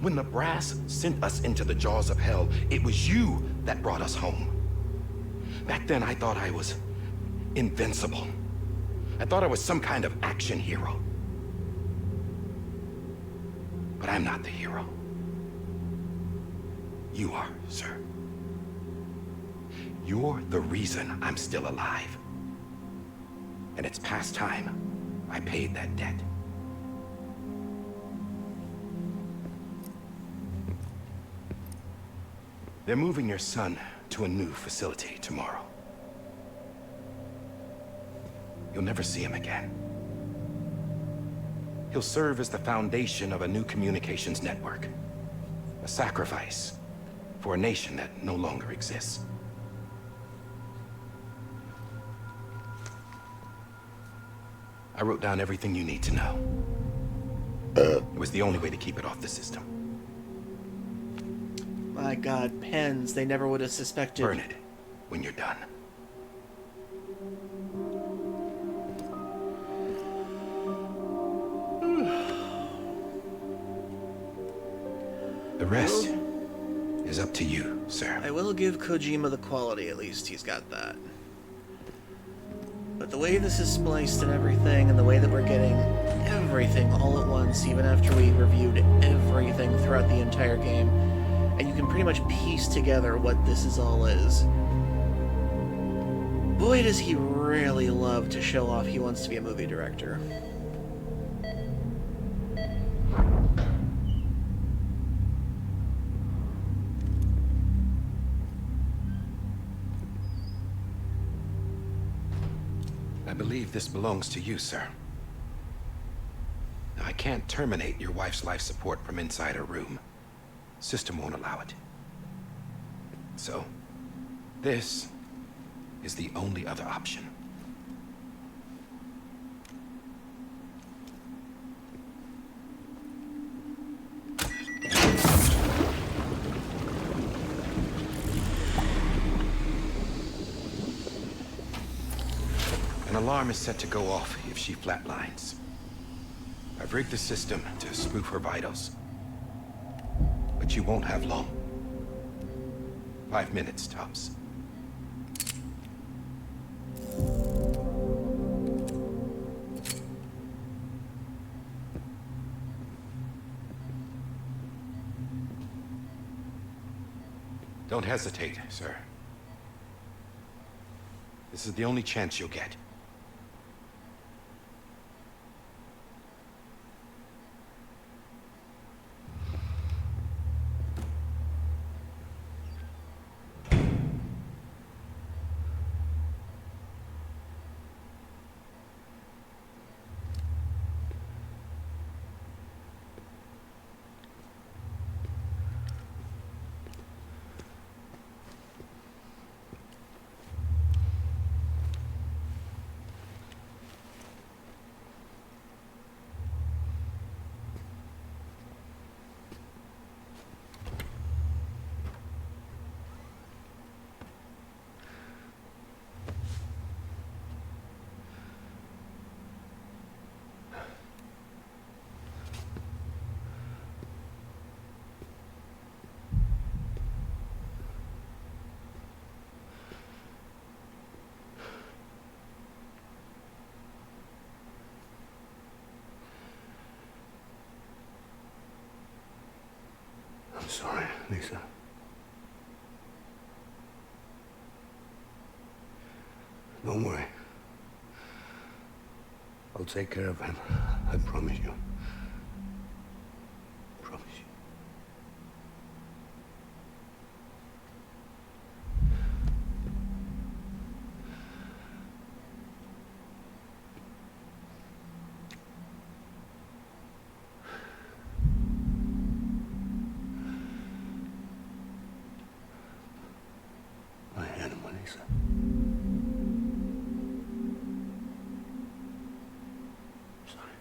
When the brass sent us into the jaws of hell, it was you that brought us home. Back then, I thought I was invincible. I thought I was some kind of action hero. But I'm not the hero. You are, sir. You're the reason I'm still alive. And it's past time I paid that debt. They're moving your son to a new facility tomorrow. You'll never see him again. He'll serve as the foundation of a new communications network. A sacrifice for a nation that no longer exists. I wrote down everything you need to know. It was the only way to keep it off the system. My God, pens, they never would have suspected. Burn it when you're done. The rest is up to you, sir. I will give Kojima the quality, at least he's got that. But the way this is spliced and everything, and the way that we're getting everything all at once, even after we reviewed everything throughout the entire game, and you can pretty much piece together what this all is. Boy, does he really love to show off he wants to be a movie director. I believe this belongs to you, sir. Now, I can't terminate your wife's life support from inside her room. System won't allow it. So, this is the only other option. An alarm is set to go off if she flatlines. I've rigged the system to spoof her vitals. But you won't have long. 5 minutes, tops. Don't hesitate, sir. This is the only chance you'll get. I'm sorry, Lisa. Don't worry. I'll take care of him. I promise you. Promise you. My animal, Lisa. Sorry.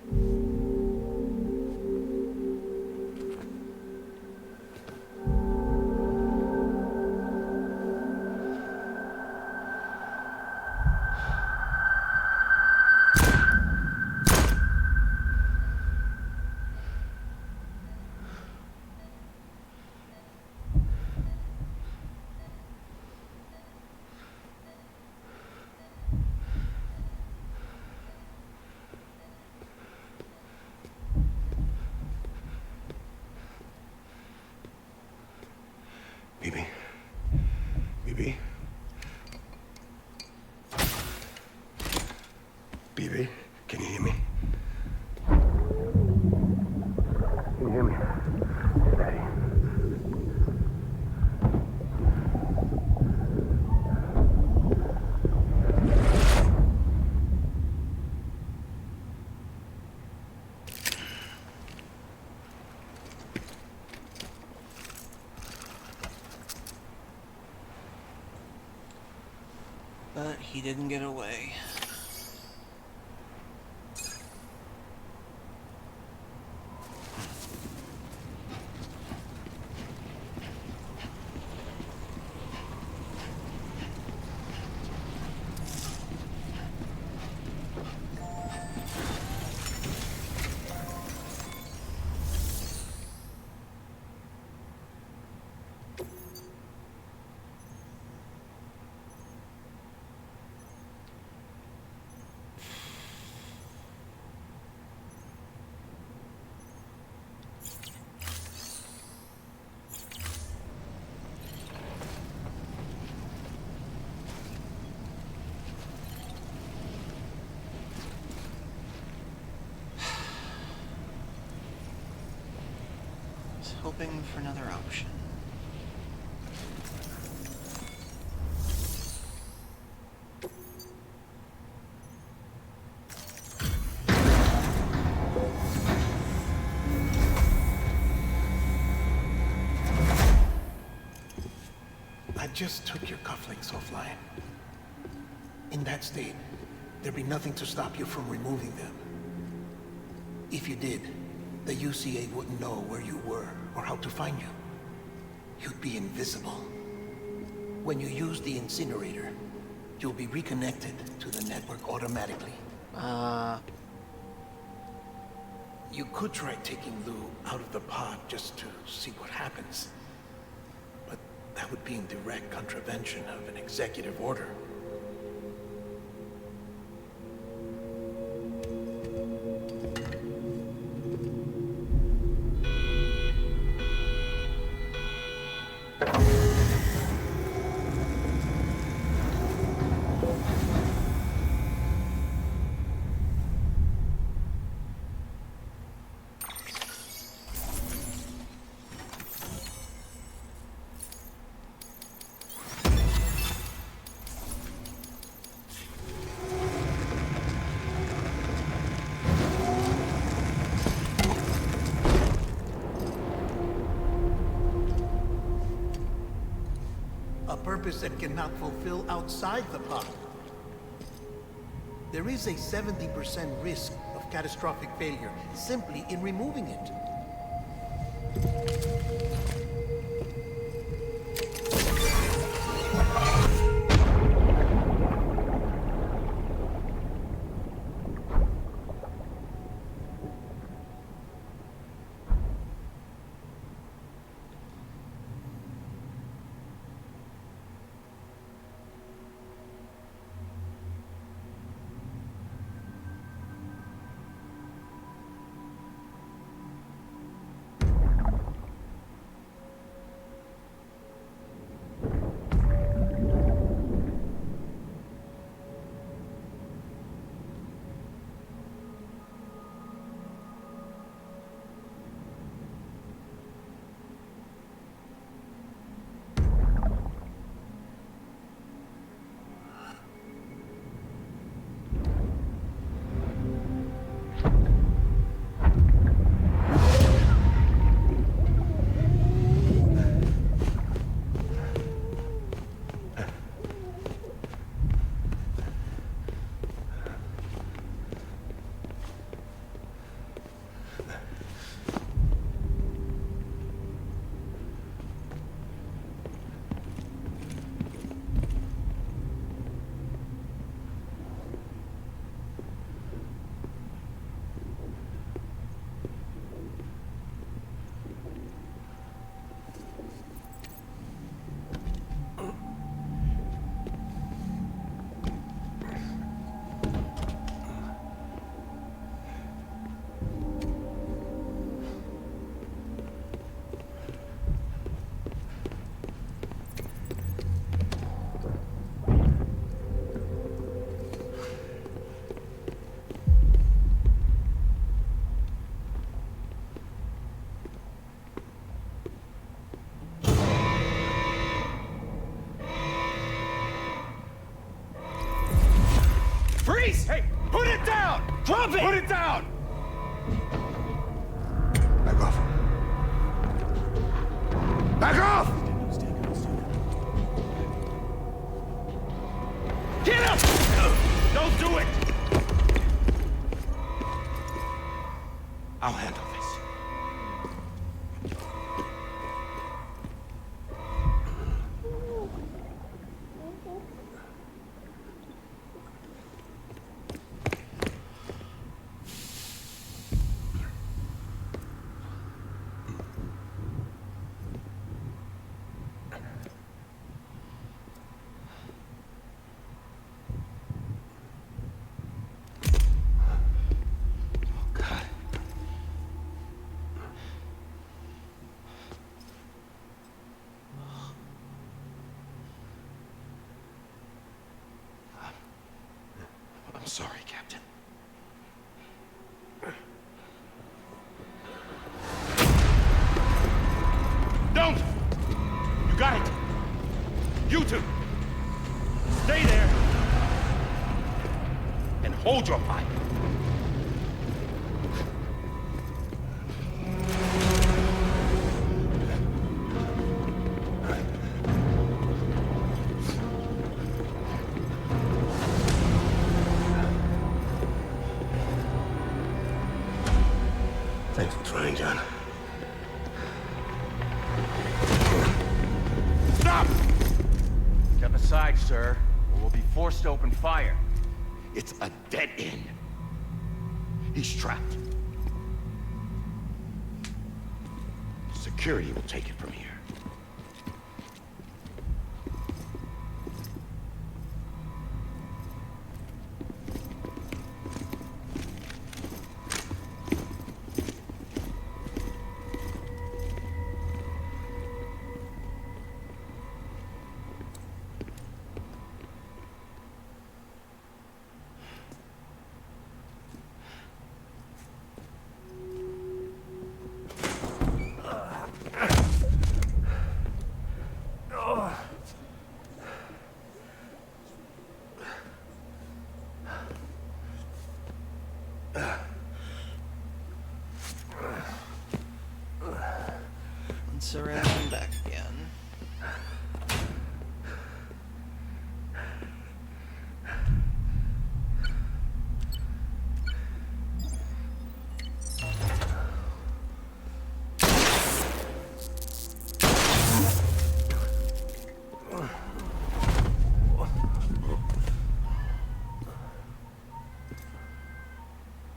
He didn't get away. Hoping for another option. I just took your cufflinks offline. In that state, there'd be nothing to stop you from removing them. If you did, the UCA wouldn't know where you were or how to find you. You'd be invisible. When you use the incinerator, you'll be reconnected to the network automatically. You could try taking Lou out of the pod just to see what happens. But that would be in direct contravention of an executive order. A purpose that cannot fulfill outside the pod. There is a 70% risk of catastrophic failure simply in removing it. Freeze! Hey, put it down! Drop it! Put it down! Back off. Back off! Get up! sorry, Captain. Don't! You got it! You two! Stay there! And hold your fire. Thanks for trying, John. Stop! Step aside, sir, or we'll be forced to open fire. It's a dead end. He's trapped. Security will take it from here. Around and back again.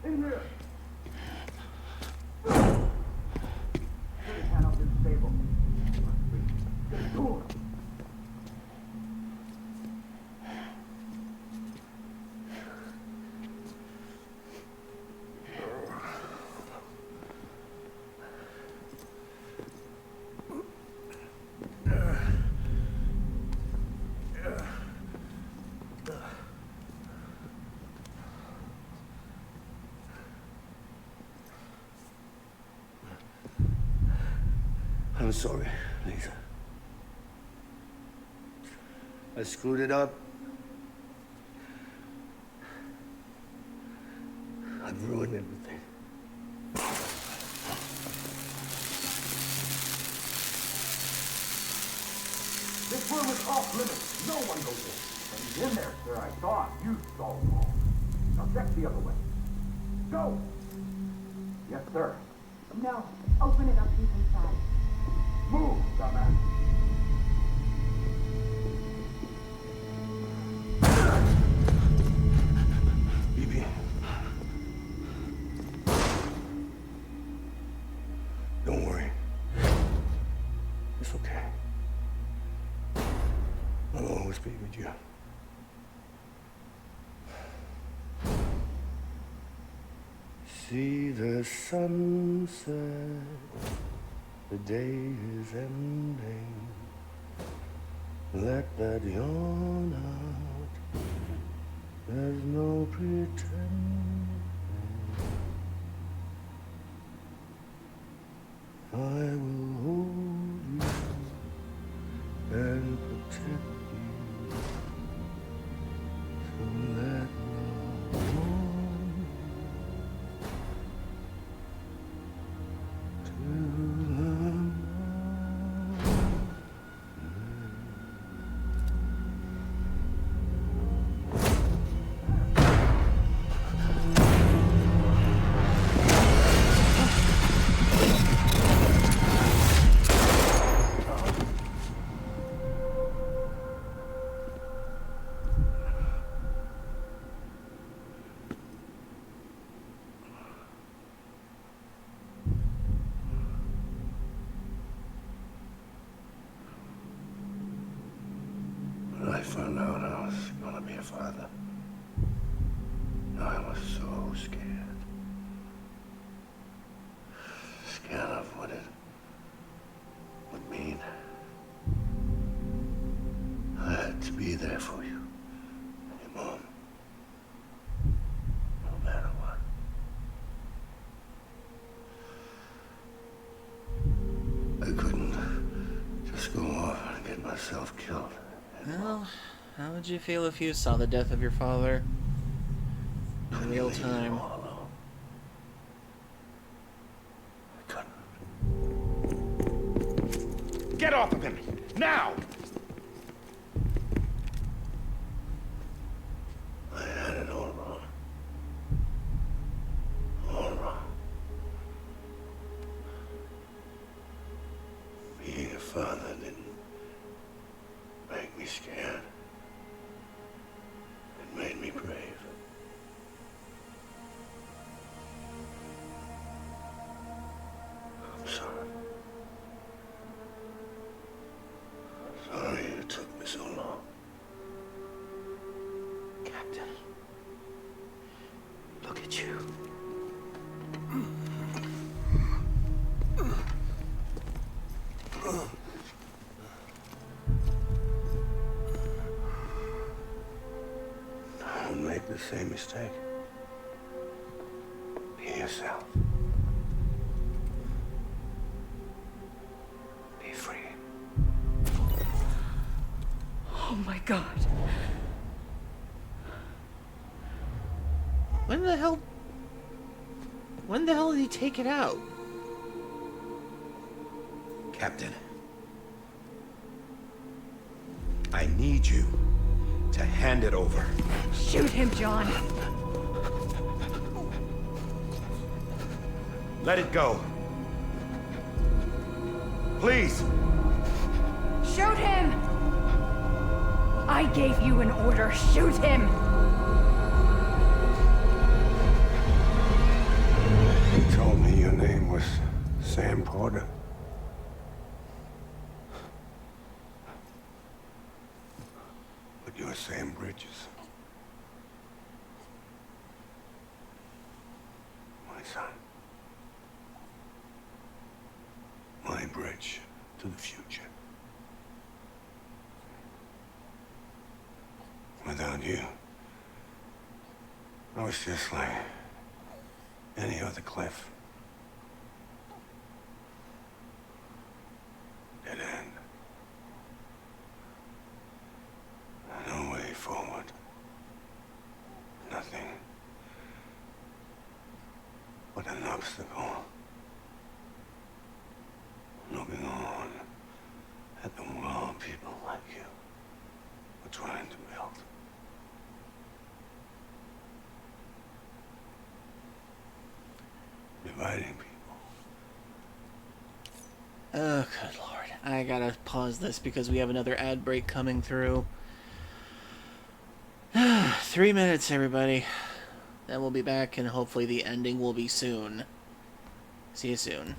In here! Panel's unstable. Get to him. I'm sorry, Lisa. I screwed it up. I've ruined everything. This room is off limits. No one goes in. But he's in there, sir. I saw him. You saw him all. Now check the other way. Go! Yes, sir. No. Open it up deep inside. Move, dumbass. Bibi. Don't worry. It's okay. I'll always be with you. See the sunset, the day is ending. Let that yawn out, there's no pretending. I will hold you and protect you. So let love warm to the When I found out I was gonna be a father, I was so scared. Scared of what it would mean. I had to be there for you and your mom. I couldn't just go off and get myself killed. Well, how would you feel if you saw the death of your father in real time? Get off of him! Now! I had it all wrong. All wrong. Being a father didn't make me scared. It made me brave. I'm sorry. Sorry it took me so long. Captain, look at you. Don't make the same mistake. Be yourself. Be free. Oh my God. When the hell did he take it out? Captain, I need you to hand it over. Shoot him, John. Let it go. Please. Shoot him! I gave you an order. Shoot him! You told me your name was Sam Porter. But you're Sam Bridges. My son. My bridge to the future. Without you, I was just like any other cliff. Dead end. No way forward. Nothing but an obstacle. Looking on at the world people like you are trying to build. Dividing people. Oh, good lord. I gotta pause this because we have another ad break coming through. 3 minutes, everybody. Then we'll be back, and hopefully the ending will be soon. See you soon.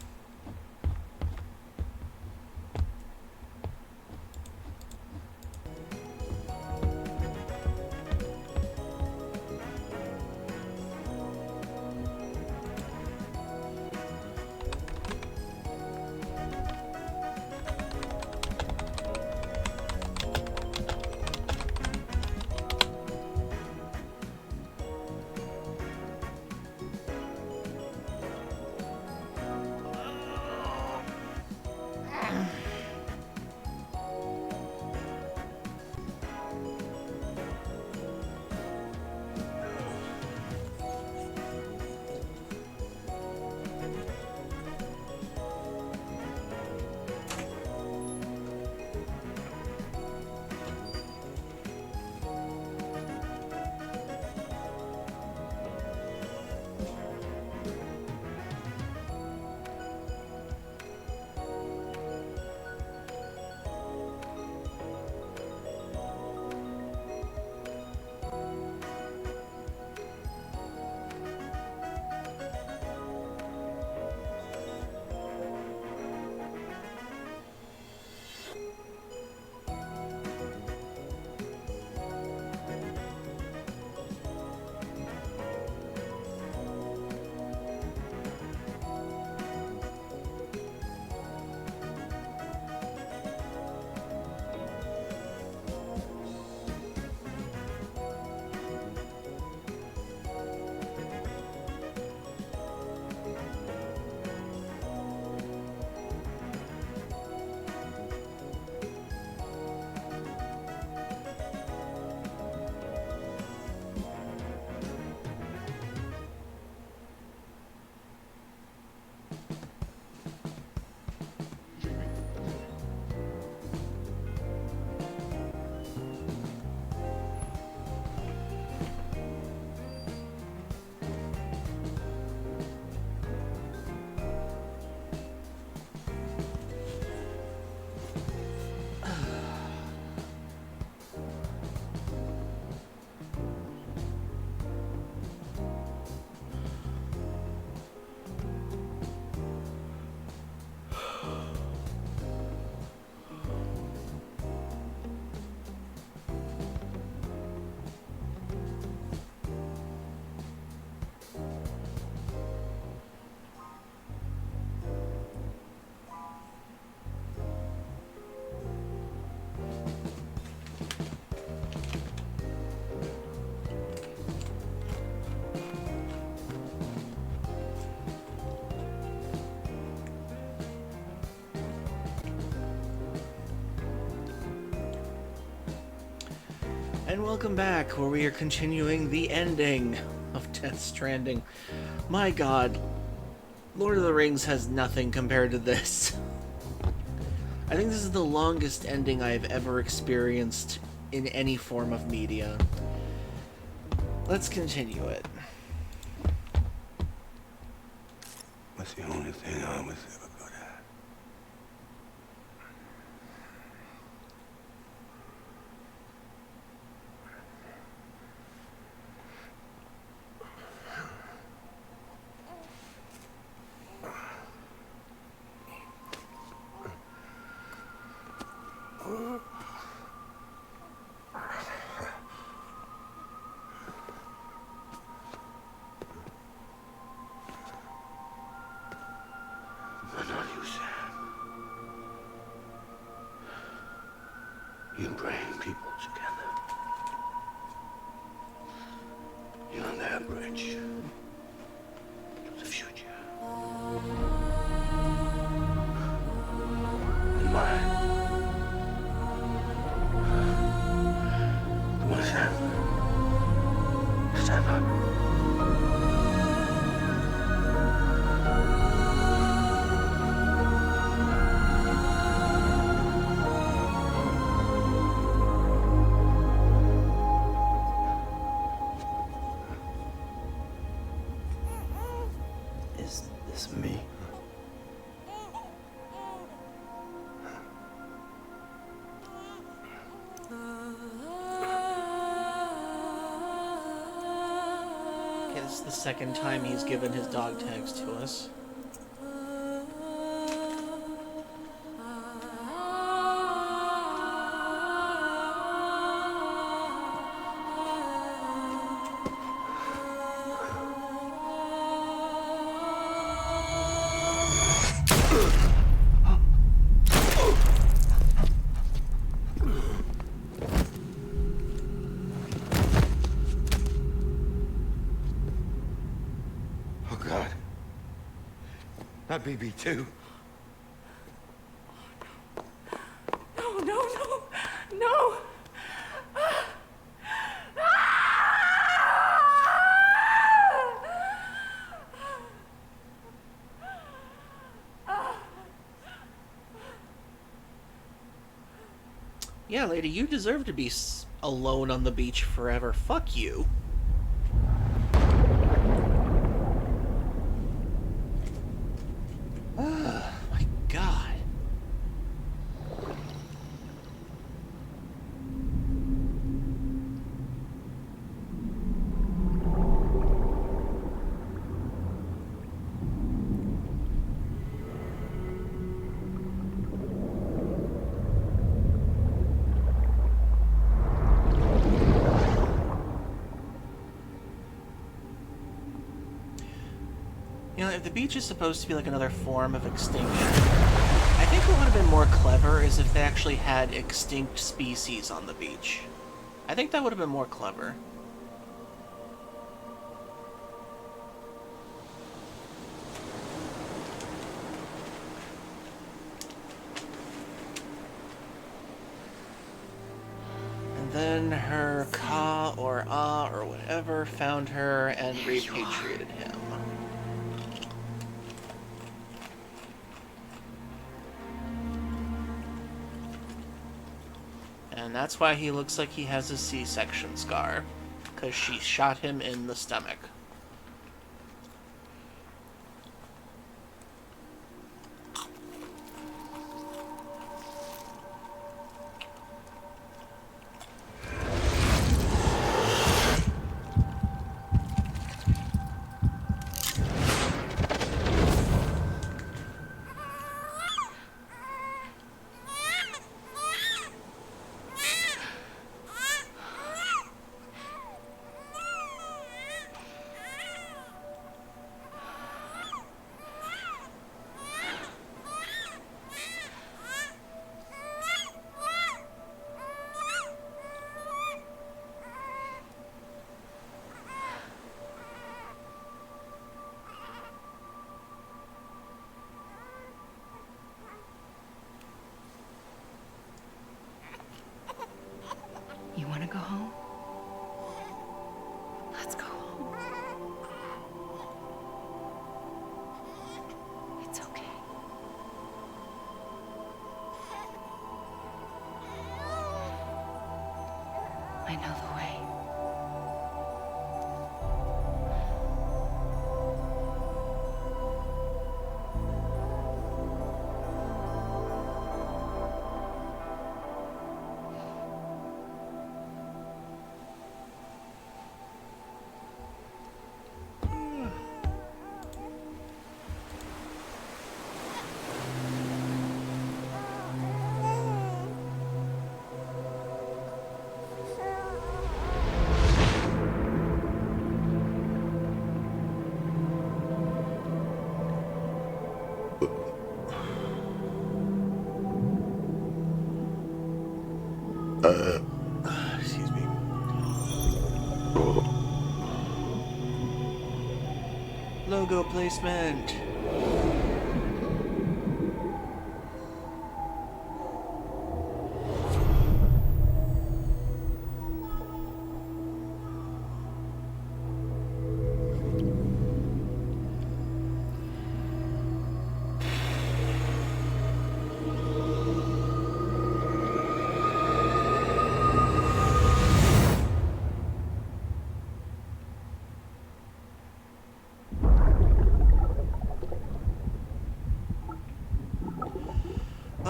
And welcome back, where we are continuing the ending of Death Stranding. My god, Lord of the Rings has nothing compared to this. I think this is the longest ending I've ever experienced in any form of media. Let's continue it. That's the only thing I was ever good at. But not you, Sam. You bring people together. You're on that bridge to the future. And mine. Come on, Sam. Stand up. Is this me? Okay, this is the second time he's given his dog tags to us. Oh, God. Not BB2. No, no, no, no! Yeah, lady, you deserve to be alone on the beach forever. Fuck you. Oh, my God. You know, if the beach is supposed to be like another form of extinction, I think what would have been more clever is if they actually had extinct species on the beach. I think that would have been more clever. And then her Ka or Ah or whatever found her and repatriated him. And that's why he looks like he has a C-section scar. Because she shot him in the stomach. I know the way. Excuse me. Logo placement.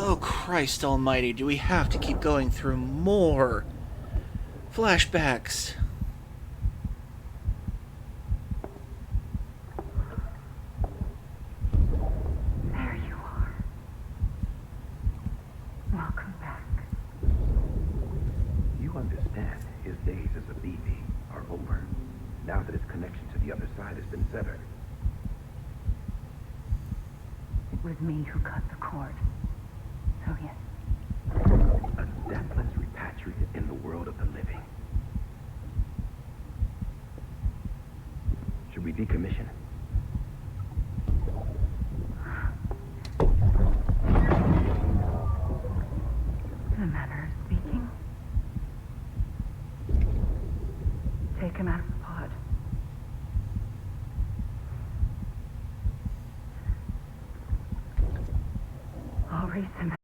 Oh, Christ almighty, do we have to keep going through more flashbacks? There you are. Welcome back. You understand his days as a BB are over, now that his connection to the other side has been severed. It was me who cut the cord. So yes. A deathless repatriate in the world of the living. Should we decommission? In a manner of speaking. Take him out of the pod. I'll raise him.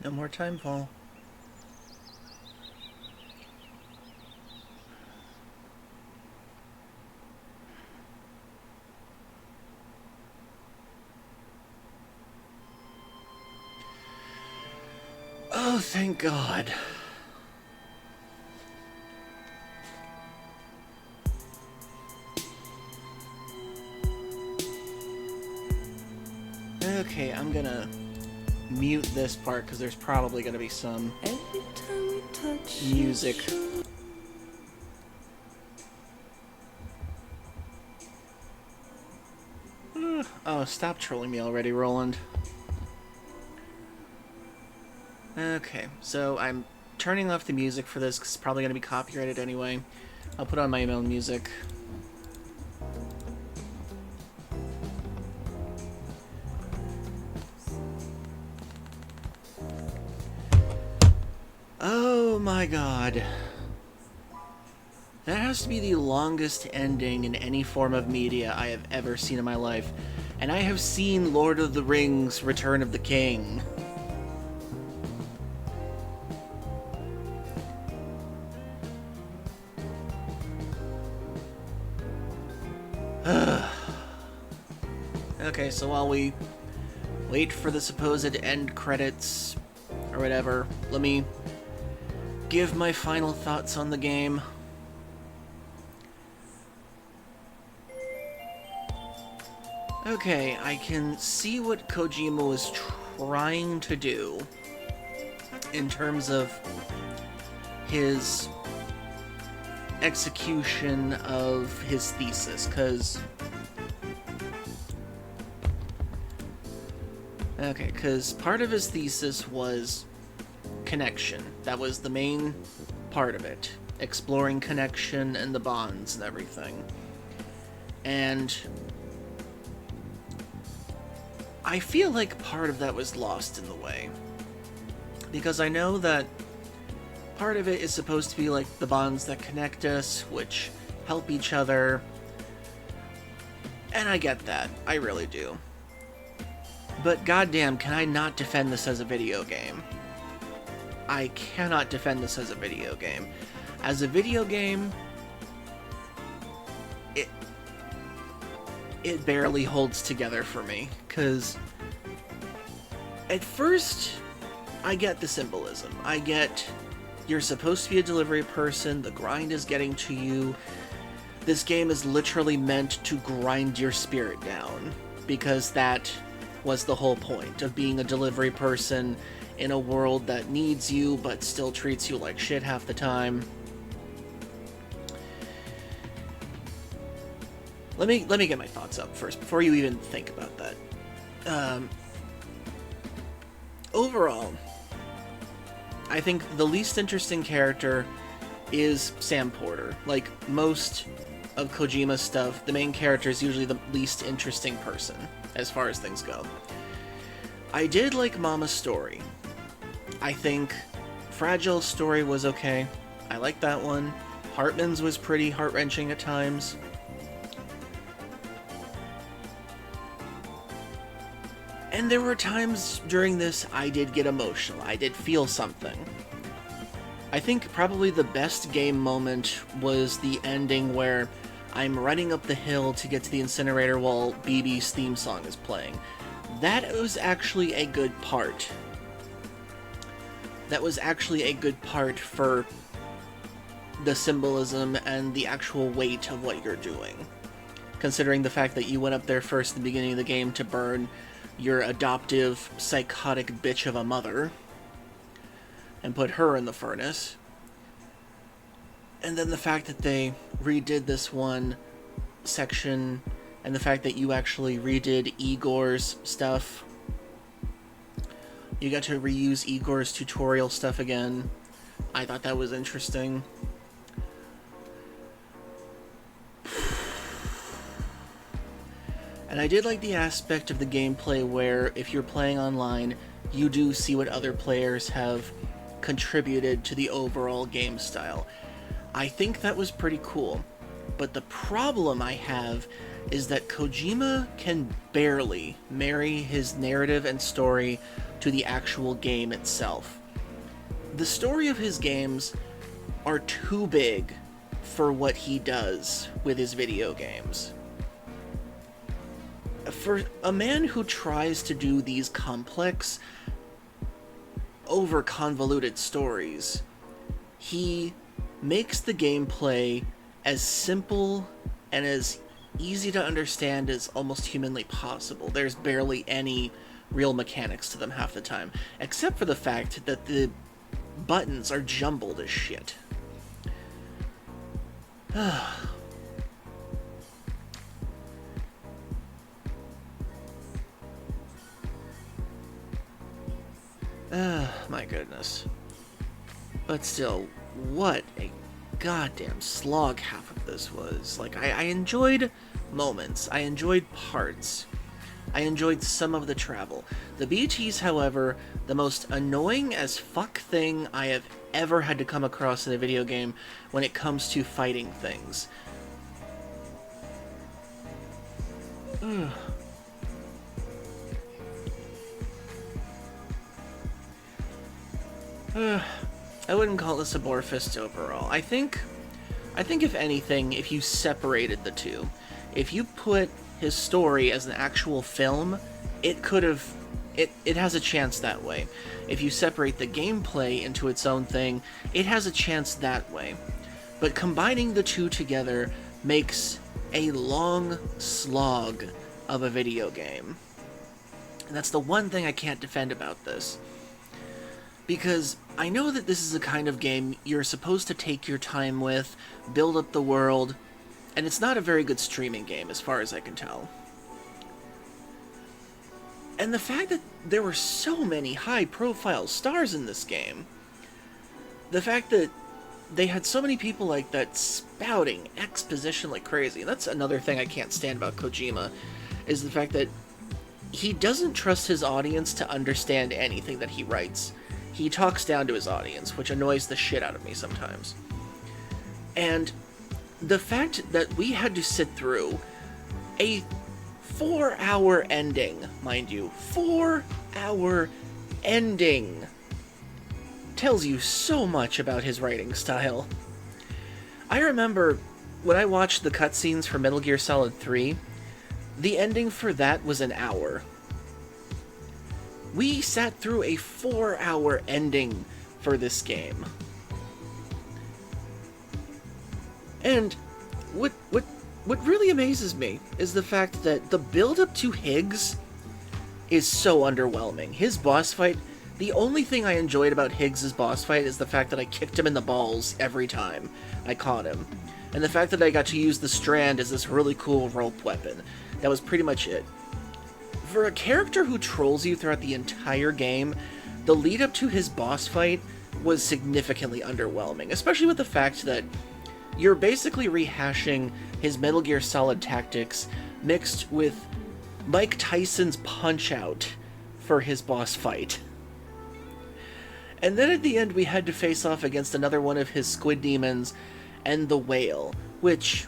No more timefall. Oh, thank God. Okay, I'm gonna mute this part because there's probably gonna be some music. Oh, stop trolling me already, Roland. Okay, so I'm turning off the music for this because it's probably going to be copyrighted anyway. I'll put on my own music. Oh my God. That has to be the longest ending in any form of media I have ever seen in my life. And I have seen Lord of the Rings: Return of the King. Okay, so while we wait for the supposed end credits or whatever, let me give my final thoughts on the game. Okay, I can see what Kojima was trying to do in terms of his execution of his thesis, because part of his thesis was connection. That was the main part of it. Exploring connection and the bonds and everything. And I feel like part of that was lost in the way. Because I know that part of it is supposed to be like the bonds that connect us, which help each other. And I get that. I really do. But goddamn, can I not defend this as a video game? I cannot defend this as a video game. As a video game, it barely holds together for me, because at first, I get the symbolism. I get you're supposed to be a delivery person, the grind is getting to you. This game is literally meant to grind your spirit down, because that was the whole point of being a delivery person in a world that needs you but still treats you like shit half the time. Let me get my thoughts up first before you even think about that. Overall, I think the least interesting character is Sam Porter. Like most of Kojima's stuff, the main character is usually the least interesting person as far as things go. I did like Mama's story. I think Fragile's story was okay. I liked that one. Hartman's was pretty heart-wrenching at times. And there were times during this I did get emotional. I did feel something. I think probably the best game moment was the ending where I'm running up the hill to get to the incinerator while BB's theme song is playing. That was actually a good part. That was actually a good part for the symbolism and the actual weight of what you're doing. Considering the fact that you went up there first at the beginning of the game to burn your adoptive, psychotic bitch of a mother and put her in the furnace. And then the fact that they redid this one section, and the fact that you actually redid Igor's stuff. You got to reuse Igor's tutorial stuff again. I thought that was interesting. And I did like the aspect of the gameplay where, if you're playing online, you do see what other players have contributed to the overall game style. I think that was pretty cool. But the problem I have is that Kojima can barely marry his narrative and story to the actual game itself. The story of his games are too big for what he does with his video games. For a man who tries to do these complex, over-convoluted stories, he makes the gameplay as simple and as easy to understand as almost humanly possible. There's barely any real mechanics to them half the time, except for the fact that the buttons are jumbled as shit. My goodness. But still, what a goddamn slog half of this was. Like, I enjoyed moments. I enjoyed parts. I enjoyed some of the travel. The BTs, however, the most annoying as fuck thing I have ever had to come across in a video game when it comes to fighting things. Ugh. I wouldn't call this a bore fest overall. I think if anything, if you separated the two, if you put his story as an actual film, it could have... It has a chance that way. If you separate the gameplay into its own thing, it has a chance that way. But combining the two together makes a long slog of a video game. And that's the one thing I can't defend about this. Because I know that this is a kind of game you're supposed to take your time with, build up the world, and it's not a very good streaming game as far as I can tell. And the fact that there were so many high-profile stars in this game, the fact that they had so many people like that spouting exposition like crazy, and that's another thing I can't stand about Kojima, is the fact that he doesn't trust his audience to understand anything that he writes. He talks down to his audience, which annoys the shit out of me sometimes. And the fact that we had to sit through a 4-hour ending, mind you, 4-hour ending, tells you so much about his writing style. I remember when I watched the cutscenes for Metal Gear Solid 3, the ending for that was an hour. We sat through a 4-hour ending for this game. And what really amazes me is the fact that the build-up to Higgs is so underwhelming. His boss fight, the only thing I enjoyed about Higgs' boss fight is the fact that I kicked him in the balls every time I caught him. And the fact that I got to use the Strand as this really cool rope weapon. That was pretty much it. For a character who trolls you throughout the entire game, the lead-up to his boss fight was significantly underwhelming, especially with the fact that you're basically rehashing his Metal Gear Solid tactics mixed with Mike Tyson's Punch-Out for his boss fight. And then at the end we had to face off against another one of his squid demons and the whale, which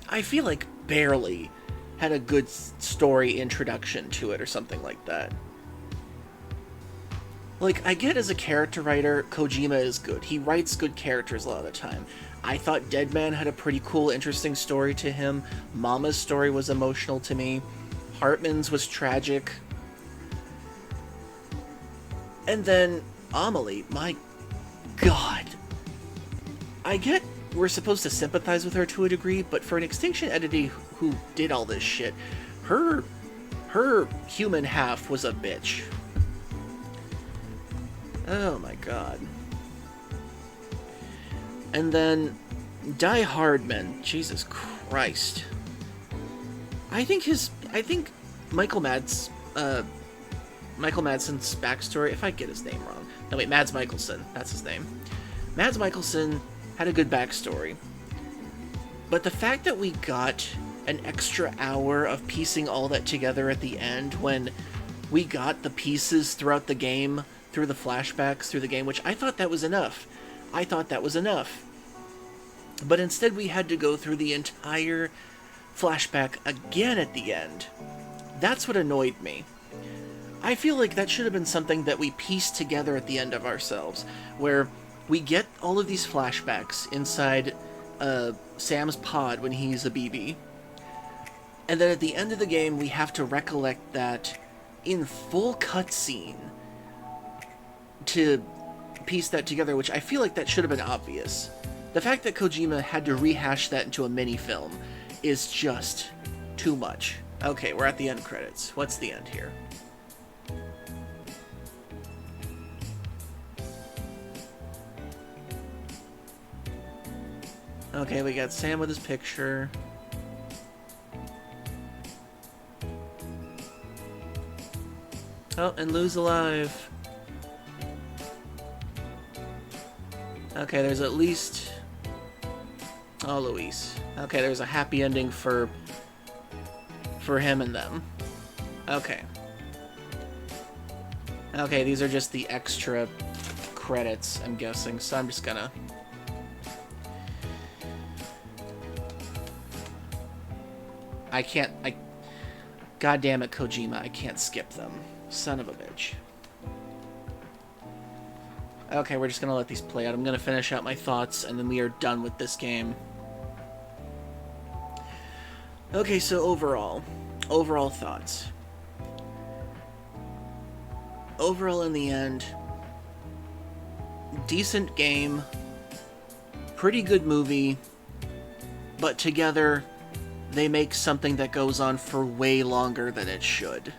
I feel like barely had a good story introduction to it or something like that. Like, I get as a character writer, Kojima is good. He writes good characters a lot of the time. I thought Deadman had a pretty cool, interesting story to him. Mama's story was emotional to me. Hartman's was tragic. And then Amelie, my god. I get we're supposed to sympathize with her to a degree, but for an Extinction entity who did all this shit, her human half was a bitch. Oh my god. And then Die Hardman, Jesus Christ. I think Michael Madsen's backstory, if I get his name wrong. No wait, Mads Mikkelsen, that's his name. Mads Mikkelsen had a good backstory. But the fact that we got an extra hour of piecing all that together at the end, when we got the pieces throughout the game, through the flashbacks through the game, which I thought that was enough. I thought that was enough. But instead we had to go through the entire flashback again at the end. That's what annoyed me. I feel like that should have been something that we pieced together at the end of ourselves, where we get all of these flashbacks inside Sam's pod when he's a BB. And then at the end of the game, we have to recollect that in full cutscene to piece that together, which I feel like that should have been obvious. The fact that Kojima had to rehash that into a mini-film is just too much. Okay, we're at the end credits. What's the end here? Okay, we got Sam with his picture. Oh, and Lou's alive. Okay, there's at least... Oh, Luis. Okay, there's a happy ending for him and them. Okay. Okay, these are just the extra credits, I'm guessing, so I'm just gonna... God damn it, Kojima, I can't skip them. Son of a bitch. Okay, we're just gonna let these play out. I'm gonna finish out my thoughts, and then we are done with this game. Okay, so overall thoughts. Overall, in the end, decent game, pretty good movie, but together, they make something that goes on for way longer than it should.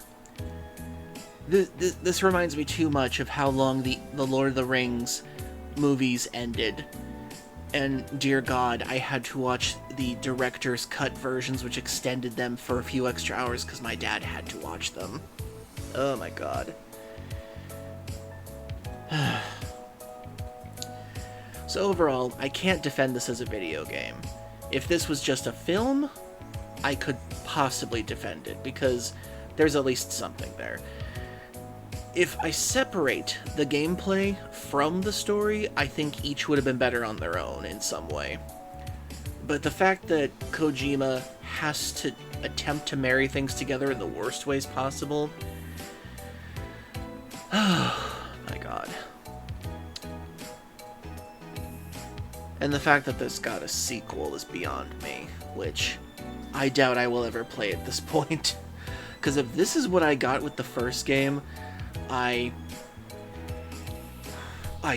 This reminds me too much of how long the Lord of the Rings movies ended. And dear God, I had to watch the director's cut versions, which extended them for a few extra hours because my dad had to watch them. Oh my God. So overall, I can't defend this as a video game. If this was just a film, I could possibly defend it, because there's at least something there. If I separate the gameplay from the story, I think each would have been better on their own in some way. But the fact that Kojima has to attempt to marry things together in the worst ways possible... Oh my God. And the fact that this got a sequel is beyond me, which I doubt I will ever play at this point. Because if this is what I got with the first game, I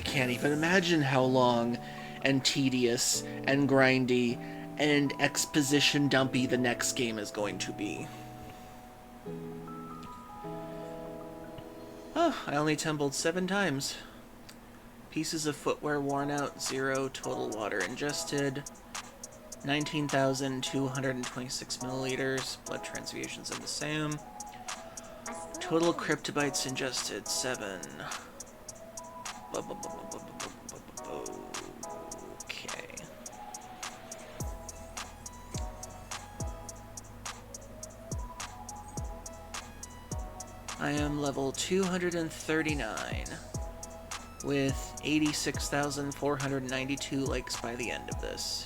can't even imagine how long and tedious and grindy and exposition dumpy the next game is going to be. Oh, I only tumbled 7 times. Pieces of footwear worn out, 0. Total water ingested, 19,226 milliliters. Blood transfusions into Sam. Total cryptobytes ingested, 7. Okay. I am level 239 with 86,492 likes by the end of this.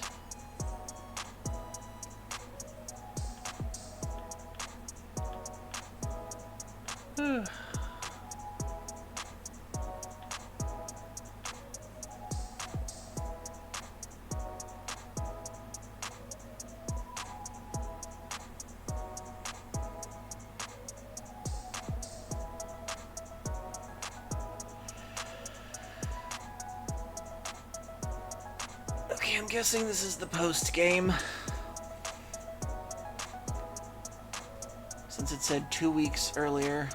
Okay, I'm guessing this is the post-game. Since it said 2 weeks earlier.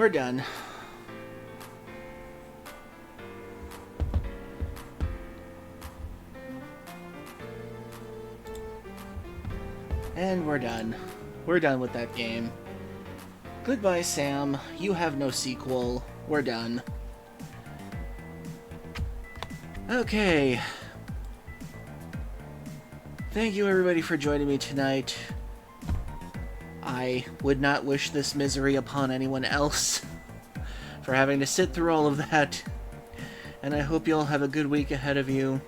We're done. And we're done. We're done with that game. Goodbye, Sam. You have no sequel. We're done. Okay. Thank you, everybody, for joining me tonight. I would not wish this misery upon anyone else for having to sit through all of that. And I hope you all have a good week ahead of you.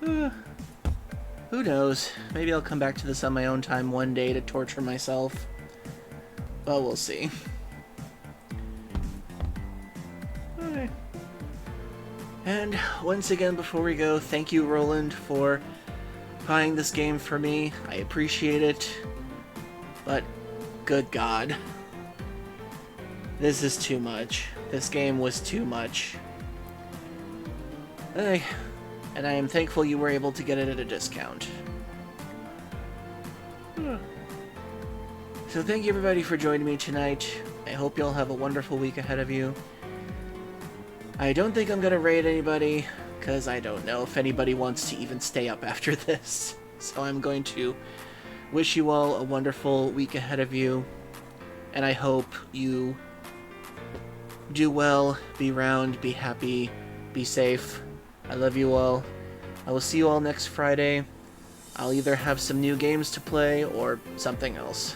Who knows? Maybe I'll come back to this on my own time one day to torture myself. But we'll see. Alright. And once again, before we go, thank you, Roland, for buying this game for me. I appreciate it. But, good God. This is too much. This game was too much. And I am thankful you were able to get it at a discount. So thank you, everybody, for joining me tonight. I hope you all have a wonderful week ahead of you. I don't think I'm going to raid anybody, because I don't know if anybody wants to even stay up after this. So I'm going to wish you all a wonderful week ahead of you, and I hope you do well, be round, be happy, be safe. I love you all. I will see you all next Friday. I'll either have some new games to play or something else.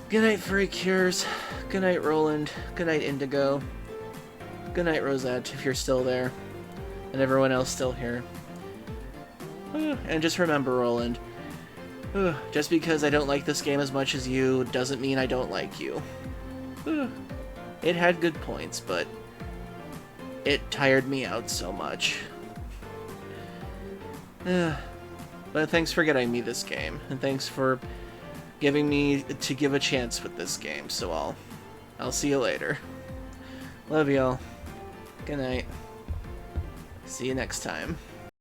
Good night, Furry Cures. Good night, Roland. Good night, Indigo. Good night, Rosette, if you're still there. And everyone else still here. And just remember, Roland, just because I don't like this game as much as you doesn't mean I don't like you. It had good points, but it tired me out so much. But thanks for getting me this game, and thanks for giving me to give a chance with this game, so I'll see you later. Love y'all. Good night. See you next time.